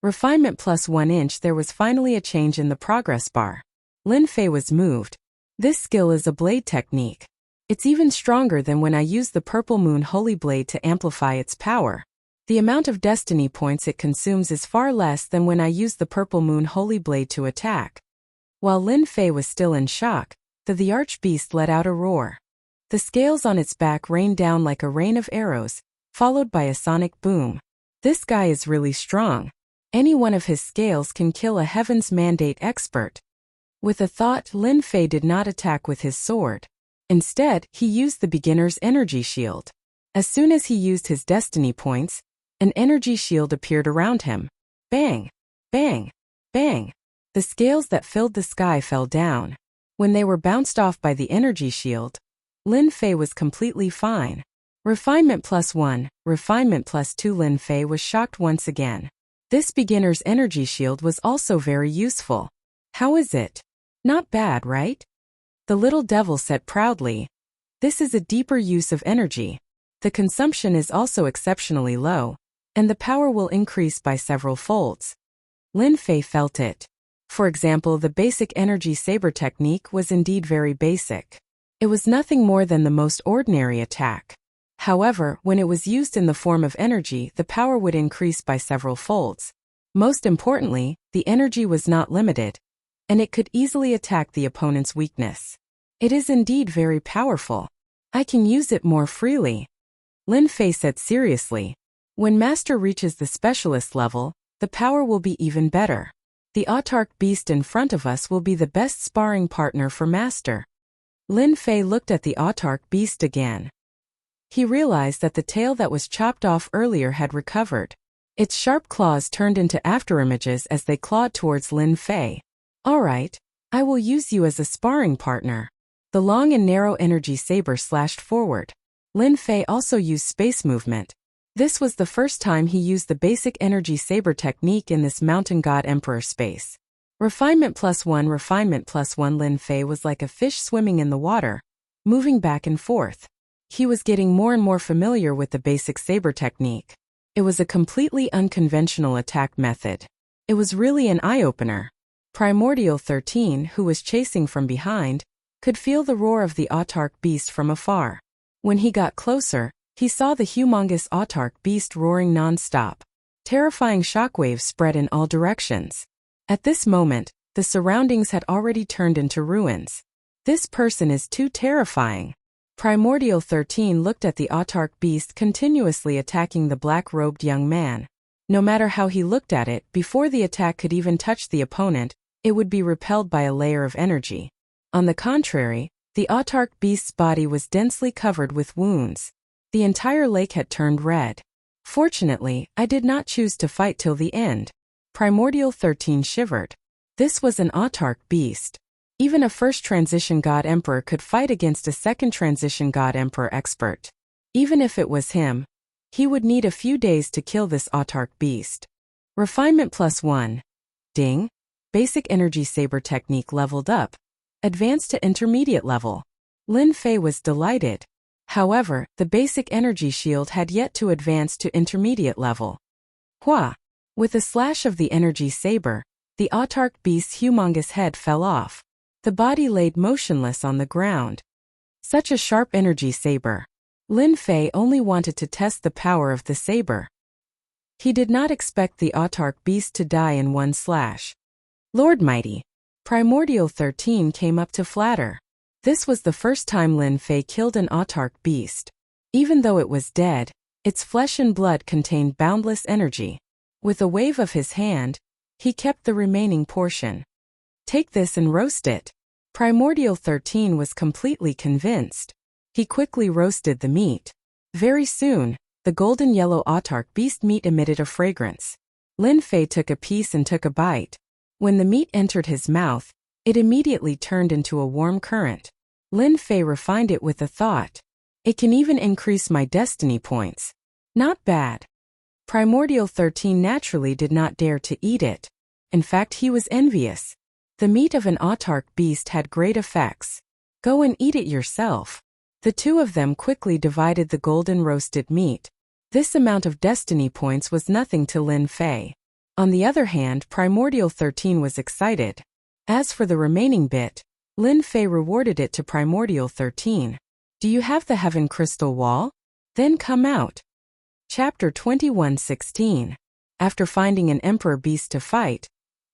Refinement plus 1 inch. There was finally a change in the progress bar. Lin Fei was moved. This skill is a blade technique. It's even stronger than when I used the Purple Moon Holy Blade to amplify its power. The amount of destiny points it consumes is far less than when I used the Purple Moon Holy Blade to attack. While Lin Fei was still in shock, the archbeast let out a roar. The scales on its back rained down like a rain of arrows, followed by a sonic boom. This guy is really strong. Any one of his scales can kill a Heaven's Mandate expert. With a thought, Lin Fei did not attack with his sword. Instead, he used the beginner's energy shield. As soon as he used his destiny points, an energy shield appeared around him. Bang! Bang! Bang! The scales that filled the sky fell down. When they were bounced off by the energy shield, Lin Fei was completely fine. Refinement plus 1, refinement plus 2. Lin Fei was shocked once again. This beginner's energy shield was also very useful. How is it? Not bad, right? The little devil said proudly. This is a deeper use of energy. The consumption is also exceptionally low, and the power will increase by several folds. Lin Fei felt it. For example, the basic energy saber technique was indeed very basic. It was nothing more than the most ordinary attack. However, when it was used in the form of energy, the power would increase by several folds. Most importantly, the energy was not limited, and it could easily attack the opponent's weakness. It is indeed very powerful. I can use it more freely. Lin Fei said seriously. When Master reaches the specialist level, the power will be even better. The autarch beast in front of us will be the best sparring partner for Master. Lin Fei looked at the autarch beast again. He realized that the tail that was chopped off earlier had recovered. Its sharp claws turned into afterimages as they clawed towards Lin Fei. Alright, I will use you as a sparring partner. The long and narrow energy saber slashed forward. Lin Fei also used space movement, This was the first time he used the basic energy saber technique in this mountain god emperor space. Refinement plus one. Lin Fei was like a fish swimming in the water, moving back and forth. He was getting more and more familiar with the basic saber technique. It was a completely unconventional attack method. It was really an eye-opener. Primordial 13, who was chasing from behind, could feel the roar of the autark beast from afar. When he got closer, he saw the humongous autark beast roaring non-stop. Terrifying shockwaves spread in all directions. At this moment, the surroundings had already turned into ruins. This person is too terrifying. Primordial 13 looked at the autark beast continuously attacking the black-robed young man. No matter how he looked at it, before the attack could even touch the opponent, it would be repelled by a layer of energy. On the contrary, the autark beast's body was densely covered with wounds. The entire lake had turned red. Fortunately, I did not choose to fight till the end. Primordial 13 shivered. This was an autark beast. Even a first transition god emperor could fight against a second transition god emperor expert. Even if it was him, he would need a few days to kill this autark beast. Refinement plus one. Ding. Basic energy saber technique leveled up. Advanced to intermediate level. Lin Fei was delighted. However, the basic energy shield had yet to advance to intermediate level. Hua! With a slash of the energy saber, the autark beast's humongous head fell off. The body laid motionless on the ground. Such a sharp energy saber. Lin Fei only wanted to test the power of the saber. He did not expect the autark beast to die in one slash. Lord Mighty! Primordial 13 came up to flatter. This was the first time Lin Fei killed an autark beast. Even though it was dead, its flesh and blood contained boundless energy. With a wave of his hand, he kept the remaining portion. Take this and roast it. Primordial 13 was completely convinced. He quickly roasted the meat. Very soon, the golden yellow autark beast meat emitted a fragrance. Lin Fei took a piece and took a bite. When the meat entered his mouth, it immediately turned into a warm current. Lin Fei refined it with a thought. It can even increase my destiny points. Not bad. Primordial 13 naturally did not dare to eat it. In fact, he was envious. The meat of an autark beast had great effects. Go and eat it yourself. The two of them quickly divided the golden roasted meat. This amount of destiny points was nothing to Lin Fei. On the other hand, Primordial 13 was excited. As for the remaining bit, Lin Fei rewarded it to Primordial 13. Do you have the Heaven Crystal Wall? Then come out. Chapter 21:16. After finding an Emperor Beast to fight,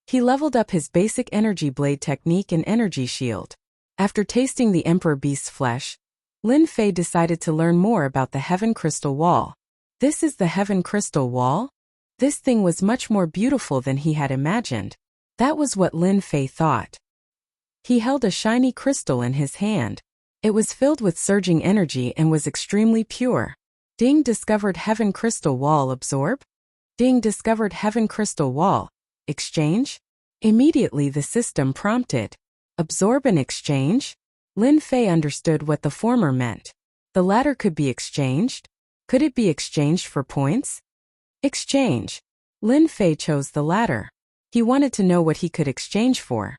he leveled up his basic energy blade technique and energy shield. After tasting the Emperor Beast's flesh, Lin Fei decided to learn more about the Heaven Crystal Wall. This is the Heaven Crystal Wall? This thing was much more beautiful than he had imagined. That was what Lin Fei thought. He held a shiny crystal in his hand. It was filled with surging energy and was extremely pure. Ding discovered Heaven Crystal Wall. Absorb? Ding discovered Heaven Crystal Wall. Exchange? Immediately the system prompted. Absorb and exchange? Lin Fei understood what the former meant. The latter could be exchanged? Could it be exchanged for points? Exchange. Lin Fei chose the latter. He wanted to know what he could exchange for.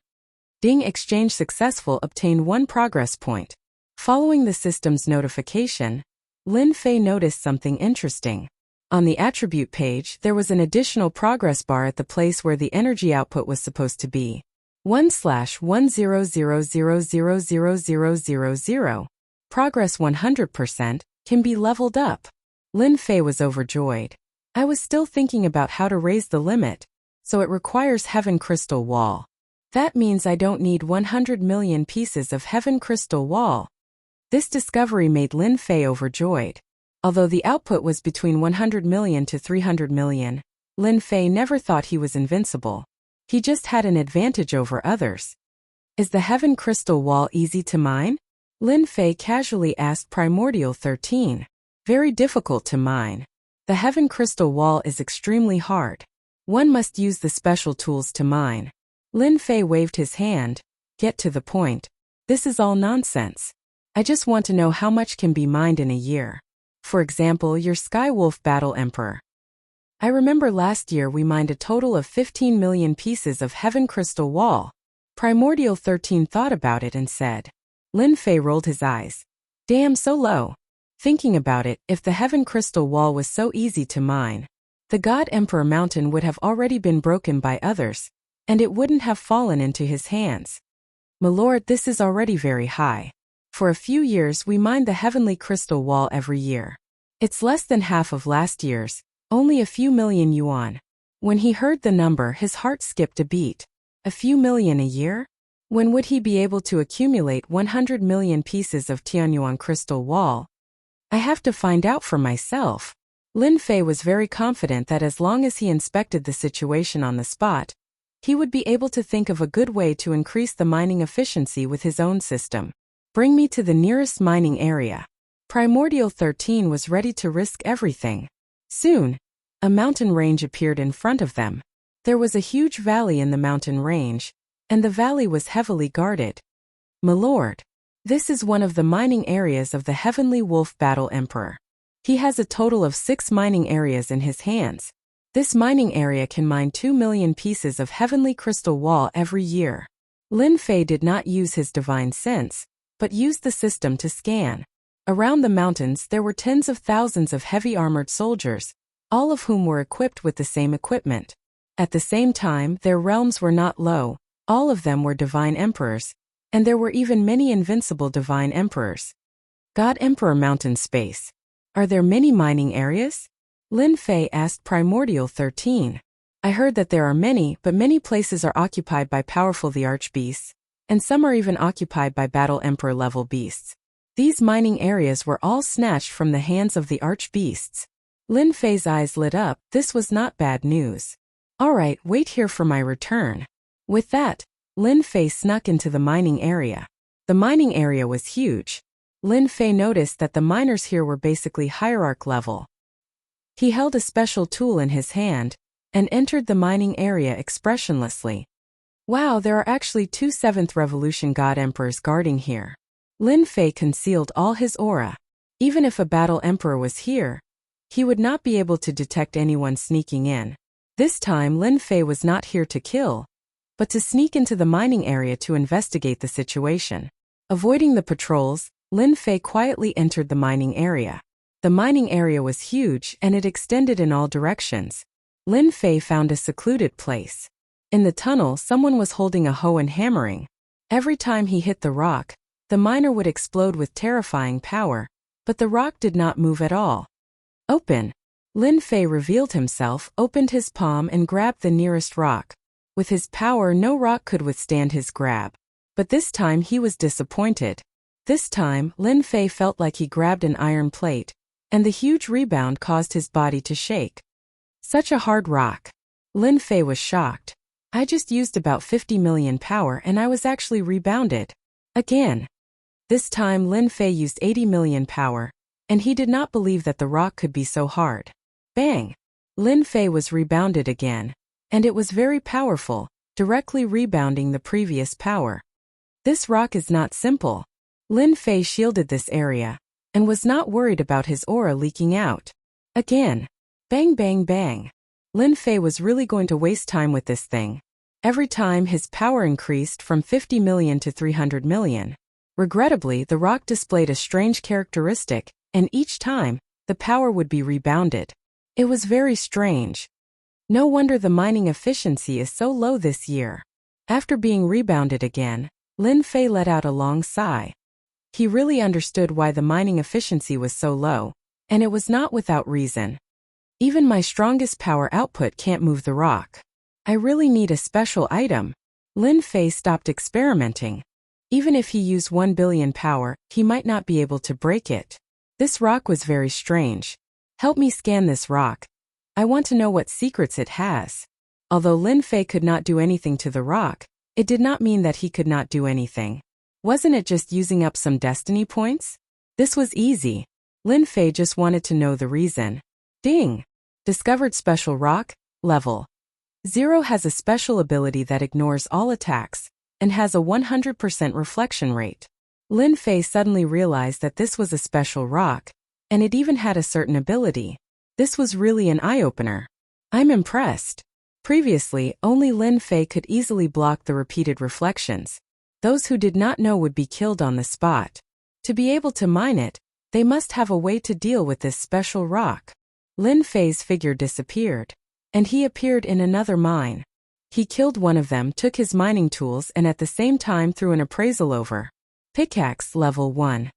Ding exchange successful. Obtain 1 progress point. Following the system's notification, Lin Fei noticed something interesting. On the attribute page, there was an additional progress bar at the place where the energy output was supposed to be. 1/100000000. Progress 100% can be leveled up. Lin Fei was overjoyed. I was still thinking about how to raise the limit, so it requires Heaven Crystal Wall. That means I don't need 100 million pieces of Heaven Crystal Wall. This discovery made Lin Fei overjoyed. Although the output was between 100 million to 300 million, Lin Fei never thought he was invincible. He just had an advantage over others. Is the Heaven Crystal Wall easy to mine? Lin Fei casually asked Primordial 13. Very difficult to mine. The Heaven Crystal Wall is extremely hard. One must use the special tools to mine. Lin Fei waved his hand. Get to the point. This is all nonsense. I just want to know how much can be mined in a year. For example, your Skywolf Battle Emperor. I remember last year we mined a total of 15 million pieces of Heaven Crystal Wall. Primordial 13 thought about it and said. Lin Fei rolled his eyes. Damn, so low. Thinking about it, if the Heaven Crystal Wall was so easy to mine, the God Emperor Mountain would have already been broken by others, and it wouldn't have fallen into his hands. My lord, this is already very high. For a few years we mined the Heavenly Crystal Wall every year. It's less than half of last year's, only a few million yuan. When he heard the number, his heart skipped a beat. A few million a year? When would he be able to accumulate 100 million pieces of Tianyuan Crystal Wall? I have to find out for myself. Lin Fei was very confident that as long as he inspected the situation on the spot, he would be able to think of a good way to increase the mining efficiency with his own system. Bring me to the nearest mining area. Primordial 13 was ready to risk everything. Soon, a mountain range appeared in front of them. There was a huge valley in the mountain range, and the valley was heavily guarded. My lord, this is one of the mining areas of the Heavenly Wolf Battle Emperor. He has a total of 6 mining areas in his hands. This mining area can mine 2 million pieces of Heavenly Crystal Wall every year. Lin Fei did not use his divine sense, but used the system to scan. Around the mountains there were tens of thousands of heavy armored soldiers, all of whom were equipped with the same equipment. At the same time, their realms were not low, all of them were divine emperors, and there were even many invincible divine emperors. God Emperor Mountain Space. Are there many mining areas? Lin Fei asked Primordial 13. I heard that there are many, but many places are occupied by powerful the Archbeasts, and some are even occupied by Battle Emperor level beasts. These mining areas were all snatched from the hands of the Archbeasts. Lin Fei's eyes lit up. This was not bad news. All right, wait here for my return. With that, Lin Fei snuck into the mining area. The mining area was huge. Lin Fei noticed that the miners here were basically hierarch level. He held a special tool in his hand and entered the mining area expressionlessly. Wow, there are actually 2 7th Revolution God Emperors guarding here. Lin Fei concealed all his aura. Even if a Battle Emperor was here, he would not be able to detect anyone sneaking in. This time Lin Fei was not here to kill, but to sneak into the mining area to investigate the situation. Avoiding the patrols, Lin Fei quietly entered the mining area. The mining area was huge and it extended in all directions. Lin Fei found a secluded place. In the tunnel, someone was holding a hoe and hammering. Every time he hit the rock, the miner would explode with terrifying power, but the rock did not move at all. Open. Lin Fei revealed himself, opened his palm and grabbed the nearest rock. With his power, no rock could withstand his grab. But this time he was disappointed. This time, Lin Fei felt like he grabbed an iron plate, and the huge rebound caused his body to shake. Such a hard rock. Lin Fei was shocked. I just used about 50 million power and I was actually rebounded. Again. This time Lin Fei used 80 million power, and he did not believe that the rock could be so hard. Bang! Lin Fei was rebounded again, and it was very powerful, directly rebounding the previous power. This rock is not simple. Lin Fei shielded this area, and was not worried about his aura leaking out. Again. Bang bang bang. Lin Fei was really going to waste time with this thing. Every time his power increased from 50 million to 300 million. Regrettably, the rock displayed a strange characteristic, and each time, the power would be rebounded. It was very strange. No wonder the mining efficiency is so low this year. After being rebounded again, Lin Fei let out a long sigh. He really understood why the mining efficiency was so low, and it was not without reason. Even my strongest power output can't move the rock. I really need a special item. Lin Fei stopped experimenting. Even if he used 1 billion power, he might not be able to break it. This rock was very strange. Help me scan this rock. I want to know what secrets it has. Although Lin Fei could not do anything to the rock, it did not mean that he could not do anything. Wasn't it just using up some destiny points? This was easy. Lin Fei just wanted to know the reason. Ding! Discovered special rock, level 0 has a special ability that ignores all attacks, and has a 100% reflection rate. Lin Fei suddenly realized that this was a special rock, And it even had a certain ability. This was really an eye-opener. I'm impressed. Previously, only Lin Fei could easily block the repeated reflections. Those who did not know would be killed on the spot. To be able to mine it, they must have a way to deal with this special rock. Lin Fei's figure disappeared, and he appeared in another mine. He killed one of them, took his mining tools, and at the same time threw an appraisal over. Pickaxe level 1.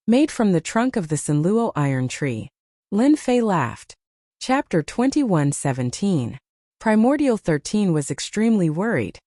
Made from the trunk of the Sanluo iron tree. Lin Fei laughed. Chapter 21:17. Primordial 13 was extremely worried.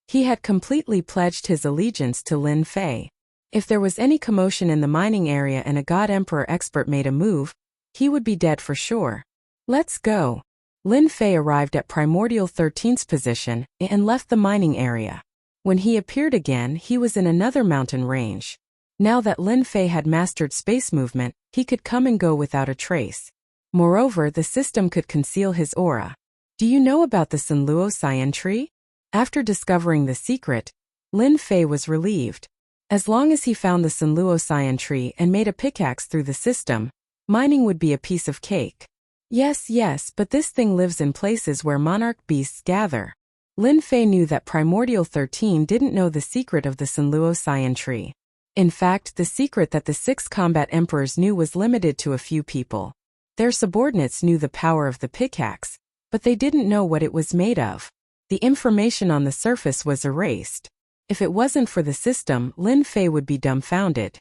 He had completely pledged his allegiance to Lin Fei. If there was any commotion in the mining area and a God Emperor expert made a move, he would be dead for sure. Let's go. Lin Fei arrived at Primordial 13's position and left the mining area. When he appeared again, he was in another mountain range. Now that Lin Fei had mastered space movement, he could come and go without a trace. Moreover, the system could conceal his aura. Do you know about the Sanluo Cyan tree? After discovering the secret, Lin Fei was relieved. As long as he found the Sanluo Cyan tree and made a pickaxe through the system, mining would be a piece of cake. Yes, but this thing lives in places where monarch beasts gather. Lin Fei knew that Primordial 13 didn't know the secret of the Sanluo Cyan tree. In fact, the secret that the 6 combat emperors knew was limited to a few people. Their subordinates knew the power of the pickaxe, but they didn't know what it was made of. The information on the surface was erased. If it wasn't for the system, Lin Fei would be dumbfounded.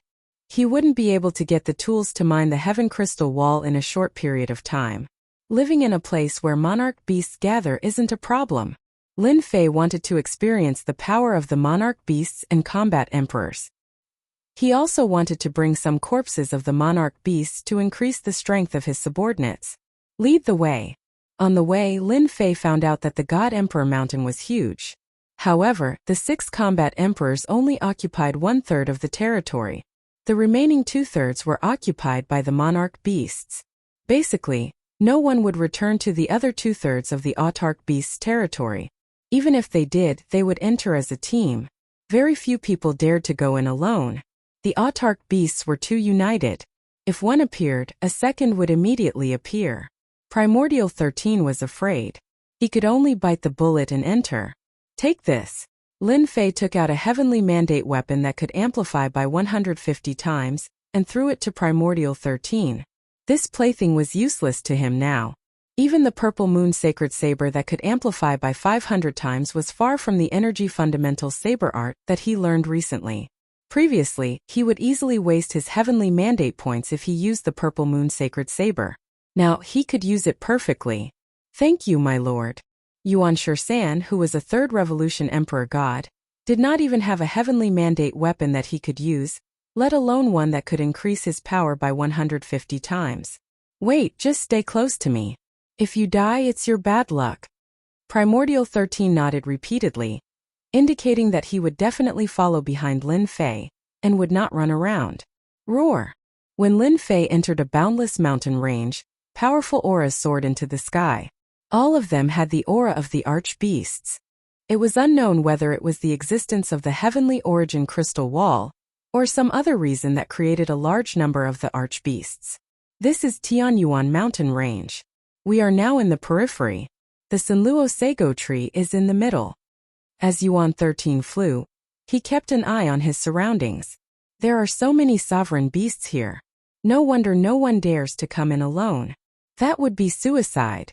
He wouldn't be able to get the tools to mine the Heaven Crystal Wall in a short period of time. Living in a place where monarch beasts gather isn't a problem. Lin Fei wanted to experience the power of the monarch beasts and combat emperors. He also wanted to bring some corpses of the monarch beasts to increase the strength of his subordinates. Lead the way. On the way, Lin Fei found out that the God Emperor mountain was huge. However, the 6 combat emperors only occupied 1/3 of the territory. The remaining 2/3 were occupied by the monarch beasts. Basically, no one would return to the other 2/3 of the autarch beasts' territory. Even if they did, they would enter as a team. Very few people dared to go in alone. The autarch beasts were too united. If one appeared, a second would immediately appear. Primordial 13 was afraid. He could only bite the bullet and enter. Take this. Lin Fei took out a heavenly mandate weapon that could amplify by 150 times, and threw it to Primordial 13. This plaything was useless to him now. Even the purple moon sacred saber that could amplify by 500 times was far from the energy fundamental saber art that he learned recently. Previously, he would easily waste his heavenly mandate points if he used the purple moon sacred saber. Now, he could use it perfectly. Thank you, my lord. Yuan Shisan, who was a 3rd Revolution Emperor God, did not even have a heavenly mandate weapon that he could use, let alone one that could increase his power by 150 times. Wait, just stay close to me. If you die, it's your bad luck. Primordial 13 nodded repeatedly, indicating that he would definitely follow behind Lin Fei, and would not run around. Roar! When Lin Fei entered a boundless mountain range, powerful auras soared into the sky. All of them had the aura of the arch-beasts. It was unknown whether it was the existence of the heavenly origin crystal wall, or some other reason that created a large number of the arch-beasts. This is Tianyuan mountain range. We are now in the periphery. The Sanluo Sago tree is in the middle. As Yuan 13 flew, he kept an eye on his surroundings. There are so many sovereign beasts here. No wonder no one dares to come in alone. That would be suicide.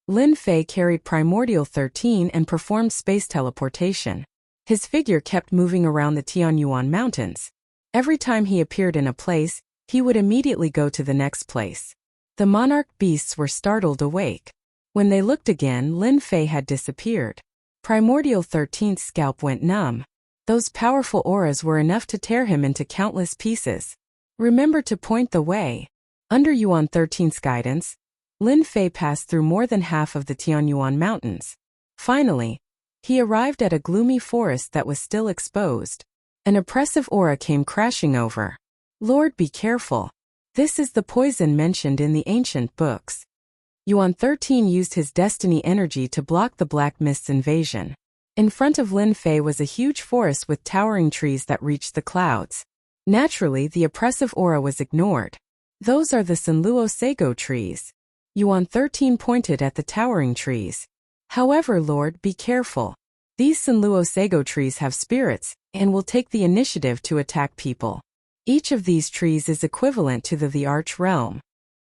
Lin Fei carried Primordial 13 and performed space teleportation. His figure kept moving around the Tianyuan mountains. Every time he appeared in a place, he would immediately go to the next place. The monarch beasts were startled awake. When they looked again, Lin Fei had disappeared. Primordial 13's scalp went numb. Those powerful auras were enough to tear him into countless pieces. Remember to point the way. Under Yuan 13's guidance, Lin Fei passed through more than half of the Tianyuan mountains. Finally, he arrived at a gloomy forest that was still exposed. An oppressive aura came crashing over. Lord, be careful. This is the poison mentioned in the ancient books. Yuan 13 used his destiny energy to block the Black Mist's invasion. In front of Lin Fei was a huge forest with towering trees that reached the clouds. Naturally, the oppressive aura was ignored. Those are the Sanluo Sago trees. Yuan 13 pointed at the towering trees. However, Lord, be careful. These Sanluo Sago trees have spirits, and will take the initiative to attack people. Each of these trees is equivalent to the Arch realm.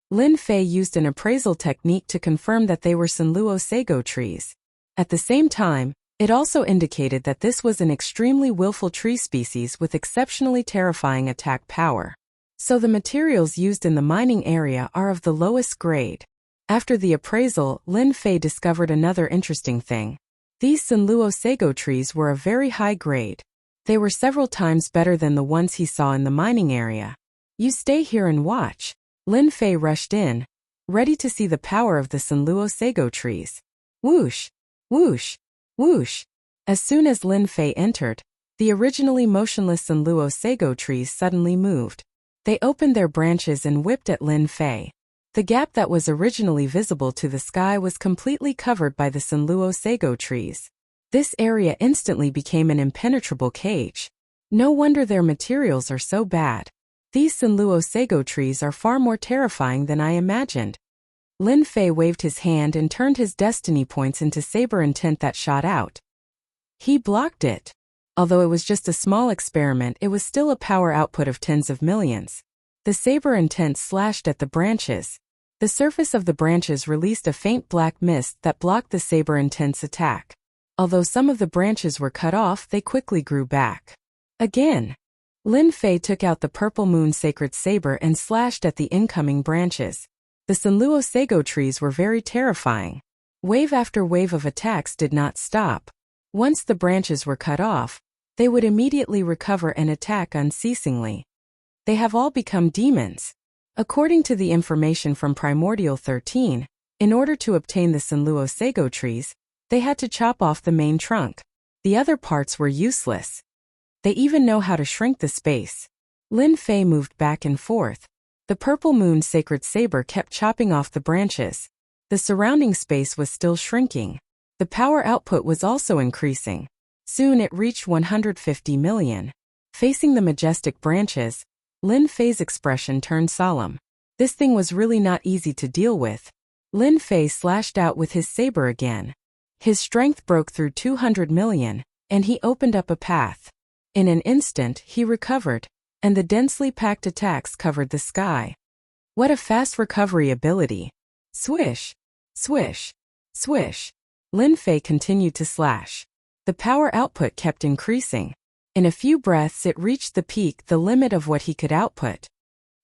Lin Fei used an appraisal technique to confirm that they were Sanluo Sago trees. At the same time, it also indicated that this was an extremely willful tree species with exceptionally terrifying attack power. So the materials used in the mining area are of the lowest grade. After the appraisal, Lin Fei discovered another interesting thing. These Sanluo Sago trees were of very high grade. They were several times better than the ones he saw in the mining area. You stay here and watch. Lin Fei rushed in, ready to see the power of the Sanluo Sago trees. Whoosh! Whoosh! Whoosh! As soon as Lin Fei entered, the originally motionless Sanluo Sago trees suddenly moved. They opened their branches and whipped at Lin Fei. The gap that was originally visible to the sky was completely covered by the Sanluo Sago trees. This area instantly became an impenetrable cage. No wonder their materials are so bad. These Sanluo Sago trees are far more terrifying than I imagined. Lin Fei waved his hand and turned his destiny points into saber intent that shot out. He blocked it. Although it was just a small experiment, it was still a power output of tens of millions. The saber intent slashed at the branches. The surface of the branches released a faint black mist that blocked the saber intent's attack. Although some of the branches were cut off, they quickly grew back. Again. Lin Fei took out the Purple Moon Sacred Saber and slashed at the incoming branches. The Sanluo Sago trees were very terrifying. Wave after wave of attacks did not stop. Once the branches were cut off, they would immediately recover and attack unceasingly. They have all become demons. According to the information from Primordial 13, in order to obtain the Sanluo Sago trees, they had to chop off the main trunk. The other parts were useless. They even know how to shrink the space. Lin Fei moved back and forth. The Purple Moon Sacred Saber kept chopping off the branches. The surrounding space was still shrinking. The power output was also increasing. Soon it reached 150 million. Facing the majestic branches, Lin Fei's expression turned solemn. This thing was really not easy to deal with. Lin Fei slashed out with his saber again. His strength broke through 200 million, and he opened up a path. In an instant, he recovered, and the densely packed attacks covered the sky. What a fast recovery ability! Swish! Swish! Swish! Lin Fei continued to slash. The power output kept increasing. In a few breaths it reached the peak, the limit of what he could output.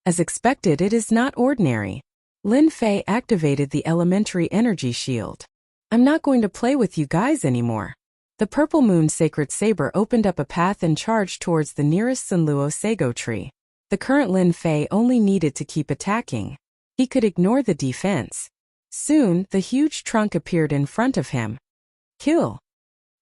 As expected, it is not ordinary. Lin Fei activated the elementary energy shield. I'm not going to play with you guys anymore. The Purple Moon Sacred Saber opened up a path and charged towards the nearest Sanluo Sago tree. The current Lin Fei only needed to keep attacking. He could ignore the defense. Soon, the huge trunk appeared in front of him. Kill.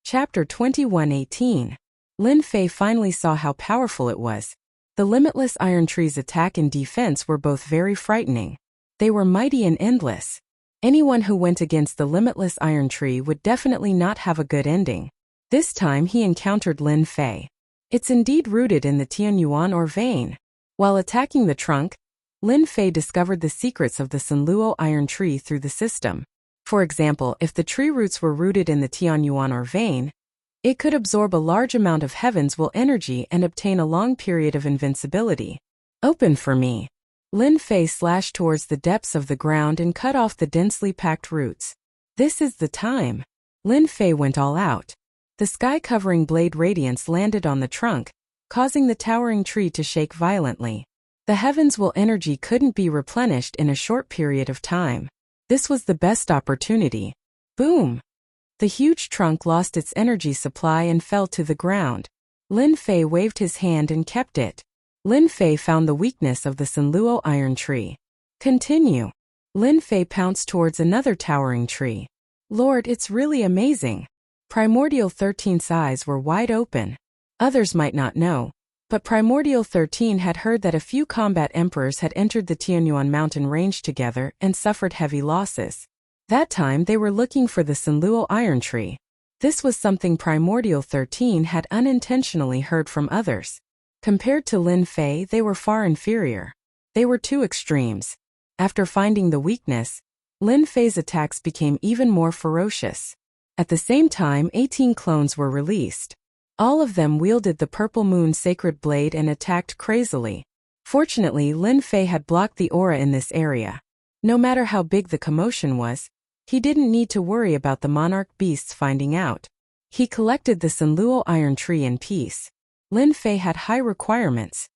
Chapter 21:18. Lin Fei finally saw how powerful it was. The limitless iron tree's attack and defense were both very frightening. They were mighty and endless. Anyone who went against the limitless iron tree would definitely not have a good ending. This time he encountered Lin Fei. It's indeed rooted in the Tianyuan or vein. While attacking the trunk, Lin Fei discovered the secrets of the Sanluo iron tree through the system. For example, if the tree roots were rooted in the Tianyuan or vein, it could absorb a large amount of heaven's will energy and obtain a long period of invincibility. Open for me. Lin Fei slashed towards the depths of the ground and cut off the densely packed roots. This is the time. Lin Fei went all out. The sky-covering blade radiance landed on the trunk, causing the towering tree to shake violently. The heaven's will energy couldn't be replenished in a short period of time. This was the best opportunity. Boom! The huge trunk lost its energy supply and fell to the ground. Lin Fei waved his hand and kept it. Lin Fei found the weakness of the Sanluo iron tree. Continue. Lin Fei pounced towards another towering tree. Lord, it's really amazing. Primordial 13's eyes were wide open. Others might not know, but Primordial 13 had heard that a few combat emperors had entered the Tianyuan mountain range together and suffered heavy losses. That time they were looking for the Sanluo iron tree. This was something Primordial 13 had unintentionally heard from others. Compared to Lin Fei, they were far inferior. They were two extremes. After finding the weakness, Lin Fei's attacks became even more ferocious. At the same time, 18 clones were released. All of them wielded the Purple Moon Sacred Blade and attacked crazily. Fortunately, Lin Fei had blocked the aura in this area. No matter how big the commotion was, he didn't need to worry about the monarch beasts finding out. He collected the Sanluo Iron Tree in peace. Lin Fei had high requirements.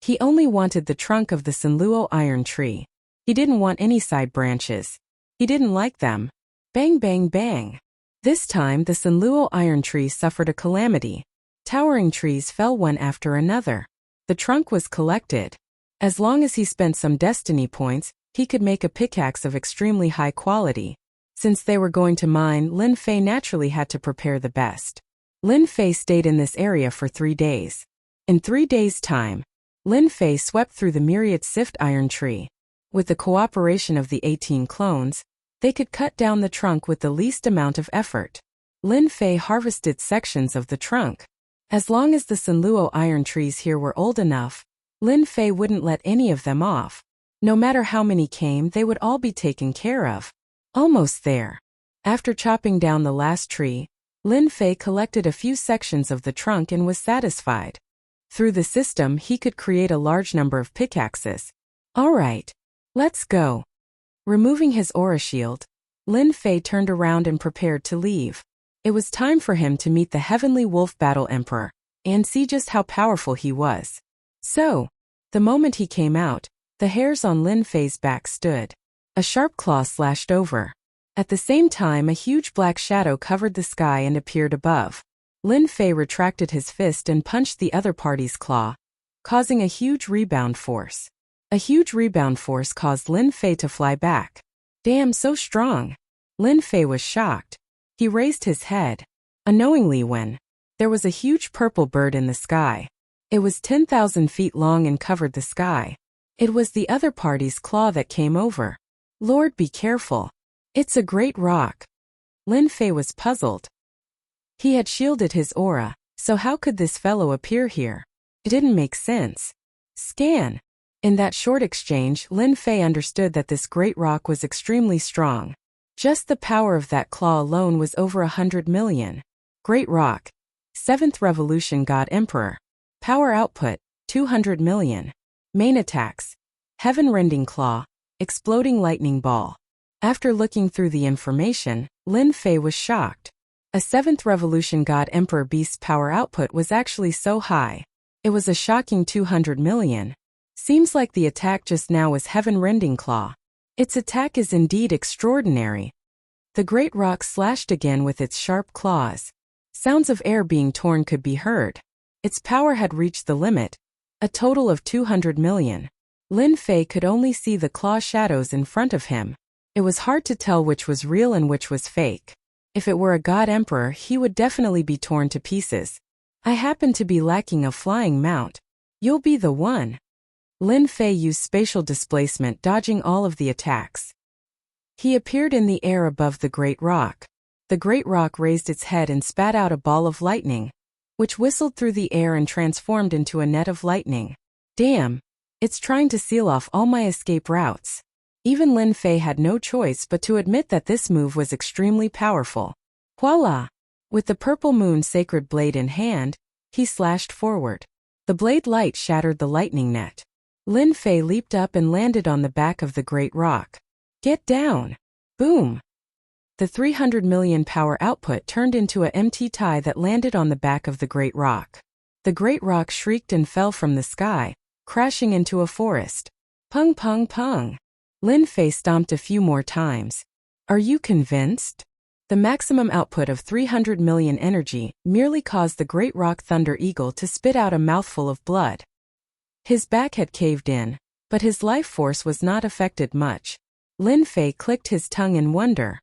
He only wanted the trunk of the Sanluo Iron Tree. He didn't want any side branches. He didn't like them. Bang bang bang. This time the Sanluo Iron Tree suffered a calamity. Towering trees fell one after another. The trunk was collected. As long as he spent some destiny points, he could make a pickaxe of extremely high quality. Since they were going to mine, Lin Fei naturally had to prepare the best. Lin Fei stayed in this area for 3 days. In 3 days' time, Lin Fei swept through the myriad Sift Iron Tree. With the cooperation of the 18 clones, they could cut down the trunk with the least amount of effort. Lin Fei harvested sections of the trunk. As long as the Sanluo Iron Trees here were old enough, Lin Fei wouldn't let any of them off. No matter how many came, they would all be taken care of. Almost there. After chopping down the last tree, Lin Fei collected a few sections of the trunk and was satisfied. Through the system, he could create a large number of pickaxes. All right, let's go. Removing his aura shield, Lin Fei turned around and prepared to leave. It was time for him to meet the Heavenly Wolf Battle Emperor and see just how powerful he was. So, the moment he came out, the hairs on Lin Fei's back stood. A sharp claw slashed over. At the same time, a huge black shadow covered the sky and appeared above. Lin Fei retracted his fist and punched the other party's claw, causing a huge rebound force. A huge rebound force caused Lin Fei to fly back. Damn, so strong. Lin Fei was shocked. He raised his head. Unknowingly when there was a huge purple bird in the sky. It was 10,000 feet long and covered the sky. It was the other party's claw that came over. Lord, be careful. It's a great rock. Lin Fei was puzzled. He had shielded his aura, so how could this fellow appear here? It didn't make sense. Scan. In that short exchange, Lin Fei understood that this great rock was extremely strong. Just the power of that claw alone was over 100 million. Great rock. 7th Revolution God Emperor. Power output, 200 million. Main attacks. Heaven-rending claw. Exploding lightning ball. After looking through the information, Lin Fei was shocked. A 7th Revolution God Emperor Beast's power output was actually so high. It was a shocking 200 million. Seems like the attack just now was Heaven-rending claw. Its attack is indeed extraordinary. The great rock slashed again with its sharp claws. Sounds of air being torn could be heard. Its power had reached the limit. A total of 200 million. Lin Fei could only see the claw shadows in front of him. It was hard to tell which was real and which was fake. If it were a god emperor, he would definitely be torn to pieces. I happen to be lacking a flying mount. You'll be the one. Lin Fei used spatial displacement, dodging all of the attacks. He appeared in the air above the great rock. The great rock raised its head and spat out a ball of lightning, which whistled through the air and transformed into a net of lightning. Damn, it's trying to seal off all my escape routes. Even Lin Fei had no choice but to admit that this move was extremely powerful. Voila! With the Purple Moon Sacred Blade in hand, he slashed forward. The blade light shattered the lightning net. Lin Fei leaped up and landed on the back of the great rock. Get down! Boom! The 300 million power output turned into a empty tie that landed on the back of the great rock. The great rock shrieked and fell from the sky, crashing into a forest. Pung pung pung! Lin Fei stomped a few more times. Are you convinced? The maximum output of 300 million energy merely caused the great rock Thunder Eagle to spit out a mouthful of blood. His back had caved in, but his life force was not affected much. Lin Fei clicked his tongue in wonder.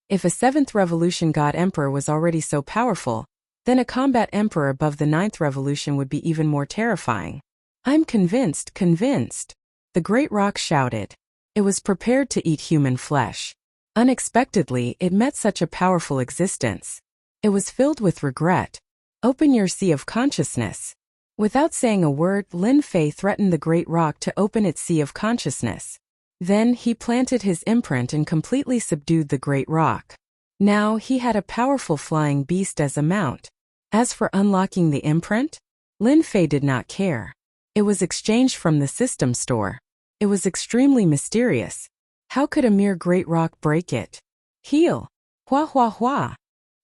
If a 7th Revolution God Emperor was already so powerful, then a combat emperor above the 9th Revolution would be even more terrifying. I'm convinced. The great rock shouted. It was prepared to eat human flesh. Unexpectedly, it met such a powerful existence. It was filled with regret. Open your sea of consciousness. Without saying a word, Lin Fei threatened the great rock to open its sea of consciousness. Then he planted his imprint and completely subdued the great rock. Now he had a powerful flying beast as a mount. As for unlocking the imprint, Lin Fei did not care. It was exchanged from the system store. It was extremely mysterious. How could a mere great rock break it? Heal. Hua hua hua.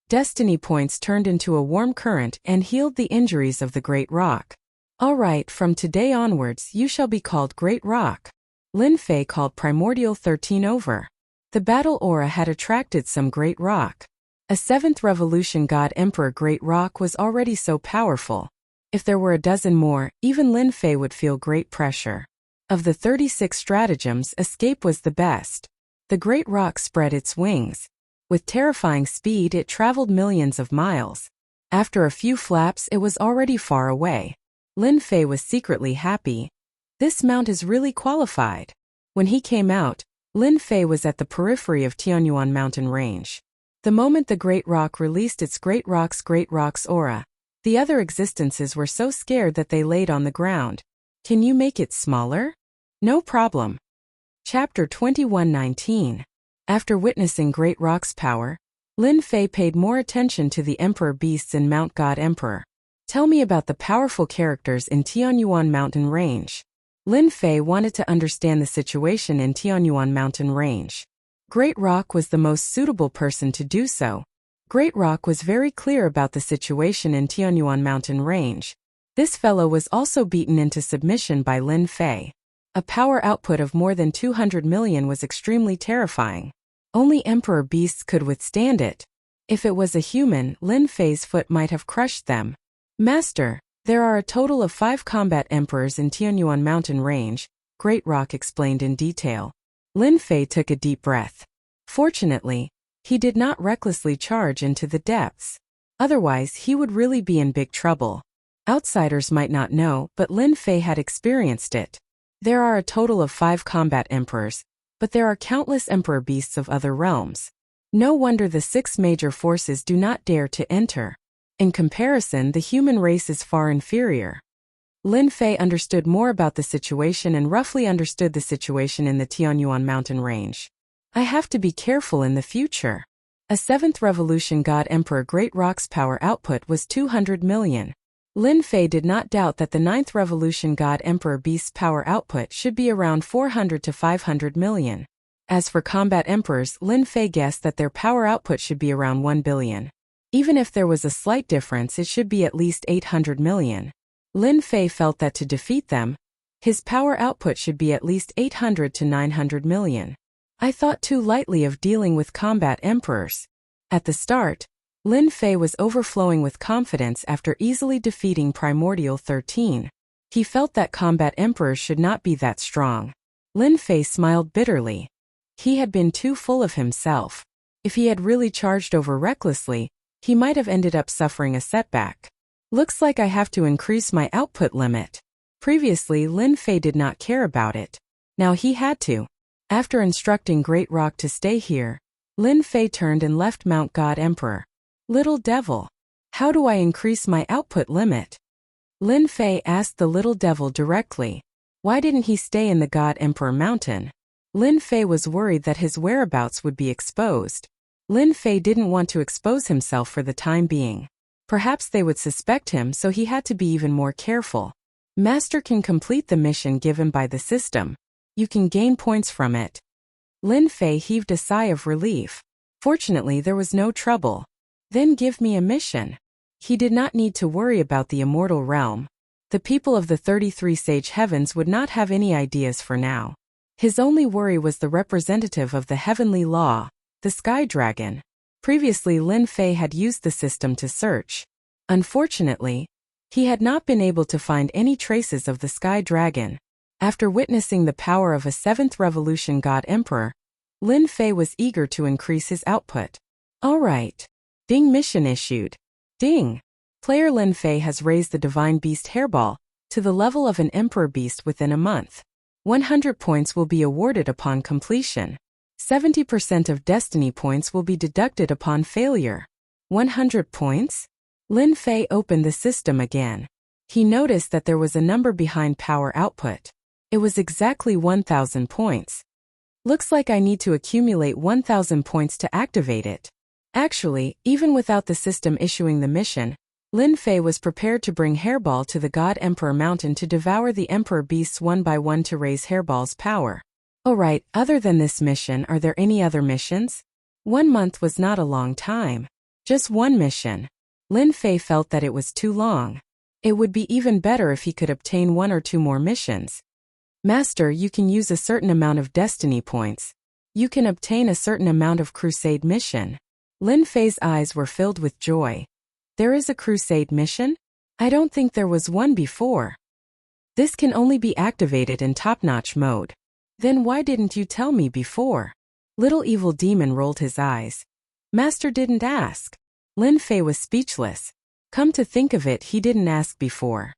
Destiny points turned into a warm current and healed the injuries of the great rock. All right, from today onwards you shall be called Great Rock. Lin Fei called Primordial 13 over. The battle aura had attracted some great rock. A 7th Revolution God Emperor Great Rock was already so powerful. If there were a dozen more, even Lin Fei would feel great pressure. Of the 36 stratagems, escape was the best. The great rock spread its wings. With terrifying speed it traveled millions of miles. After a few flaps it was already far away. Lin Fei was secretly happy. This mount is really qualified. When he came out, Lin Fei was at the periphery of Tianyuan mountain range. The moment the great rock released its great rock's aura, the other existences were so scared that they laid on the ground. Can you make it smaller? No problem. Chapter 21:19. After witnessing Great Rock's power, Lin Fei paid more attention to the Emperor Beasts in Mount God Emperor. Tell me about the powerful characters in Tianyuan mountain range. Lin Fei wanted to understand the situation in Tianyuan mountain range. Great Rock was the most suitable person to do so. Great Rock was very clear about the situation in Tianyuan mountain range. This fellow was also beaten into submission by Lin Fei. A power output of more than 200 million was extremely terrifying. Only Emperor Beasts could withstand it. If it was a human, Lin Fei's foot might have crushed them. Master, there are a total of 5 combat emperors in Tianyuan mountain range, Great Rock explained in detail. Lin Fei took a deep breath. Fortunately, he did not recklessly charge into the depths. Otherwise, he would really be in big trouble. Outsiders might not know, but Lin Fei had experienced it. There are a total of 5 combat emperors, but there are countless emperor beasts of other realms. No wonder the 6 major forces do not dare to enter. In comparison, the human race is far inferior. Lin Fei understood more about the situation and roughly understood the situation in the Tianyuan mountain range. I have to be careful in the future. A 7th Revolution God Emperor Great Rock's power output was 200 million. Lin Fei did not doubt that the 9th Revolution God Emperor Beast's power output should be around 400 to 500 million. As for combat emperors, Lin Fei guessed that their power output should be around 1 billion. Even if there was a slight difference, it should be at least 800 million. Lin Fei felt that to defeat them, his power output should be at least 800 to 900 million. I thought too lightly of dealing with combat emperors. At the start, Lin Fei was overflowing with confidence after easily defeating Primordial 13. He felt that combat emperors should not be that strong. Lin Fei smiled bitterly. He had been too full of himself. If he had really charged over recklessly, he might have ended up suffering a setback. Looks like I have to increase my output limit. Previously, Lin Fei did not care about it. Now he had to. After instructing Great Rock to stay here, Lin Fei turned and left Mount God Emperor. Little devil, how do I increase my output limit? Lin Fei asked the little devil directly. Why didn't he stay in the God Emperor mountain? Lin Fei was worried that his whereabouts would be exposed. Lin Fei didn't want to expose himself for the time being. Perhaps they would suspect him, so he had to be even more careful. Master can complete the mission given by the system. You can gain points from it. Lin Fei heaved a sigh of relief. Fortunately, there was no trouble. Then give me a mission. He did not need to worry about the immortal realm. The people of the 33 Sage Heavens would not have any ideas for now. His only worry was the representative of the heavenly law, the Sky Dragon. Previously, Lin Fei had used the system to search. Unfortunately, he had not been able to find any traces of the Sky Dragon. After witnessing the power of a 7th Revolution God Emperor, Lin Fei was eager to increase his output. All right. Ding mission issued. Ding. Player Lin Fei has raised the Divine Beast Hairball to the level of an Emperor Beast within a month. 100 points will be awarded upon completion. 70% of Destiny points will be deducted upon failure. 100 points? Lin Fei opened the system again. He noticed that there was a number behind power output. It was exactly 1,000 points. Looks like I need to accumulate 1,000 points to activate it. Actually, even without the system issuing the mission, Lin Fei was prepared to bring Hairball to the God Emperor Mountain to devour the Emperor beasts one by one to raise Hairball's power. Alright, other than this mission, are there any other missions? 1 month was not a long time. Just one mission. Lin Fei felt that it was too long. It would be even better if he could obtain 1 or 2 more missions. Master, you can use a certain amount of destiny points. You can obtain a certain amount of crusade mission. Lin Fei's eyes were filled with joy. There is a crusade mission? I don't think there was one before. This can only be activated in top-notch mode. Then why didn't you tell me before? Little evil demon rolled his eyes. Master didn't ask. Lin Fei was speechless. Come to think of it, he didn't ask before.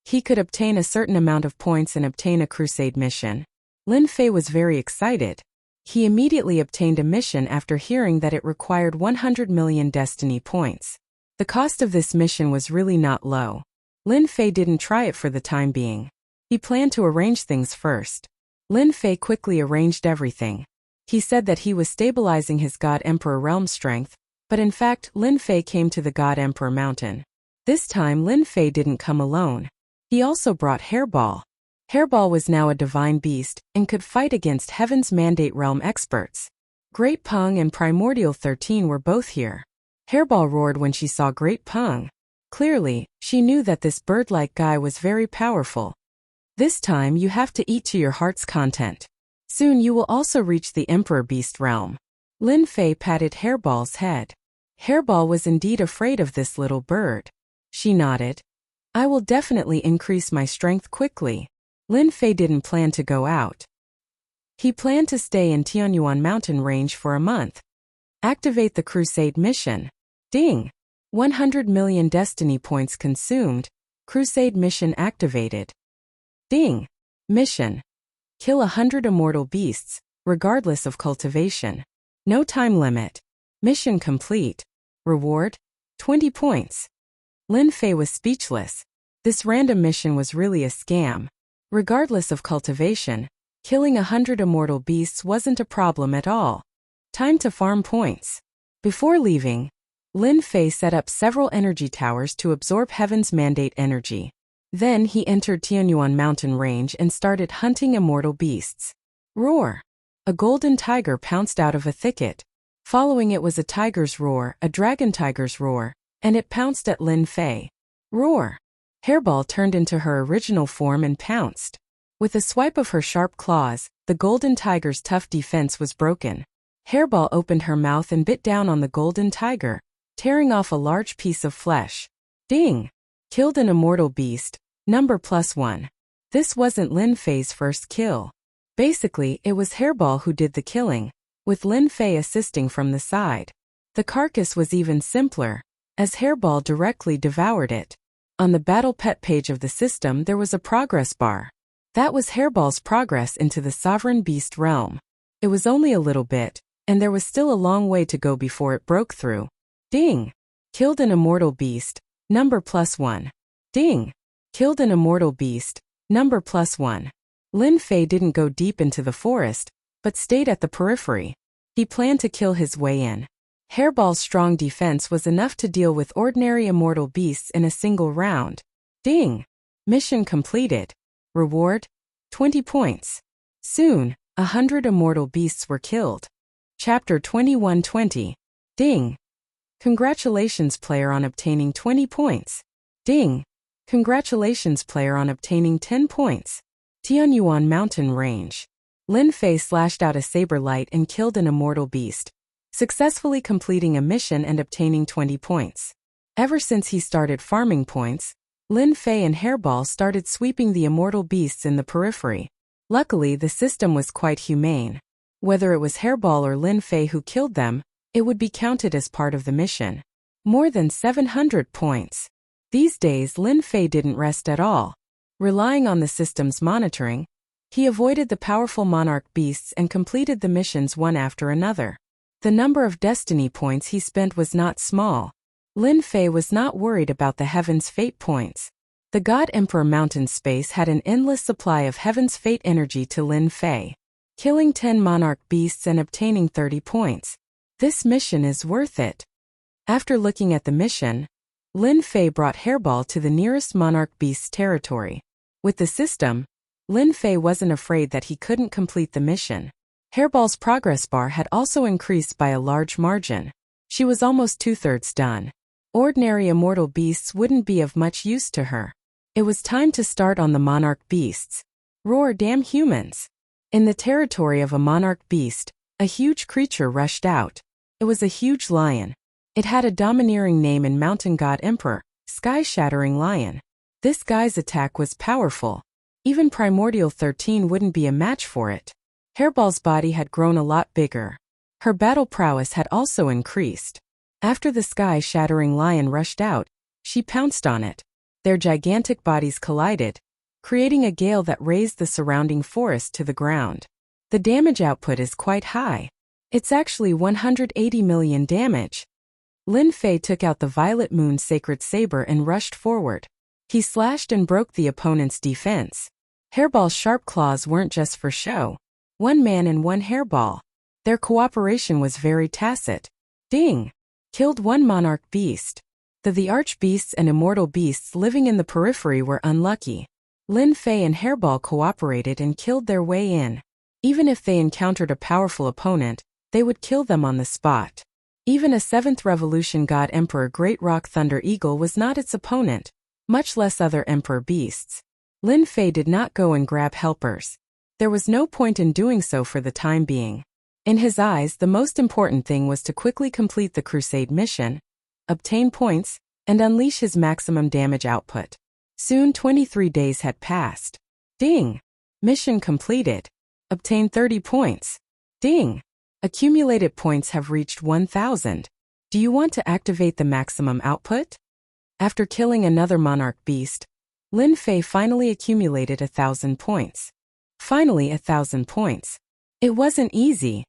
He could obtain a certain amount of points and obtain a crusade mission. Lin Fei was very excited. He immediately obtained a mission after hearing that it required 100 million destiny points. The cost of this mission was really not low. Lin Fei didn't try it for the time being. He planned to arrange things first. Lin Fei quickly arranged everything. He said that he was stabilizing his God Emperor realm strength, but in fact Lin Fei came to the God Emperor Mountain. This time Lin Fei didn't come alone. He also brought Hairball. Hairball was now a divine beast and could fight against Heaven's Mandate realm experts. Great Peng and Primordial 13 were both here. Hairball roared when she saw Great Peng. Clearly, she knew that this bird-like guy was very powerful. This time you have to eat to your heart's content. Soon you will also reach the Emperor Beast realm. Lin Fei patted Hairball's head. Hairball was indeed afraid of this little bird. She nodded. I will definitely increase my strength quickly. Lin Fei didn't plan to go out. He planned to stay in Tianyuan mountain range for a month. Activate the crusade mission. Ding! 100 million destiny points consumed. Crusade mission activated. Ding! Mission. Kill 100 immortal beasts, regardless of cultivation. No time limit. Mission complete. Reward? 20 points. Lin Fei was speechless. This random mission was really a scam. Regardless of cultivation, killing 100 immortal beasts wasn't a problem at all. Time to farm points. Before leaving, Lin Fei set up several energy towers to absorb Heaven's Mandate energy. Then he entered Tianyuan mountain range and started hunting immortal beasts. Roar! A golden tiger pounced out of a thicket. Following it was a tiger's roar, a dragon tiger's roar, and it pounced at Lin Fei. Roar! Hairball turned into her original form and pounced. With a swipe of her sharp claws, the golden tiger's tough defense was broken. Hairball opened her mouth and bit down on the golden tiger, tearing off a large piece of flesh. Ding! Killed an immortal beast, number +1. This wasn't Lin Fei's first kill. Basically, it was Hairball who did the killing, with Lin Fei assisting from the side. The carcass was even simpler, as Hairball directly devoured it. On the Battle Pet page of the system there was a progress bar. That was Hairball's progress into the Sovereign Beast realm. It was only a little bit, and there was still a long way to go before it broke through. Ding! Killed an immortal beast, number +1. Ding! Killed an immortal beast, number +1. Lin Fei didn't go deep into the forest, but stayed at the periphery. He planned to kill his way in. Hairball's strong defense was enough to deal with ordinary immortal beasts in a single round. Ding! Mission completed. Reward? 20 points. Soon, 100 immortal beasts were killed. Chapter 2120. Ding! Congratulations player on obtaining 20 points. Ding! Congratulations player on obtaining 10 points. Tianyuan mountain range. Lin Fei slashed out a saber light and killed an immortal beast, successfully completing a mission and obtaining 20 points. Ever since he started farming points, Lin Fei and Hairball started sweeping the immortal beasts in the periphery. Luckily, the system was quite humane. Whether it was Hairball or Lin Fei who killed them, it would be counted as part of the mission. More than 700 points. These days Lin Fei didn't rest at all. Relying on the system's monitoring, he avoided the powerful monarch beasts and completed the missions one after another. The number of destiny points he spent was not small. Lin Fei was not worried about the Heaven's Fate points. The God Emperor Mountain Space had an endless supply of Heaven's Fate energy to Lin Fei, killing 10 monarch beasts and obtaining 30 points. This mission is worth it. After looking at the mission, Lin Fei brought Hairball to the nearest monarch beast's territory. With the system, Lin Fei wasn't afraid that he couldn't complete the mission. Hairball's progress bar had also increased by a large margin. She was almost 2/3 done. Ordinary immortal beasts wouldn't be of much use to her. It was time to start on the monarch beasts. Roar, damn humans! In the territory of a monarch beast, a huge creature rushed out. It was a huge lion. It had a domineering name in Mountain God Emperor, Sky-Shattering Lion. This guy's attack was powerful. Even Primordial 13 wouldn't be a match for it. Hairball's body had grown a lot bigger. Her battle prowess had also increased. After the Sky-Shattering Lion rushed out, she pounced on it. Their gigantic bodies collided, creating a gale that raised the surrounding forest to the ground. The damage output is quite high. It's actually 180 million damage. Lin Fei took out the Violet Moon Sacred Saber and rushed forward. He slashed and broke the opponent's defense. Hairball's sharp claws weren't just for show. One man and one hairball. Their cooperation was very tacit. Ding! Killed one monarch beast. The archbeasts and immortal beasts living in the periphery were unlucky. Lin Fei and Hairball cooperated and killed their way in. Even if they encountered a powerful opponent, they would kill them on the spot. Even a 7th Revolution God Emperor Great Rock Thunder Eagle was not its opponent, much less other Emperor beasts. Lin Fei did not go and grab helpers. There was no point in doing so for the time being. In his eyes, the most important thing was to quickly complete the Crusade mission, obtain points, and unleash his maximum damage output. Soon 23 days had passed. Ding! Mission completed. Obtain 30 points. Ding! Accumulated points have reached 1,000. Do you want to activate the maximum output? After killing another monarch beast, Lin Fei finally accumulated 1,000 points. Finally 1,000 points. It wasn't easy.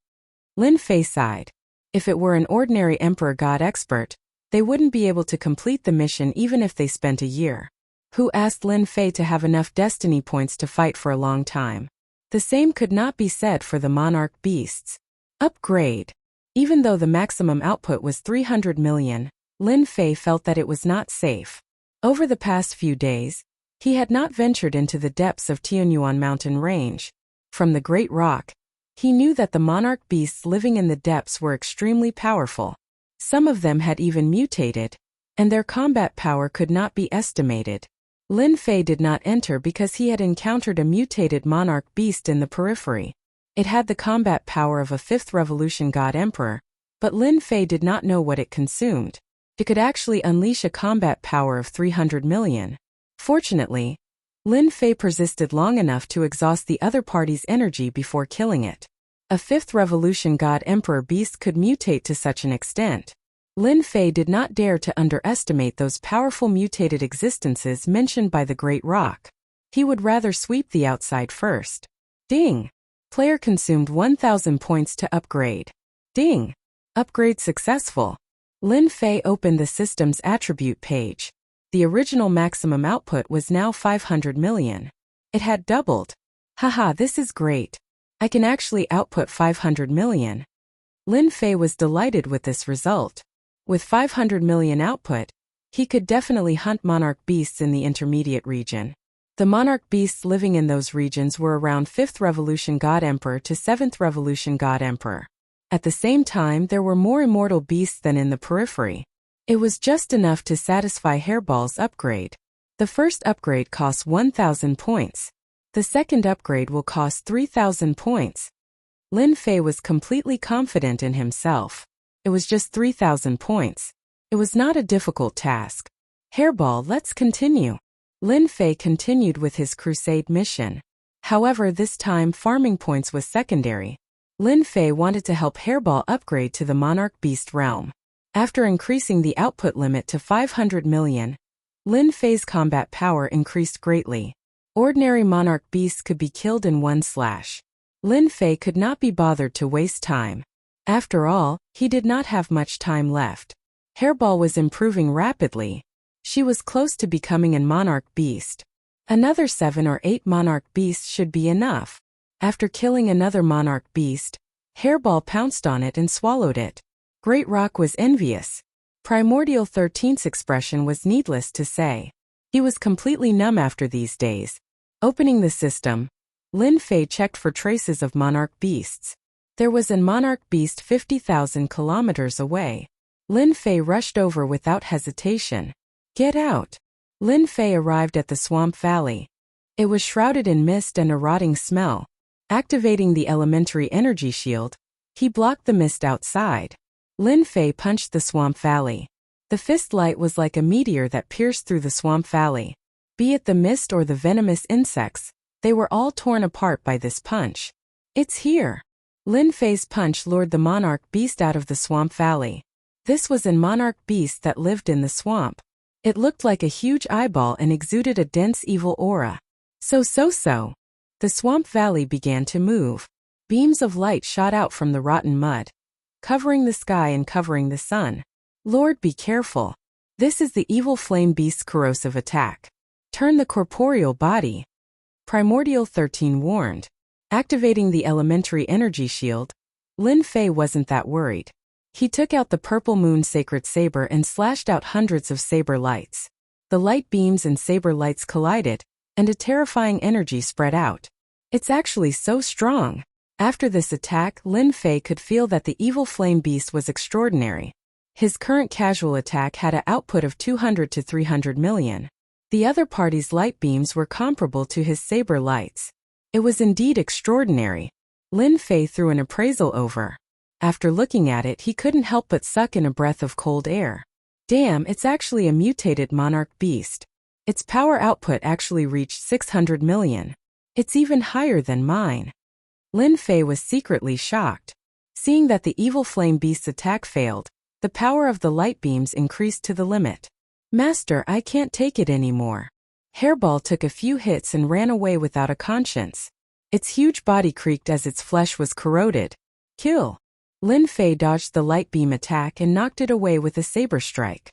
Lin Fei sighed. If it were an ordinary Emperor God expert, they wouldn't be able to complete the mission even if they spent a year. Who asked Lin Fei to have enough destiny points to fight for a long time? The same could not be said for the monarch beasts. Upgrade. Even though the maximum output was 300 million, Lin Fei felt that it was not safe. Over the past few days, he had not ventured into the depths of Tianyuan mountain range. From the Great Rock, he knew that the monarch beasts living in the depths were extremely powerful. Some of them had even mutated, and their combat power could not be estimated. Lin Fei did not enter because he had encountered a mutated monarch beast in the periphery. It had the combat power of a 5th Revolution God Emperor, but Lin Fei did not know what it consumed. It could actually unleash a combat power of 300 million. Fortunately, Lin Fei persisted long enough to exhaust the other party's energy before killing it. A 5th Revolution God Emperor beast could mutate to such an extent. Lin Fei did not dare to underestimate those powerful mutated existences mentioned by the Great Rock. He would rather sweep the outside first. Ding! Player consumed 1,000 points to upgrade. Ding! Upgrade successful. Lin Fei opened the system's attribute page. The original maximum output was now 500 million. It had doubled. Haha, this is great. I can actually output 500 million. Lin Fei was delighted with this result. With 500 million output, he could definitely hunt monarch beasts in the intermediate region. The monarch beasts living in those regions were around 5th Revolution God Emperor to 7th Revolution God Emperor. At the same time, there were more immortal beasts than in the periphery. It was just enough to satisfy Hairball's upgrade. The first upgrade costs 1,000 points. The second upgrade will cost 3,000 points. Lin Fei was completely confident in himself. It was just 3,000 points. It was not a difficult task. Hairball, let's continue. Lin Fei continued with his crusade mission. However, this time farming points was secondary. Lin Fei wanted to help Hairball upgrade to the monarch beast realm. After increasing the output limit to 500 million, Lin Fei's combat power increased greatly. Ordinary monarch beasts could be killed in one slash. Lin Fei could not be bothered to waste time. After all, he did not have much time left. Hairball was improving rapidly. She was close to becoming an monarch beast. Another 7 or 8 monarch beasts should be enough. After killing another monarch beast, Hairball pounced on it and swallowed it. Great Rock was envious. Primordial 13's expression was needless to say. He was completely numb after these days. Opening the system, Lin Fei checked for traces of monarch beasts. There was a monarch beast 50,000 kilometers away. Lin Fei rushed over without hesitation. Get out! Lin Fei arrived at the swamp valley. It was shrouded in mist and a rotting smell. Activating the elementary energy shield, he blocked the mist outside. Lin Fei punched the swamp valley. The fist light was like a meteor that pierced through the swamp valley. Be it the mist or the venomous insects, they were all torn apart by this punch. It's here! Lin Fei's punch lured the monarch beast out of the swamp valley. This was a monarch beast that lived in the swamp. It looked like a huge eyeball and exuded a dense evil aura. So. The swamp valley began to move. Beams of light shot out from the rotten mud, covering the sky and covering the sun. Lord, be careful. This is the evil flame beast's corrosive attack. Turn the corporeal body. Primordial 13 warned. Activating the elementary energy shield, Lin Fei wasn't that worried. He took out the purple moon sacred saber and slashed out hundreds of saber lights. The light beams and saber lights collided, and a terrifying energy spread out. It's actually so strong. After this attack, Lin Fei could feel that the evil flame beast was extraordinary. His current casual attack had an output of 200 to 300 million. The other party's light beams were comparable to his saber lights. It was indeed extraordinary. Lin Fei threw an appraisal over. After looking at it, he couldn't help but suck in a breath of cold air. Damn, it's actually a mutated monarch beast. Its power output actually reached 600 million. It's even higher than mine. Lin Fei was secretly shocked. Seeing that the evil flame beast's attack failed, the power of the light beams increased to the limit. Master, I can't take it anymore. Hairball took a few hits and ran away without a conscience. Its huge body creaked as its flesh was corroded. Kill! Lin Fei dodged the light beam attack and knocked it away with a saber strike.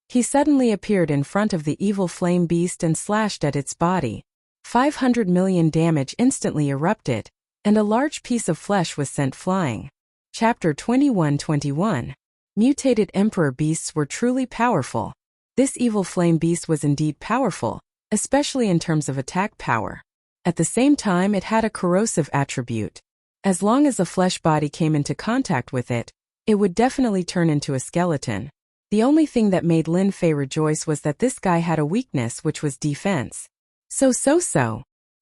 He suddenly appeared in front of the evil flame beast and slashed at its body. 500 million damage instantly erupted, and a large piece of flesh was sent flying. Chapter 21-21. Mutated Emperor Beasts were truly powerful. This evil flame beast was indeed powerful, especially in terms of attack power. At the same time, it had a corrosive attribute. As long as a flesh body came into contact with it, it would definitely turn into a skeleton. The only thing that made Lin Fei rejoice was that this guy had a weakness, which was defense. So.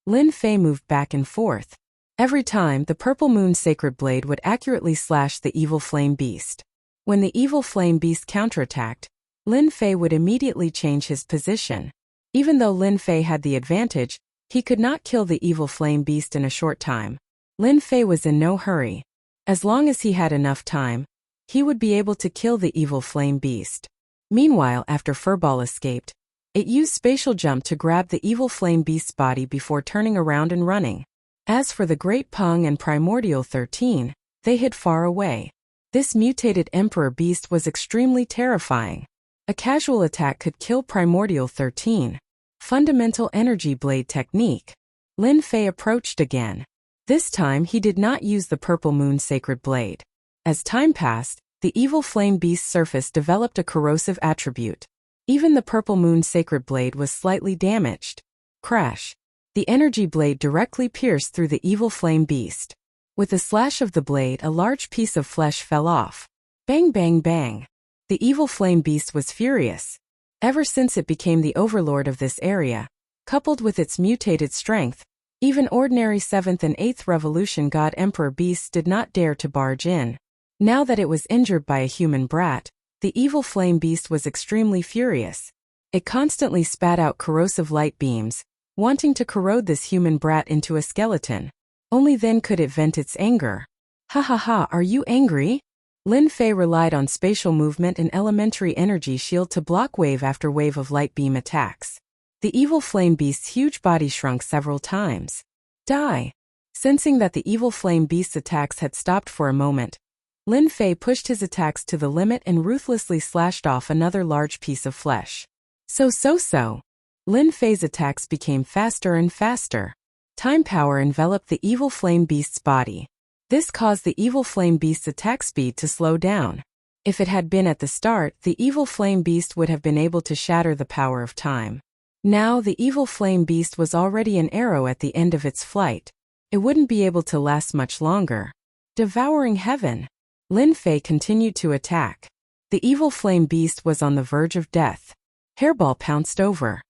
Lin Fei moved back and forth. Every time, the purple moon sacred blade would accurately slash the evil flame beast. When the evil flame beast counterattacked, Lin Fei would immediately change his position. Even though Lin Fei had the advantage, he could not kill the evil flame beast in a short time. Lin Fei was in no hurry. As long as he had enough time, he would be able to kill the evil flame beast. Meanwhile, after Furball escaped, it used spatial jump to grab the evil flame beast's body before turning around and running. As for the Great Peng and Primordial 13, they hid far away. This mutated Emperor Beast was extremely terrifying. A casual attack could kill Primordial 13. Fundamental Energy Blade Technique. Lin Fei approached again. This time he did not use the Purple Moon Sacred Blade. As time passed, the evil flame beast's surface developed a corrosive attribute. Even the Purple Moon Sacred Blade was slightly damaged. Crash. The energy blade directly pierced through the evil flame beast. With a slash of the blade, a large piece of flesh fell off. Bang bang bang. The evil flame beast was furious. Ever since it became the overlord of this area, coupled with its mutated strength, even ordinary 7th and 8th Revolution God Emperor beasts did not dare to barge in. Now that it was injured by a human brat, the evil flame beast was extremely furious. It constantly spat out corrosive light beams, wanting to corrode this human brat into a skeleton. Only then could it vent its anger. Ha, are you angry? Lin Fei relied on spatial movement and elementary energy shield to block wave after wave of light beam attacks. The evil flame beast's huge body shrunk several times. Die! Sensing that the evil flame beast's attacks had stopped for a moment, Lin Fei pushed his attacks to the limit and ruthlessly slashed off another large piece of flesh. So. Lin Fei's attacks became faster and faster. Time power enveloped the evil flame beast's body. This caused the evil flame beast's attack speed to slow down. If it had been at the start, the evil flame beast would have been able to shatter the power of time. Now the evil flame beast was already an arrow at the end of its flight. It wouldn't be able to last much longer. Devouring heaven. Lin Fei continued to attack. The evil flame beast was on the verge of death. Hairball pounced over.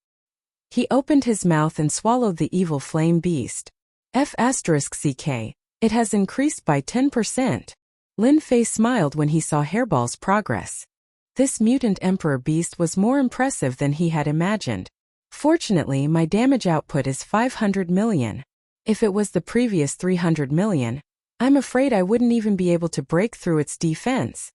He opened his mouth and swallowed the evil flame beast. F***ck. It has increased by 10%. Lin Fei smiled when he saw Hairball's progress. This mutant emperor beast was more impressive than he had imagined. Fortunately, my damage output is 500 million. If it was the previous 300 million, I'm afraid I wouldn't even be able to break through its defense.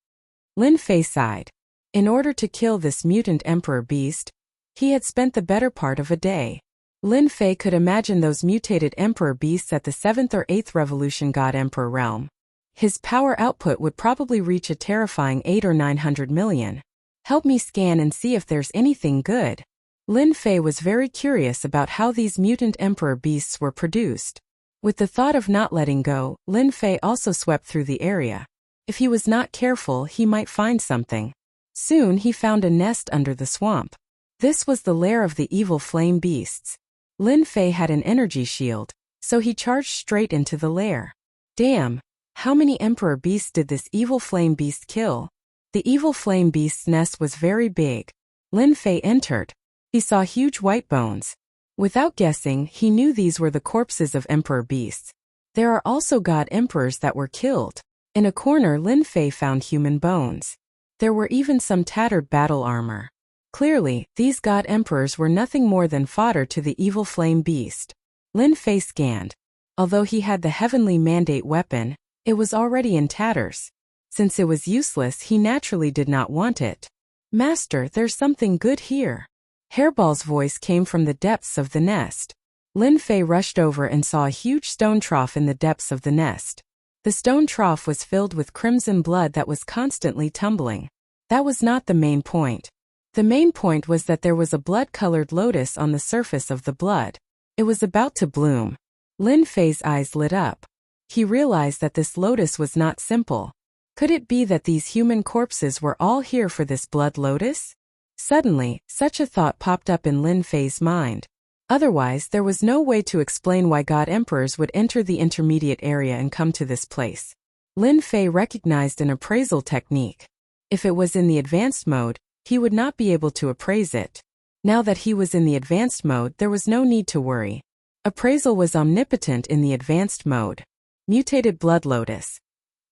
Lin Fei sighed. In order to kill this mutant emperor beast, he had spent the better part of a day. Lin Fei could imagine those mutated emperor beasts at the 7th or 8th Revolution God Emperor realm. His power output would probably reach a terrifying 8 or 900 million. Help me scan and see if there's anything good. Lin Fei was very curious about how these mutant emperor beasts were produced. With the thought of not letting go, Lin Fei also swept through the area. If he was not careful, he might find something. Soon he found a nest under the swamp. This was the lair of the evil flame beasts. Lin Fei had an energy shield, so he charged straight into the lair. Damn! How many emperor beasts did this evil flame beast kill? The evil flame beast's nest was very big. Lin Fei entered. He saw huge white bones. Without guessing, he knew these were the corpses of emperor beasts. There are also god emperors that were killed. In a corner, Lin Fei found human bones. There were even some tattered battle armor. Clearly, these god emperors were nothing more than fodder to the evil flame beast. Lin Fei scanned. Although he had the heavenly mandate weapon, it was already in tatters. Since it was useless, he naturally did not want it. Master, there's something good here. Hairball's voice came from the depths of the nest. Lin Fei rushed over and saw a huge stone trough in the depths of the nest. The stone trough was filled with crimson blood that was constantly tumbling. That was not the main point. The main point was that there was a blood-colored lotus on the surface of the blood. It was about to bloom. Lin Fei's eyes lit up. He realized that this lotus was not simple. Could it be that these human corpses were all here for this blood lotus? Suddenly, such a thought popped up in Lin Fei's mind. Otherwise, there was no way to explain why god emperors would enter the intermediate area and come to this place. Lin Fei recognized an appraisal technique. If it was in the advanced mode, he would not be able to appraise it. Now that he was in the advanced mode, there was no need to worry. Appraisal was omnipotent in the advanced mode. Mutated blood lotus.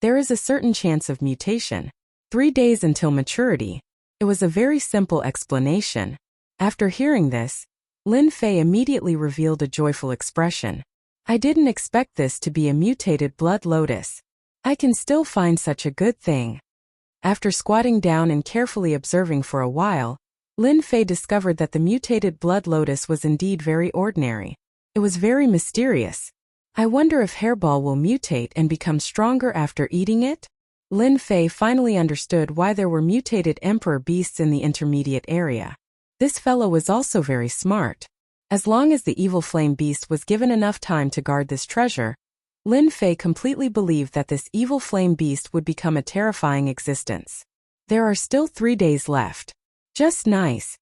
There is a certain chance of mutation. 3 days until maturity. It was a very simple explanation. After hearing this, Lin Fei immediately revealed a joyful expression. I didn't expect this to be a mutated blood lotus. I can still find such a good thing. After squatting down and carefully observing for a while, Lin Fei discovered that the mutated blood lotus was indeed very ordinary. It was very mysterious. I wonder if Hairball will mutate and become stronger after eating it? Lin Fei finally understood why there were mutated emperor beasts in the intermediate area. This fellow was also very smart. As long as the evil flame beast was given enough time to guard this treasure, Lin Fei completely believed that this evil flame beast would become a terrifying existence. There are still 3 days left. Just nice.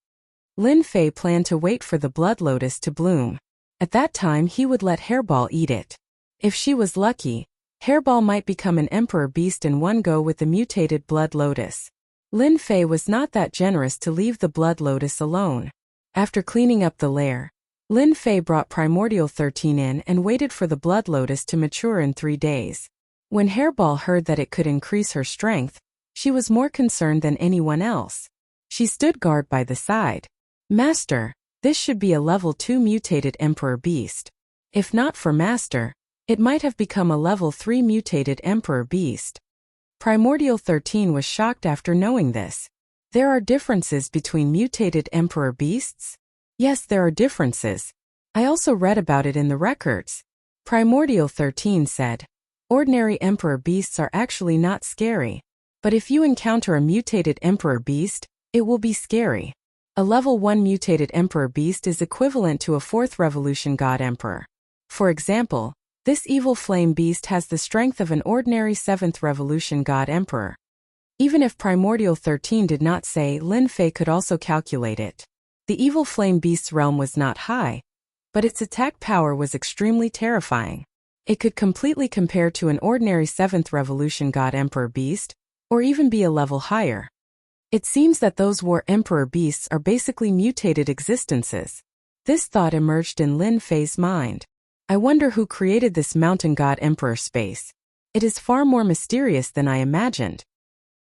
Lin Fei planned to wait for the blood lotus to bloom. At that time he would let Hairball eat it. If she was lucky, Hairball might become an emperor beast in one go with the mutated blood lotus. Lin Fei was not that generous to leave the blood lotus alone. After cleaning up the lair, Lin Fei brought Primordial 13 in and waited for the blood lotus to mature in 3 days. When Hairball heard that it could increase her strength, she was more concerned than anyone else. She stood guard by the side. Master, this should be a level 2 mutated emperor beast. If not for Master, it might have become a level 3 mutated emperor beast. Primordial 13 was shocked after knowing this. There are differences between mutated emperor beasts? Yes, there are differences. I also read about it in the records. Primordial 13 said, ordinary emperor beasts are actually not scary. But if you encounter a mutated emperor beast, it will be scary. A level 1 mutated Emperor Beast is equivalent to a 4th Revolution God Emperor. For example, this evil flame beast has the strength of an ordinary 7th Revolution God Emperor. Even if Primordial 13 did not say, Lin Fei could also calculate it. The evil flame beast's realm was not high, but its attack power was extremely terrifying. It could completely compare to an ordinary 7th Revolution God Emperor Beast, or even be a level higher. It seems that those War Emperor Beasts are basically mutated existences. This thought emerged in Lin Fei's mind. I wonder who created this Mountain God Emperor space. It is far more mysterious than I imagined.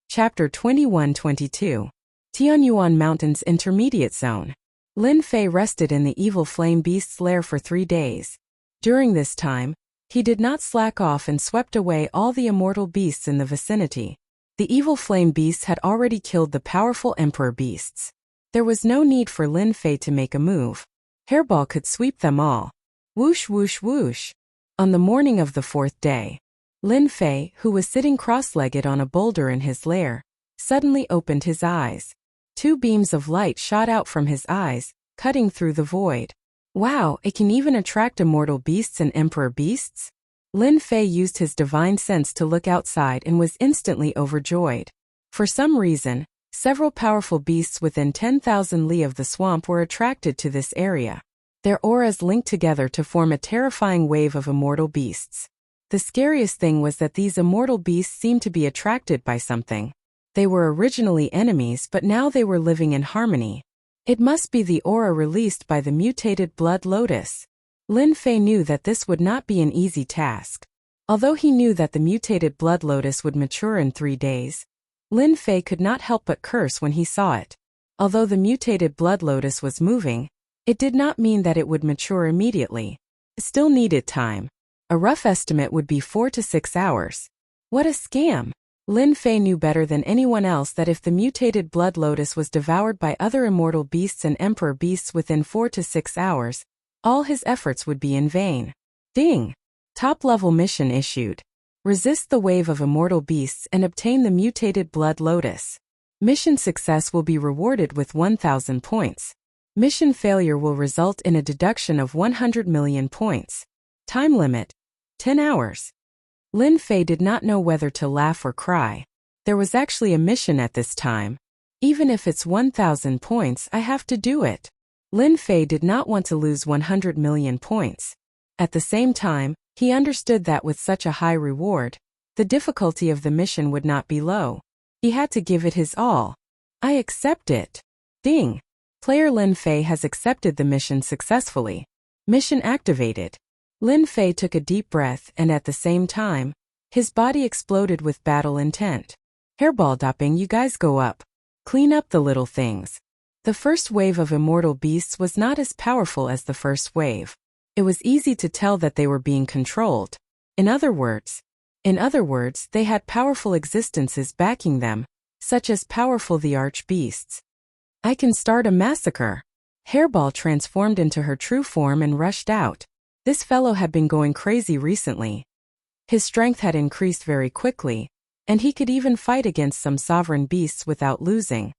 Chapter 21-22. Tianyuan Mountains Intermediate Zone. Lin Fei rested in the evil flame beast's lair for 3 days. During this time, he did not slack off and swept away all the immortal beasts in the vicinity. The evil flame beasts had already killed the powerful emperor beasts. There was no need for Lin Fei to make a move. Hairball could sweep them all. Whoosh whoosh whoosh. On the morning of the 4th day, Lin Fei, who was sitting cross-legged on a boulder in his lair, suddenly opened his eyes. 2 beams of light shot out from his eyes, cutting through the void. Wow, it can even attract immortal beasts and emperor beasts? Lin Fei used his divine sense to look outside and was instantly overjoyed. For some reason, several powerful beasts within 10,000 li of the swamp were attracted to this area. Their auras linked together to form a terrifying wave of immortal beasts. The scariest thing was that these immortal beasts seemed to be attracted by something. They were originally enemies, but now they were living in harmony. It must be the aura released by the mutated blood lotus. Lin Fei knew that this would not be an easy task. Although he knew that the mutated blood lotus would mature in 3 days, Lin Fei could not help but curse when he saw it. Although the mutated blood lotus was moving, it did not mean that it would mature immediately. It still needed time. A rough estimate would be 4 to 6 hours. What a scam! Lin Fei knew better than anyone else that if the mutated blood lotus was devoured by other immortal beasts and emperor beasts within 4 to 6 hours, all his efforts would be in vain. Ding! Top-level mission issued. Resist the wave of immortal beasts and obtain the mutated blood lotus. Mission success will be rewarded with 1,000 points. Mission failure will result in a deduction of 100 million points. Time limit: 10 hours. Lin Fei did not know whether to laugh or cry. There was actually a mission at this time. Even if it's 1,000 points, I have to do it. Lin Fei did not want to lose 100 million points. At the same time, he understood that with such a high reward, the difficulty of the mission would not be low. He had to give it his all. I accept it. Ding! Player Lin Fei has accepted the mission successfully. Mission activated. Lin Fei took a deep breath and at the same time, his body exploded with battle intent. Hairball dopping, you guys go up. Clean up the little things. The first wave of immortal beasts was not as powerful as the first wave. It was easy to tell that they were being controlled. In other words, they had powerful existences backing them, such as powerful the arch-beasts. I can start a massacre. Hairball transformed into her true form and rushed out. This fellow had been going crazy recently. His strength had increased very quickly, and he could even fight against some sovereign beasts without losing.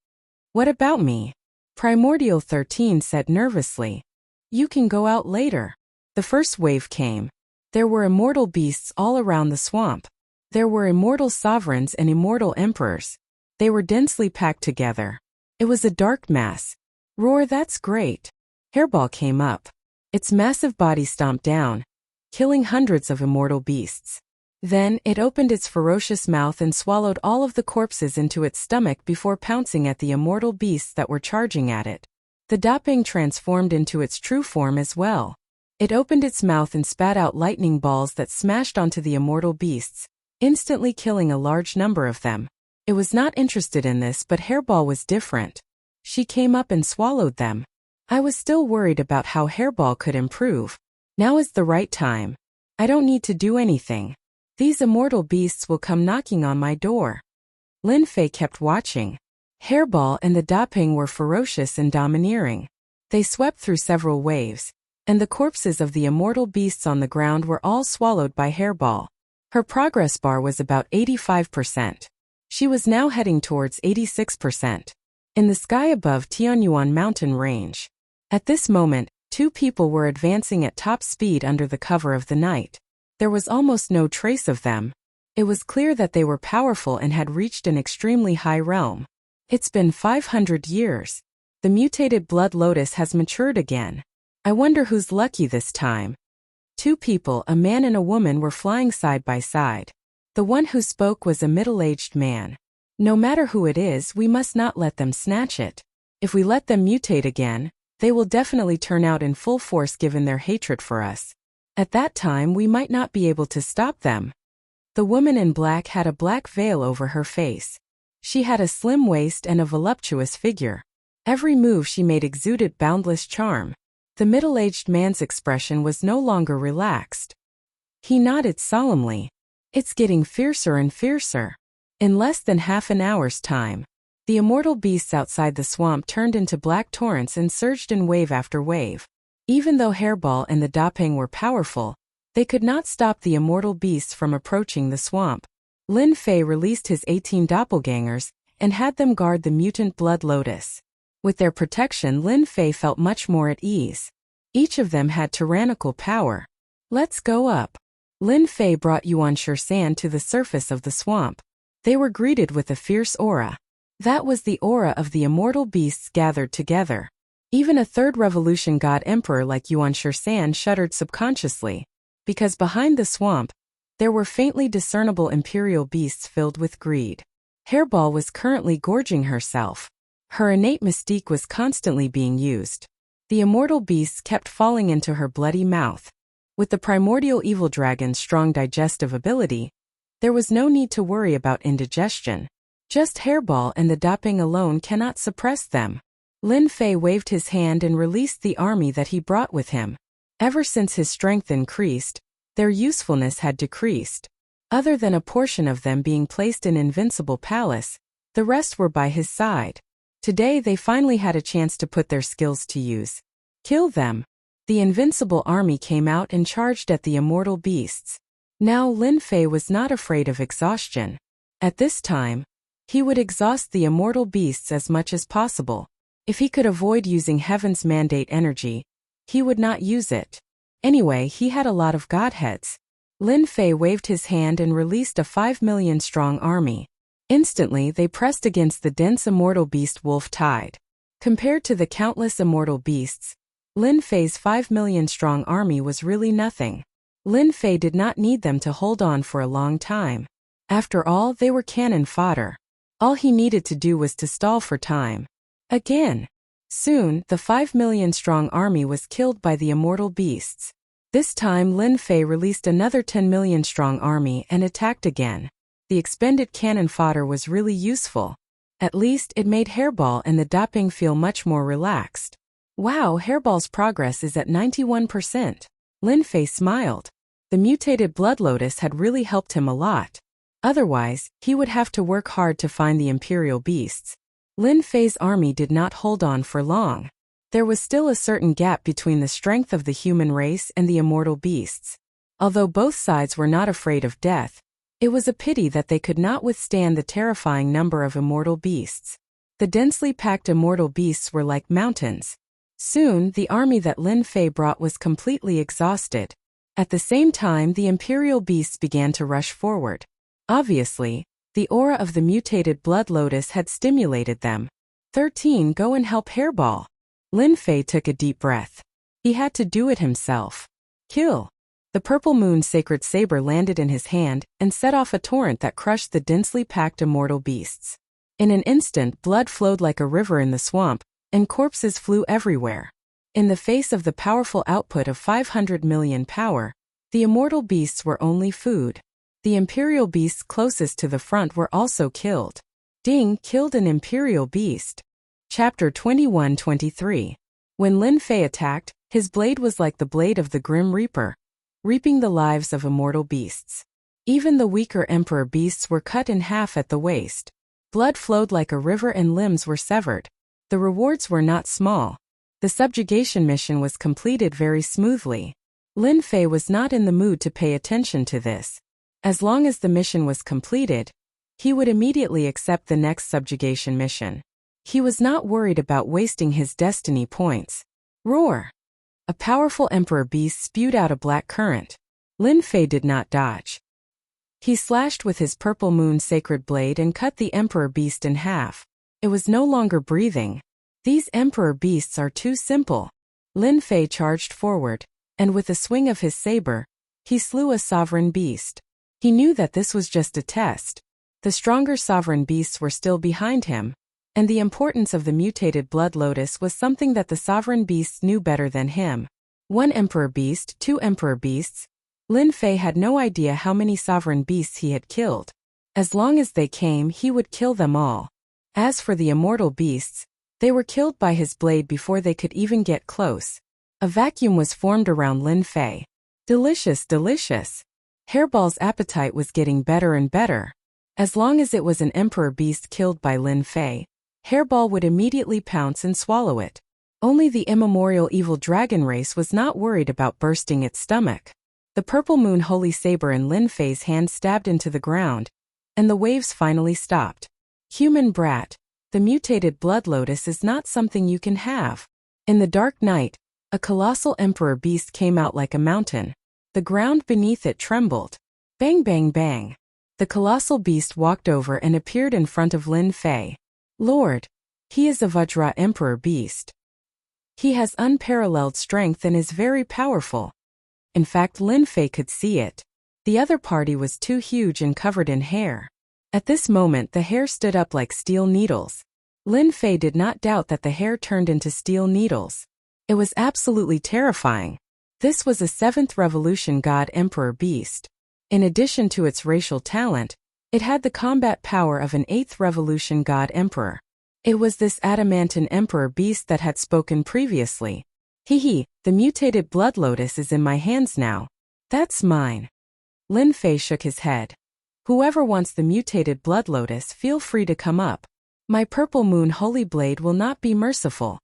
What about me? Primordial 13 said nervously. You can go out later. The first wave came. There were immortal beasts all around the swamp. There were immortal sovereigns and immortal emperors. They were densely packed together. It was a dark mass. Roar, that's great. Hairball came up. Its massive body stomped down, killing hundreds of immortal beasts. Then, it opened its ferocious mouth and swallowed all of the corpses into its stomach before pouncing at the immortal beasts that were charging at it. The Dapeng transformed into its true form as well. It opened its mouth and spat out lightning balls that smashed onto the immortal beasts, instantly killing a large number of them. It was not interested in this, but Hairball was different. She came up and swallowed them. I was still worried about how Hairball could improve. Now is the right time. I don't need to do anything. These immortal beasts will come knocking on my door. Lin Fei kept watching. Hairball and the Dapeng were ferocious and domineering. They swept through several waves, and the corpses of the immortal beasts on the ground were all swallowed by Hairball. Her progress bar was about 85%. She was now heading towards 86%. in the sky above Tianyuan mountain range. At this moment, two people were advancing at top speed under the cover of the night. There was almost no trace of them. It was clear that they were powerful and had reached an extremely high realm. It's been 500 years. The mutated blood lotus has matured again. I wonder who's lucky this time. Two people, a man and a woman, were flying side by side. The one who spoke was a middle-aged man. No matter who it is, we must not let them snatch it. If we let them mutate again, they will definitely turn out in full force given their hatred for us. At that time we might not be able to stop them. The woman in black had a black veil over her face. She had a slim waist and a voluptuous figure. Every move she made exuded boundless charm. The middle-aged man's expression was no longer relaxed. He nodded solemnly. It's getting fiercer and fiercer. In less than half an hour's time, the immortal beasts outside the swamp turned into black torrents and surged in wave after wave. Even though Hairball and the Dapeng were powerful, they could not stop the immortal beasts from approaching the swamp. Lin Fei released his 18 doppelgangers and had them guard the mutant blood lotus. With their protection, Lin Fei felt much more at ease. Each of them had tyrannical power. Let's go up. Lin Fei brought Yuan Shirshan to the surface of the swamp. They were greeted with a fierce aura. That was the aura of the immortal beasts gathered together. Even a third revolution god emperor like Yuan Shirshan shuddered subconsciously, because behind the swamp, there were faintly discernible imperial beasts filled with greed. Hairball was currently gorging herself. Her innate mystique was constantly being used. The immortal beasts kept falling into her bloody mouth. With the primordial evil dragon's strong digestive ability, there was no need to worry about indigestion. Just Hairball and the Dapeng alone cannot suppress them. Lin Fei waved his hand and released the army that he brought with him. Ever since his strength increased, their usefulness had decreased. Other than a portion of them being placed in Invincible Palace, the rest were by his side. Today they finally had a chance to put their skills to use. Kill them. The Invincible Army came out and charged at the immortal beasts. Now Lin Fei was not afraid of exhaustion. At this time, he would exhaust the immortal beasts as much as possible. If he could avoid using Heaven's Mandate energy, he would not use it. Anyway, he had a lot of godheads. Lin Fei waved his hand and released a 5 million strong army. Instantly they pressed against the dense immortal beast wolf tide. Compared to the countless immortal beasts, Lin Fei's 5 million strong army was really nothing. Lin Fei did not need them to hold on for a long time. After all, they were cannon fodder. All he needed to do was to stall for time. Again. Soon, the 5 million strong army was killed by the immortal beasts. This time Lin Fei released another 10 million strong army and attacked again. The expended cannon fodder was really useful. At least it made Hairball and the Dapeng feel much more relaxed. Wow, Hairball's progress is at 91%. Lin Fei smiled. The mutated blood lotus had really helped him a lot. Otherwise, he would have to work hard to find the imperial beasts. Lin Fei's army did not hold on for long. There was still a certain gap between the strength of the human race and the immortal beasts. Although both sides were not afraid of death, it was a pity that they could not withstand the terrifying number of immortal beasts. The densely packed immortal beasts were like mountains. Soon, the army that Lin Fei brought was completely exhausted. At the same time, the imperial beasts began to rush forward. Obviously, the aura of the mutated blood lotus had stimulated them. 13. Go and help Hairball. Lin Fei took a deep breath. He had to do it himself. Kill. The purple moon sacred saber landed in his hand and set off a torrent that crushed the densely packed immortal beasts. In an instant, blood flowed like a river in the swamp, and corpses flew everywhere. In the face of the powerful output of 500 million power, the immortal beasts were only food. The imperial beasts closest to the front were also killed. Ding killed an imperial beast. Chapter 21-23. When Lin Fei attacked, his blade was like the blade of the Grim Reaper, reaping the lives of immortal beasts. Even the weaker emperor beasts were cut in half at the waist. Blood flowed like a river and limbs were severed. The rewards were not small. The subjugation mission was completed very smoothly. Lin Fei was not in the mood to pay attention to this. As long as the mission was completed, he would immediately accept the next subjugation mission. He was not worried about wasting his destiny points. Roar! A powerful emperor beast spewed out a black current. Lin Fei did not dodge. He slashed with his purple moon sacred blade and cut the emperor beast in half. It was no longer breathing. These emperor beasts are too simple. Lin Fei charged forward, and with a swing of his saber, he slew a sovereign beast. He knew that this was just a test. The stronger sovereign beasts were still behind him, and the importance of the mutated blood lotus was something that the sovereign beasts knew better than him. One emperor beast, two emperor beasts. Lin Fei had no idea how many sovereign beasts he had killed. As long as they came, he would kill them all. As for the immortal beasts, they were killed by his blade before they could even get close. A vacuum was formed around Lin Fei. Delicious, delicious. Hairball's appetite was getting better and better. As long as it was an emperor beast killed by Lin Fei, Hairball would immediately pounce and swallow it. Only the immemorial evil dragon race was not worried about bursting its stomach. The purple moon holy saber in Lin Fei's hand stabbed into the ground, and the waves finally stopped. Human brat, the mutated blood lotus is not something you can have. In the dark night, a colossal emperor beast came out like a mountain. The ground beneath it trembled. Bang bang bang. The colossal beast walked over and appeared in front of Lin Fei. Lord, he is a Vajra emperor beast. He has unparalleled strength and is very powerful. In fact, Lin Fei could see it. The other party was too huge and covered in hair. At this moment the hair stood up like steel needles. Lin Fei did not doubt that the hair turned into steel needles. It was absolutely terrifying. This was a 7th Revolution God Emperor beast. In addition to its racial talent, it had the combat power of an 8th Revolution God Emperor. It was this adamantine Emperor beast that had spoken previously. Hee, the mutated blood lotus is in my hands now. That's mine. Lin Fei shook his head. Whoever wants the mutated blood lotus, feel free to come up. My purple moon holy blade will not be merciful.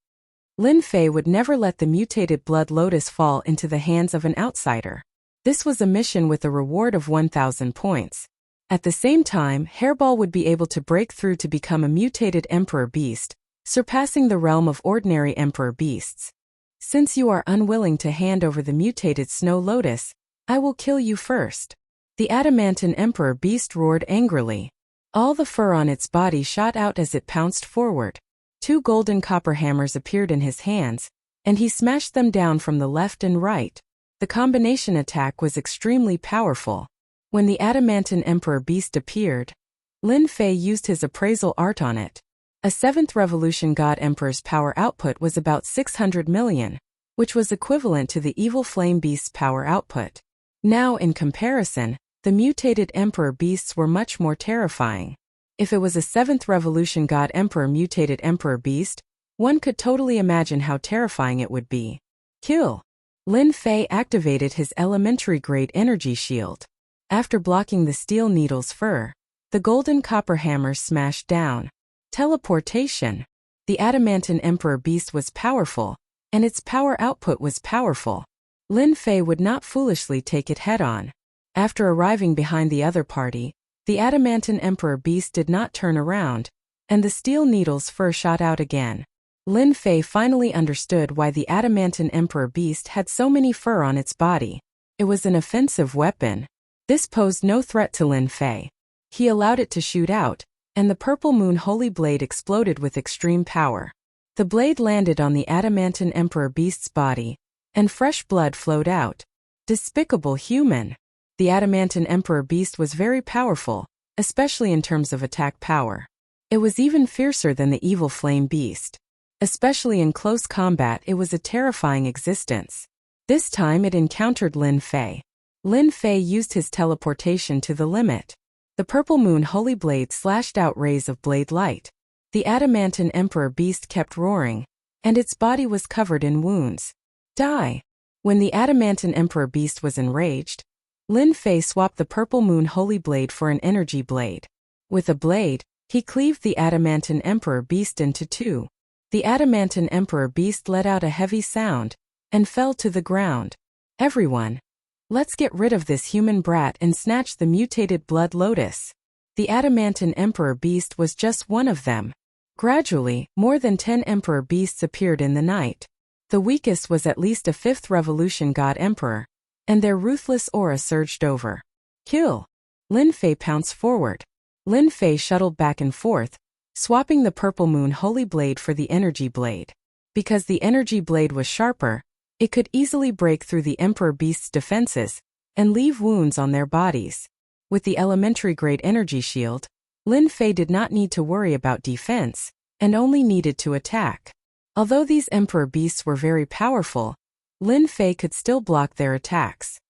Lin Fei would never let the mutated blood lotus fall into the hands of an outsider. This was a mission with a reward of 1,000 points. At the same time, Hairball would be able to break through to become a mutated emperor beast, surpassing the realm of ordinary emperor beasts. Since you are unwilling to hand over the mutated snow lotus, I will kill you first. The adamantine emperor beast roared angrily. All the fur on its body shot out as it pounced forward. 2 golden copper hammers appeared in his hands, and he smashed them down from the left and right. The combination attack was extremely powerful. When the adamantine emperor beast appeared, Lin Fei used his appraisal art on it. A 7th Revolution God Emperor's power output was about 600 million, which was equivalent to the evil flame beast's power output. Now, in comparison, the mutated emperor beasts were much more terrifying. If it was a 7th Revolution God Emperor mutated emperor beast, one could totally imagine how terrifying it would be. Kill! Lin Fei activated his elementary-grade energy shield. After blocking the steel needle's fur, the golden copper hammers smashed down. Teleportation. The adamantine emperor beast was powerful, and its power output was powerful. Lin Fei would not foolishly take it head-on. After arriving behind the other party, the adamantine emperor beast did not turn around, and the steel needle's fur shot out again. Lin Fei finally understood why the adamantine emperor beast had so many fur on its body. It was an offensive weapon. This posed no threat to Lin Fei. He allowed it to shoot out, and the purple moon holy blade exploded with extreme power. The blade landed on the adamantine emperor beast's body, and fresh blood flowed out. Despicable human. The adamantine emperor beast was very powerful, especially in terms of attack power. It was even fiercer than the evil flame beast. Especially in close combat, it was a terrifying existence. This time it encountered Lin Fei. Lin Fei used his teleportation to the limit. The purple moon holy blade slashed out rays of blade light. The adamantine emperor beast kept roaring, and its body was covered in wounds. Die! When the adamantine emperor beast was enraged, Lin Fei swapped the purple moon holy blade for an energy blade. With a blade, he cleaved the adamantine emperor beast into 2. The adamantine emperor beast let out a heavy sound, and fell to the ground. Everyone! Let's get rid of this human brat and snatch the mutated blood lotus. The adamantine emperor beast was just one of them. Gradually, more than 10 Emperor Beasts appeared in the night. The weakest was at least a 5th Revolution God Emperor, and their ruthless aura surged over. Kill! Lin Fei pounced forward. Lin Fei shuttled back and forth, swapping the Purple Moon Holy Blade for the Energy Blade. Because the Energy Blade was sharper, it could easily break through the Emperor Beast's defenses and leave wounds on their bodies. With the elementary-grade energy shield, Lin Fei did not need to worry about defense, and only needed to attack. Although these Emperor Beasts were very powerful, Lin Fei could still block their attacks.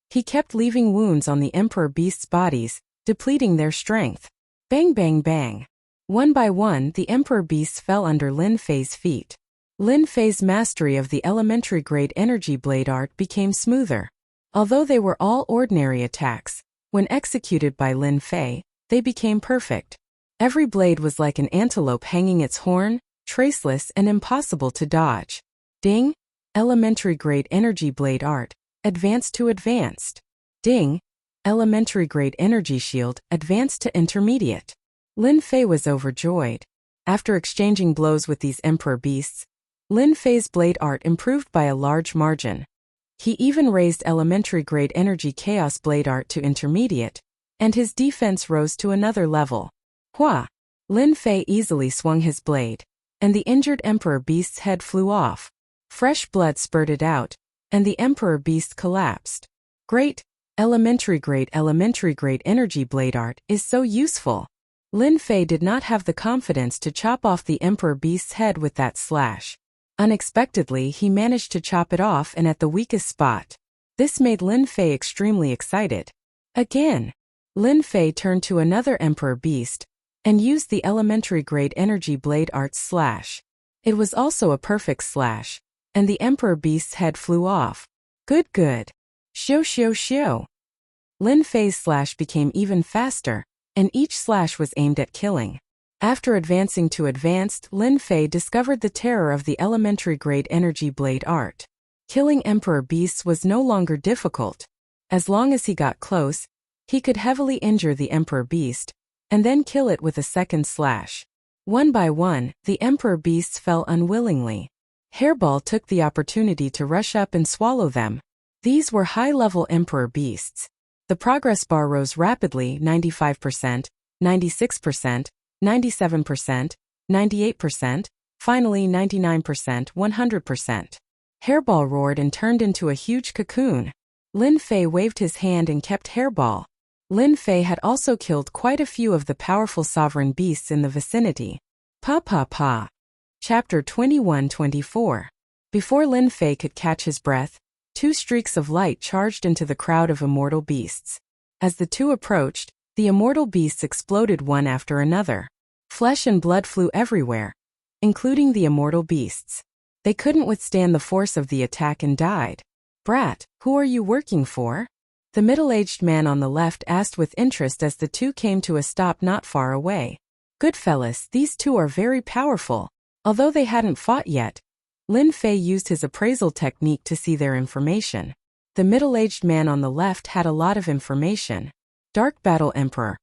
He kept leaving wounds on the Emperor Beasts' bodies, depleting their strength. Bang bang bang. One by one, the Emperor Beasts fell under Lin Fei's feet. Lin Fei's mastery of the elementary-grade energy blade art became smoother. Although they were all ordinary attacks, when executed by Lin Fei, they became perfect. Every blade was like an antelope hanging its horn, traceless and impossible to dodge. Ding! Elementary-grade energy blade art, advanced to advanced. Ding! Elementary-grade energy shield, advanced to intermediate. Lin Fei was overjoyed. After exchanging blows with these Emperor Beasts, Lin Fei's blade art improved by a large margin. He even raised elementary-grade energy chaos blade art to intermediate, and his defense rose to another level. Hua! Lin Fei easily swung his blade, and the injured Emperor Beast's head flew off. Fresh blood spurted out, and the Emperor Beast collapsed. Great! Elementary-grade energy blade art is so useful. Lin Fei did not have the confidence to chop off the Emperor Beast's head with that slash. Unexpectedly, he managed to chop it off and at the weakest spot. This made Lin Fei extremely excited. Again, Lin Fei turned to another Emperor Beast and used the elementary-grade energy blade art slash. It was also a perfect slash, and the Emperor Beast's head flew off. Good good. Xiu xiu xiu. Lin Fei's slash became even faster, and each slash was aimed at killing. After advancing to advanced, Lin Fei discovered the terror of the elementary-grade energy blade art. Killing Emperor Beasts was no longer difficult. As long as he got close, he could heavily injure the Emperor Beast, and then kill it with a second slash. One by one, the Emperor Beasts fell unwillingly. Hairball took the opportunity to rush up and swallow them. These were high-level Emperor Beasts. The progress bar rose rapidly: 95%, 96%, 97%, 98%, finally 99%, 100%. Hairball roared and turned into a huge cocoon. Lin Fei waved his hand and kept Hairball. Lin Fei had also killed quite a few of the powerful sovereign beasts in the vicinity. Pa pa pa. Chapter 21-24. Before Lin Fei could catch his breath, 2 streaks of light charged into the crowd of immortal beasts. As the 2 approached, the immortal beasts exploded one after another. Flesh and blood flew everywhere, including the immortal beasts. They couldn't withstand the force of the attack and died. Brat, who are you working for? The middle-aged man on the left asked with interest as the 2 came to a stop not far away. Good fellas, these 2 are very powerful. Although they hadn't fought yet, Lin Fei used his appraisal technique to see their information. The middle-aged man on the left had a lot of information. Dark Battle Emperor.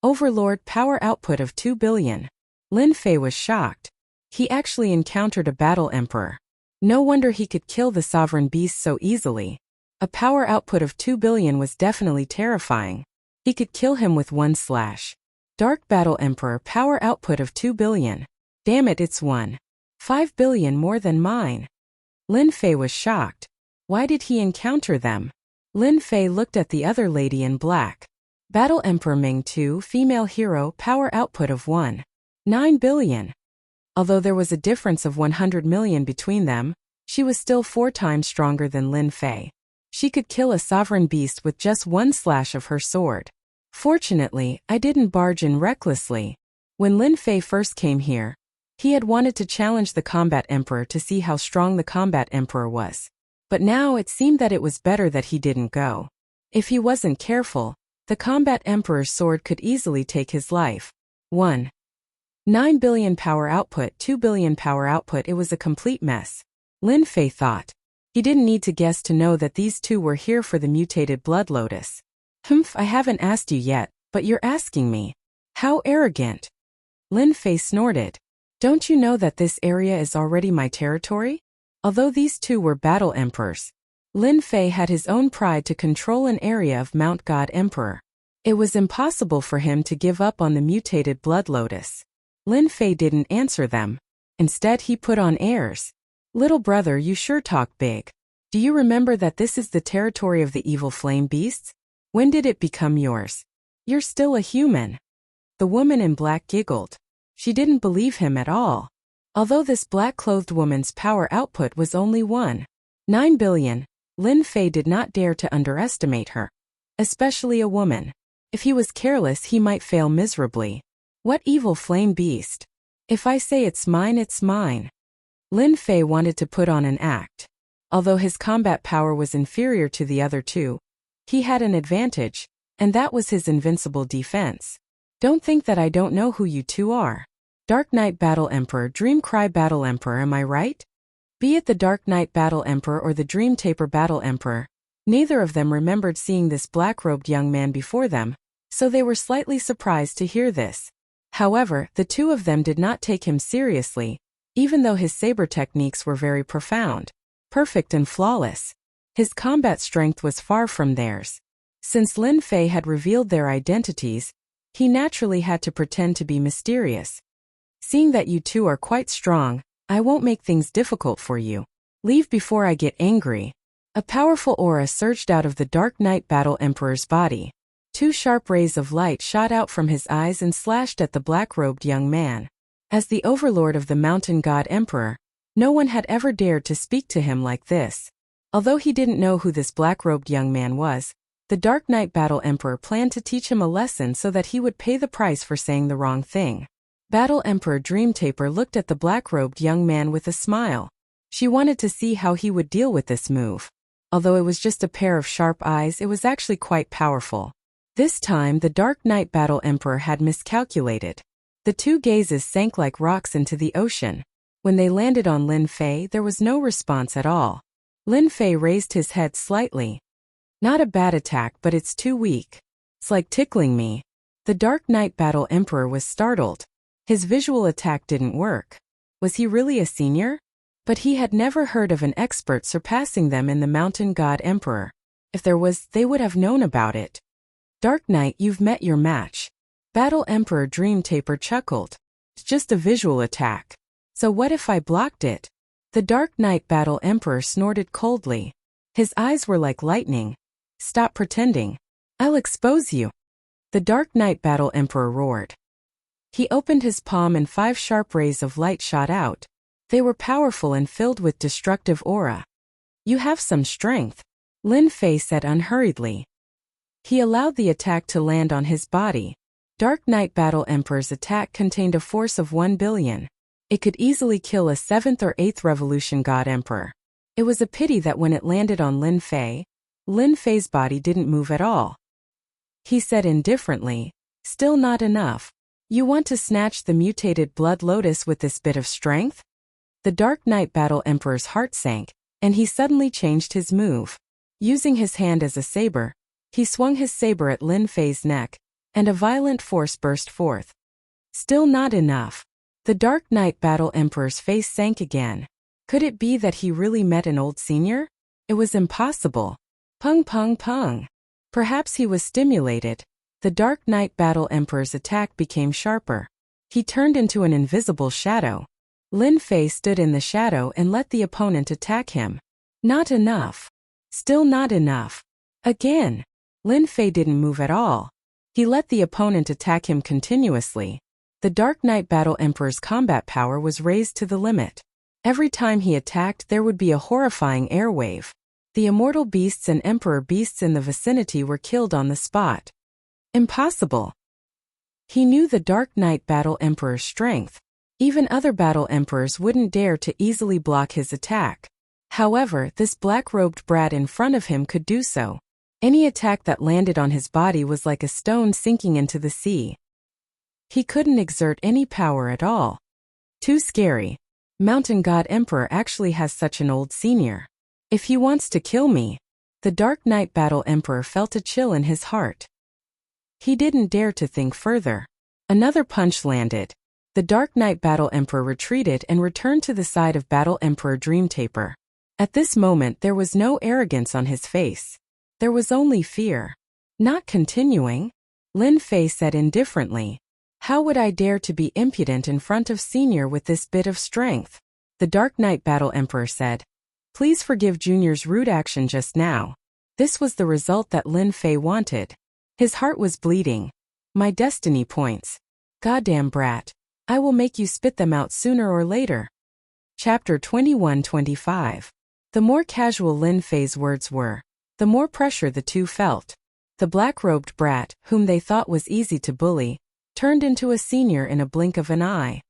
Overlord, power output of 2 billion. Lin Fei was shocked. He actually encountered a Battle Emperor. No wonder he could kill the sovereign beast so easily. A power output of 2 billion was definitely terrifying. He could kill him with one slash. Dark Battle Emperor, power output of 2 billion. Damn it, it's 5 billion more than mine. Lin Fei was shocked. Why did he encounter them? Lin Fei looked at the other lady in black. Battle Emperor Ming 2, female hero, power output of 9 billion. Although there was a difference of 100 million between them, she was still 4 times stronger than Lin Fei. She could kill a sovereign beast with just one slash of her sword. Fortunately, I didn't barge in recklessly. When Lin Fei first came here, he had wanted to challenge the Combat Emperor to see how strong the Combat Emperor was. But now it seemed that it was better that he didn't go. If he wasn't careful, the Combat Emperor's sword could easily take his life. 9 billion power output, 2 billion power output, it was a complete mess. Lin Fei thought. He didn't need to guess to know that these 2 were here for the mutated Blood Lotus. Humph, I haven't asked you yet, but you're asking me. How arrogant. Lin Fei snorted. Don't you know that this area is already my territory? Although these two were battle emperors, Lin Fei had his own pride to control an area of Mount God Emperor. It was impossible for him to give up on the mutated blood lotus. Lin Fei didn't answer them. Instead, he put on airs. Little brother, you sure talk big. Do you remember that this is the territory of the evil flame beasts? When did it become yours? You're still a human. The woman in black giggled. She didn't believe him at all. Although this black-clothed woman's power output was only 1.9 billion, Lin Fei did not dare to underestimate her. Especially a woman. If he was careless, he might fail miserably. What evil flame beast? If I say it's mine, it's mine. Lin Fei wanted to put on an act. Although his combat power was inferior to the other two, he had an advantage, and that was his invincible defense. Don't think that I don't know who you two are. Dark Knight Battle Emperor, Dream Cry Battle Emperor, am I right? Be it the Dark Knight Battle Emperor or the Dream Taper Battle Emperor, neither of them remembered seeing this black-robed young man before them, so they were slightly surprised to hear this. However, the two of them did not take him seriously, even though his saber techniques were very profound, perfect and flawless. His combat strength was far from theirs. Since Lin Fei had revealed their identities, he naturally had to pretend to be mysterious. Seeing that you two are quite strong, I won't make things difficult for you. Leave before I get angry. A powerful aura surged out of the Dark Knight Battle Emperor's body. Two sharp rays of light shot out from his eyes and slashed at the black-robed young man. As the overlord of the Mountain God Emperor, no one had ever dared to speak to him like this. Although he didn't know who this black-robed young man was, the Dark Knight Battle Emperor planned to teach him a lesson so that he would pay the price for saying the wrong thing. Battle Emperor Dream Taper looked at the black-robed young man with a smile. She wanted to see how he would deal with this move. Although it was just a pair of sharp eyes, it was actually quite powerful. This time, the Dark Knight Battle Emperor had miscalculated. The two gazes sank like rocks into the ocean. When they landed on Lin Fei, there was no response at all. Lin Fei raised his head slightly. Not a bad attack, but it's too weak. It's like tickling me. The Dark Knight Battle Emperor was startled. His visual attack didn't work. Was he really a senior? But he had never heard of an expert surpassing them in the Mountain God Emperor. If there was, they would have known about it. Dark Knight, you've met your match. Battle Emperor Dream Taper chuckled. It's just a visual attack. So what if I blocked it? The Dark Knight Battle Emperor snorted coldly. His eyes were like lightning. Stop pretending. I'll expose you. The Dark Knight Battle Emperor roared. He opened his palm and 5 sharp rays of light shot out. They were powerful and filled with destructive aura. You have some strength, Lin Fei said unhurriedly. He allowed the attack to land on his body. Dark Knight Battle Emperor's attack contained a force of 1 billion. It could easily kill a 7th or 8th Revolution God Emperor. It was a pity that when it landed on Lin Fei's body didn't move at all. He said indifferently, still not enough. You want to snatch the mutated blood lotus with this bit of strength? The Dark Knight Battle Emperor's heart sank, and he suddenly changed his move. Using his hand as a saber, he swung his saber at Lin Fei's neck, and a violent force burst forth. Still not enough. The Dark Knight Battle Emperor's face sank again. Could it be that he really met an old senior? It was impossible. Pung pung pung. Perhaps he was stimulated. The Dark Knight Battle Emperor's attack became sharper. He turned into an invisible shadow. Lin Fei stood in the shadow and let the opponent attack him. Not enough. Still not enough. Again. Lin Fei didn't move at all. He let the opponent attack him continuously. The Dark Knight Battle Emperor's combat power was raised to the limit. Every time he attacked, there would be a horrifying air wave. The immortal beasts and emperor beasts in the vicinity were killed on the spot. Impossible. He knew the Dark Knight Battle Emperor's strength. Even other battle emperors wouldn't dare to easily block his attack. However, this black-robed brat in front of him could do so. Any attack that landed on his body was like a stone sinking into the sea. He couldn't exert any power at all. Too scary. Mountain God Emperor actually has such an old senior. If he wants to kill me. The Dark Knight Battle Emperor felt a chill in his heart. He didn't dare to think further. Another punch landed. The Dark Knight Battle Emperor retreated and returned to the side of Battle Emperor Dreamtaper. At this moment there was no arrogance on his face. There was only fear. Not continuing? Lin Fei said indifferently. How would I dare to be impudent in front of Senior with this bit of strength? The Dark Knight Battle Emperor said. Please forgive Junior's rude action just now. This was the result that Lin Fei wanted. His heart was bleeding. My destiny points. Goddamn brat. I will make you spit them out sooner or later. Chapter 21-25. The more casual Lin Fei's words were, the more pressure the two felt. The black-robed brat, whom they thought was easy to bully, turned into a senior in a blink of an eye.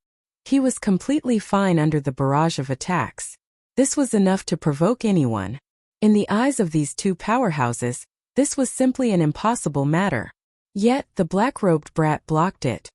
He was completely fine under the barrage of attacks. This was enough to provoke anyone. In the eyes of these two powerhouses, this was simply an impossible matter. Yet, the black-robed brat blocked it.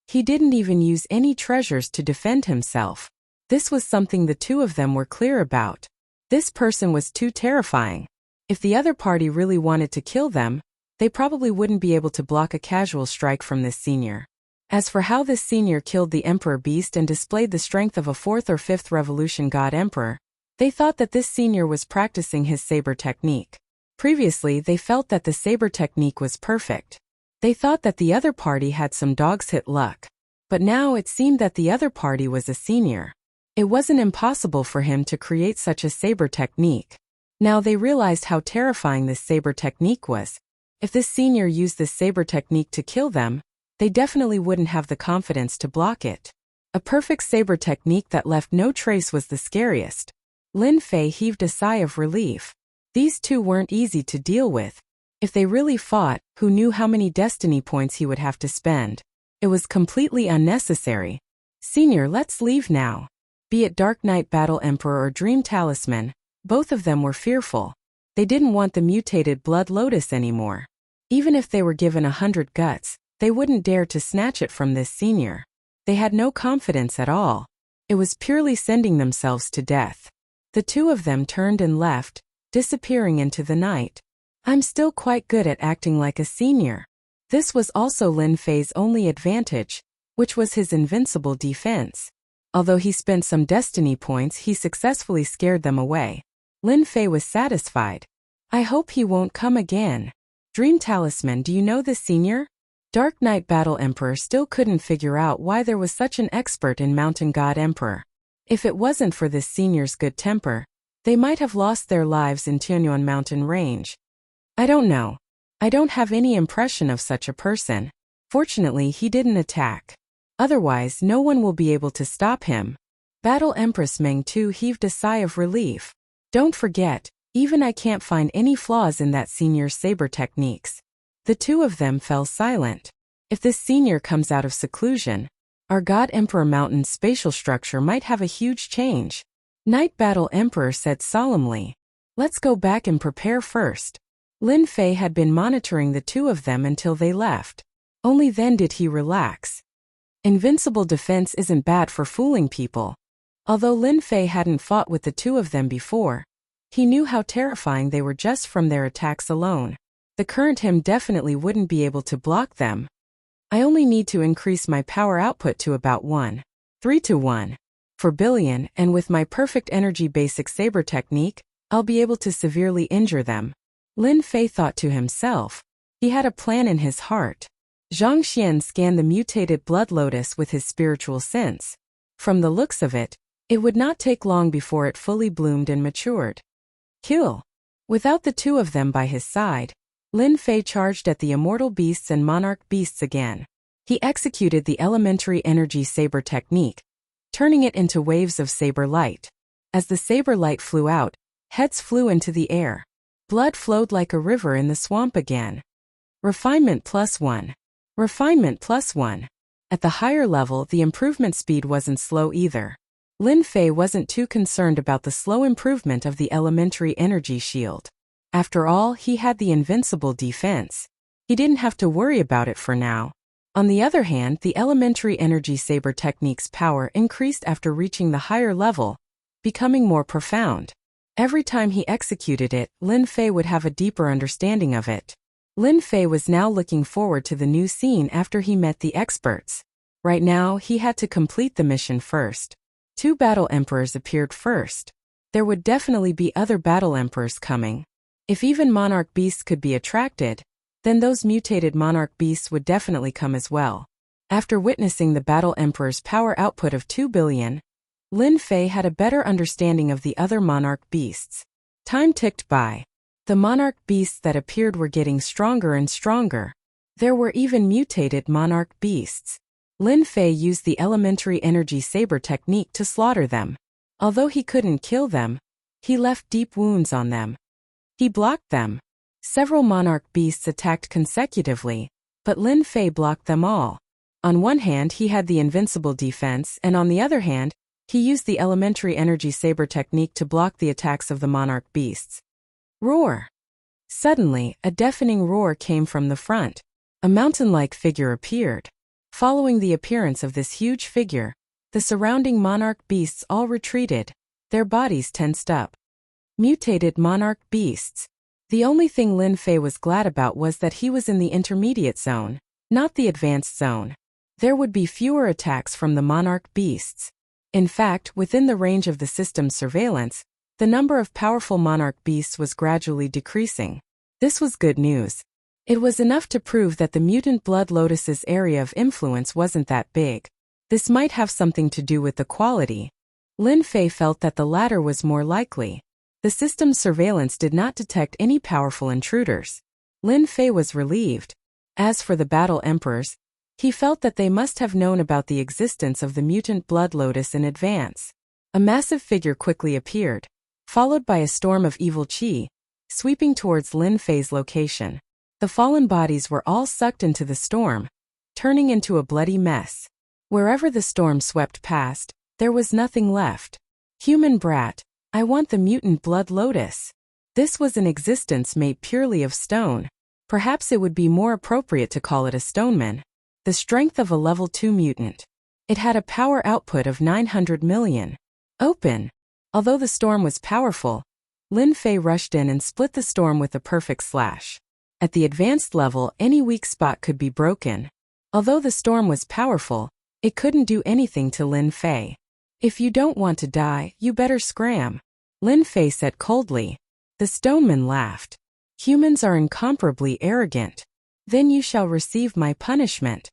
He didn't even use any treasures to defend himself. This was something the two of them were clear about. This person was too terrifying. If the other party really wanted to kill them, they probably wouldn't be able to block a casual strike from this senior. As for how this senior killed the Emperor Beast and displayed the strength of a 4th or 5th Revolution God Emperor, they thought that this senior was practicing his saber technique. Previously, they felt that the saber technique was perfect. They thought that the other party had some dog's hit luck. But now it seemed that the other party was a senior. It wasn't impossible for him to create such a saber technique. Now they realized how terrifying this saber technique was. If this senior used this saber technique to kill them, they definitely wouldn't have the confidence to block it. A perfect saber technique that left no trace was the scariest. Lin Fei heaved a sigh of relief. These two weren't easy to deal with. If they really fought, who knew how many destiny points he would have to spend? It was completely unnecessary. Senior, let's leave now. Be it Dark Knight Battle Emperor or Dream Talisman, both of them were fearful. They didn't want the mutated Blood Lotus anymore. Even if they were given 100 guts, they wouldn't dare to snatch it from this senior. They had no confidence at all. It was purely sending themselves to death. The two of them turned and left, disappearing into the night. I'm still quite good at acting like a senior. This was also Lin Fei's only advantage, which was his invincible defense. Although he spent some destiny points, he successfully scared them away. Lin Fei was satisfied. I hope he won't come again. Dream Talisman, do you know this senior? Dark Knight Battle Emperor still couldn't figure out why there was such an expert in Mountain God Emperor. If it wasn't for this senior's good temper, they might have lost their lives in Tianyuan Mountain Range. I don't know. I don't have any impression of such a person. Fortunately, he didn't attack. Otherwise, no one will be able to stop him. Battle Empress Meng too heaved a sigh of relief. Don't forget, even I can't find any flaws in that senior's saber techniques. The two of them fell silent. If this senior comes out of seclusion, our God Emperor Mountain's spatial structure might have a huge change. Night Battle Emperor said solemnly. Let's go back and prepare first. Lin Fei had been monitoring the two of them until they left. Only then did he relax. Invincible defense isn't bad for fooling people. Although Lin Fei hadn't fought with the two of them before, he knew how terrifying they were just from their attacks alone. The current him definitely wouldn't be able to block them. I only need to increase my power output to about 1.3 to 1.4 billion, and with my perfect energy basic saber technique, I'll be able to severely injure them. Lin Fei thought to himself. He had a plan in his heart. Zhang Xian scanned the mutated Blood Lotus with his spiritual sense. From the looks of it, it would not take long before it fully bloomed and matured. Kill. Without the two of them by his side, Lin Fei charged at the immortal beasts and monarch beasts again. He executed the elementary energy saber technique, turning it into waves of saber light. As the saber light flew out, heads flew into the air. Blood flowed like a river in the swamp again. Refinement +1. Refinement +1. At the higher level, the improvement speed wasn't slow either. Lin Fei wasn't too concerned about the slow improvement of the elementary energy shield. After all, he had the invincible defense. He didn't have to worry about it for now. On the other hand, the elementary energy saber technique's power increased after reaching the higher level, becoming more profound. Every time he executed it, Lin Fei would have a deeper understanding of it. Lin Fei was now looking forward to the new scene after he met the experts. Right now, he had to complete the mission first. 2 battle emperors appeared first. There would definitely be other battle emperors coming. If even monarch beasts could be attracted, then those mutated monarch beasts would definitely come as well. After witnessing the battle emperor's power output of 2 billion, Lin Fei had a better understanding of the other monarch beasts. Time ticked by. The monarch beasts that appeared were getting stronger and stronger. There were even mutated monarch beasts. Lin Fei used the elementary energy saber technique to slaughter them. Although he couldn't kill them, he left deep wounds on them. He blocked them. Several monarch beasts attacked consecutively, but Lin Fei blocked them all. On one hand, he had the invincible defense, and on the other hand, he used the elementary energy saber technique to block the attacks of the monarch beasts. Roar! Suddenly, a deafening roar came from the front. A mountain-like figure appeared. Following the appearance of this huge figure, the surrounding monarch beasts all retreated, their bodies tensed up. Mutated monarch beasts. The only thing Lin Fei was glad about was that he was in the intermediate zone, not the advanced zone. There would be fewer attacks from the monarch beasts. In fact, within the range of the system's surveillance, the number of powerful monarch beasts was gradually decreasing. This was good news. It was enough to prove that the mutant blood lotus's area of influence wasn't that big. This might have something to do with the quality. Lin Fei felt that the latter was more likely. The system's surveillance did not detect any powerful intruders. Lin Fei was relieved. As for the battle emperors, he felt that they must have known about the existence of the mutant blood lotus in advance. A massive figure quickly appeared, followed by a storm of evil qi, sweeping towards Lin Fei's location. The fallen bodies were all sucked into the storm, turning into a bloody mess. Wherever the storm swept past, there was nothing left. Human brat, I want the mutant blood lotus. This was an existence made purely of stone. Perhaps it would be more appropriate to call it a stoneman. The strength of a level 2 mutant. It had a power output of 900 million. Open. Although the storm was powerful, Lin Fei rushed in and split the storm with a perfect slash. At the advanced level, any weak spot could be broken. Although the storm was powerful, it couldn't do anything to Lin Fei. If you don't want to die, you better scram. Lin Fei said coldly. The stoneman laughed. Humans are incomparably arrogant. Then you shall receive my punishment.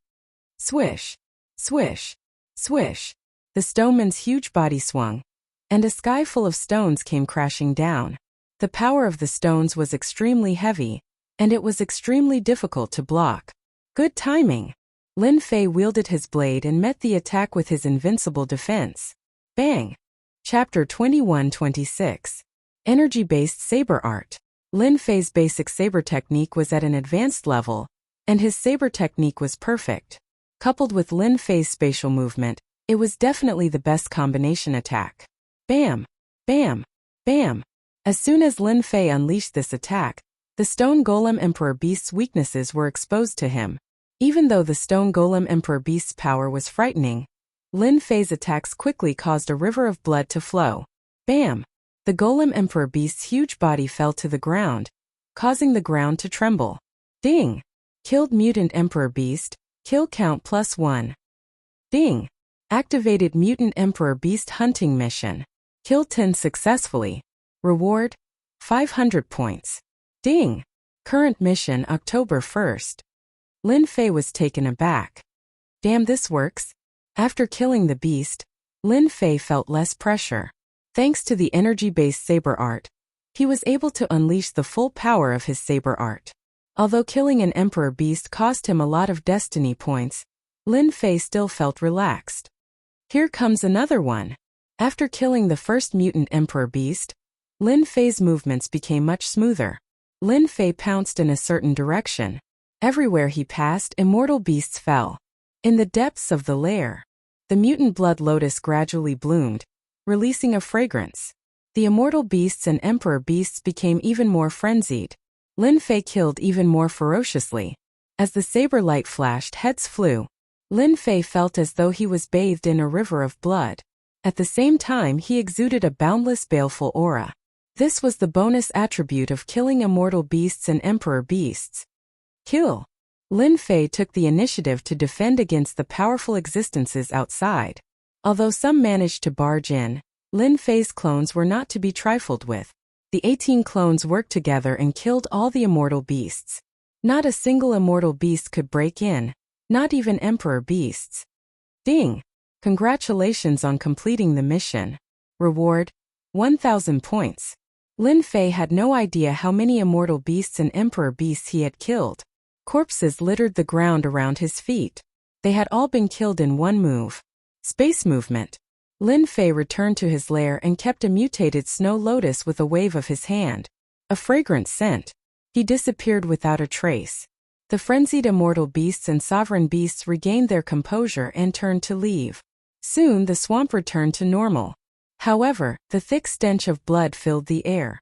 Swish, swish, swish. The stoneman's huge body swung, and a sky full of stones came crashing down. The power of the stones was extremely heavy, and it was extremely difficult to block. Good timing. Lin Fei wielded his blade and met the attack with his invincible defense. Bang! Chapter 21-26. Energy-based saber art. Lin Fei's basic saber technique was at an advanced level, and his saber technique was perfect. Coupled with Lin Fei's spatial movement, it was definitely the best combination attack. Bam! Bam! Bam! As soon as Lin Fei unleashed this attack, the Stone Golem Emperor Beast's weaknesses were exposed to him. Even though the Stone Golem Emperor Beast's power was frightening, Lin Fei's attacks quickly caused a river of blood to flow. Bam! The Golem Emperor Beast's huge body fell to the ground, causing the ground to tremble. Ding! Killed Mutant Emperor Beast, kill count +1. Ding! Activated Mutant Emperor Beast hunting mission. Kill 10 successfully. Reward: 500 points. Ding! Current mission October 1st. Lin Fei was taken aback. Damn, this works. After killing the beast, Lin Fei felt less pressure. Thanks to the energy-based saber art, he was able to unleash the full power of his saber art. Although killing an emperor beast cost him a lot of destiny points, Lin Fei still felt relaxed. Here comes another one. After killing the first mutant emperor beast, Lin Fei's movements became much smoother. Lin Fei pounced in a certain direction. Everywhere he passed, immortal beasts fell. In the depths of the lair, the mutant blood lotus gradually bloomed, releasing a fragrance. The immortal beasts and emperor beasts became even more frenzied. Lin Fei killed even more ferociously. As the saber light flashed, heads flew. Lin Fei felt as though he was bathed in a river of blood. At the same time, he exuded a boundless baleful aura. This was the bonus attribute of killing immortal beasts and emperor beasts. Kill. Lin Fei took the initiative to defend against the powerful existences outside. Although some managed to barge in, Lin Fei's clones were not to be trifled with. The 18 clones worked together and killed all the immortal beasts. Not a single immortal beast could break in, not even emperor beasts. Ding! Congratulations on completing the mission. Reward: 1,000 points. Lin Fei had no idea how many immortal beasts and emperor beasts he had killed. Corpses littered the ground around his feet. They had all been killed in one move. Space movement. Lin Fei returned to his lair and kept a mutated snow lotus with a wave of his hand. A fragrant scent. He disappeared without a trace. The frenzied immortal beasts and sovereign beasts regained their composure and turned to leave. Soon the swamp returned to normal. However, the thick stench of blood filled the air.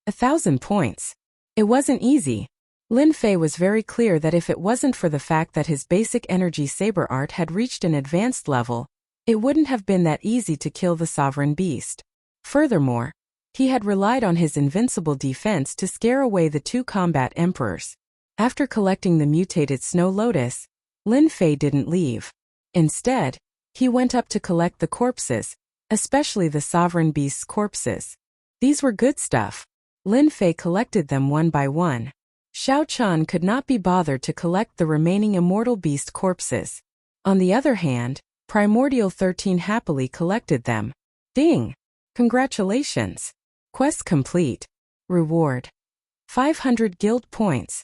1,000 points. It wasn't easy. Lin Fei was very clear that if it wasn't for the fact that his basic energy saber art had reached an advanced level, it wouldn't have been that easy to kill the sovereign beast. Furthermore, he had relied on his invincible defense to scare away the 2 combat emperors. After collecting the mutated snow lotus, Lin Fei didn't leave. Instead, he went up to collect the corpses, especially the sovereign beast's corpses. These were good stuff. Lin Fei collected them one by one. Xiao Chan could not be bothered to collect the remaining immortal beast corpses. On the other hand, Primordial 13 happily collected them. Ding! Congratulations! Quest complete. Reward: 500 guild points.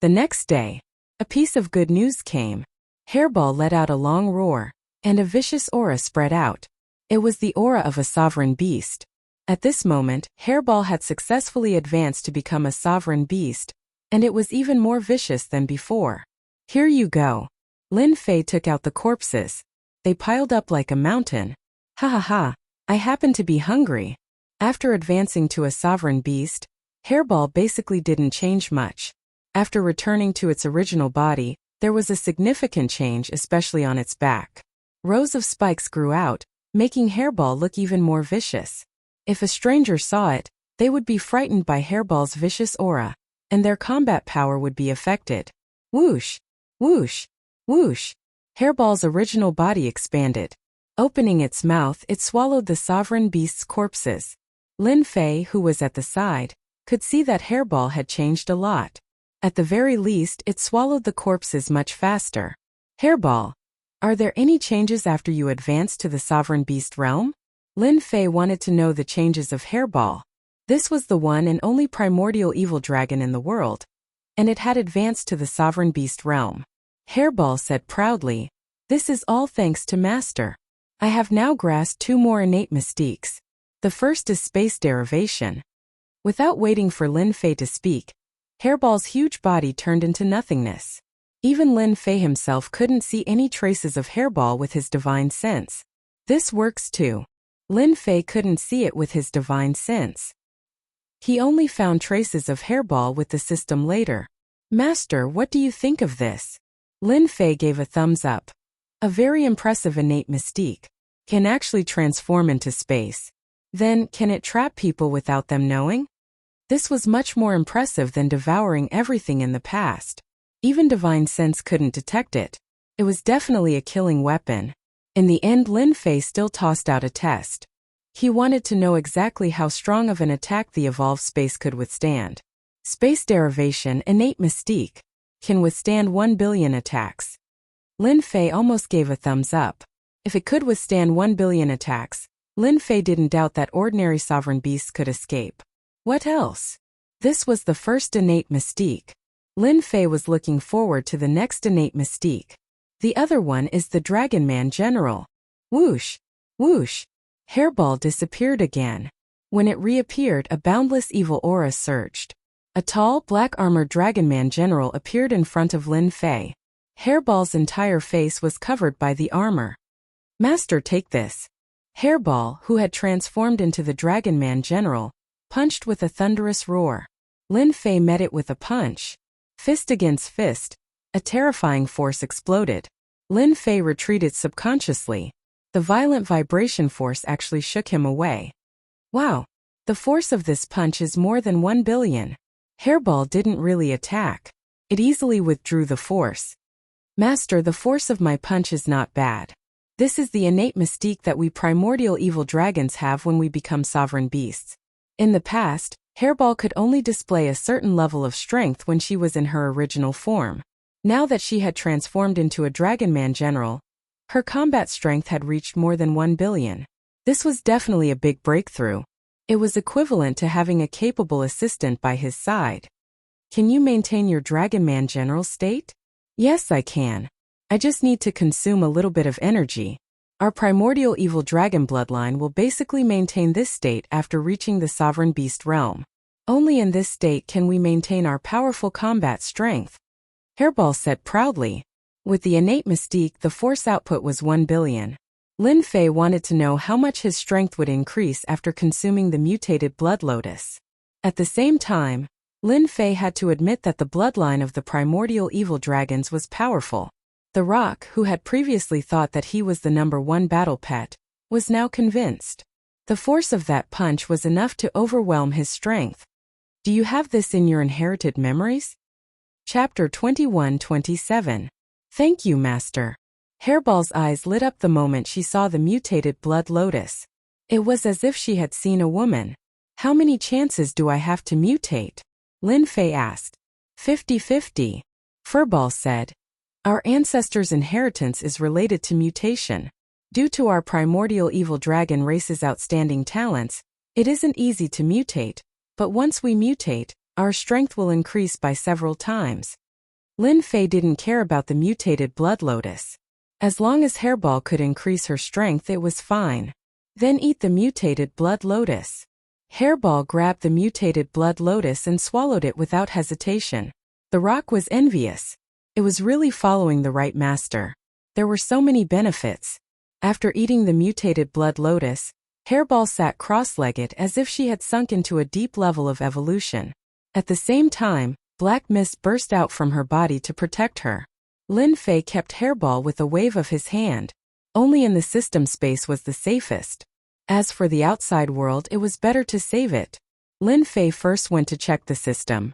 The next day, a piece of good news came. Hairball let out a long roar, and a vicious aura spread out. It was the aura of a sovereign beast. At this moment, Hairball had successfully advanced to become a sovereign beast, and it was even more vicious than before. Here you go. Lin Fei took out the corpses. They piled up like a mountain. Ha ha ha, I happen to be hungry. After advancing to a sovereign beast, Hairball basically didn't change much. After returning to its original body, there was a significant change, especially on its back. Rows of spikes grew out, making Hairball look even more vicious. If a stranger saw it, they would be frightened by Hairball's vicious aura, and their combat power would be affected. Whoosh! Whoosh! Whoosh! Hairball's original body expanded. Opening its mouth, it swallowed the sovereign beast's corpses. Lin Fei, who was at the side, could see that Hairball had changed a lot. At the very least, it swallowed the corpses much faster. Hairball, are there any changes after you advanced to the sovereign beast realm? Lin Fei wanted to know the changes of Hairball. This was the one and only primordial evil dragon in the world, and it had advanced to the sovereign beast realm. Hairball said proudly, "This is all thanks to Master. I have now grasped 2 more innate mystiques. The first is space derivation." Without waiting for Lin Fei to speak, Hairball's huge body turned into nothingness. Even Lin Fei himself couldn't see any traces of Hairball with his divine sense. This works too. Lin Fei couldn't see it with his divine sense. He only found traces of Hairball with the system later. "Master, what do you think of this?" Lin Fei gave a thumbs up. A very impressive innate mystique. Can actually transform into space. Then, can it trap people without them knowing? This was much more impressive than devouring everything in the past. Even divine sense couldn't detect it. It was definitely a killing weapon. In the end, Lin Fei still tossed out a test. He wanted to know exactly how strong of an attack the evolved space could withstand. Space derivation, innate mystique, can withstand 1 billion attacks. Lin Fei almost gave a thumbs up. If it could withstand 1 billion attacks, Lin Fei didn't doubt that ordinary sovereign beasts could escape. What else? This was the first innate mystique. Lin Fei was looking forward to the next innate mystique. The other one is the Dragon Man General. Whoosh! Whoosh! Hairball disappeared again. When it reappeared, a boundless evil aura surged. A tall, black-armored Dragon Man General appeared in front of Lin Fei. Hairball's entire face was covered by the armor. "Master, take this." Hairball, who had transformed into the Dragon Man General, punched with a thunderous roar. Lin Fei met it with a punch. Fist against fist, a terrifying force exploded. Lin Fei retreated subconsciously. The violent vibration force actually shook him away. Wow! The force of this punch is more than 1 billion. Hairball didn't really attack. It easily withdrew the force. Master, the force of my punch is not bad. This is the innate mystique that we primordial evil dragons have when we become sovereign beasts. In the past, Hairball could only display a certain level of strength when she was in her original form. Now that she had transformed into a Dragonman general, her combat strength had reached more than 1 billion. This was definitely a big breakthrough. It was equivalent to having a capable assistant by his side. Can you maintain your Dragonman general state? Yes, I can. I just need to consume a little bit of energy. Our primordial evil dragon bloodline will basically maintain this state after reaching the sovereign beast realm. Only in this state can we maintain our powerful combat strength. Hairball said proudly. With the innate mystique, the force output was 1 billion. Lin Fei wanted to know how much his strength would increase after consuming the mutated blood lotus. At the same time, Lin Fei had to admit that the bloodline of the primordial evil dragons was powerful. The Rock, who had previously thought that he was the #1 battle pet, was now convinced. The force of that punch was enough to overwhelm his strength. Do you have this in your inherited memories? Chapter 21-27. Thank you, Master. Hairball's eyes lit up the moment she saw the mutated blood lotus. It was as if she had seen a woman. How many chances do I have to mutate? Lin Fei asked. 50-50. Furball said. Our ancestors' inheritance is related to mutation. Due to our primordial evil dragon race's outstanding talents, it isn't easy to mutate, but once we mutate, our strength will increase by several times. Lin Fei didn't care about the mutated blood lotus. As long as Hairball could increase her strength, it was fine. Then eat the mutated blood lotus. Hairball grabbed the mutated blood lotus and swallowed it without hesitation. The Rock was envious. It was really following the right master. There were so many benefits. After eating the mutated blood lotus, Hairball sat cross-legged as if she had sunk into a deep level of evolution. At the same time, black mist burst out from her body to protect her. Lin Fei kept Hairball with a wave of his hand. Only in the system space was the safest. As for the outside world, it was better to save it. Lin Fei first went to check the system.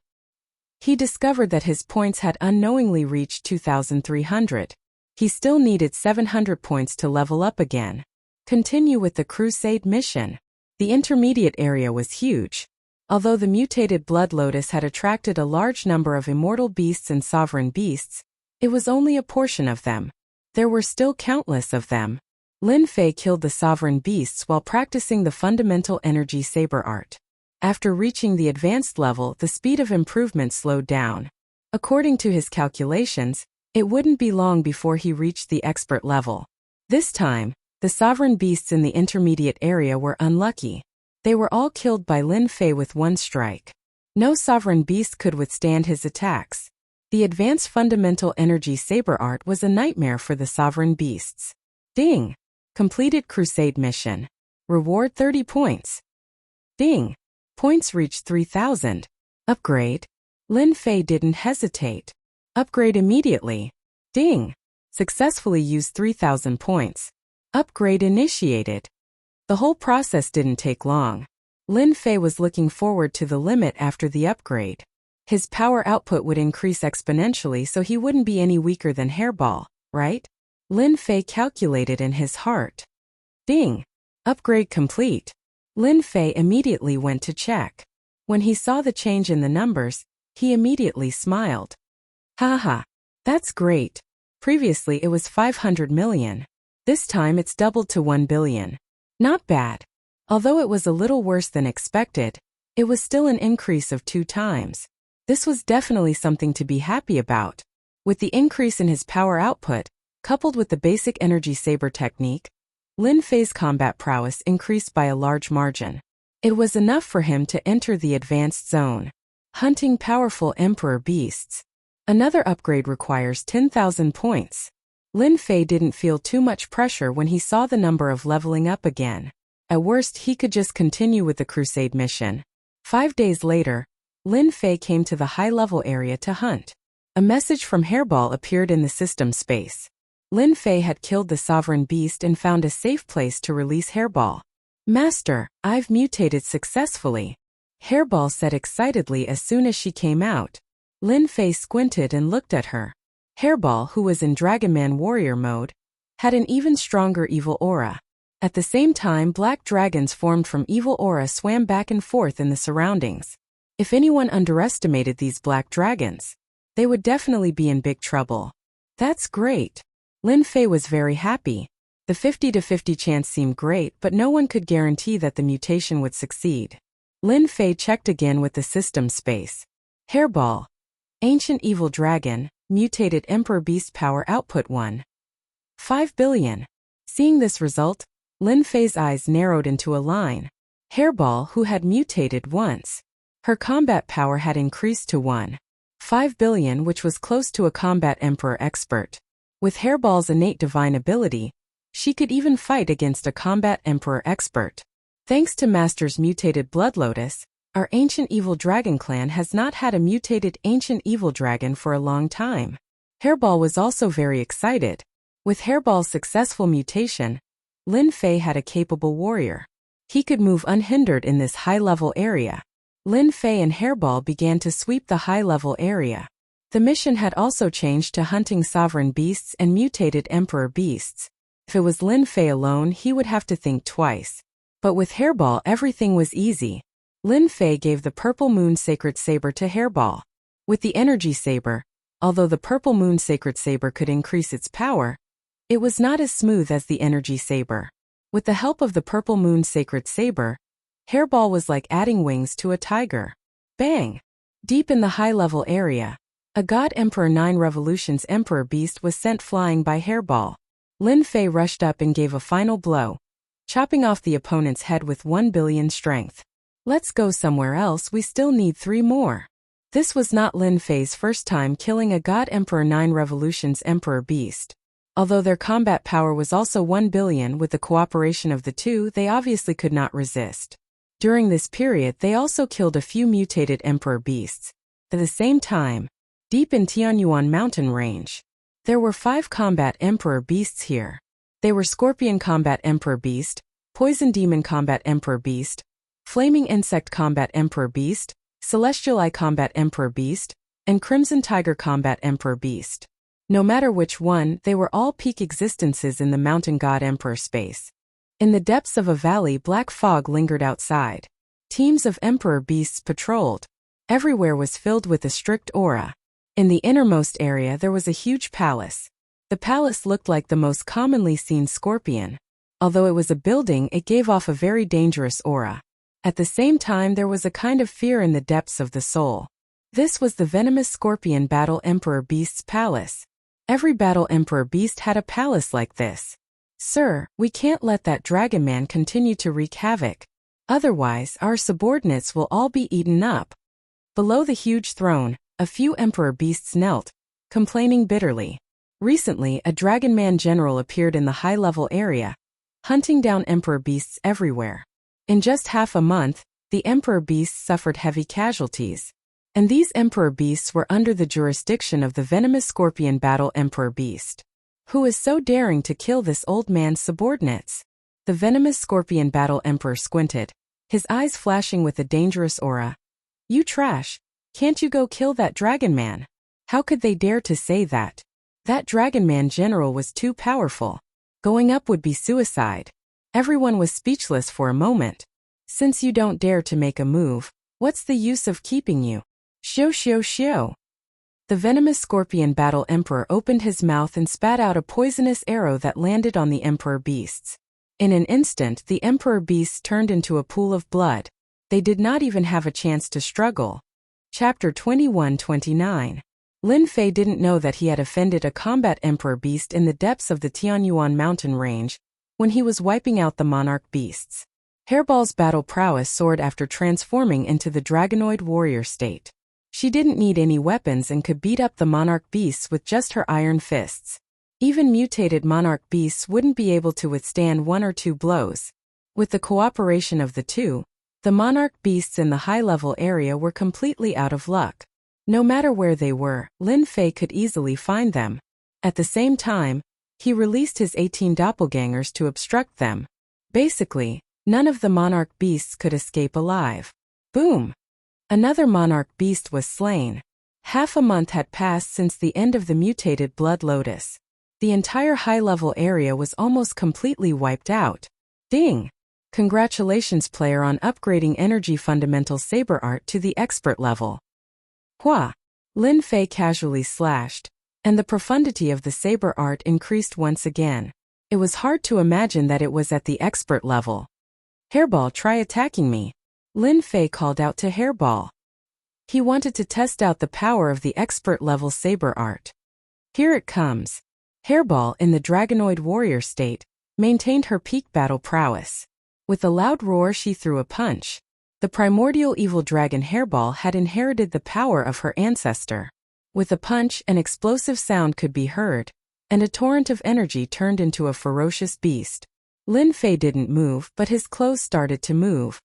He discovered that his points had unknowingly reached 2,300. He still needed 700 points to level up again. Continue with the crusade mission. The intermediate area was huge. Although the mutated blood lotus had attracted a large number of immortal beasts and sovereign beasts, it was only a portion of them. There were still countless of them. Lin Fei killed the sovereign beasts while practicing the fundamental energy saber art. After reaching the advanced level, the speed of improvement slowed down. According to his calculations, it wouldn't be long before he reached the expert level. This time, the sovereign beasts in the intermediate area were unlucky. They were all killed by Lin Fei with one strike. No sovereign beast could withstand his attacks. The advanced fundamental energy saber art was a nightmare for the sovereign beasts. Ding! Completed crusade mission. Reward 30 points. Ding! Points reached 3,000. Upgrade. Lin Fei didn't hesitate. Upgrade immediately. Ding! Successfully used 3,000 points. Upgrade initiated. The whole process didn't take long. Lin Fei was looking forward to the limit after the upgrade. His power output would increase exponentially, so he wouldn't be any weaker than Hairball, right? Lin Fei calculated in his heart. Ding! Upgrade complete. Lin Fei immediately went to check. When he saw the change in the numbers, he immediately smiled. Haha, that's great. Previously it was 500 million. This time it's doubled to 1 billion. Not bad. Although it was a little worse than expected, it was still an increase of 2 times. This was definitely something to be happy about. With the increase in his power output, coupled with the basic energy saber technique, Lin Fei's combat prowess increased by a large margin. It was enough for him to enter the advanced zone, hunting powerful emperor beasts. Another upgrade requires 10,000 points. Lin Fei didn't feel too much pressure when he saw the number of leveling up again. At worst, he could just continue with the crusade mission. 5 days later, Lin Fei came to the high-level area to hunt. A message from Hairball appeared in the system space. Lin Fei had killed the sovereign beast and found a safe place to release Hairball. Master, I've mutated successfully. Hairball said excitedly as soon as she came out. Lin Fei squinted and looked at her. Hairball, who was in Dragonman warrior mode, had an even stronger evil aura. At the same time, black dragons formed from evil aura swam back and forth in the surroundings. If anyone underestimated these black dragons, they would definitely be in big trouble. That's great. Lin Fei was very happy. The 50-50 chance seemed great, but no one could guarantee that the mutation would succeed. Lin Fei checked again with the system space. Hairball. Ancient Evil Dragon, Mutated Emperor Beast Power Output 1. 5 billion. Seeing this result, Lin Fei's eyes narrowed into a line. Hairball, who had mutated once. Her combat power had increased to 1.5 billion, which was close to a combat emperor expert. With Hairball's innate divine ability, she could even fight against a combat emperor expert. Thanks to Master's mutated Blood Lotus, our Ancient Evil Dragon clan has not had a mutated Ancient Evil Dragon for a long time. Hairball was also very excited. With Hairball's successful mutation, Lin Fei had a capable warrior. He could move unhindered in this high-level area. Lin Fei and Hairball began to sweep the high-level area. The mission had also changed to hunting sovereign beasts and mutated emperor beasts. If it was Lin Fei alone, he would have to think twice. But with Hairball, everything was easy. Lin Fei gave the Purple Moon Sacred Saber to Hairball. With the Energy Saber, although the Purple Moon Sacred Saber could increase its power, it was not as smooth as the Energy Saber. With the help of the Purple Moon Sacred Saber, Hairball was like adding wings to a tiger. Bang! Deep in the high-level area, a God Emperor 9 Revolutions Emperor Beast was sent flying by Hairball. Lin Fei rushed up and gave a final blow, chopping off the opponent's head with 1 billion strength. Let's go somewhere else, we still need 3 more. This was not Lin Fei's first time killing a God Emperor 9 Revolutions Emperor Beast. Although their combat power was also 1 billion, with the cooperation of the two, they obviously could not resist. During this period, they also killed a few mutated Emperor Beasts. At the same time, deep in Tianyuan mountain range, there were 5 combat Emperor Beasts here. They were Scorpion Combat Emperor Beast, Poison Demon Combat Emperor Beast, Flaming Insect Combat Emperor Beast, Celestial Eye Combat Emperor Beast, and Crimson Tiger Combat Emperor Beast. No matter which one, they were all peak existences in the Mountain God Emperor space. In the depths of a valley, black fog lingered outside. Teams of Emperor Beasts patrolled. Everywhere was filled with a strict aura. In the innermost area there was a huge palace. The palace looked like the most commonly seen scorpion. Although it was a building, it gave off a very dangerous aura. At the same time, there was a kind of fear in the depths of the soul. This was the venomous scorpion Battle Emperor Beast's palace. Every Battle Emperor Beast had a palace like this. Sir, we can't let that dragon man continue to wreak havoc. Otherwise, our subordinates will all be eaten up. Below the huge throne, a few Emperor Beasts knelt, complaining bitterly. Recently, a Dragon Man general appeared in the high-level area, hunting down Emperor Beasts everywhere. In just half a month, the Emperor Beasts suffered heavy casualties. And these Emperor Beasts were under the jurisdiction of the venomous scorpion Battle Emperor Beast. Who is so daring to kill this old man's subordinates? The venomous scorpion Battle Emperor squinted, his eyes flashing with a dangerous aura. You trash! Can't you go kill that Dragon Man? How could they dare to say that? That Dragon Man general was too powerful. Going up would be suicide. Everyone was speechless for a moment. Since you don't dare to make a move, what's the use of keeping you? Shio. The venomous scorpion Battle Emperor opened his mouth and spat out a poisonous arrow that landed on the Emperor Beasts. In an instant, the Emperor Beasts turned into a pool of blood. They did not even have a chance to struggle. Chapter 21-29. Lin Fei didn't know that he had offended a combat Emperor Beast in the depths of the Tianyuan mountain range when he was wiping out the Monarch Beasts. Hairball's battle prowess soared after transforming into the Dragonoid warrior state. She didn't need any weapons and could beat up the Monarch Beasts with just her iron fists. Even mutated Monarch Beasts wouldn't be able to withstand 1 or 2 blows. With the cooperation of the two, the Monarch Beasts in the high-level area were completely out of luck. No matter where they were, Lin Fei could easily find them. At the same time, he released his 18 doppelgangers to obstruct them. Basically, none of the Monarch Beasts could escape alive. Boom! Another Monarch Beast was slain. Half a month had passed since the end of the mutated Blood Lotus. The entire high-level area was almost completely wiped out. Ding! Congratulations player on upgrading Energy Fundamental Saber Art to the expert level. Hua! Lin Fei casually slashed, and the profundity of the saber art increased once again. It was hard to imagine that it was at the expert level. Hairball, try attacking me. Lin Fei called out to Hairball. He wanted to test out the power of the expert level saber art. Here it comes. Hairball, in the Dragonoid warrior state, maintained her peak battle prowess. With a loud roar she threw a punch. The primordial evil dragon Hairball had inherited the power of her ancestor. With a punch, an explosive sound could be heard, and a torrent of energy turned into a ferocious beast. Lin Fei didn't move, but his clothes started to move.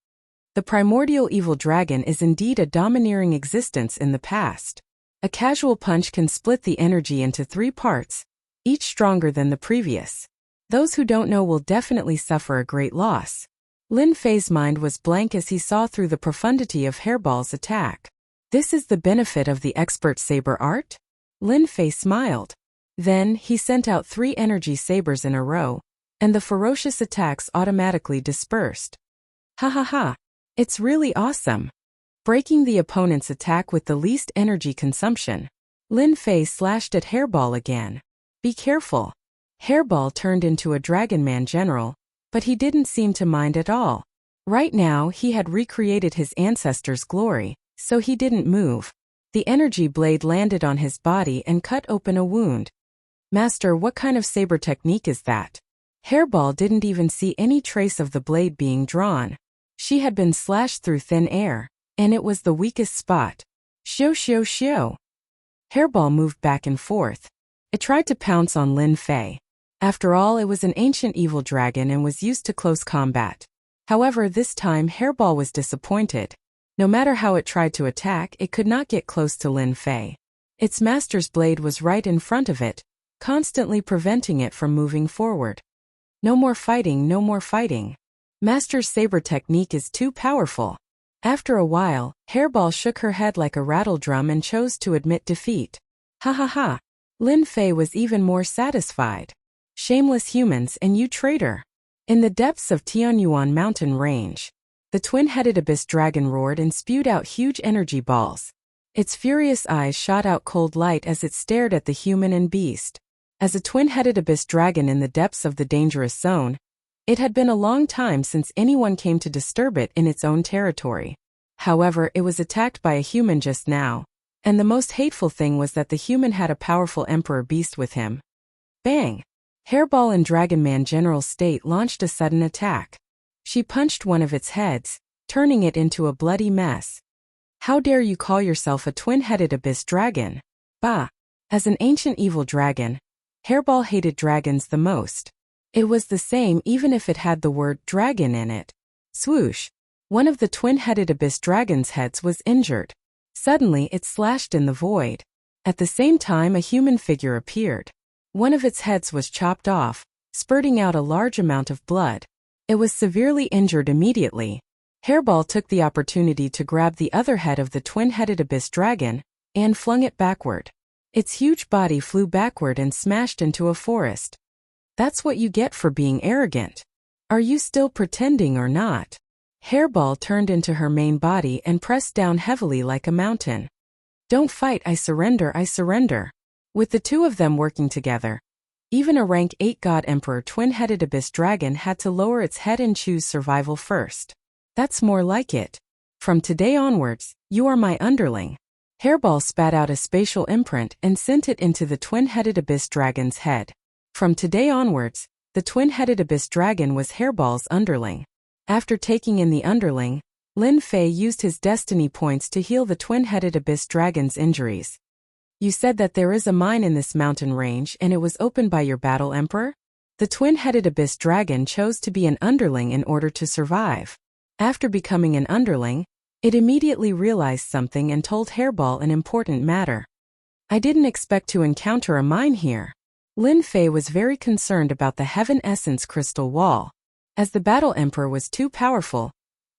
The primordial evil dragon is indeed a domineering existence in the past. A casual punch can split the energy into 3 parts, each stronger than the previous. Those who don't know will definitely suffer a great loss. Lin Fei's mind was blank as he saw through the profundity of Hairball's attack. This is the benefit of the expert saber art? Lin Fei smiled. Then, he sent out 3 energy sabers in a row, and the ferocious attacks automatically dispersed. Ha ha ha! It's really awesome! Breaking the opponent's attack with the least energy consumption. Lin Fei slashed at Hairball again. Be careful! Hairball turned into a Dragon Man general, but he didn't seem to mind at all. Right now he had recreated his ancestors' glory, so he didn't move. The energy blade landed on his body and cut open a wound. Master, what kind of saber technique is that? Hairball didn't even see any trace of the blade being drawn. She had been slashed through thin air, and it was the weakest spot. Shio. Hairball moved back and forth. It tried to pounce on Lin Fei. After all, it was an ancient evil dragon and was used to close combat. However, this time Hairball was disappointed. No matter how it tried to attack, it could not get close to Lin Fei. Its master's blade was right in front of it, constantly preventing it from moving forward. No more fighting, no more fighting. Master's saber technique is too powerful. After a while, Hairball shook her head like a rattle drum and chose to admit defeat. Ha ha ha. Lin Fei was even more satisfied. Shameless humans, and you traitor. In the depths of Tianyuan mountain range, the twin-headed abyss dragon roared and spewed out huge energy balls. Its furious eyes shot out cold light as it stared at the human and beast. As a twin-headed abyss dragon in the depths of the dangerous zone, it had been a long time since anyone came to disturb it in its own territory. However, it was attacked by a human just now, and the most hateful thing was that the human had a powerful emperor beast with him. Bang! Hairball in Dragon Man General State launched a sudden attack. She punched one of its heads, turning it into a bloody mess. How dare you call yourself a twin-headed abyss dragon? Bah! As an ancient evil dragon, Hairball hated dragons the most. It was the same even if it had the word dragon in it. Swoosh! One of the twin-headed abyss dragon's heads was injured. Suddenly it slashed in the void. At the same time a human figure appeared. One of its heads was chopped off, spurting out a large amount of blood. It was severely injured immediately. Hairball took the opportunity to grab the other head of the twin-headed abyss dragon, and flung it backward. Its huge body flew backward and smashed into a forest. That's what you get for being arrogant. Are you still pretending or not? Hairball turned into her main body and pressed down heavily like a mountain. Don't fight, I surrender, I surrender. With the two of them working together, even a rank 8 God Emperor twin-headed abyss dragon had to lower its head and choose survival first. That's more like it. From today onwards, you are my underling. Hairball spat out a spatial imprint and sent it into the twin-headed abyss dragon's head. From today onwards, the twin-headed abyss dragon was Hairball's underling. After taking in the underling, Lin Fei used his destiny points to heal the twin-headed abyss dragon's injuries. You said that there is a mine in this mountain range and it was opened by your battle emperor? The twin-headed abyss dragon chose to be an underling in order to survive. After becoming an underling, it immediately realized something and told Hairball an important matter. I didn't expect to encounter a mine here. Lin Fei was very concerned about the Heaven Essence crystal wall. As the battle emperor was too powerful,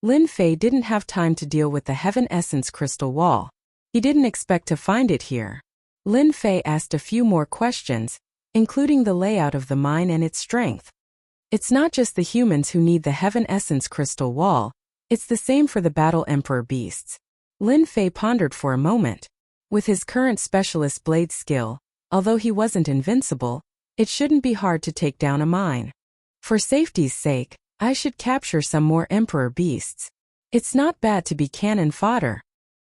Lin Fei didn't have time to deal with the Heaven Essence crystal wall. He didn't expect to find it here. Lin Fei asked a few more questions, including the layout of the mine and its strength. It's not just the humans who need the Heaven Essence crystal wall, it's the same for the Battle Emperor beasts. Lin Fei pondered for a moment. With his current specialist blade skill, although he wasn't invincible, it shouldn't be hard to take down a mine. For safety's sake, I should capture some more Emperor beasts. It's not bad to be cannon fodder.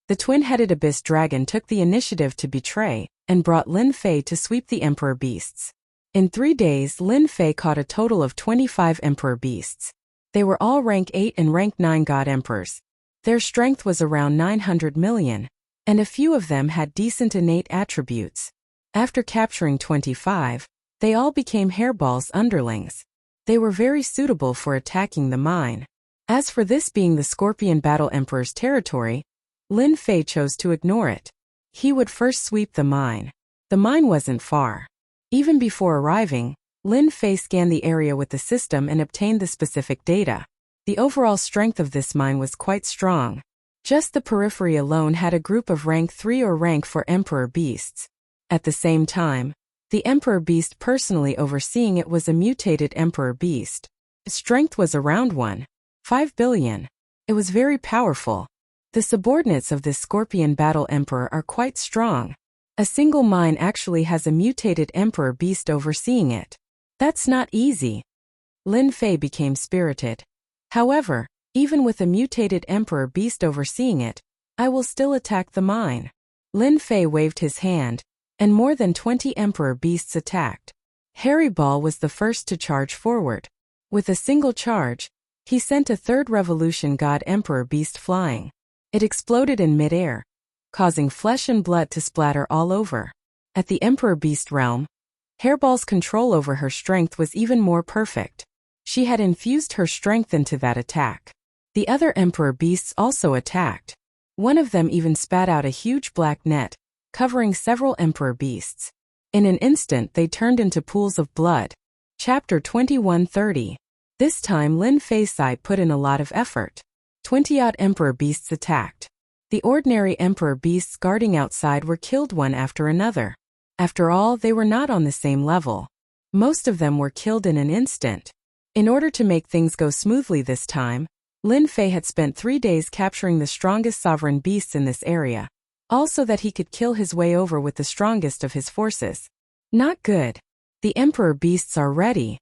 The twin-headed abyss dragon took the initiative to betray, and brought Lin Fei to sweep the Emperor beasts. In 3 days, Lin Fei caught a total of 25 Emperor beasts. They were all rank 8 and rank 9 God Emperors. Their strength was around 900 million, and a few of them had decent innate attributes. After capturing 25, they all became Hairball's underlings. They were very suitable for attacking the mine. As for this being the Scorpion Battle Emperor's territory, Lin Fei chose to ignore it. He would first sweep the mine. The mine wasn't far. Even before arriving, Lin Fei scanned the area with the system and obtained the specific data. The overall strength of this mine was quite strong. Just the periphery alone had a group of rank 3 or rank 4 Emperor beasts. At the same time, the Emperor beast personally overseeing it was a mutated Emperor beast. Its strength was around 1.5 billion. It was very powerful. The subordinates of this Scorpion Battle Emperor are quite strong. A single mine actually has a mutated Emperor beast overseeing it. That's not easy. Lin Fei became spirited. However, even with a mutated Emperor beast overseeing it, I will still attack the mine. Lin Fei waved his hand, and more than 20 Emperor beasts attacked. Harry Ball was the first to charge forward. With a single charge, he sent a third Revolution God Emperor beast flying. It exploded in midair, causing flesh and blood to splatter all over. At the Emperor beast realm, Hairball's control over her strength was even more perfect. She had infused her strength into that attack. The other Emperor beasts also attacked. One of them even spat out a huge black net, covering several Emperor beasts. In an instant they turned into pools of blood. Chapter 2130. This time Lin Fei's side put in a lot of effort. 20-odd Emperor beasts attacked. The ordinary Emperor beasts guarding outside were killed one after another. After all, they were not on the same level. Most of them were killed in an instant. In order to make things go smoothly this time, Lin Fei had spent 3 days capturing the strongest sovereign beasts in this area, also that he could kill his way over with the strongest of his forces. Not good. The Emperor beasts are ready.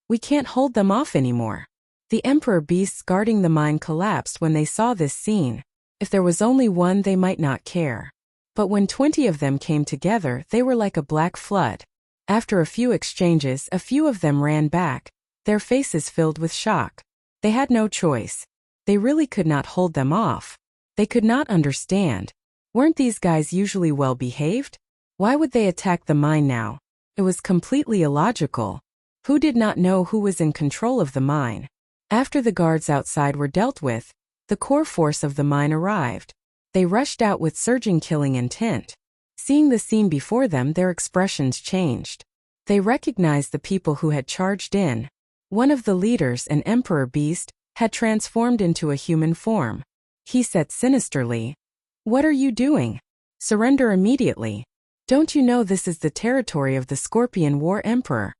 We can't hold them off anymore. The Emperor beasts guarding the mine collapsed when they saw this scene. If there was only one, they might not care. But when 20 of them came together, they were like a black flood. After a few exchanges, a few of them ran back, their faces filled with shock. They had no choice. They really could not hold them off. They could not understand. Weren't these guys usually well behaved? Why would they attack the mine now? It was completely illogical. Who did not know who was in control of the mine? After the guards outside were dealt with, the core force of the mine arrived. They rushed out with surging killing intent. Seeing the scene before them, their expressions changed. They recognized the people who had charged in. One of the leaders, an Emperor beast, had transformed into a human form. He said sinisterly, "What are you doing? Surrender immediately. Don't you know this is the territory of the Scorpion War Emperor?"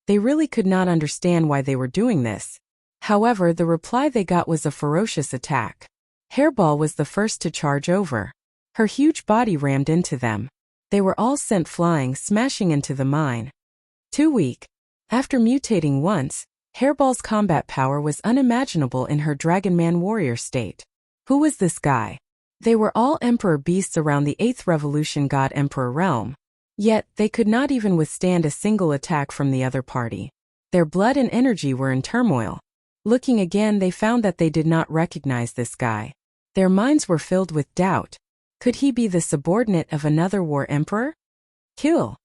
They really could not understand why they were doing this. However, the reply they got was a ferocious attack. Hairball was the first to charge over. Her huge body rammed into them. They were all sent flying, smashing into the mine. Too weak. After mutating once, Hairball's combat power was unimaginable in her Dragonman warrior state. Who was this guy? They were all Emperor beasts around the 8th Revolution God Emperor realm. Yet, they could not even withstand a single attack from the other party. Their blood and energy were in turmoil. Looking again, they found that they did not recognize this guy. Their minds were filled with doubt. Could he be the subordinate of another war emperor? Kill!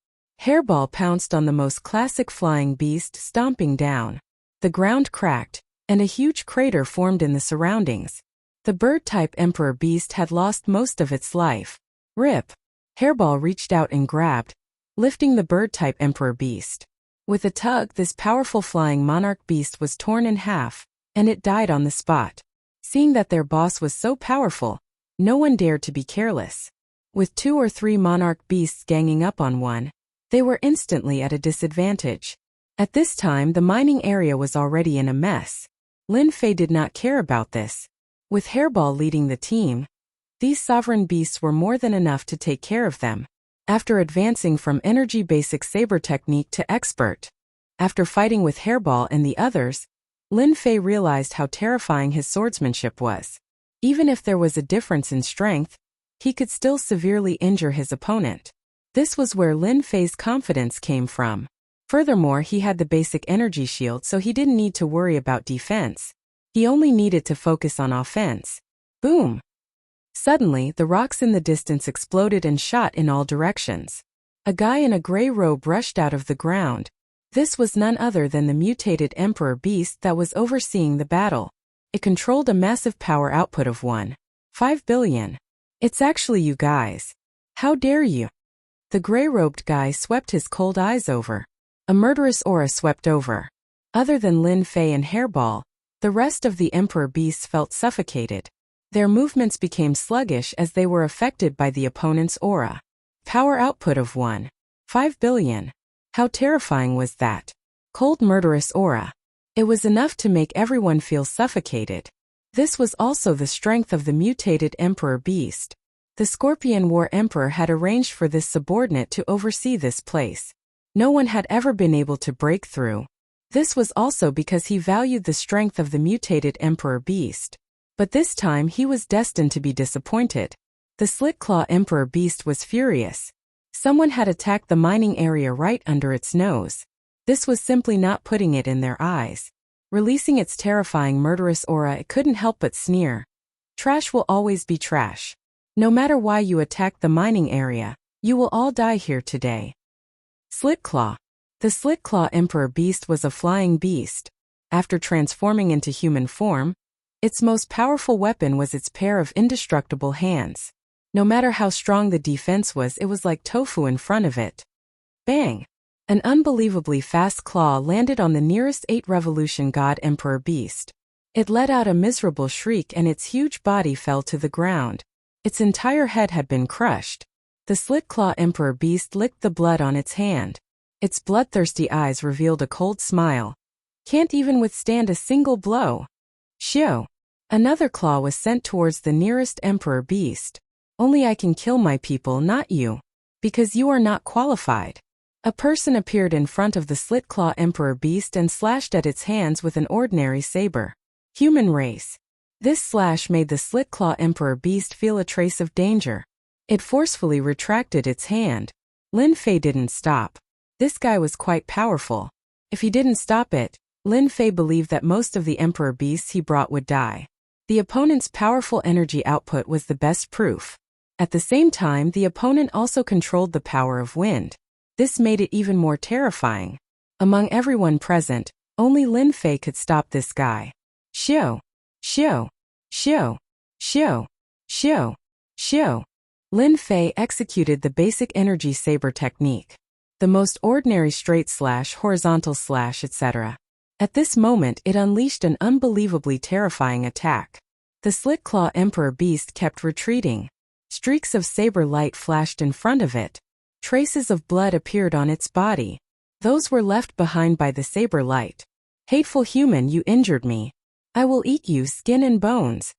Hairball pounced on the most classic flying beast, stomping down. The ground cracked, and a huge crater formed in the surroundings. The bird-type Emperor beast had lost most of its life. Rip! Hairball reached out and grabbed, lifting the bird-type Emperor beast. With a tug, this powerful flying monarch beast was torn in half, and it died on the spot. Seeing that their boss was so powerful, No one dared to be careless. With 2 or 3 monarch beasts ganging up on one, they were instantly at a disadvantage. At this time the mining area was already in a mess. Lin Fei did not care about this. With Hairball leading the team, these sovereign beasts were more than enough to take care of them. After advancing from energy basic saber technique to expert, after fighting with Hairball and the others, Lin Fei realized how terrifying his swordsmanship was. Even if there was a difference in strength, he could still severely injure his opponent. This was where Lin Fei's confidence came from. Furthermore, he had the basic energy shield, so he didn't need to worry about defense. He only needed to focus on offense. Boom! Suddenly, the rocks in the distance exploded and shot in all directions. A guy in a gray robe rushed out of the ground. This was none other than the mutated Emperor Beast that was overseeing the battle. It controlled a massive power output of 1.5 billion. It's actually you guys. How dare you? The gray-robed guy swept his cold eyes over. A murderous aura swept over. Other than Lin Fei and Hairball, the rest of the Emperor Beasts felt suffocated. Their movements became sluggish as they were affected by the opponent's aura. Power output of 1.5 billion. How terrifying was that? Cold murderous aura. It was enough to make everyone feel suffocated. This was also the strength of the mutated Emperor Beast. The Scorpion War Emperor had arranged for this subordinate to oversee this place. No one had ever been able to break through. This was also because he valued the strength of the mutated Emperor Beast. But this time he was destined to be disappointed. The Slit Claw Emperor Beast was furious. Someone had attacked the mining area right under its nose. This was simply not putting it in their eyes. Releasing its terrifying murderous aura, it couldn't help but sneer. Trash will always be trash. No matter why you attack the mining area, you will all die here today. Slit Claw. The Slit Claw Emperor Beast was a flying beast. After transforming into human form, its most powerful weapon was its pair of indestructible hands. No matter how strong the defense was, it was like tofu in front of it. Bang! An unbelievably fast claw landed on the nearest 8 Revolution God Emperor Beast. It let out a miserable shriek and its huge body fell to the ground. Its entire head had been crushed. The Slit Claw Emperor Beast licked the blood on its hand. Its bloodthirsty eyes revealed a cold smile. Can't even withstand a single blow. Shio. Another claw was sent towards the nearest Emperor Beast. Only I can kill my people, not you. Because you are not qualified. A person appeared in front of the Slit Claw Emperor Beast and slashed at its hands with an ordinary saber. Human race. This slash made the Slit Claw Emperor Beast feel a trace of danger. It forcefully retracted its hand. Lin Fei didn't stop. This guy was quite powerful. If he didn't stop it, Lin Fei believed that most of the Emperor Beasts he brought would die. The opponent's powerful energy output was the best proof. At the same time, the opponent also controlled the power of wind. This made it even more terrifying. Among everyone present, only Lin Fei could stop this guy. Shio. Shio. Shio. Shio. Shio. Shio. Lin Fei executed the basic energy saber technique. The most ordinary straight slash, horizontal slash, etc. At this moment it unleashed an unbelievably terrifying attack. The Slit Claw Emperor Beast kept retreating. Streaks of saber light flashed in front of it. Traces of blood appeared on its body. Those were left behind by the saber light. Hateful human, you injured me. I will eat you skin and bones.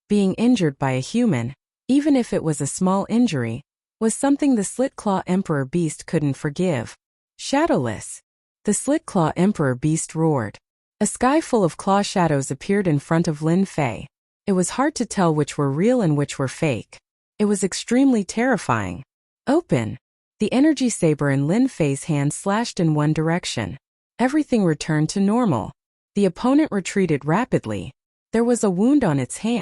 Being injured by a human, even if it was a small injury, was something the Slit Claw Emperor Beast couldn't forgive. Shadowless. The Slit Claw Emperor Beast roared. A sky full of claw shadows appeared in front of Lin Fei. It was hard to tell which were real and which were fake. It was extremely terrifying. Open. The energy saber in Lin Fei's hand slashed in one direction. Everything returned to normal. The opponent retreated rapidly. There was a wound on its hand.